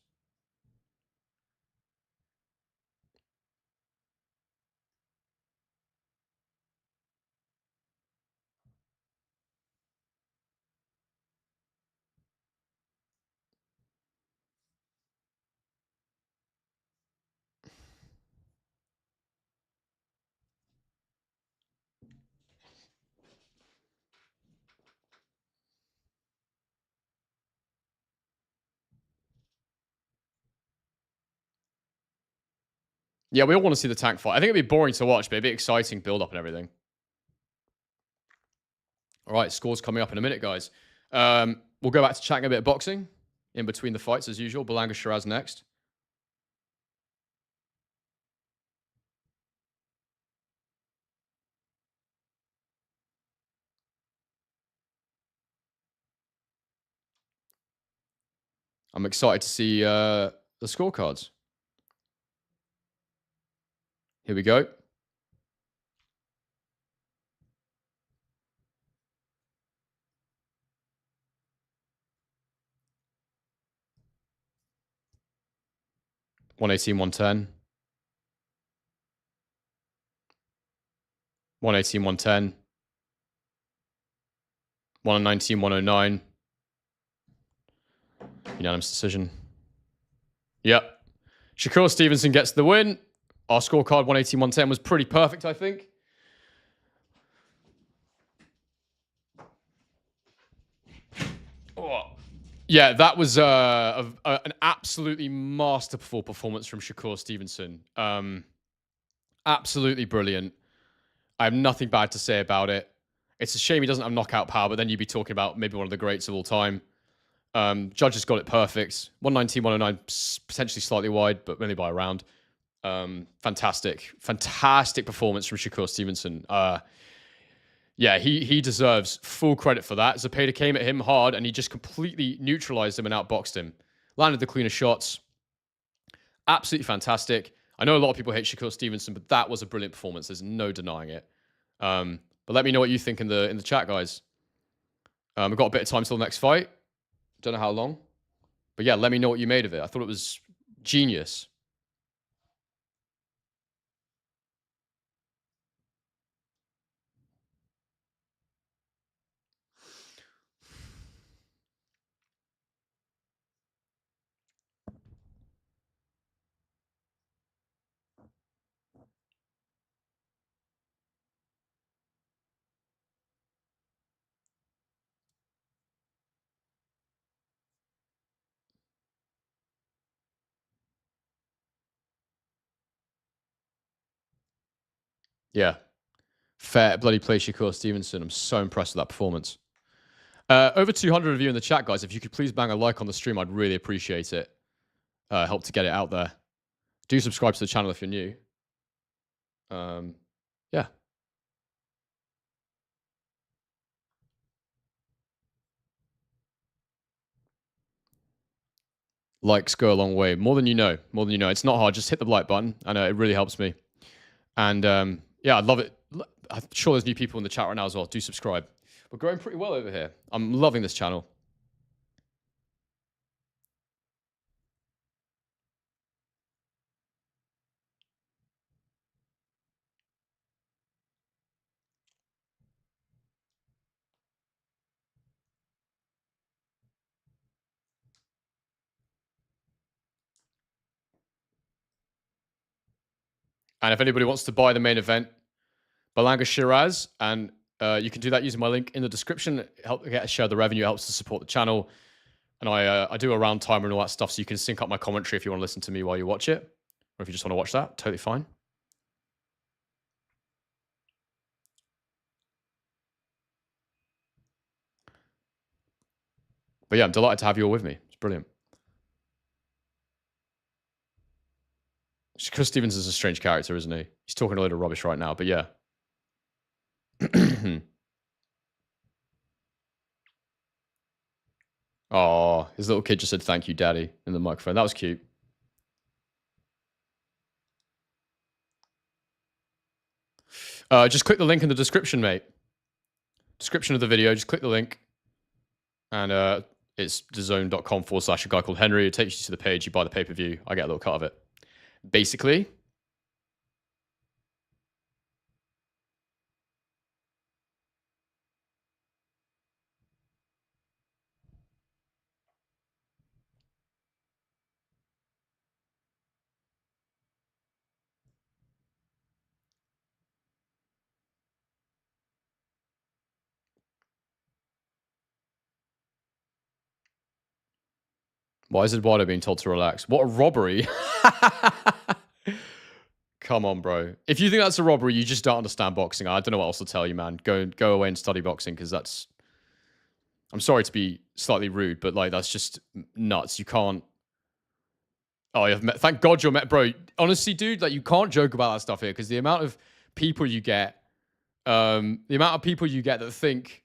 Yeah, we all want to see the tank fight. I think it'd be boring to watch, but it'd be exciting build-up and everything. All right, scores coming up in a minute, guys. We'll go back to chatting a bit of boxing in between the fights, as usual. Berlanga Sheeraz next. I'm excited to see the scorecards. Here we go. $118, $110. $118, $110. $119, $109. Unanimous decision. Yep. Shakur Stevenson gets the win. Our scorecard, 118, 110, was pretty perfect, I think. Oh. Yeah, that was an absolutely masterful performance from Shakur Stevenson. Absolutely brilliant. I have nothing bad to say about it. It's a shame he doesn't have knockout power, but then you'd be talking about maybe one of the greats of all time. Judges got it perfect. 119, 109, potentially slightly wide, but only by a round. Fantastic performance from Shakur Stevenson. Yeah, he deserves full credit for that. Zepeda came at him hard, and he just completely neutralized him and outboxed him. Landed the cleaner shots. Absolutely fantastic. I know a lot of people hate Shakur Stevenson, but that was a brilliant performance. There's no denying it. But let me know what you think in the chat, guys. We've got a bit of time till the next fight. Don't know how long. But yeah, let me know what you made of it. I thought it was genius. Yeah. Fair bloody play, Shakur Stevenson. I'm so impressed with that performance. Over 200 of you in the chat, guys. If you could please bang a like on the stream, I'd really appreciate it. Help to get it out there. Do subscribe to the channel if you're new. Yeah. Likes go a long way. More than you know. More than you know. It's not hard. Just hit the like button. I know it really helps me. And yeah, I'd love it. I'm sure there's new people in the chat right now as well. Do subscribe. We're growing pretty well over here. I'm loving this channel. And if anybody wants to buy the main event, Berlanga Sheeraz, and you can do that using my link in the description. Help get a share of the revenue. It helps to support the channel. And I do a round timer and all that stuff, so you can sync up my commentary if you want to listen to me while you watch it. Or if you just want to watch that, totally fine. But yeah, I'm delighted to have you all with me. It's brilliant. Chris Stevens is a strange character, isn't he? He's talking a load of rubbish right now, but yeah. Oh, his little kid just said thank you, daddy, in the microphone. That was cute. Just click the link in the description, mate. Description of the video, just click the link. And it's thezone.com/a guy called Henry. It takes you to the page, you buy the pay-per-view, I get a little cut of it. Basically. Why is Eduardo being told to relax? What a robbery. Come on, bro. If you think that's a robbery, you just don't understand boxing. I don't know what else to tell you, man. Go away and study boxing, because that's... I'm sorry to be slightly rude, but like that's just nuts. You can't... Oh, yeah, thank God you're met, bro. Honestly, dude, like you can't joke about that stuff here, because the amount of people you get, that think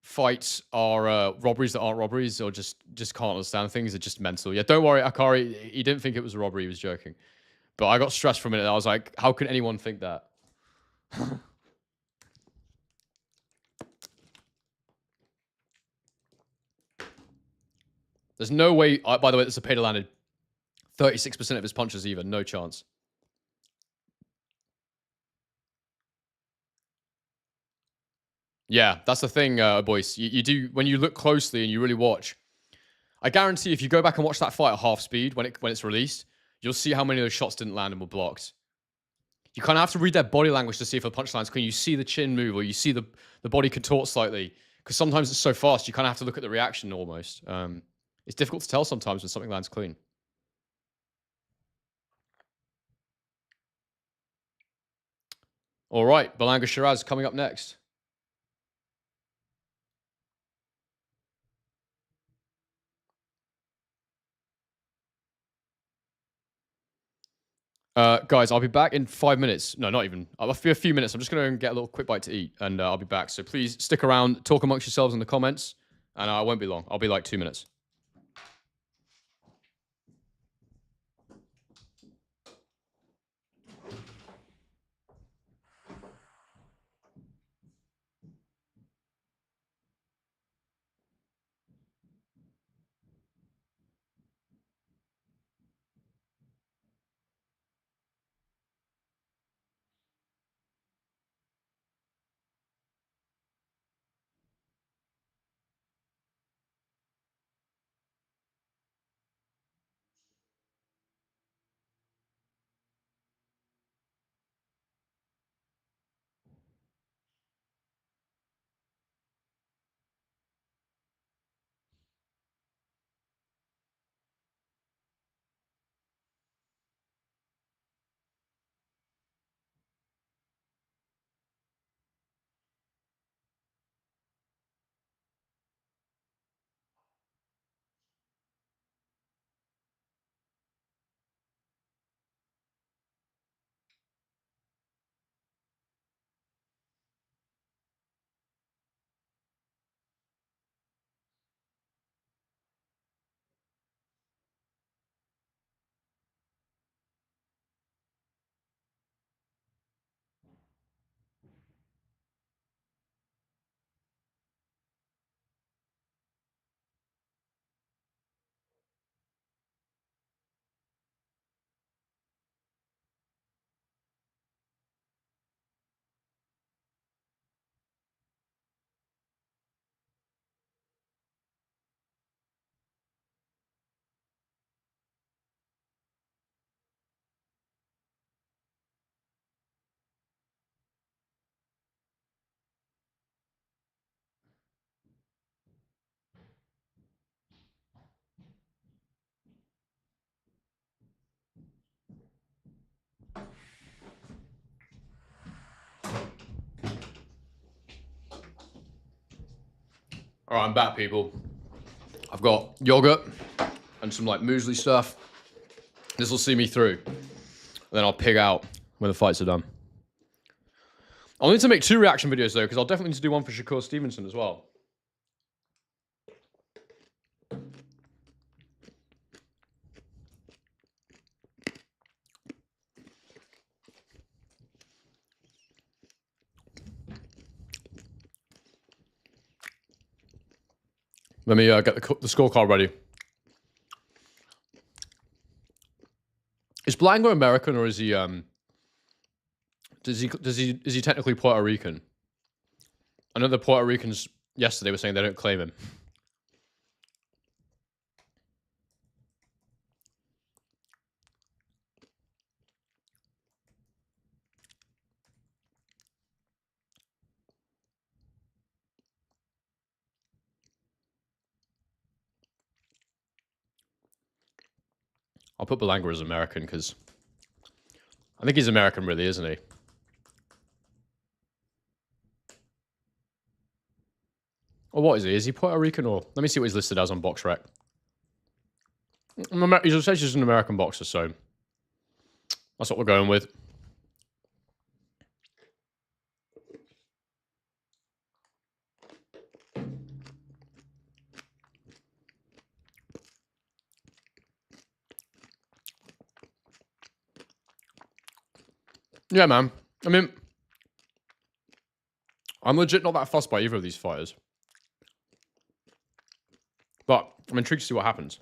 fights are robberies that aren't robberies, or just can't understand things, are just mental. Yeah, don't worry, Akari, he didn't think it was a robbery, he was joking. But I got stressed for a minute. I was like, how can anyone think that? There's no way, by the way, that Zepeda landed 36% of his punches even. No chance. Yeah, that's the thing, boys. You do, when you look closely and you really watch, I guarantee if you go back and watch that fight at half speed when it's released, you'll see how many of those shots didn't land and were blocked. You kind of have to read their body language to see if a punch lands. Can you see the chin move, or you see the body contort slightly? Because sometimes it's so fast, you kind of have to look at the reaction almost. It's difficult to tell sometimes when something lands clean. All right, Berlanga Sheeraz coming up next. Guys, I'll be back in 5 minutes. No, not even. I'll be a few minutes. I'm just going to get a little quick bite to eat, and I'll be back. So please stick around, talk amongst yourselves in the comments, and I won't be long. I'll be like 2 minutes. All right, I'm back, people. I've got yogurt and some like muesli stuff. This will see me through. And then I'll pig out when the fights are done. I'll need to make 2 reaction videos though, because I'll definitely need to do one for Shakur Stevenson as well. Let me get the scorecard ready. Is Berlanga American or is he is he technically Puerto Rican? I know the Puerto Ricans yesterday were saying they don't claim him. I'll put Berlanga as American because I think he's American, really, isn't he? Or what is he? Is he Puerto Rican or... Let me see what he's listed as on BoxRec. He's just an American boxer, so that's what we're going with. Yeah, man. I mean, I'm legit not that fussed by either of these fighters. But I'm intrigued to see what happens.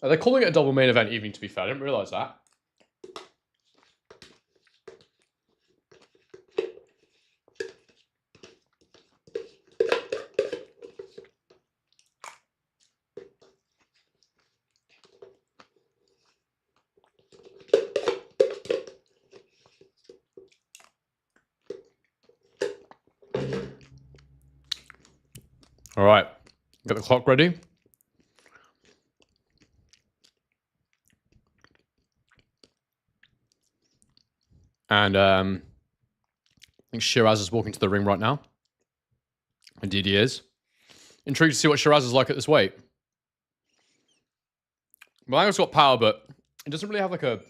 They're calling it a double main event evening, to be fair. I didn't realise that. All right. Get the clock ready. And I think Sheeraz is walking to the ring right now. Indeed he is. Intrigued to see what Sheeraz is like at this weight. Berlanga's got power, but he doesn't really have like a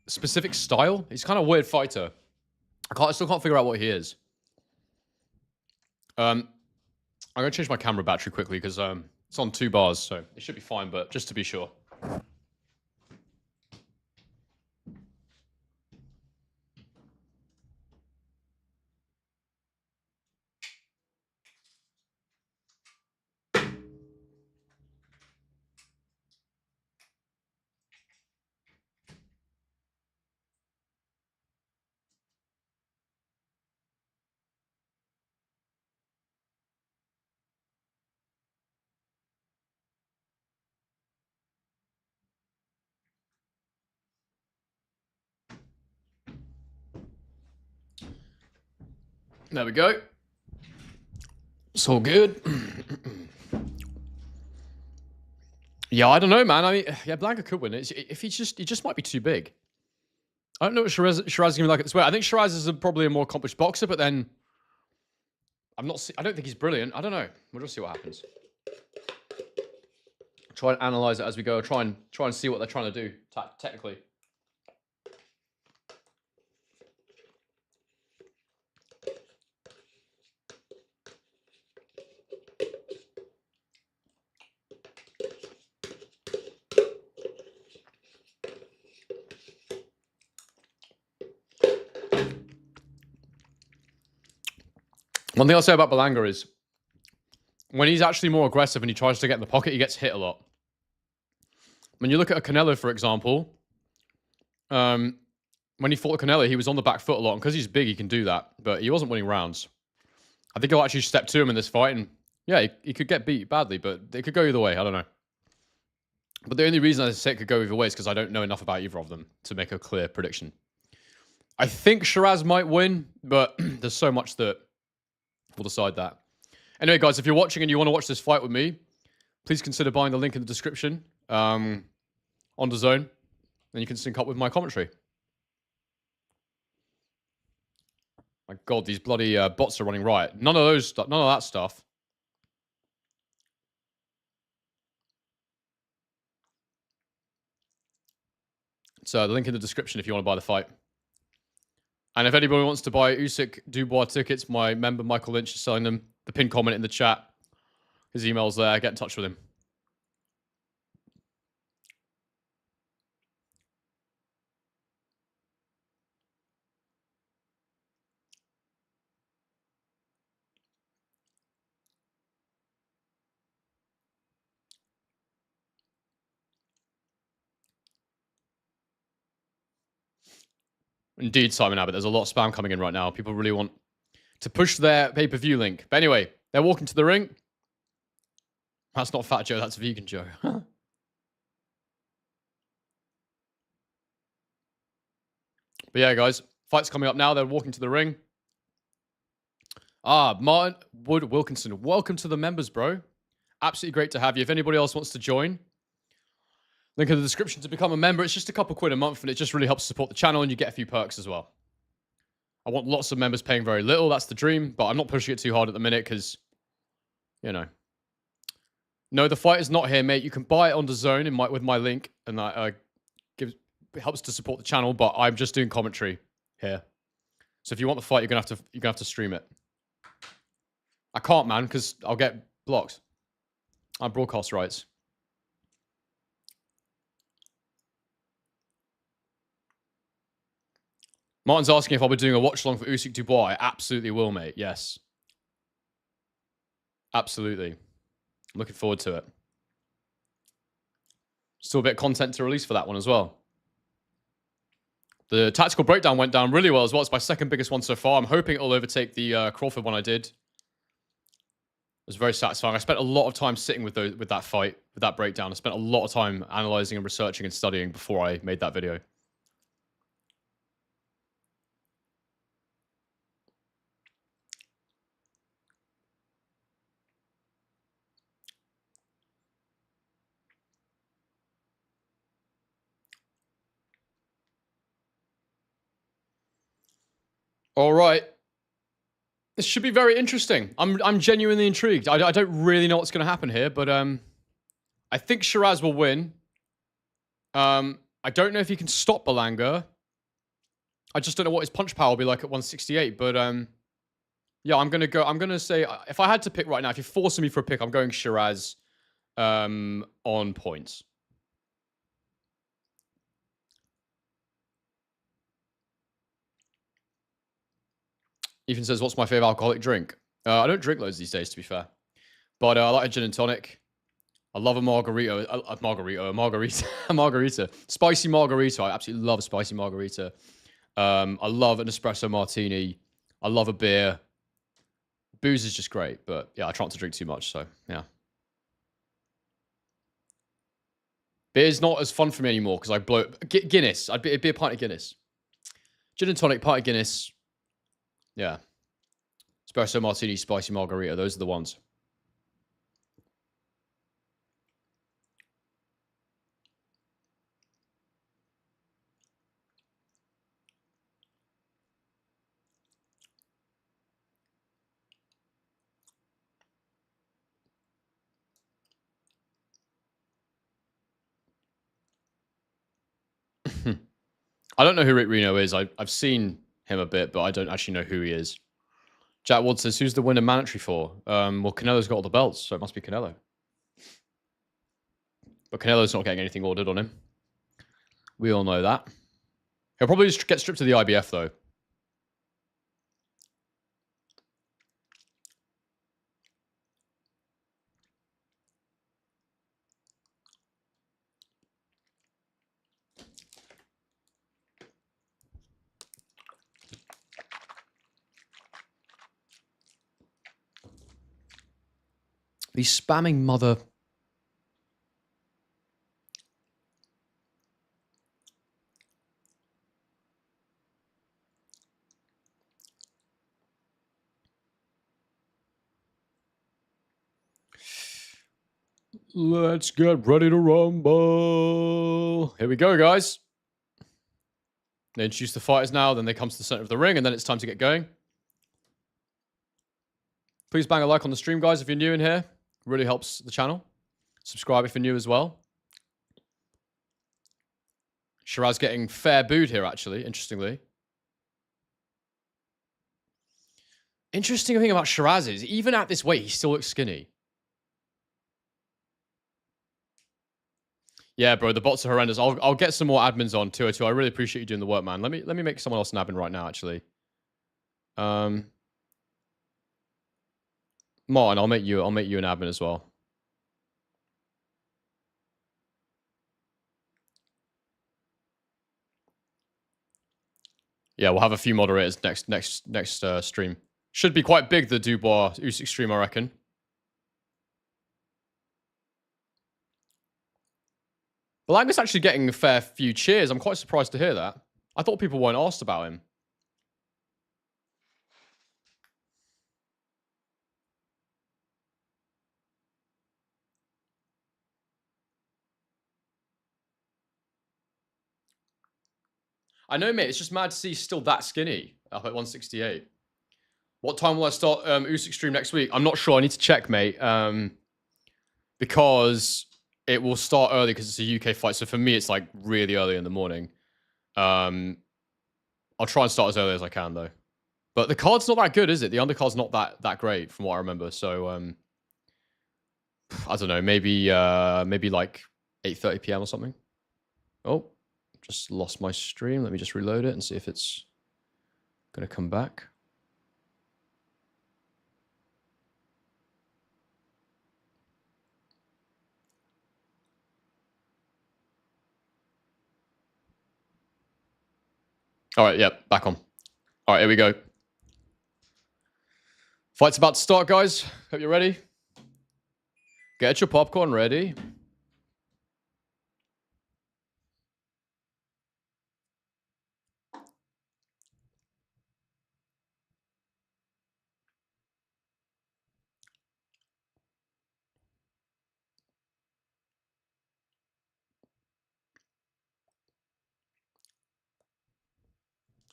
specific style. He's kind of a weird fighter. I still can't figure out what he is. I'm going to change my camera battery quickly because it's on 2 bars, so it should be fine, but just to be sure. There we go. It's all good. Yeah, I don't know, man. I mean, yeah, Berlanga could win it. If he just might be too big. I don't know what Sheeraz is going to be like at this weight. I think Sheeraz is probably a more accomplished boxer, but then I don't think he's brilliant. I don't know. We'll just see what happens. Try and analyze it as we go. Try and see what they're trying to do technically. One thing I'll say about Berlanga is when he's actually more aggressive and he tries to get in the pocket, he gets hit a lot. When you look at a Canelo, for example, when he fought Canelo, he was on the back foot a lot. And because he's big, he can do that. But he wasn't winning rounds. I think he'll actually step to him in this fight. And yeah, he could get beat badly, but it could go either way. I don't know. But the only reason I say it could go either way is because I don't know enough about either of them to make a clear prediction. I think Sheeraz might win, but there's so much that will decide that. Anyway, guys, if you're watching and you want to watch this fight with me, please consider buying the link in the description on the zone. Then you can sync up with my commentary. My God, these bloody bots are running riot. None of that stuff. So the link in the description if you want to buy the fight. And if anybody wants to buy Usyk Dubois tickets, my member Michael Lynch is selling them. The pinned comment in the chat. His email's there. Get in touch with him. Indeed, Simon Abbott. There's a lot of spam coming in right now. People really want to push their pay-per-view link. But anyway, they're walking to the ring. That's not Fat Joe. That's Vegan Joe. But yeah, guys. Fight's coming up now. They're walking to the ring. Martin Wood Wilkinson. Welcome to the members, bro. Absolutely great to have you. If anybody else wants to join, link in the description to become a member. It's just a couple quid a month, and it just really helps support the channel, and you get a few perks as well. I want lots of members paying very little. That's the dream, but I'm not pushing it too hard at the minute because, you know. No, the fight is not here, mate. You can buy it on the zone with my link, and that it helps to support the channel. But I'm just doing commentary here. So if you want the fight, you're gonna have to stream it. I can't, man, because I'll get blocked. I have broadcast rights. Martin's asking if I'll be doing a watch-along for Usyk Dubois. I absolutely will, mate. Yes. Absolutely. I'm looking forward to it. Still a bit of content to release for that one as well. The tactical breakdown went down really well as well. It's my second biggest one so far. I'm hoping it'll overtake the Crawford one I did. It was very satisfying. I spent a lot of time sitting with that fight, with that breakdown. I spent a lot of time analyzing and researching and studying before I made that video. All right. This should be very interesting. I'm genuinely intrigued. I don't really know what's going to happen here, but I think Sheeraz will win. I don't know if he can stop Berlanga. I just don't know what his punch power will be like at 168, but yeah, I'm going to say if I had to pick right now, if you're forcing me for a pick, I'm going Sheeraz on points. Ethan says, what's my favorite alcoholic drink? I don't drink loads these days, to be fair. But I like a gin and tonic. I love a margarita. A margarita. Spicy margarita. I absolutely love a spicy margarita. I love an espresso martini. I love a beer. Booze is just great. But yeah, I try not to drink too much. So yeah. Beer's not as fun for me anymore because I blow it. Guinness. It'd be a pint of Guinness. Gin and tonic, pint of Guinness. Yeah. Espresso martini, spicy margarita. Those are the ones. I don't know who Rick Reno is. I've seen him a bit, but I don't actually know who he is. Jack Wood says, who's the winner mandatory for? Well, Canelo's got all the belts, so it must be Canelo. But Canelo's not getting anything ordered on him. We all know that. He'll probably just get stripped to the IBF, though. These spamming mother... Let's get ready to rumble. Here we go, guys. They introduce the fighters now, then they come to the center of the ring, and then it's time to get going. Please bang a like on the stream, guys, if you're new in here. It really helps the channel. Subscribe if you're new as well. Sheeraz getting fair booed here, actually, interestingly. Interesting thing about Sheeraz is, even at this weight, he still looks skinny. Yeah, bro, the bots are horrendous. I'll get some more admins on 202. I really appreciate you doing the work, man. Let me make someone else an admin right now, actually. Martin, I'll make you an admin as well. Yeah, we'll have a few moderators next stream. Should be quite big, the Dubois Usyk stream, I reckon. Berlanga's actually getting a fair few cheers. I'm quite surprised to hear that. I thought people weren't asked about him. I know, mate. It's just mad to see he's still that skinny up at 168. What time will I start Usyk stream next week? I'm not sure. I need to check, mate. Because it will start early because it's a UK fight. So for me, it's like really early in the morning. I'll try and start as early as I can, though. But the card's not that good, is it? The undercard's not that great from what I remember. So I don't know. Maybe like 8:30 p.m. or something. Oh, just lost my stream. Let me just reload it and see if it's going to come back. All right, yep, back on. All right, here we go. Fight's about to start, guys. Hope you're ready. Get your popcorn ready.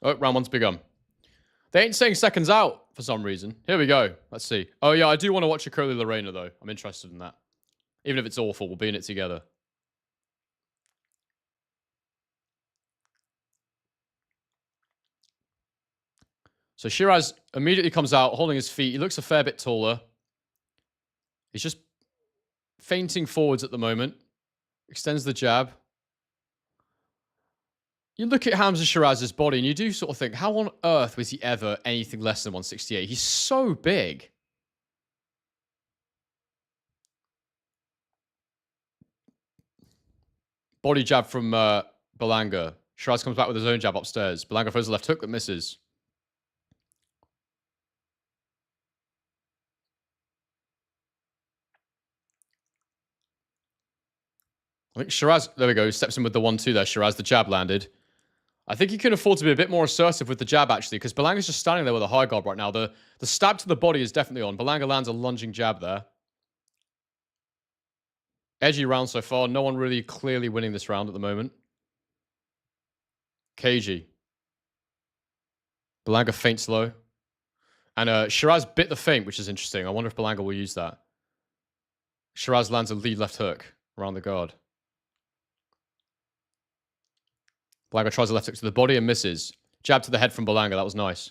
Oh, round one's begun. They ain't saying seconds out for some reason. Here we go. Let's see. Oh, yeah, I do want to watch a Curly Lorena, though. I'm interested in that. Even if it's awful, we'll be in it together. So Sheeraz immediately comes out, holding his feet. He looks a fair bit taller. He's just feinting forwards at the moment. Extends the jab. You look at Hamza Sheeraz's body and you do sort of think, how on earth was he ever anything less than 168? He's so big. Body jab from Berlanga. Sheeraz comes back with his own jab upstairs. Berlanga throws a left hook that misses. I think Sheeraz, there we go, steps in with the 1-2 there. Sheeraz, the jab landed. I think he can afford to be a bit more assertive with the jab, actually, because Berlanga's just standing there with a high guard right now. The stab to the body is definitely on. Berlanga lands a lunging jab there. Edgy round so far. No one really clearly winning this round at the moment. Cagey. Berlanga feints low. And Sheeraz bit the feint, which is interesting. I wonder if Berlanga will use that. Sheeraz lands a lead left hook around the guard. Berlanga tries a left hook to the body and misses. Jab to the head from Berlanga. That was nice.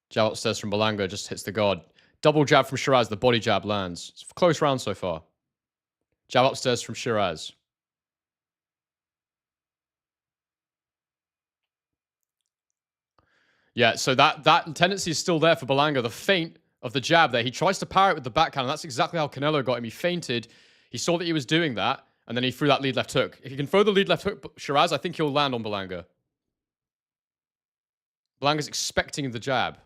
Jab upstairs from Berlanga just hits the guard. Double jab from Sheeraz. The body jab lands. It's a close round so far. Jab upstairs from Sheeraz. Yeah, so that tendency is still there for Berlanga. The feint of the jab there. He tries to power it with the backhand, and that's exactly how Canelo got him. He feinted. He saw that he was doing that, and then he threw that lead left hook. If he can throw the lead left hook, Sheeraz, I think he'll land on Berlanga. Berlanga's expecting the jab.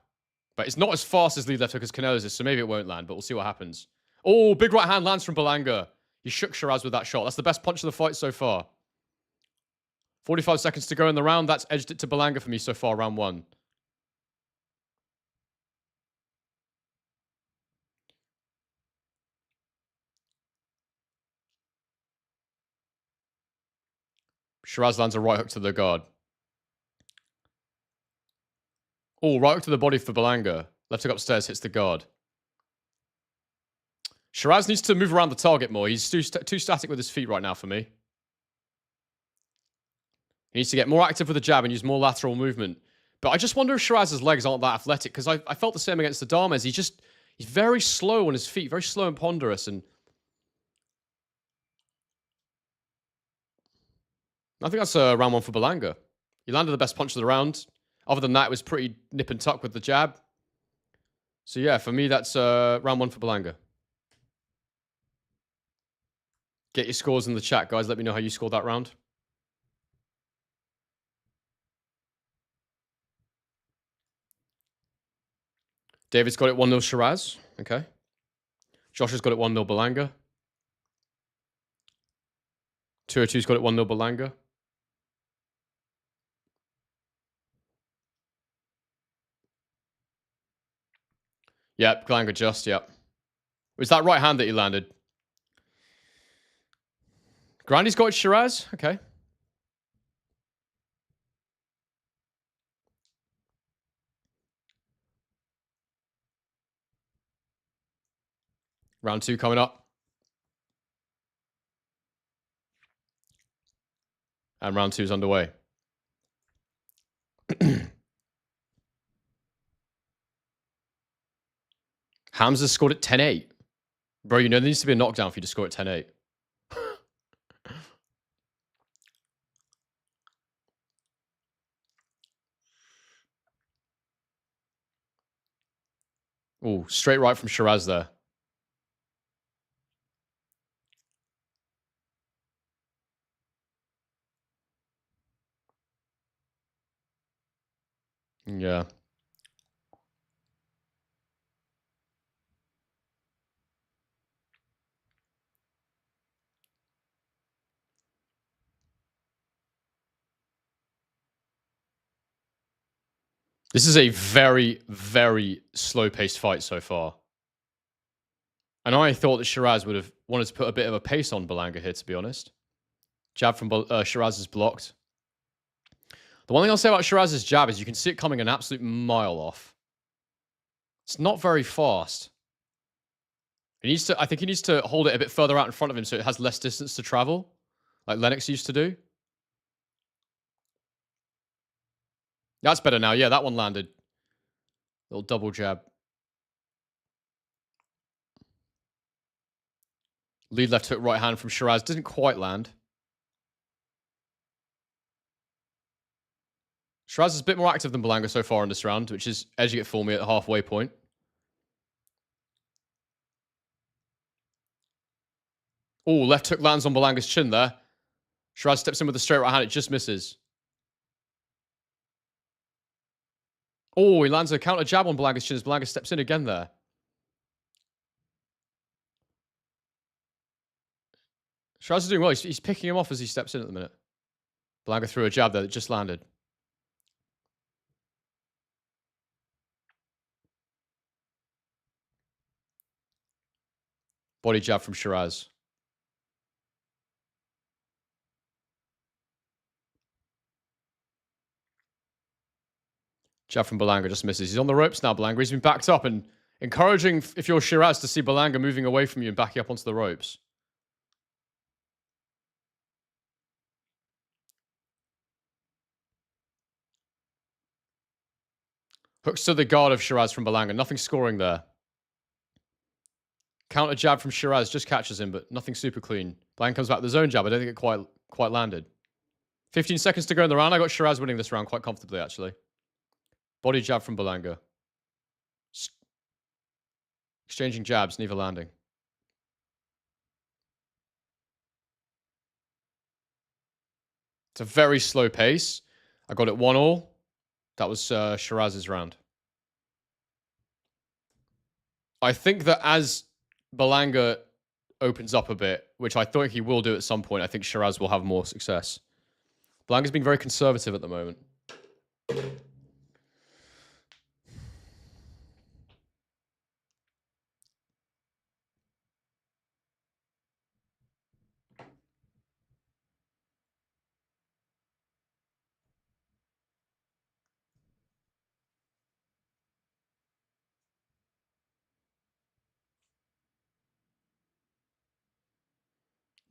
But it's not as fast as lead left hook as Canelo's is, so maybe it won't land, but we'll see what happens. Oh, big right hand lands from Berlanga. He shook Sheeraz with that shot. That's the best punch of the fight so far. 45 seconds to go in the round. That's edged it to Berlanga for me so far, round one. Sheeraz lands a right hook to the guard. Oh, right hook to the body for Berlanga. Left hook upstairs hits the guard. Sheeraz needs to move around the target more. He's too static with his feet right now for me. He needs to get more active with the jab and use more lateral movement. But I just wonder if Sheeraz's legs aren't that athletic, because I felt the same against the Dames. He's very slow on his feet, very slow and ponderous. And I think that's round one for Berlanga. He landed the best punch of the round. Other than that, it was pretty nip and tuck with the jab. So yeah, for me, that's round one for Berlanga. Get your scores in the chat, guys. Let me know how you scored that round. David's got it 1-0 Sheeraz. Okay. Josh has got it 1-0 Berlanga. 202's got it 1-0 Berlanga. Yep, Berlanga just, yep. Was that right hand that he landed? Grandy's got it Sheeraz. Okay. Round two coming up. And round two is underway. Hamza scored at 10-8. Bro, you know there needs to be a knockdown for you to score at 10-8. Ooh, straight right from Sheeraz there. Yeah. This is a very, very slow-paced fight so far. And I thought that Sheeraz would have wanted to put a bit of a pace on Berlanga here, to be honest. Jab from Sheeraz is blocked. The one thing I'll say about Sheeraz's jab is you can see it coming an absolute mile off. It's not very fast. I think he needs to hold it a bit further out in front of him so it has less distance to travel, like Lennox used to do. That's better now. Yeah, that one landed. Little double jab. Lead left hook, right hand from Sheeraz. Didn't quite land. Sheeraz is a bit more active than Berlanga so far in this round, which is edging it for me at the halfway point. Oh, left hook lands on Berlanga's chin there. Sheeraz steps in with a straight right hand. It just misses. Oh, he lands a counter jab on Berlanga's chin as Berlanga steps in again there. Sheeraz is doing well. He's picking him off as he steps in at the minute. Berlanga threw a jab there that just landed. Body jab from Sheeraz. Jab from Berlanga just misses. He's on the ropes now, Berlanga. He's been backed up and encouraging, if you're Sheeraz, to see Berlanga moving away from you and backing up onto the ropes. Hooks to the guard of Sheeraz from Berlanga. Nothing scoring there. Counter jab from Sheeraz just catches him, but nothing super clean. Berlanga comes back with his own jab. I don't think it quite landed. 15 seconds to go in the round. I got Sheeraz winning this round quite comfortably, actually. Body jab from Berlanga. Exchanging jabs, neither landing. It's a very slow pace. I got it 1-1. That was Sheeraz's round. I think that as Berlanga opens up a bit, which I think he will do at some point, I think Sheeraz will have more success. Berlanga's being very conservative at the moment.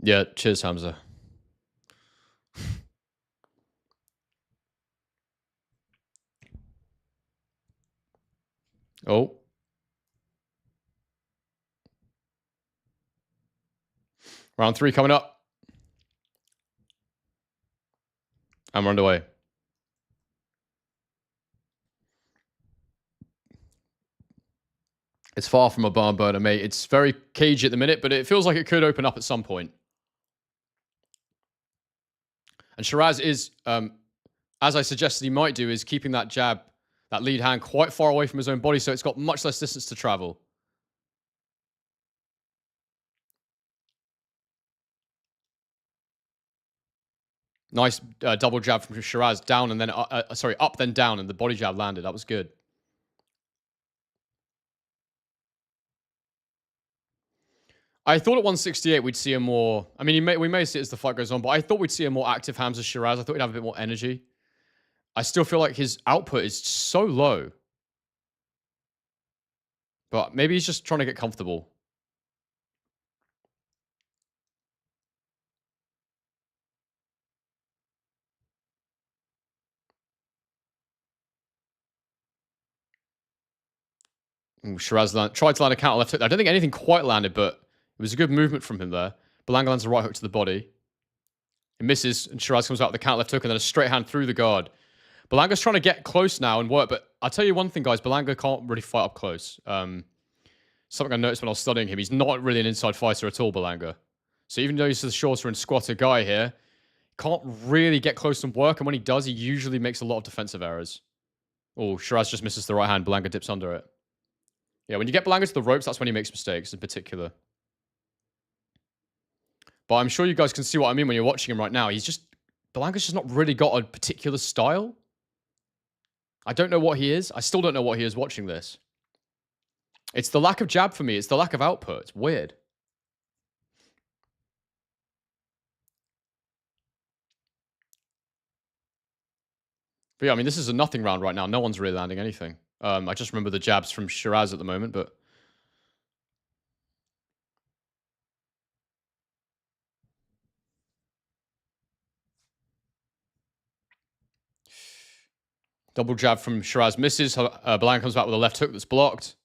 Yeah, cheers, Hamza. Oh. Round 3 coming up. And we're underway. It's far from a barn burner, mate. It's very cagey at the minute, but it feels like it could open up at some point. And Sheeraz is, as I suggested he might do, is keeping that jab, that lead hand, quite far away from his own body, so it's got much less distance to travel. Nice double jab from Sheeraz, down and then, up then down, and the body jab landed. That was good. I thought at 168 we'd see a more, I mean, we may see it as the fight goes on, but I thought we'd see a more active Hamza Sheeraz. I thought he'd have a bit more energy. I still feel like his output is so low. But maybe he's just trying to get comfortable. Sheeraz tried to land a counter left hook. I don't think anything quite landed, but it was a good movement from him there. Berlanga lands a right hook to the body. It misses, and Sheeraz comes out with the counter left hook and then a straight hand through the guard. Berlanga's trying to get close now and work, but I'll tell you one thing, guys. Berlanga can't really fight up close. Something I noticed when I was studying him. He's not really an inside fighter at all, Berlanga. So even though he's the shorter and squatter guy here, can't really get close and work, and when he does, he usually makes a lot of defensive errors. Oh, Sheeraz just misses the right hand. Berlanga dips under it. Yeah, when you get Berlanga to the ropes, that's when he makes mistakes in particular. But I'm sure you guys can see what I mean when you're watching him right now. Berlanga's just not really got a particular style. I don't know what he is. I still don't know what he is watching this. It's the lack of jab for me. It's the lack of output. It's weird. But yeah, I mean, this is a nothing round right now. No one's really landing anything. I just remember the jabs from Sheeraz at the moment, but... Double jab from Sheeraz misses. Berlanga comes back with a left hook that's blocked.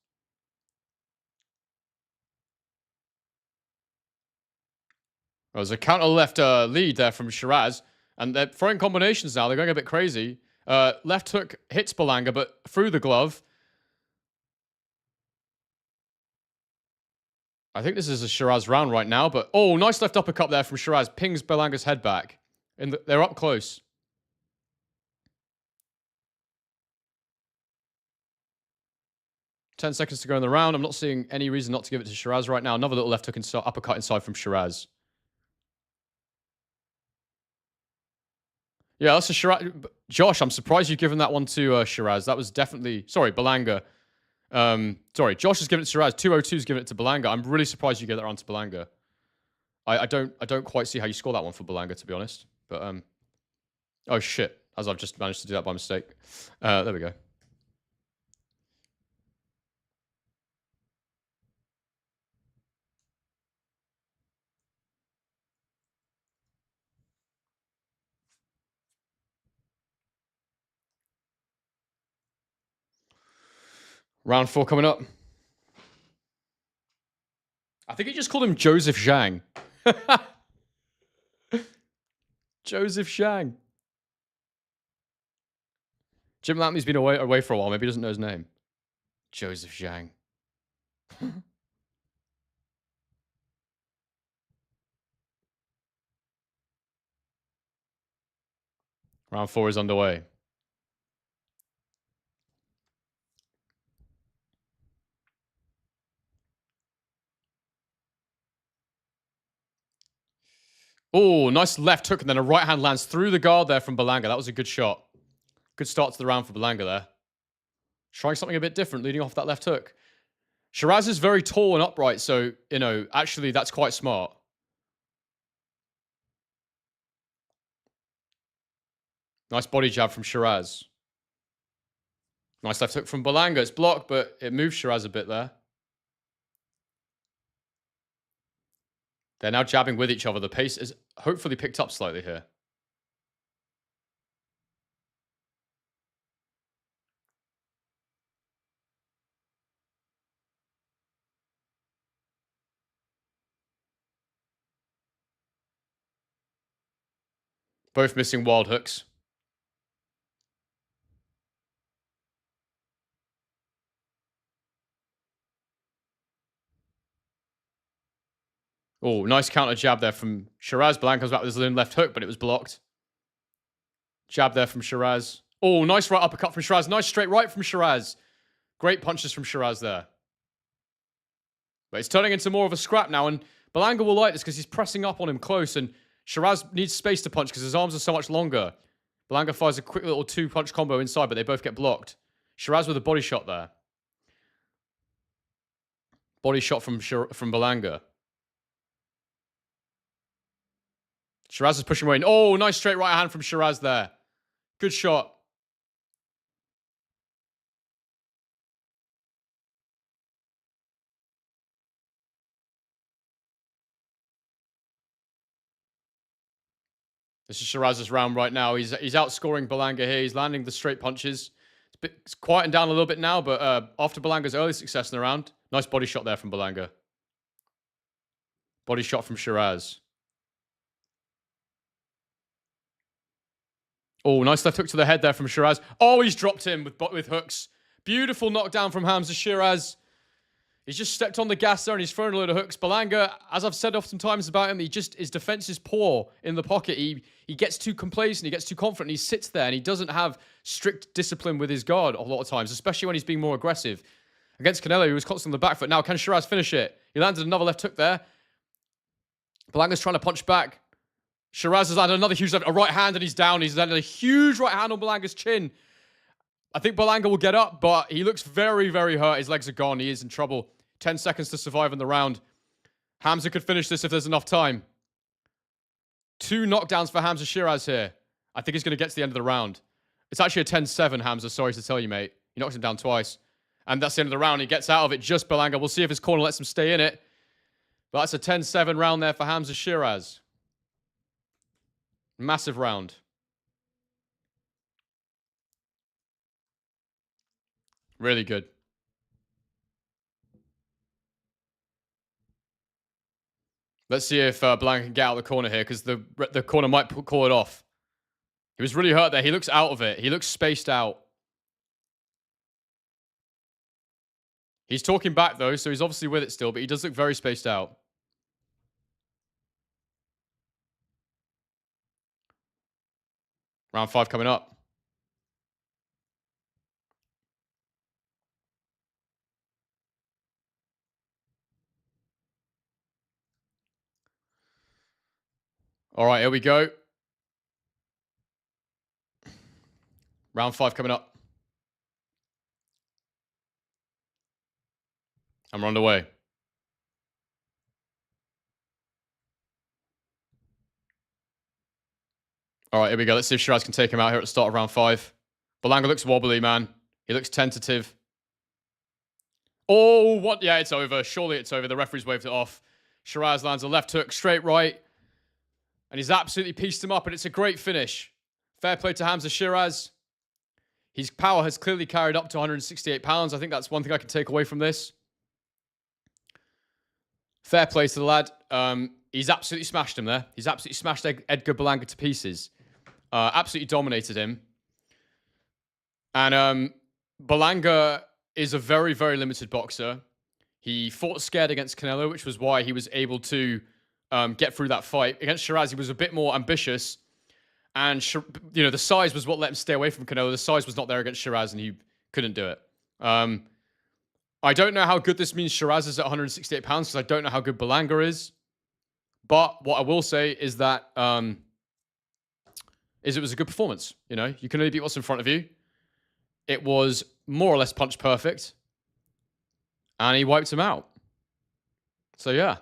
There's a counter left lead there from Sheeraz. And they're throwing combinations now. They're going a bit crazy. Left hook hits Berlanga, but through the glove. I think this is a Sheeraz round right now, but... Oh, nice left uppercut there from Sheeraz. Pings Berlanga's head back. They're up close. Ten seconds to go in the round. I'm not seeing any reason not to give it to Sheeraz right now. Another little left hook uppercut inside from Sheeraz. Yeah, that's a Sheeraz. Josh, I'm surprised you've given that one to Sheeraz. That was definitely... Sorry, Berlanga. Sorry, Josh has given it to Sheeraz. 202's given it to Berlanga. I'm really surprised you gave that round to Berlanga. I don't quite see how you score that one for Berlanga, to be honest. But, oh, shit. As I've just managed to do that by mistake. There we go. Round 4 coming up. I think he just called him Joseph Zhang. Joseph Zhang. Jim Lampney's been away for a while. Maybe he doesn't know his name. Joseph Zhang. Round 4 is underway. Oh, nice left hook, and then a right hand lands through the guard there from Berlanga. That was a good shot. Good start to the round for Berlanga there. Trying something a bit different, leading off that left hook. Sheeraz is very tall and upright, so, you know, actually that's quite smart. Nice body jab from Sheeraz. Nice left hook from Berlanga. It's blocked, but it moves Sheeraz a bit there. They're now jabbing with each other. The pace is hopefully picked up slightly here. Both missing wild hooks. Oh, nice counter jab there from Sheeraz. Berlanga comes back with his own left hook, but it was blocked. Jab there from Sheeraz. Oh, nice right uppercut from Sheeraz. Nice straight right from Sheeraz. Great punches from Sheeraz there. But it's turning into more of a scrap now, and Berlanga will like this because he's pressing up on him close, and Sheeraz needs space to punch because his arms are so much longer. Berlanga fires a quick little two-punch combo inside, but they both get blocked. Sheeraz with a body shot there. Body shot from Berlanga. Sheeraz is pushing away. Oh, nice straight right hand from Sheeraz there. Good shot. This is Sheeraz's round right now. He's outscoring Berlanga here. He's landing the straight punches. It's quieting down a little bit now, but after Berlanga's early success in the round, nice body shot there from Berlanga. Body shot from Sheeraz. Oh, nice left hook to the head there from Sheeraz. Oh, he's dropped him with hooks. Beautiful knockdown from Hamza Sheeraz. He's just stepped on the gas there and he's thrown a load of hooks. Berlanga, as I've said oftentimes about him, his defense is poor in the pocket. He gets too complacent, he gets too confident, he sits there and he doesn't have strict discipline with his guard a lot of times, especially when he's being more aggressive. Against Canelo, he was constantly on the back foot. Now, can Sheeraz finish it? He landed another left hook there. Berlanga's trying to punch back. Sheeraz has landed another huge left, a right hand, and he's down. He's landed a huge right hand on Berlanga's chin. I think Berlanga will get up, but he looks very, very hurt. His legs are gone. He is in trouble. 10 seconds to survive in the round. Hamza could finish this if there's enough time. 2 knockdowns for Hamza Sheeraz here. I think he's going to get to the end of the round. It's actually a 10-7, Hamza. Sorry to tell you, mate. He knocks him down twice. And that's the end of the round. He gets out of it, just Berlanga. We'll see if his corner lets him stay in it. But that's a 10-7 round there for Hamza Sheeraz. Massive round. Really good. Let's see if Berlanga can get out of the corner here, because the corner might call it off. He was really hurt there. He looks out of it. He looks spaced out. He's talking back, though, so he's obviously with it still, but he does look very spaced out. Round 5 coming up. All right, here we go. Round 5 coming up. I'm on the way. All right, here we go. Let's see if Sheeraz can take him out here at the start of round 5. Berlanga looks wobbly, man. He looks tentative. Oh, what? Yeah, it's over. Surely it's over. The referee's waved it off. Sheeraz lands a left hook, straight right. And he's absolutely pieced him up, and it's a great finish. Fair play to Hamza Sheeraz. His power has clearly carried up to 168 pounds. I think that's one thing I can take away from this. Fair play to the lad. He's absolutely smashed him there. He's absolutely smashed Edgar Berlanga to pieces. Absolutely dominated him. And Berlanga is a very, very limited boxer. He fought scared against Canelo, which was why he was able to get through that fight. Against Sheeraz, he was a bit more ambitious. And, you know, the size was what let him stay away from Canelo. The size was not there against Sheeraz, and he couldn't do it. I don't know how good this means Sheeraz is at 168 pounds, because I don't know how good Berlanga is. But what I will say is that it was a good performance. You know, you can only beat what's in front of you. It was more or less punch perfect, and he wiped him out. So yeah.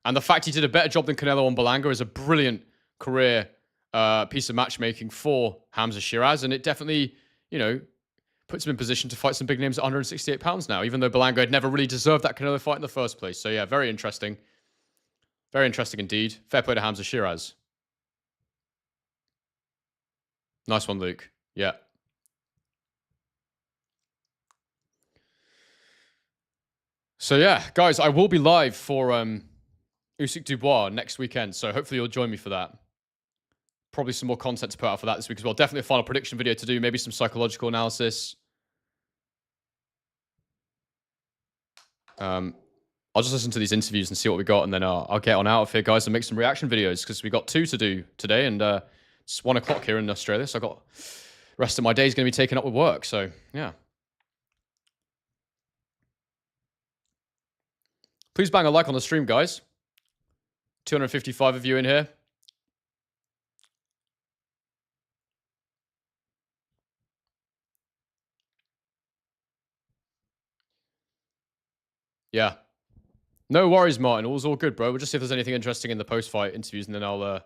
And the fact he did a better job than Canelo on Berlanga is a brilliant career piece of matchmaking for Hamza Sheeraz, and it definitely, you know, puts him in position to fight some big names at 168 pounds now, even though Berlanga had never really deserved that Canelo fight in the first place. So yeah, very interesting. Very interesting indeed. Fair play to Hamza Sheeraz. Nice one, Luke. Yeah. So yeah, guys, I will be live for Usyk Dubois next weekend, so hopefully you'll join me for that. Probably some more content to put out for that this week as well. Definitely a final prediction video to do, maybe some psychological analysis. I'll just listen to these interviews and see what we got, and then I'll get on out of here, guys, and make some reaction videos, because we got 2 to do today, and it's 1 o'clock here in Australia, so I got the rest of my day is going to be taken up with work, so yeah. Please bang a like on the stream, guys. 255 of you in here. Yeah. No worries, Martin. All's all good, bro. We'll just see if there's anything interesting in the post-fight interviews, and then I'll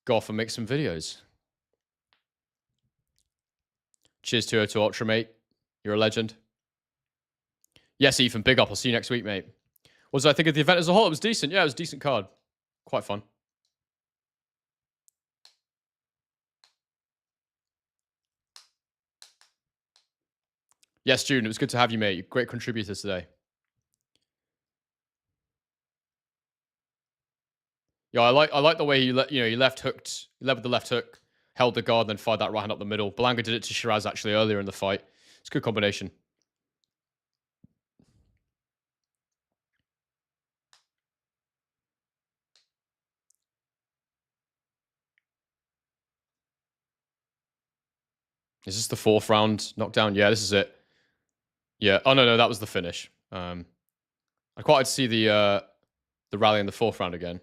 go off and make some videos. Cheers to Ultra, mate. You're a legend. Yes, Ethan, big up. I'll see you next week, mate. What did I think of the event as a whole? It was decent. Yeah, it was a decent card. Quite fun. Yes, June, it was good to have you, mate. You're great contributors today. Yeah, I like the way you left hooked. You led with the left hook, held the guard, then fired that right hand up the middle. Berlanga did it to Sheeraz actually earlier in the fight. It's a good combination. Is this the 4th round knockdown? Yeah, this is it. Yeah. Oh no, that was the finish. I'd quite like to see the rally in the 4th round again.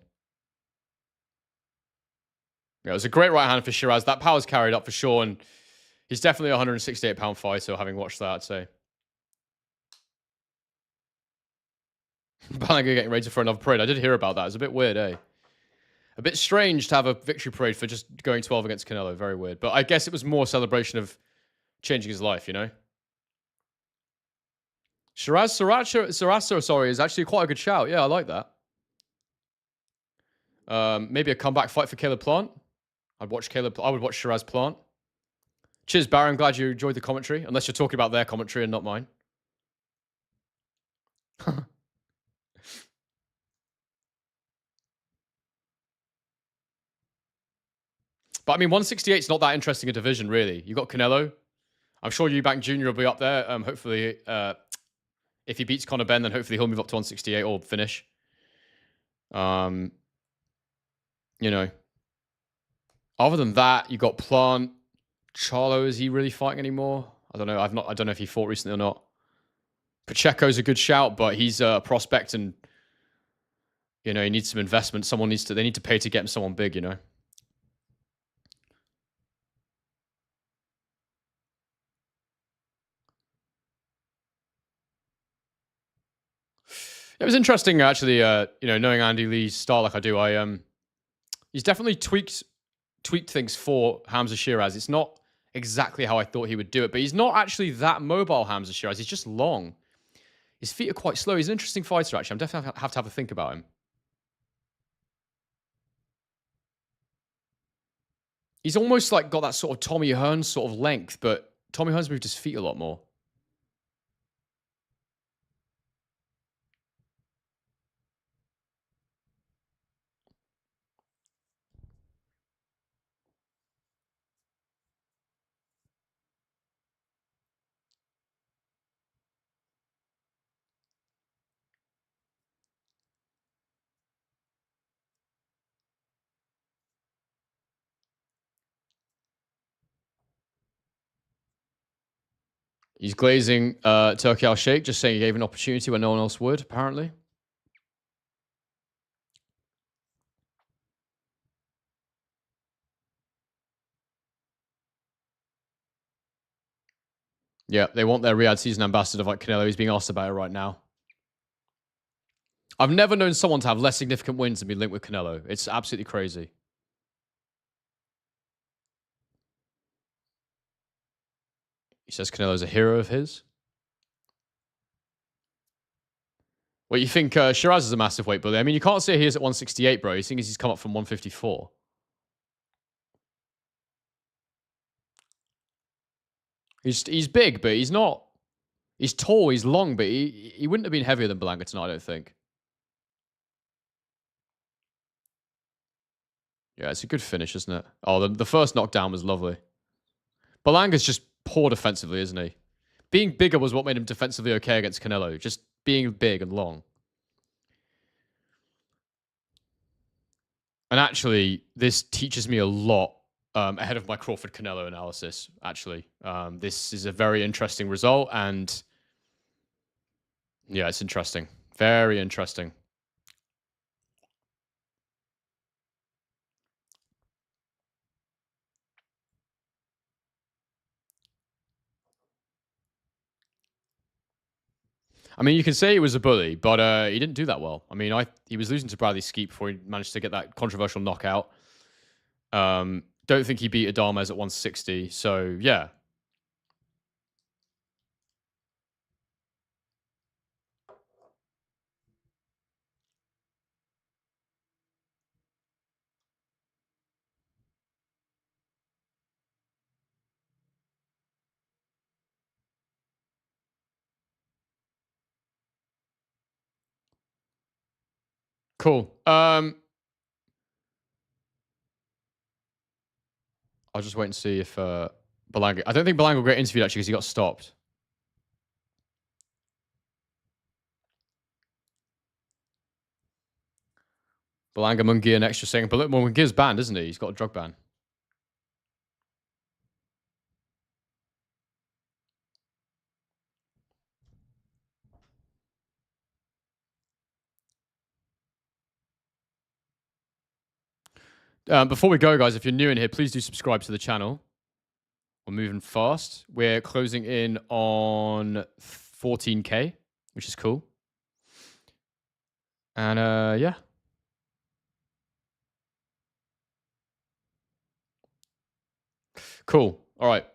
Yeah, it was a great right hand for Sheeraz. That power's carried up for sure, and he's definitely a 168-pound fighter, having watched that, I'd say. Berlanga getting ready for another parade. I did hear about that. It's a bit weird, eh? A bit strange to have a victory parade for just going 12 against Canelo. Very weird. But I guess it was more celebration of changing his life, you know? Saracho, sorry, is actually quite a good shout. Yeah, I like that. Maybe a comeback fight for Caleb Plant. I would watch Sheeraz Plant. Cheers, Barry. I'm glad you enjoyed the commentary. Unless you're talking about their commentary and not mine. But I mean, 168 is not that interesting a division, really. You got Canelo. I'm sure Eubank Jr. will be up there. Hopefully, if he beats Conor Benn, then hopefully he'll move up to 168 or finish. You know, other than that, you got Plant. Charlo, is he really fighting anymore? I don't know. I don't know if he fought recently or not. Pacheco's a good shout, but he's a prospect, and you know he needs some investment. They need to pay to get him someone big. You know. It was interesting, actually. Knowing Andy Lee's style like I do, he's definitely tweaked things for Hamza Sheeraz. It's not exactly how I thought he would do it, but he's not actually that mobile, Hamza Sheeraz. He's just long. His feet are quite slow. He's an interesting fighter, actually. I'm definitely have to have a think about him. He's almost like got that sort of Tommy Hearns sort of length, but Tommy Hearns moved his feet a lot more. He's glazing Turkey Al Sheikh, just saying he gave an opportunity when no one else would, apparently. Yeah, they want their Riyadh season ambassador like Canelo. He's being asked about it right now. I've never known someone to have less significant wins and be linked with Canelo. It's absolutely crazy. He says Canelo's a hero of his. Well, you think Sheeraz is a massive weight bully? I mean, you can't say he is at 168, bro. You think he's come up from 154. He's big, but he's not. He's tall, he's long, but he wouldn't have been heavier than Berlanga tonight, I don't think. Yeah, it's a good finish, isn't it? Oh, the first knockdown was lovely. Berlanga's just poor defensively, isn't he? Being bigger was what made him defensively okay against Canelo. Just being big and long. And actually, this teaches me a lot ahead of my Crawford-Canelo analysis, actually. This is a very interesting result, and yeah, it's interesting. Very interesting. I mean, you can say he was a bully, but he didn't do that well. I mean, he was losing to Bradley Skeet before he managed to get that controversial knockout. Don't think he beat Adamez at 160. So, yeah. Cool. I'll just wait and see if Berlanga... I don't think Berlanga will get interviewed, actually, because he got stopped. Berlanga, Munguia next, just saying... But Munguia's banned, isn't he? He's got a drug ban. Before we go, guys, if you're new in here, please do subscribe to the channel. We're moving fast. We're closing in on 14K, which is cool. And yeah. Cool. All right.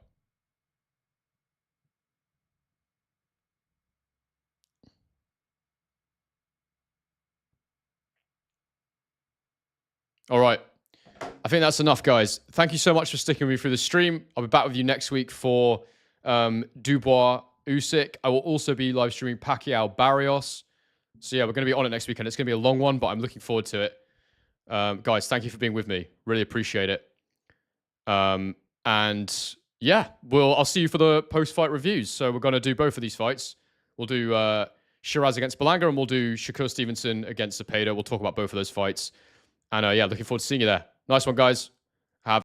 All right. I think that's enough, guys. Thank you so much for sticking with me through the stream. I'll be back with you next week for Dubois Usyk. I will also be live streaming Pacquiao Barrios. So yeah, we're going to be on it next weekend. It's going to be a long one, but I'm looking forward to it. Guys, thank you for being with me. Really appreciate it. And yeah, I'll see you for the post-fight reviews. So we're going to do both of these fights. We'll do Sheeraz against Berlanga, and we'll do Shakur Stevenson against Zepeda. We'll talk about both of those fights. And yeah, looking forward to seeing you there. Nice one, guys.